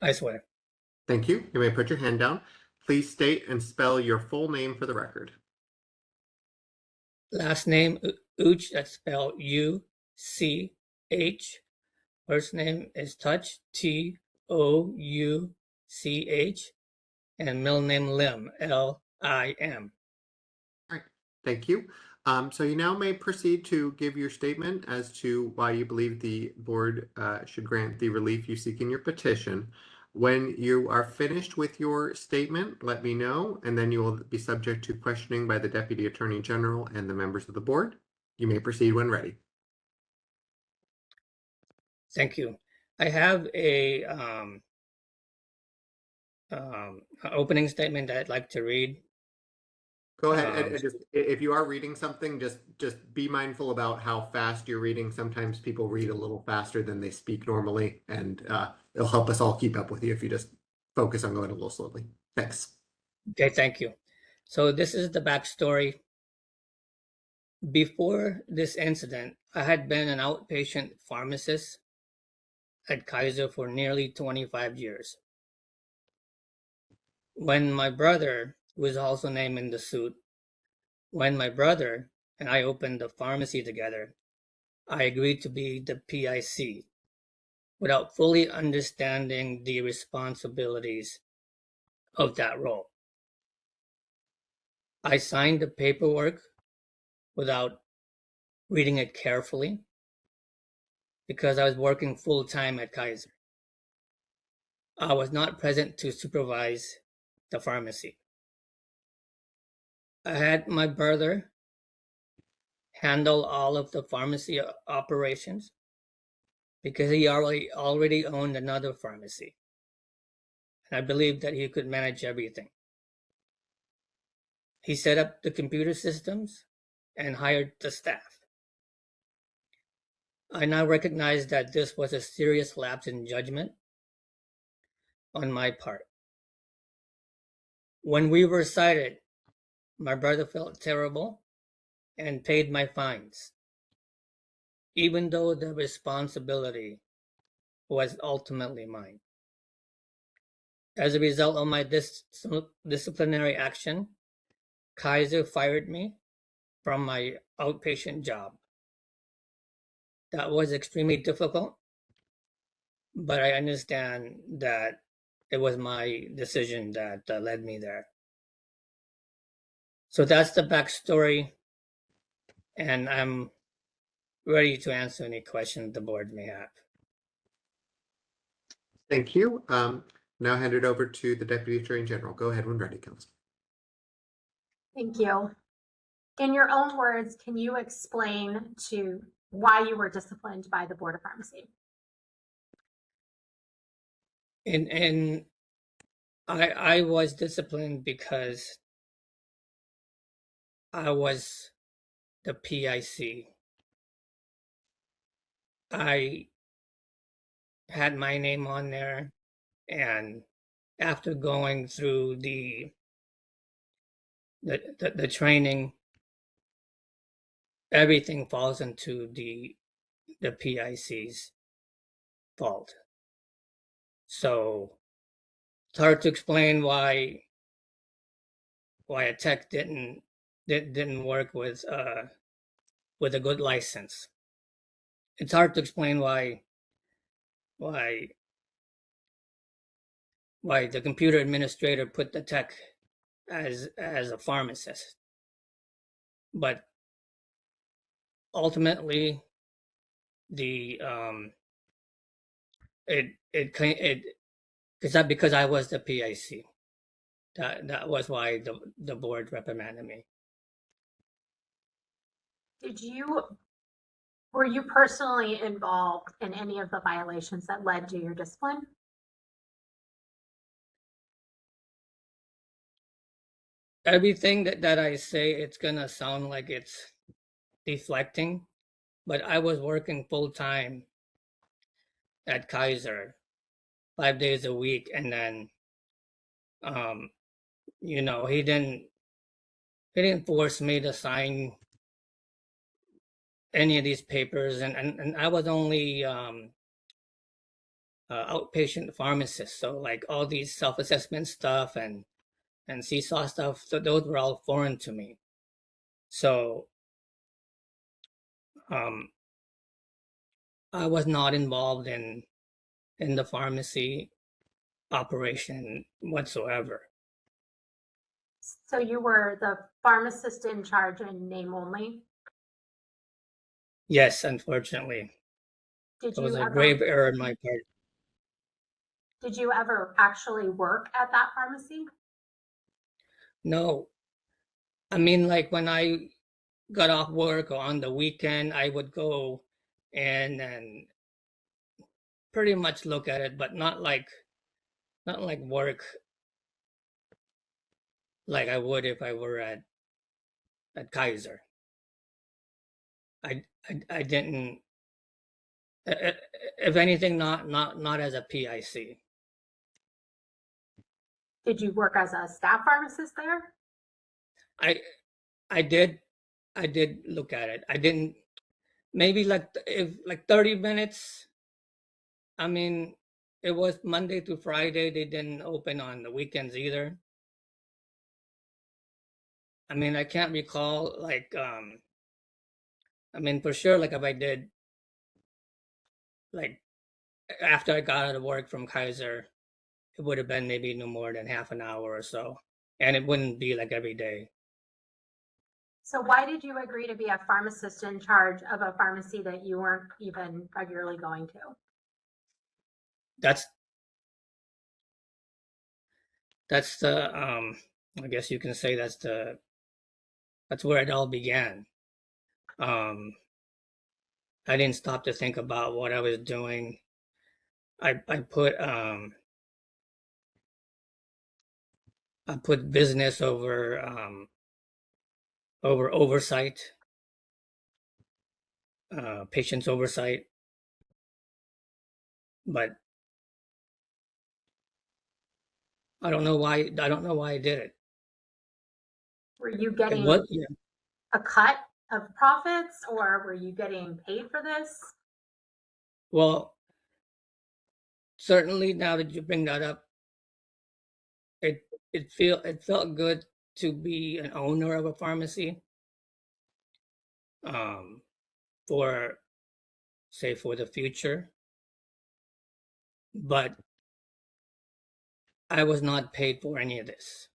I swear. Thank you. You may put your hand down. Please state and spell your full name for the record. Last name Uch, that's spelled U-C-H. First name is Touch, T-O-U-C-H. And middle name Lim, L-I-M. All right, thank you. So you now may proceed to give your statement as to why you believe the board should grant the relief you seek in your petition. When you are finished with your statement, let me know, and then you will be subject to questioning by the Deputy Attorney General and the members of the board. You may proceed when ready. Thank you. I have a opening statement that I'd like to read. Go ahead. And just, if you are reading something, just be mindful about how fast you're reading. Sometimes people read a little faster than they speak normally, and it'll help us all keep up with you if you just focus on going a little slowly. Thanks. Okay, thank you. So this is the backstory. Before this incident, I had been an outpatient pharmacist at Kaiser for nearly 25 years. When my brother, who is also named in the suit, when my brother and I opened the pharmacy together, I agreed to be the PIC without fully understanding the responsibilities of that role. I signed the paperwork without reading it carefully because I was working full-time at Kaiser. I was not present to supervise the pharmacy. I had my brother handle all of the pharmacy operations because he already owned another pharmacy. And I believed that he could manage everything. He set up the computer systems and hired the staff. I now recognize that this was a serious lapse in judgment on my part. When we were cited, my brother felt terrible and paid my fines, even though the responsibility was ultimately mine. As a result of my disciplinary action, Kaiser fired me from my outpatient job. That was extremely difficult, but I understand that it was my decision that led me there. So that's the backstory, and I'm ready to answer any questions the board may have. Thank you. Now hand it over to the Deputy Attorney General. Go ahead when ready, Counsel. Thank you. In your own words, can you explain to why you were disciplined by the Board of Pharmacy? And I was disciplined because I was the PIC. I had my name on there, and after going through the training, everything falls into the PIC's fault. So it's hard to explain why a tech didn't work with a good license. It's hard to explain why the computer administrator put the tech as a pharmacist, but ultimately because I was the PIC, that was why the board reprimanded me. Were you personally involved in any of the violations that led to your discipline? Everything that I say, it's gonna sound like it's deflecting, but I was working full-time at Kaiser 5 days a week, and then he didn't force me to sign any of these papers, and I was only outpatient pharmacist, so like all these self-assessment stuff and seesaw stuff, so those were all foreign to me. So I was not involved in the pharmacy operation whatsoever. So you were the pharmacist in charge in name only? Yes, unfortunately. Did It was you a ever, grave error on my part. did you ever actually work at that pharmacy? No. I mean, like when I got off work or on the weekend, I would go and pretty much look at it, but not like work like I would if I were at Kaiser. I didn't. If anything, not as a PIC. Did you work as a staff pharmacist there? I did look at it. I didn't. Maybe like 30 minutes. I mean, it was Monday to Friday. They didn't open on the weekends either. I mean, I can't recall I mean, for sure, like if I did, like after I got out of work from Kaiser, it would have been maybe no more than half an hour or so. And it wouldn't be like every day. So why did you agree to be a pharmacist in charge of a pharmacy that you weren't even regularly going to? That's the I guess you can say that's where it all began. I didn't stop to think about what I was doing. I put business over oversight, patient's oversight. But I don't know why I did it. Were you getting Yeah. a cut of profits, or were you getting paid for this? Well, certainly now that you bring that up, it felt good to be an owner of a pharmacy. For the future. But I was not paid for any of this.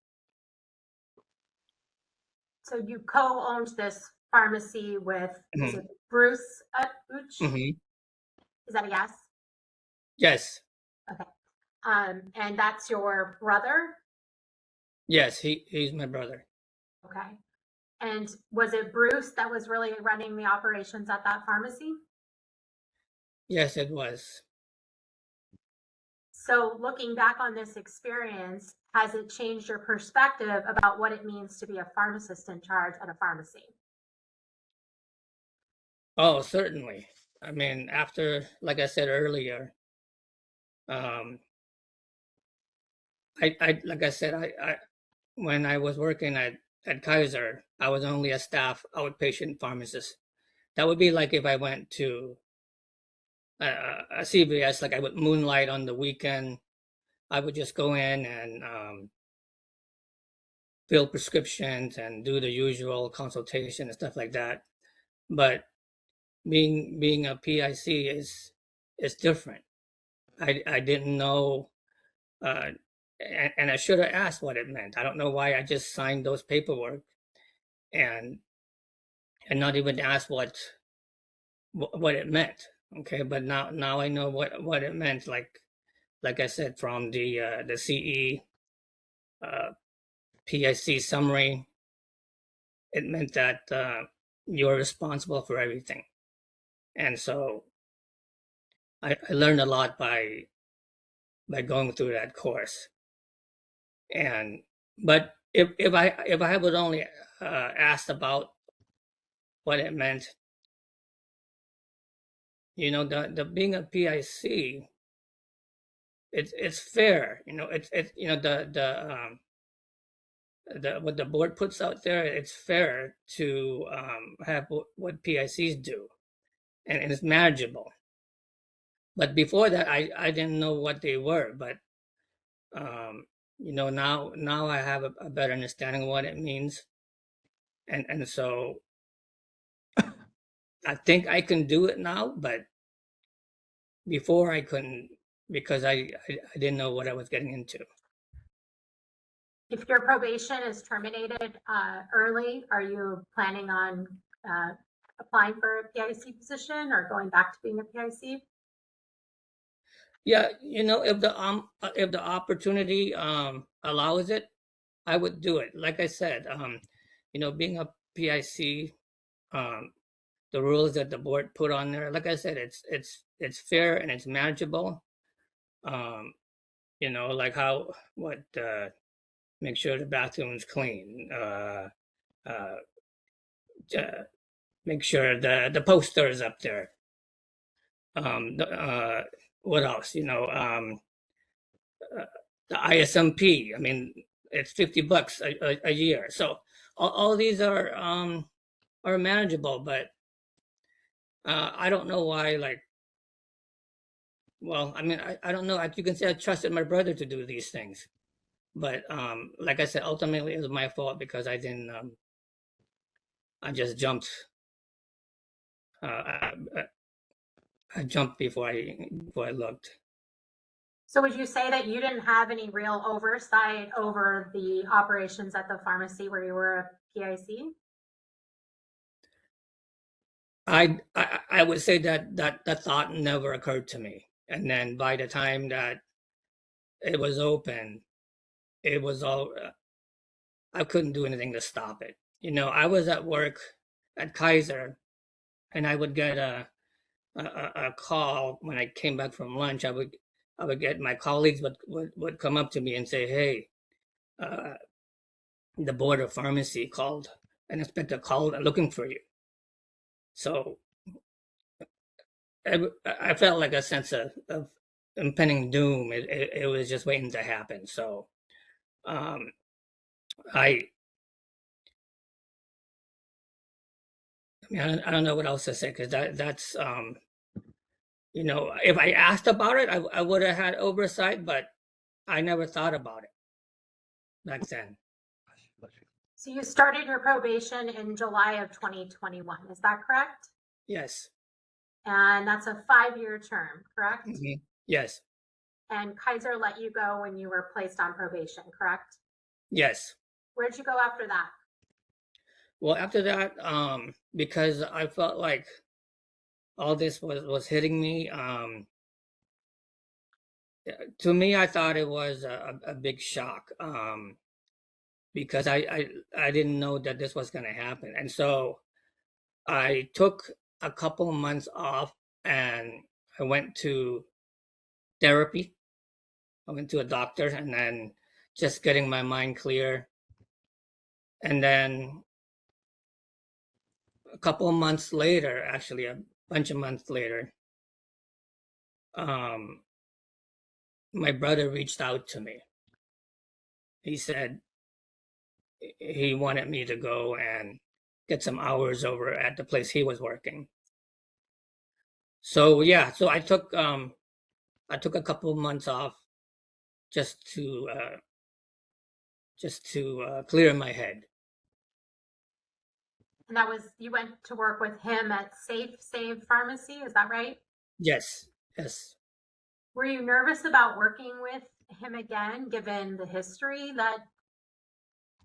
So you co-owned this pharmacy with is it Bruce Utch? Mm-hmm. Is that a yes? Yes. Okay. And that's your brother? Yes, he's my brother. Okay. And was it Bruce that was really running the operations at that pharmacy? Yes, it was. So looking back on this experience, has it changed your perspective about what it means to be a pharmacist in charge at a pharmacy? Oh, certainly. I mean, after, like I said earlier, I like I said, I when I was working at Kaiser, I was only a staff outpatient pharmacist. That would be like if I went to a CVS, like I would moonlight on the weekend. I would just go in and fill prescriptions and do the usual consultation and stuff like that. But being a PIC is different. I didn't know, and I should have asked what it meant. I don't know why I just signed those paperwork and not even asked what it meant. Okay, but now I know what it meant. Like I said, from the CE PIC summary, it meant that you're responsible for everything. And so I learned a lot by going through that course. But if I would only asked about what it meant, you know, the being a PIC, it's fair, you know, it's you know what the board puts out there, it's fair to have what PICs do, and it's manageable. But before that, I didn't know what they were. But you know, now I have a better understanding of what it means, and so I think I can do it now, but before I couldn't because I didn't know what I was getting into. If your probation is terminated early, are you planning on applying for a PIC position or going back to being a PIC? Yeah, you know, if the opportunity allows it, I would do it. Like I said, you know, being a PIC, the rules that the board put on there, like I said, it's fair and it's manageable. You know, like make sure the bathroom's clean. Make sure the poster is up there. What else? You know, the ISMP. I mean, it's $50 a year. So all these are manageable, but I don't know why. Like, well, I mean, I don't know. You can say I trusted my brother to do these things, but like I said, ultimately it was my fault because I didn't. I just jumped. I jumped before I looked. So would you say that you didn't have any real oversight over the operations at the pharmacy where you were a PIC? I would say that thought never occurred to me. And then by the time that it was open, it was all, I couldn't do anything to stop it. You know, I was at work at Kaiser and I would get a call when I came back from lunch. I would get my colleagues would come up to me and say, hey, the board of pharmacy called, an inspector called looking for you. So I felt like a sense of impending doom. It was just waiting to happen. So I mean, I don't know what else to say because that's you know, if I asked about it, I would have had oversight, but I never thought about it back then. So you started your probation in July of 2021, is that correct? Yes. And that's a 5-year term, correct? Mm-hmm. Yes. And Kaiser let you go when you were placed on probation, correct? Yes. Where'd you go after that? Well, after that, because I felt like all this was hitting me. To me, I thought it was a big shock because I didn't know that this was going to happen, and so I took a couple months off and I went to therapy. I went to a doctor, and then just getting my mind clear, and then a couple of months later, actually a bunch of months later, my brother reached out to me. He said he wanted me to go and get some hours over at the place he was working. So yeah, so I took a couple of months off just to clear my head. And that was, you went to work with him at Safe Save Pharmacy, is that right? Yes, yes. Were you nervous about working with him again, given the history that,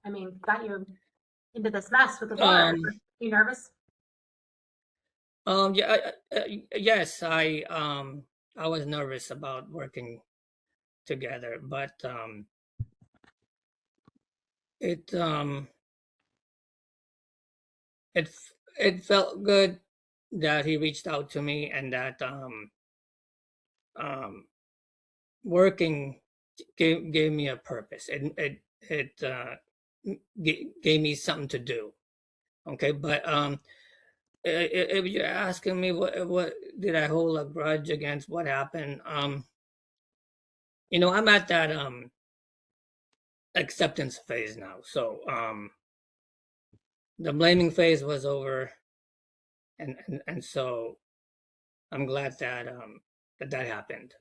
I mean, got you into this mess with the board? Were you nervous? Yeah, yes, I was nervous about working together, but it felt good that he reached out to me and that working gave me a purpose. It gave me something to do. Okay, but if you're asking me what did I hold a grudge against, what happened, you know, I'm at that acceptance phase now. So the blaming phase was over, and so I'm glad that that happened.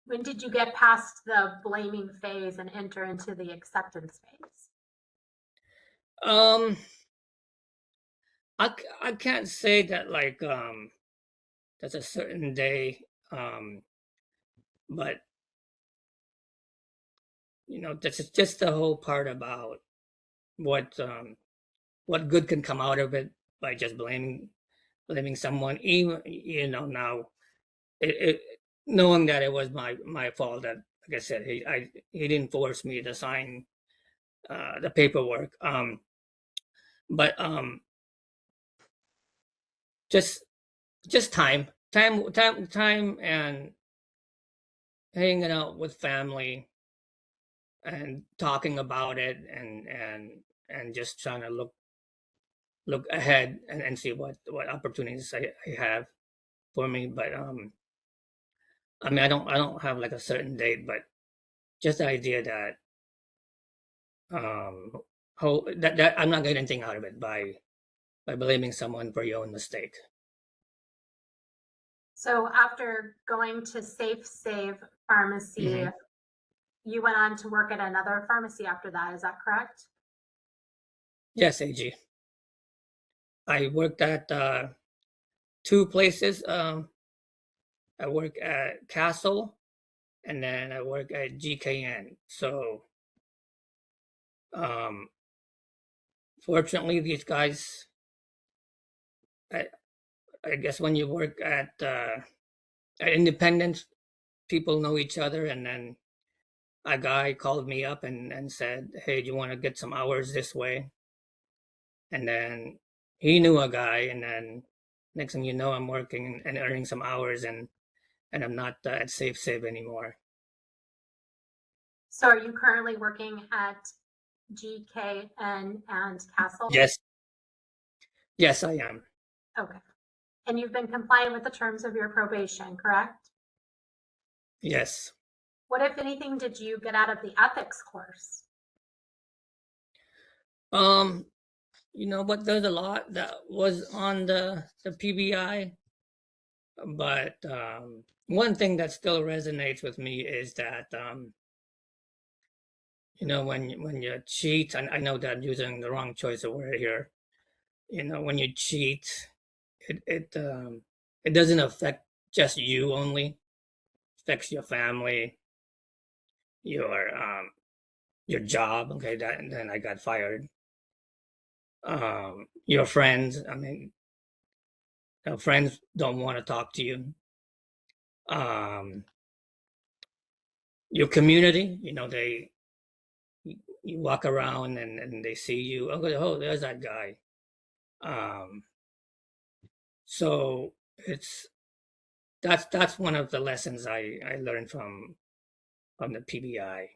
When did you get past the blaming phase and enter into the acceptance phase? I can't say that like there's a certain day, but you know, that's just the whole part about what good can come out of it by just blaming someone. Even you know now, it knowing that it was my fault. That like I said, he didn't force me to sign the paperwork. But just time, and hanging out with family and talking about it, and just trying to look ahead and see what opportunities I have for me. But I mean, I don't have like a certain date, but just the idea that that I'm not getting anything out of it by blaming someone for your own mistake. So after going to Safe Save Pharmacy, you went on to work at another pharmacy after that. Is that correct? Yes, AG. I worked at 2 places. I work at Castle, and then I work at GKN. So, fortunately, these guys, I guess when you work at independent, people know each other, and then a guy called me up and said, "Hey, do you want to get some hours this way?" And then he knew a guy, and then next thing you know, I'm working and earning some hours, and I'm not at Safe Save anymore. So are you currently working at GKN and Castle? Yes. Yes, I am. Okay. And you've been compliant with the terms of your probation, correct? Yes. What, if anything, did you get out of the ethics course? You know, but there's a lot that was on the PBI, but one thing that still resonates with me is that you know, when you cheat, and I know that I'm using the wrong choice of word here. You know, when you cheat, it doesn't affect just you only. It affects your family, your job. Okay, and then I got fired. Your friends. I mean, friends don't want to talk to you. Your community. You know, you walk around and they see you. Oh, there's that guy. So that's one of the lessons I learned from the PBI.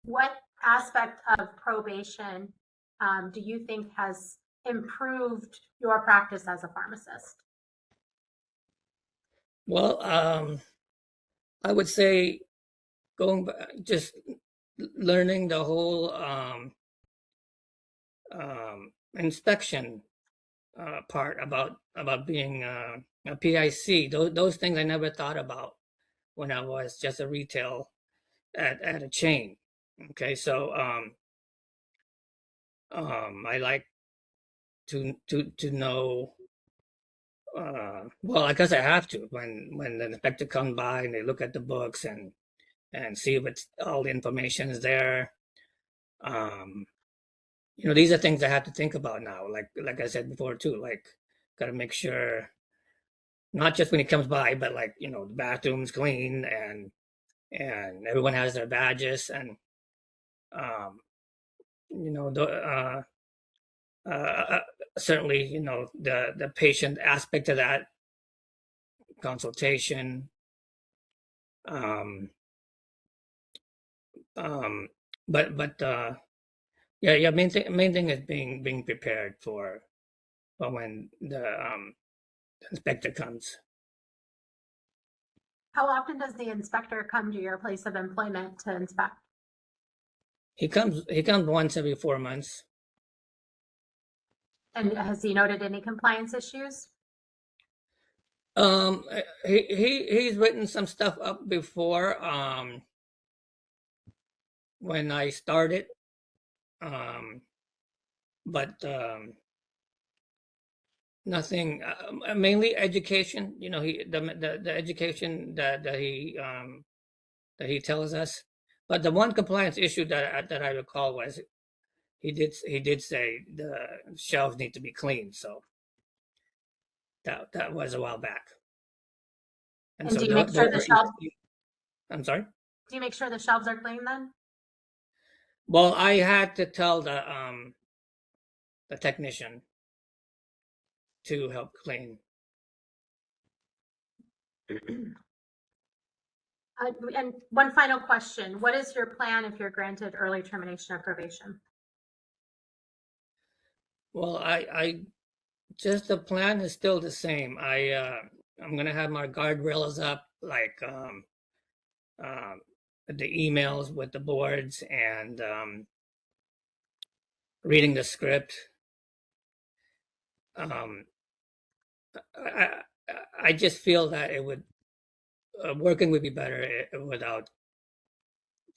What aspect of probation do you think has improved your practice as a pharmacist? Well, I would say just learning the whole inspection part about being a PIC. Those things I never thought about when I was just a retail at a chain. Okay, so I like to know. Well, I guess I have to when the inspector comes by and they look at the books and see if it's all the information is there. You know, these are things I have to think about now. Like I said before too, like got to make sure not just when he comes by, but like, you know, the bathroom's clean and everyone has their badges, and you know, certainly, you know, the patient aspect of that consultation. But yeah, main thing is being prepared for when the inspector comes. How often does the inspector come to your place of employment to inspect? He comes once every 4 months. And has he noted any compliance issues? He's written some stuff up before when I started. but nothing. Mainly education. You know, the education that he tells us. But the one compliance issue that I recall was he did say the shelves need to be cleaned. So that was a while back. And do you make sure the shelves? I'm sorry. Do you make sure the shelves are clean then? Well, I had to tell the technician to help clean. And one final question. What is your plan if you're granted early termination of probation? Well, I just the plan is still the same. I'm gonna have my guardrails up, like the emails with the boards and reading the script. I just feel that it would working would be better without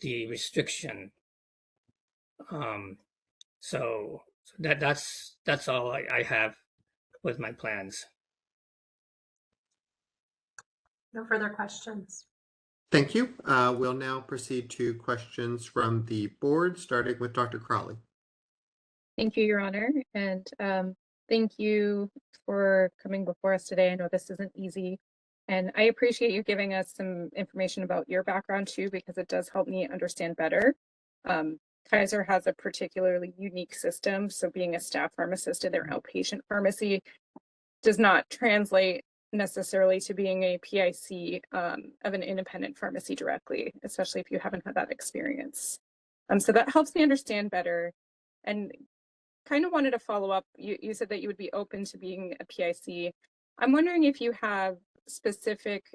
the restriction. So that's all I have with my plans. No further questions. Thank you. We'll now proceed to questions from the board, starting with Dr. Crawley. Thank you, Your Honor, and thank you for coming before us today. I know this isn't easy, and I appreciate you giving us some information about your background too, because it does help me understand better. Kaiser has a particularly unique system, so being a staff pharmacist in their outpatient pharmacy does not translate necessarily to being a PIC of an independent pharmacy directly, especially if you haven't had that experience. So that helps me understand better. And kind of wanted to follow up. You said that you would be open to being a PIC. I'm wondering if you have specific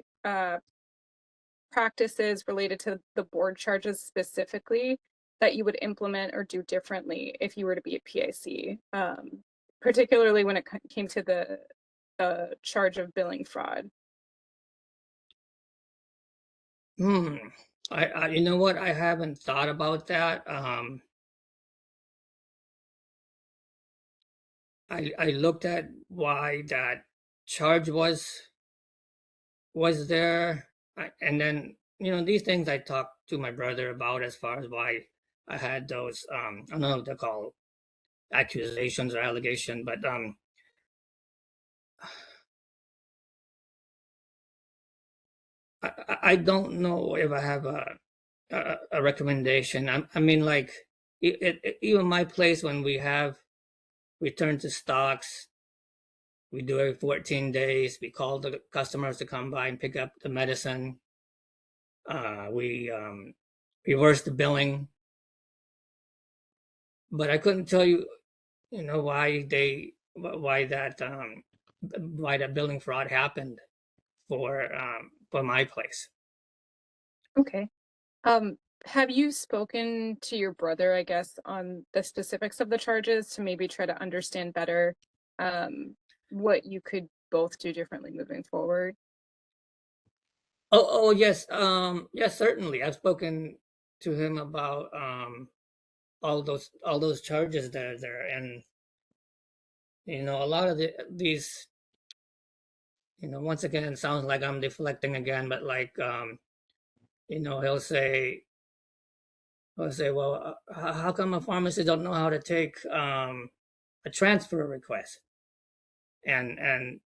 practices related to the board charges specifically that you would implement or do differently if you were to be a PIC, particularly when it came to the charge of billing fraud. I you know what? I haven't thought about that. I looked at why that charge was there, and then these things I talked to my brother about as far as why I had those I don't know what they're called, accusations or allegation, but I don't know if I have a recommendation. I mean, like even my place, when we have return to stocks, we do every 14 days. We call the customers to come by and pick up the medicine. We reverse the billing, but I couldn't tell you, why that billing fraud happened for my place. Okay. Have you spoken to your brother, I guess, on the specifics of the charges to maybe try to understand better what you could both do differently moving forward? Oh yes, yes, certainly. I've spoken to him about all those charges that are there, and a lot of these, once again, it sounds like I'm deflecting again, but like he'll say, well, how come a pharmacist don't know how to take a transfer request? And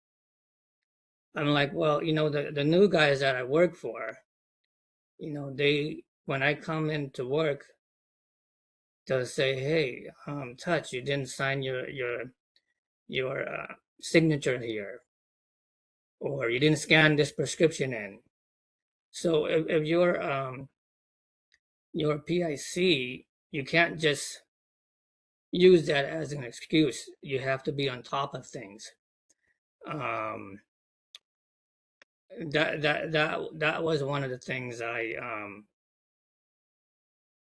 I'm like, well, the new guys that I work for, they, when I come into work, they'll say, hey, Touch, you didn't sign your signature here, or you didn't scan this prescription in. So if you're PIC, you can't just use that as an excuse. You have to be on top of things. That was one of the things I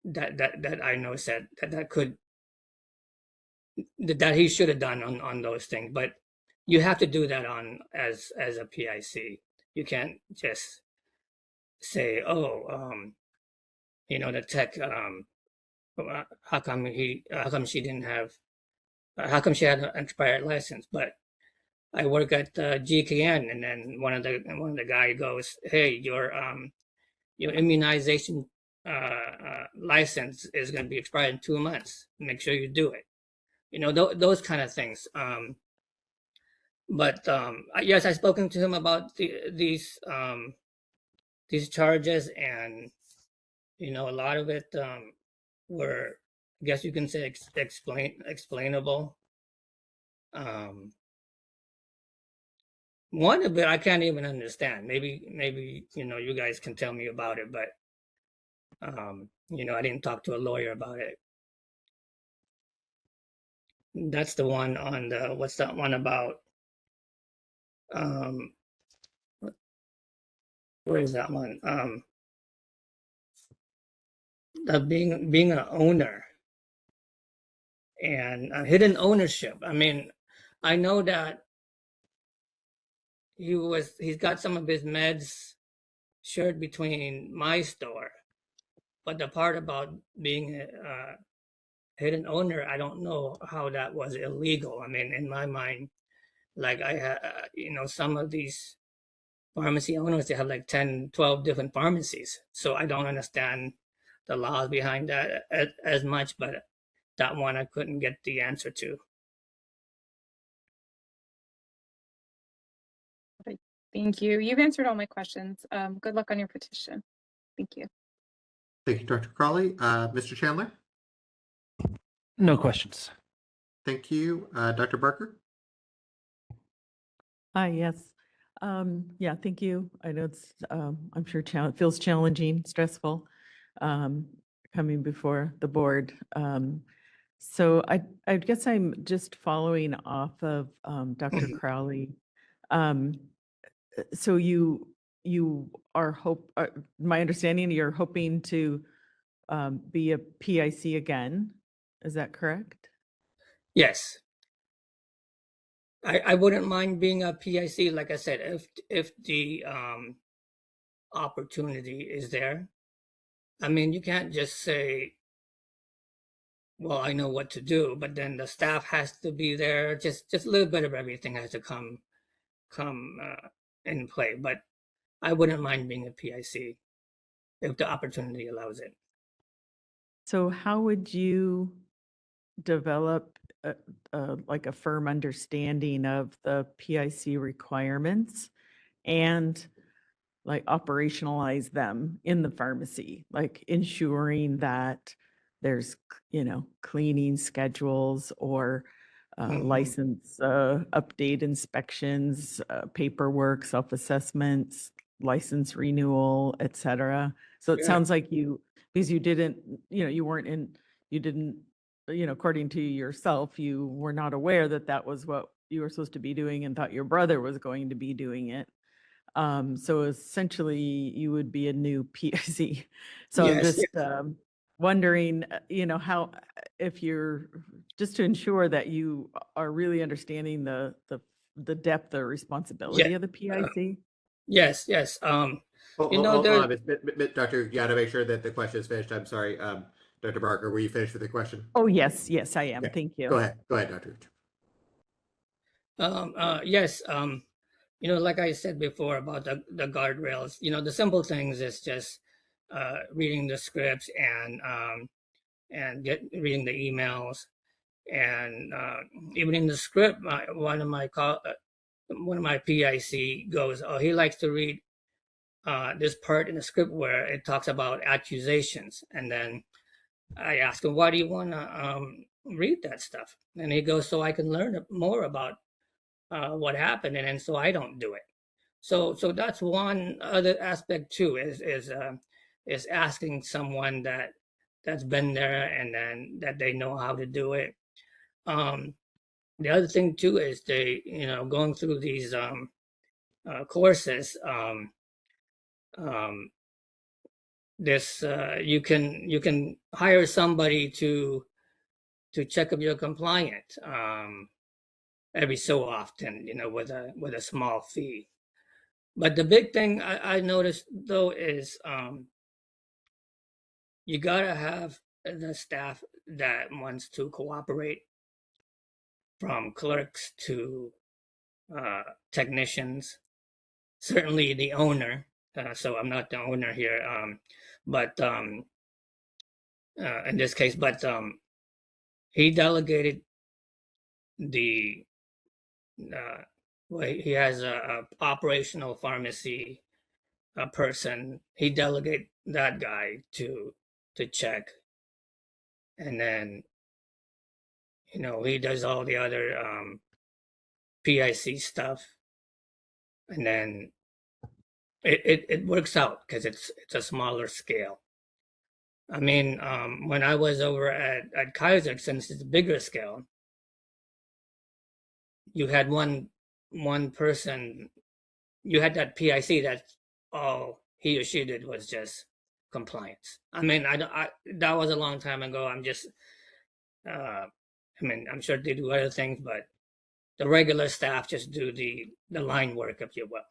that I noticed that he should have done on those things. But you have to do that as a PIC. You can't just say, the tech, how come she didn't have how come she had an expired license? But I work at GKN, and then one of the guy goes, "Hey, your immunization license is going to be expired in 2 months. Make sure you do it." You know, those kind of things. But yes, I've spoken to him about these charges, and you know, a lot of it were, I guess you can say, explainable. One of it I can't even understand. Maybe you know, you guys can tell me about it, but you know, I didn't talk to a lawyer about it. That's the one on the, what's that one about? Where is that one? The being an owner and hidden ownership. I mean, I know that he's got some of his meds shared between my store, but the part about being a hidden owner, I don't know how that was illegal. I mean, in my mind, like you know, some of these pharmacy owners, they have like 10, 12 different pharmacies. So I don't understand the laws behind that as much, but that one I couldn't get the answer to. Thank you. You've answered all my questions. Good luck on your petition. Thank you. Thank you, Dr. Crawley. Mr. Chandler? No questions. Thank you. Dr. Barker? Hi, yes. Yeah, thank you. I know it's, I'm sure it feels challenging, stressful, coming before the board. So I guess I'm just following off of Dr. Crowley. So you are my understanding, you're hoping to be a PIC again. Is that correct? Yes. I wouldn't mind being a PIC, like I said, if the opportunity is there. I mean, you can't just say, well, I know what to do, but then the staff has to be there. Just a little bit of everything has to come in play. But I wouldn't mind being a PIC if the opportunity allows it. So how would you develop like a firm understanding of the PIC requirements and like operationalize them in the pharmacy, like ensuring that there's, you know, cleaning schedules or license update inspections, paperwork, self-assessments, license renewal, et cetera. So it Yeah. sounds like because you didn't, you know, you didn't, you know, according to yourself, you were not aware that that was what you were supposed to be doing and thought your brother was going to be doing it. So essentially you would be a new PIC. So I'm Yes, just wondering, you know, how, if you're, just to ensure that you are really understanding the depth of responsibility of the PIC. Yes. You know, Hold on, Dr. You got to make sure that the question is finished. I'm sorry. Dr. Barker, were you finished with the question? Oh, yes, I am. Okay. Thank you. Go ahead, Dr. Yes. You know, like I said before about the guardrails, you know, the simple things is just reading the scripts and reading the emails, and even in the script, one of my PIC goes, oh, he likes to read this part in the script where it talks about accusations, and then I ask him, why do you want to read that stuff? And he goes, so I can learn more about what happened, and so I don't do it. So that's one other aspect too, is asking someone that's been there and then that they know how to do it. The other thing too is they, you know, going through these courses. This you can hire somebody to check if you're compliant every so often, you know, with a small fee. But the big thing I noticed though is you gotta have the staff that wants to cooperate from clerks to technicians. Certainly the owner. So I'm not the owner here, but in this case, but he delegated the. Well, he has a operational pharmacy person. He delegated that guy to check, and then he does all the other PIC stuff, and then it works out because it's a smaller scale. I mean, when I was over at Kaiser, since it's a bigger scale, you had one person, you had that PIC that all he or she did was just compliance. I mean, that was a long time ago. I'm just, I mean, I'm sure they do other things, but the regular staff just do the line work, if you will.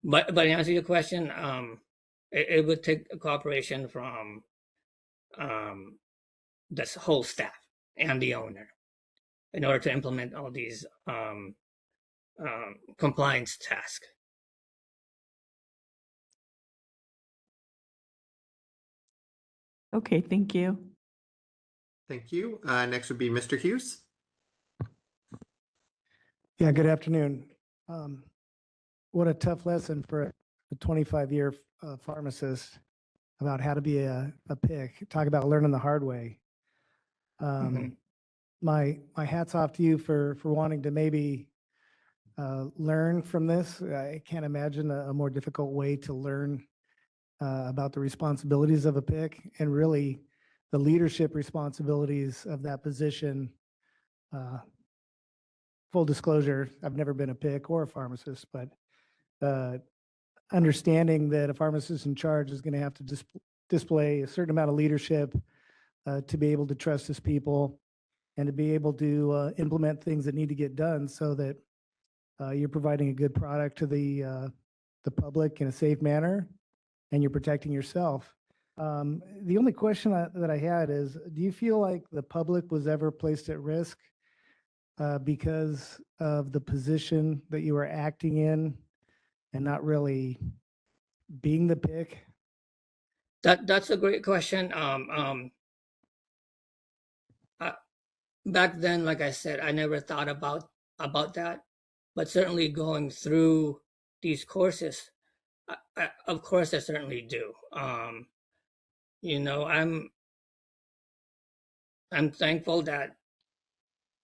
But to answer your question, it would take a cooperation from this whole staff and the owner in order to implement all these compliance tasks. Okay, thank you. Thank you. Next would be Mr. Hughes. Yeah, good afternoon. What a tough lesson for a 25-year pharmacist about how to be a pick. Talk about learning the hard way. My hat's off to you for wanting to maybe learn from this. I can't imagine a more difficult way to learn about the responsibilities of a pick and really the leadership responsibilities of that position. Full disclosure, I've never been a pick or a pharmacist, but understanding that a pharmacist in charge is going to have to display a certain amount of leadership to be able to trust his people and to be able to implement things that need to get done so that you're providing a good product to the public in a safe manner and you're protecting yourself. The only question that I had is, do you feel like the public was ever placed at risk because of the position that you were acting in and not really being the pick? That's a great question. Back then, like I said, I never thought about that, but certainly going through these courses, of course, I certainly do. I'm thankful that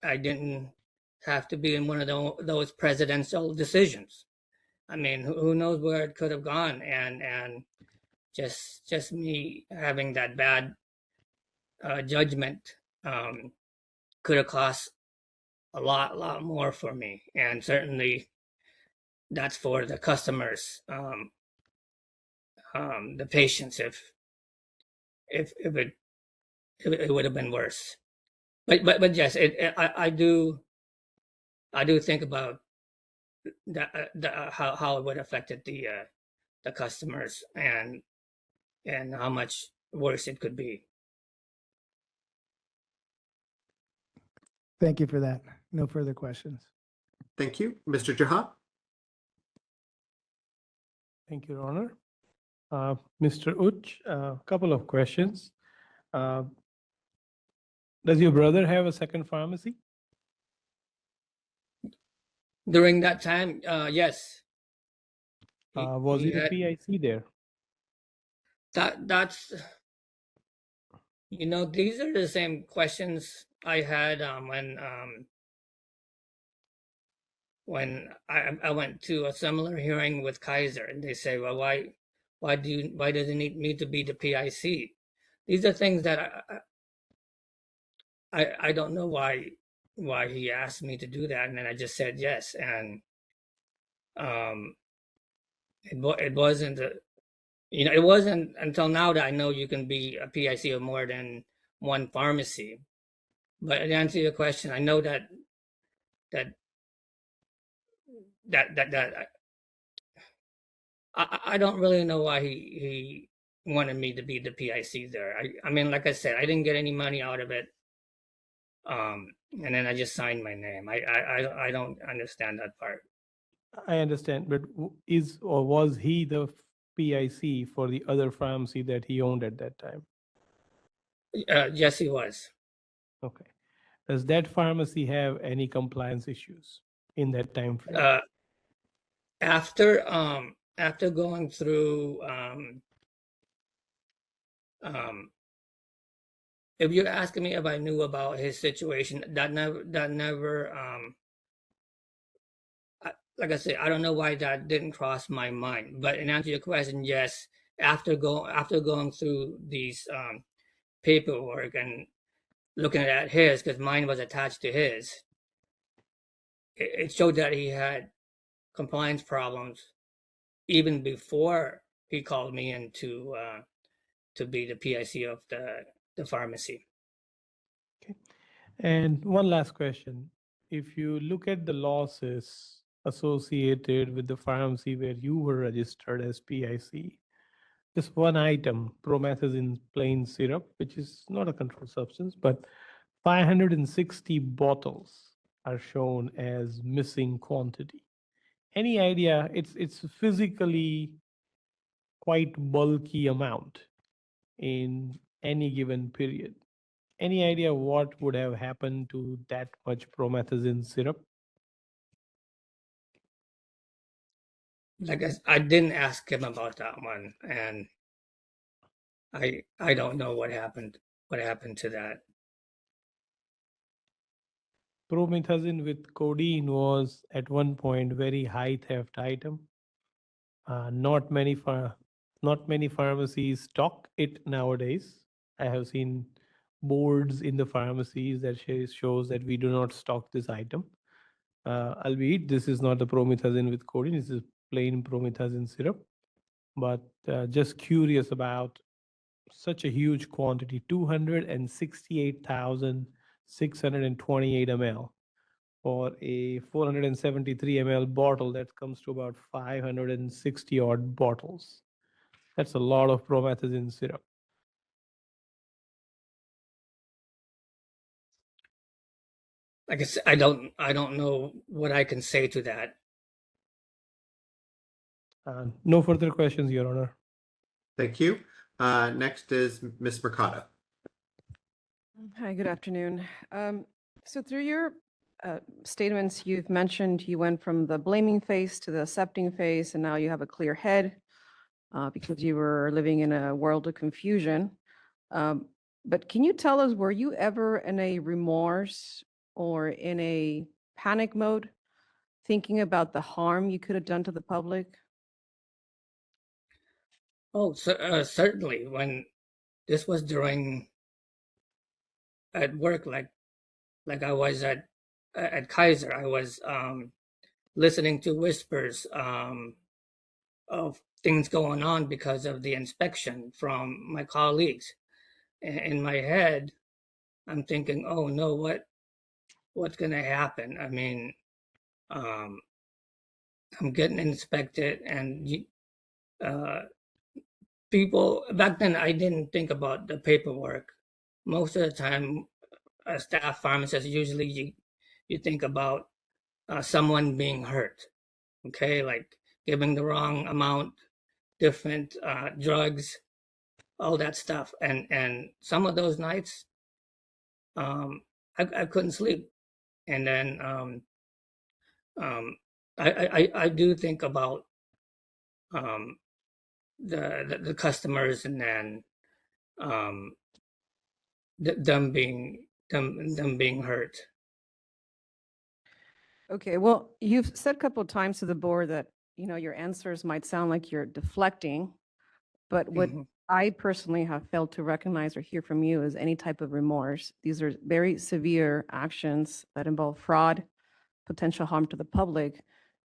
I didn't have to be in one of those presidential decisions. I mean, who knows where it could have gone, and just me having that bad judgment could have cost a lot more for me, and certainly that's for the customers, the patients. If it would have been worse, but yes, I do think about how it would have affected the customers and how much worse it could be. Thank you for that. No further questions. Thank you. Mr. Jahat? Thank you, Your Honor. Mr. Uch, a couple of questions. Does your brother have a second pharmacy? During that time, yes. Was he the PIC there? That's these are the same questions I had when I went to a similar hearing with Kaiser, and they say, well, why does it need to be the PIC? These are things that I don't know why he asked me to do that, and then I just said yes, and it wasn't it wasn't until now that I know you can be a PIC of more than one pharmacy. But to answer your question, I know that I don't really know why he wanted me to be the PIC there. I mean, like I said, I didn't get any money out of it. And then I just signed my name. I don't understand that part. I understand, but is or was he the PIC for the other pharmacy that he owned at that time? Yes, he was. Okay. Does that pharmacy have any compliance issues in that time frame? After going through if you're asking me if I knew about his situation, that never like I said, I don't know why that didn't cross my mind. But in answer to your question, yes, after going through these paperwork and looking at his, because mine was attached to his, it showed that he had compliance problems even before he called me in to be the PIC of the pharmacy. And one last question. If you look at the losses associated with the pharmacy where you were registered as PIC, just one item, promethazine plain syrup, which is not a controlled substance, but 560 bottles are shown as missing quantity. Any idea? It's physically quite bulky amount in any given period. Any idea what would have happened to that much promethazine syrup? Like I didn't ask him about that one, and I don't know what happened to that. Promethazine with codeine was at one point very high theft item. Not many pharmacies stock it nowadays. I have seen boards in the pharmacies that shows that we do not stock this item. Albeit this is not the promethazine with codeine, this is plain promethazine syrup. But just curious about such a huge quantity, 268,628 ml for a 473 ml bottle that comes to about 560 odd bottles. That's a lot of promethazine syrup. Like I said, I don't know what I can say to that. No further questions, Your Honor. Thank you. Next is Ms. Mercado. Hi, good afternoon. So through your statements, you've mentioned you went from the blaming phase to the accepting phase, and now you have a clear head because you were living in a world of confusion. But can you tell us, were you ever in a remorse or in a panic mode, thinking about the harm you could have done to the public? Oh, certainly. When this was during at work, like I was at Kaiser, I was listening to whispers of things going on because of the inspection from my colleagues. In my head, I'm thinking, oh no, what's going to happen? I mean, I'm getting inspected, and people back then, I didn't think about the paperwork. Most of the time, a staff pharmacist, usually you think about someone being hurt, okay, like giving the wrong amount, different drugs, all that stuff. And some of those nights, I couldn't sleep. And then I do think about the customers, and then them being hurt. Okay, well, you've said a couple of times to the board that, your answers might sound like you're deflecting, but what I personally have failed to recognize or hear from you is any type of remorse. These are very severe actions that involve fraud, potential harm to the public,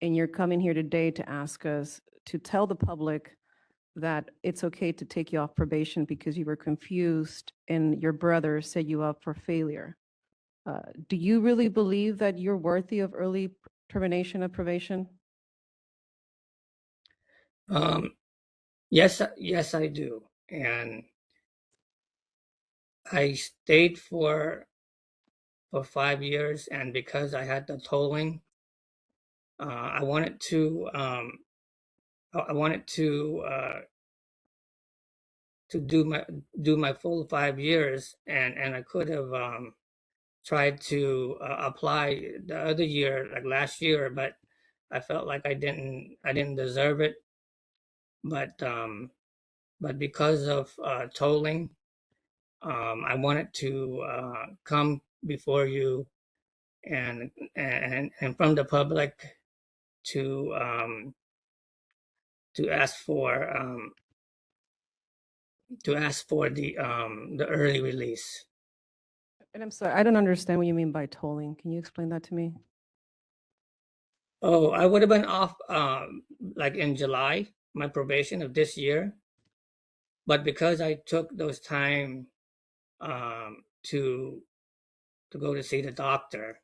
and you're coming here today to ask us to tell the public that it's okay to take you off probation because you were confused and your brother set you up for failure. Do you really believe that you're worthy of early termination of probation? Yes, I do. And I stayed for for 5 years, and because I had the tolling, I wanted to do my full 5 years, and I could have tried to apply the other year, like last year, but I felt like I didn't deserve it. But because of tolling, I wanted to come before you and from the public to ask for the early release. And I'm sorry, I don't understand what you mean by tolling. Can you explain that to me? Oh, I would have been off like in July, my probation of this year, but because I took those time to go to see the doctor,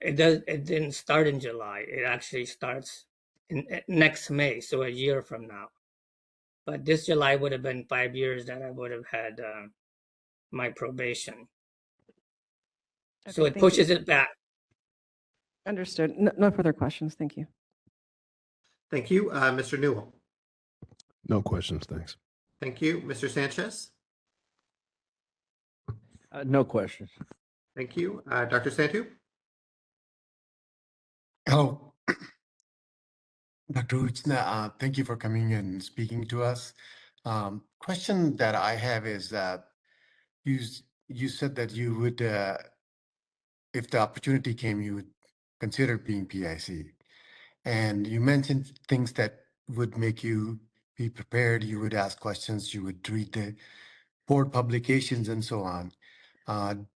it didn't start in July. It actually starts in next May, so a year from now. But this July would have been 5 years that I would have had my probation. So Okay, it thank you. pushes it back. Understood. No, no further questions. Thank you. Thank you. Mr. Newell. No questions, thanks. Thank you. Mr. Sanchez. No questions. Thank you. Dr. Santu. Hello. Dr. Uchna, thank you for coming and speaking to us. Question that I have is that you said that you would, if the opportunity came, you would consider being PIC. And you mentioned things that would make you be prepared. You would ask questions, you would read the board publications and so on.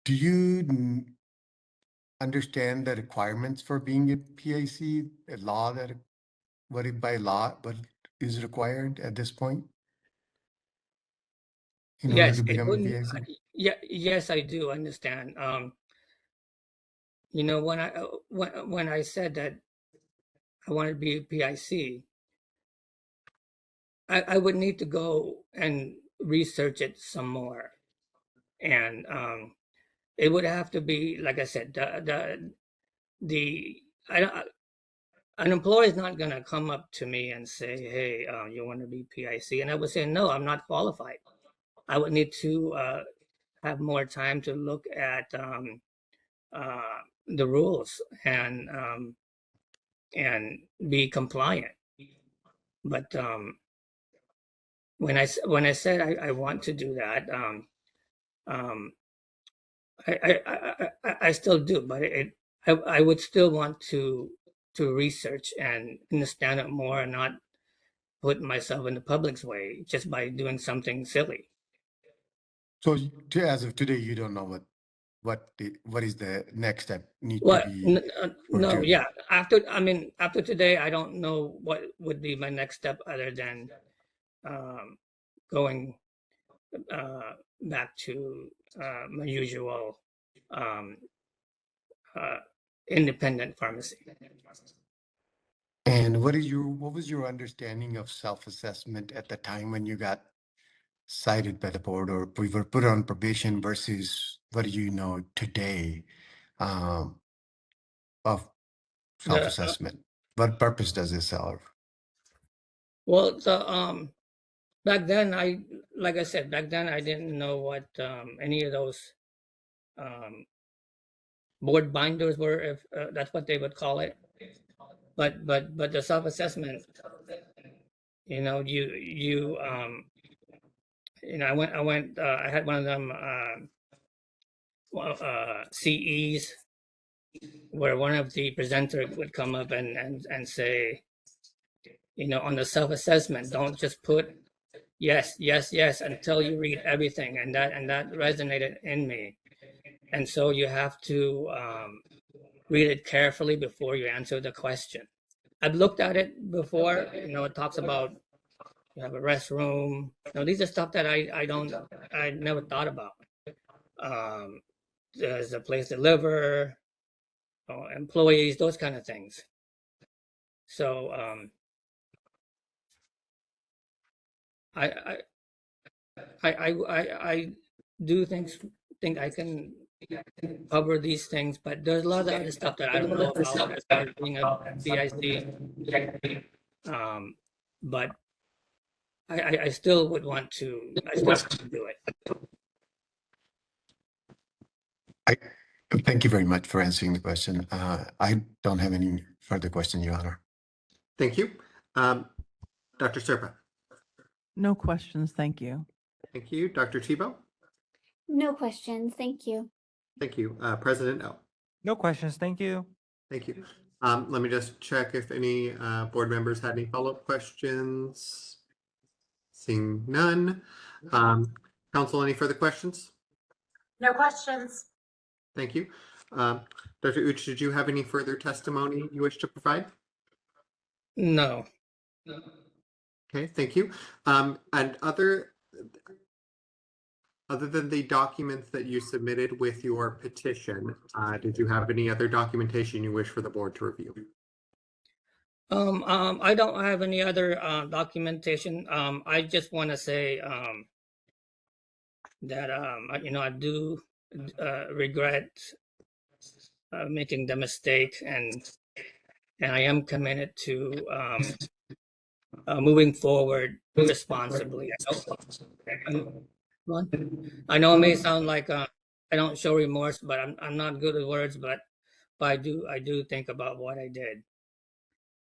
Do you understand the requirements for being a PIC, a law that, what is required at this point? In order Yes, to it become a wouldn't. PIC? Yeah, yes, I do understand. You know, when I said that I wanted to be a PIC, I would need to go and research it some more, and it would have to be, like I said, an employer is not going to come up to me and say, "Hey, you want to be PIC?" And I would say, "No, I'm not qualified." I would need to have more time to look at the rules and be compliant. But when I said I want to do that, I still do, but I would still want to research and understand it more and not put myself in the public's way just by doing something silly. So as of today, you don't know what is the next step need to What? be? No, yeah. After today, I don't know what would be my next step other than going back to my usual independent pharmacy. And what was your understanding of self-assessment at the time when you got cited by the board or we were put on probation versus what do you know today of self-assessment? What purpose does it serve? Well, back then like I said, back then I didn't know what any of those board binders were, if that's what they would call it. But the self-assessment, you know, I had one of them CEs where one of the presenters would come up and say, you know, on the self-assessment, don't just put yes until you read everything, and that resonated in me. And so you have to read it carefully before you answer the question. I've looked at it before, you know, it talks about you have a restroom. You know, these are stuff that I never thought about. There's a place to deliver, employees, those kind of things. So I do think I can cover these things, but there's a lot of other stuff that I don't know about as far as being a PIC. But I still would want to, I still want to do it. Thank you very much for answering the question. I don't have any further question, Your Honor. Thank you. Dr. Serpa. No questions, thank you. Thank you. Dr. Tebow. No questions. Thank you. Thank you. President O. No questions. Thank you. Thank you. Let me just check if any board members had any follow-up questions. Seeing none. Council, any further questions? No questions. Thank you. Dr. Uch, did you have any further testimony you wish to provide? No. Okay, thank you. And other than the documents that you submitted with your petition, did you have any other documentation you wish for the board to review? I don't have any other documentation. I just want to say that I do regret making the mistake, and I am committed to moving forward responsibly. I know it may sound like I don't show remorse, but I'm not good with words, but I do think about what I did.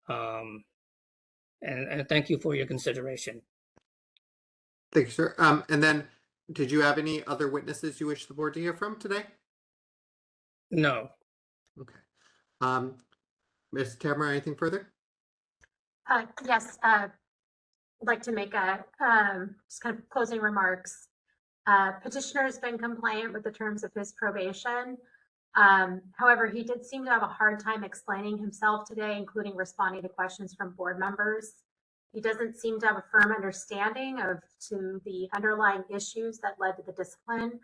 And thank you for your consideration. Thank you, sir. And then, did you have any other witnesses you wish the board to hear from today? No. Okay. Ms. Tamara, anything further? Yes, I'd like to make a just kind of closing remarks. Petitioner has been compliant with the terms of his probation. However, he did seem to have a hard time explaining himself today, including responding to questions from board members. He doesn't seem to have a firm understanding to the underlying issues that led to the discipline.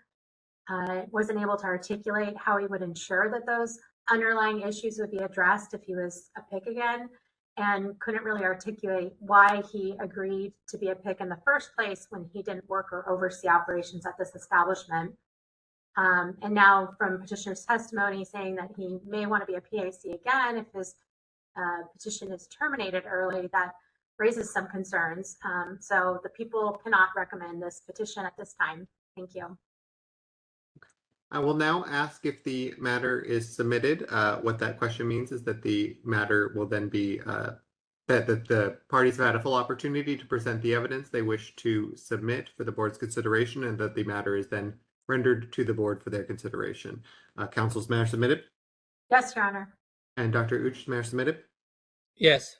Wasn't able to articulate how he would ensure that those underlying issues would be addressed if he was a PIC again, and couldn't really articulate why he agreed to be a PIC in the first place when he didn't work or oversee operations at this establishment. And now from petitioner's testimony saying that he may want to be a PIC again if his petition is terminated early, that raises some concerns. So the people cannot recommend this petition at this time. Thank you. I will now ask if the matter is submitted. What that question means is that the matter will then be that the parties have had a full opportunity to present the evidence they wish to submit for the board's consideration, and that the matter is then rendered to the board for their consideration. Council's matter submitted? Yes, Your Honor. And Dr. Uch, matter submitted? Yes.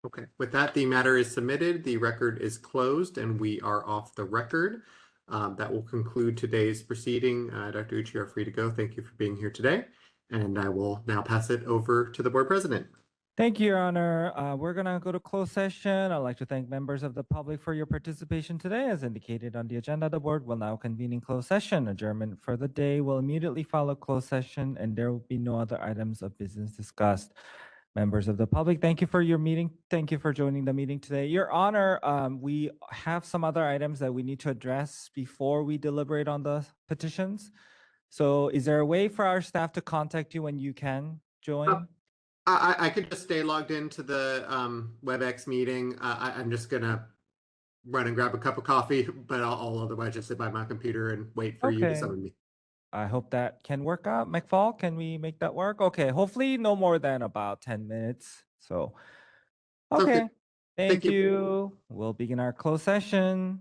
Okay. With that, the matter is submitted. The record is closed, and we are off the record. That will conclude today's proceeding. Dr. Uch, you are free to go. Thank you for being here today. And I will now pass it over to the board president. Thank you, Your Honor. We're going to go to closed session. I'd like to thank members of the public for your participation today. As indicated on the agenda, the board will now convene in closed session. Adjournment for the day will immediately follow closed session, and there will be no other items of business discussed. Members of the public, thank you for your meeting. Thank you for joining the meeting today. Your Honor, we have some other items that we need to address before we deliberate on the petitions. So is there a way for our staff to contact you when you can join? I could just stay logged into the WebEx meeting. I'm just going to run and grab a cup of coffee, but I'll otherwise just sit by my computer and wait for you to summon me. I hope that can work out. McFall, can we make that work? Okay, hopefully no more than about 10 minutes. So, okay. Thank you. We'll begin our closed session.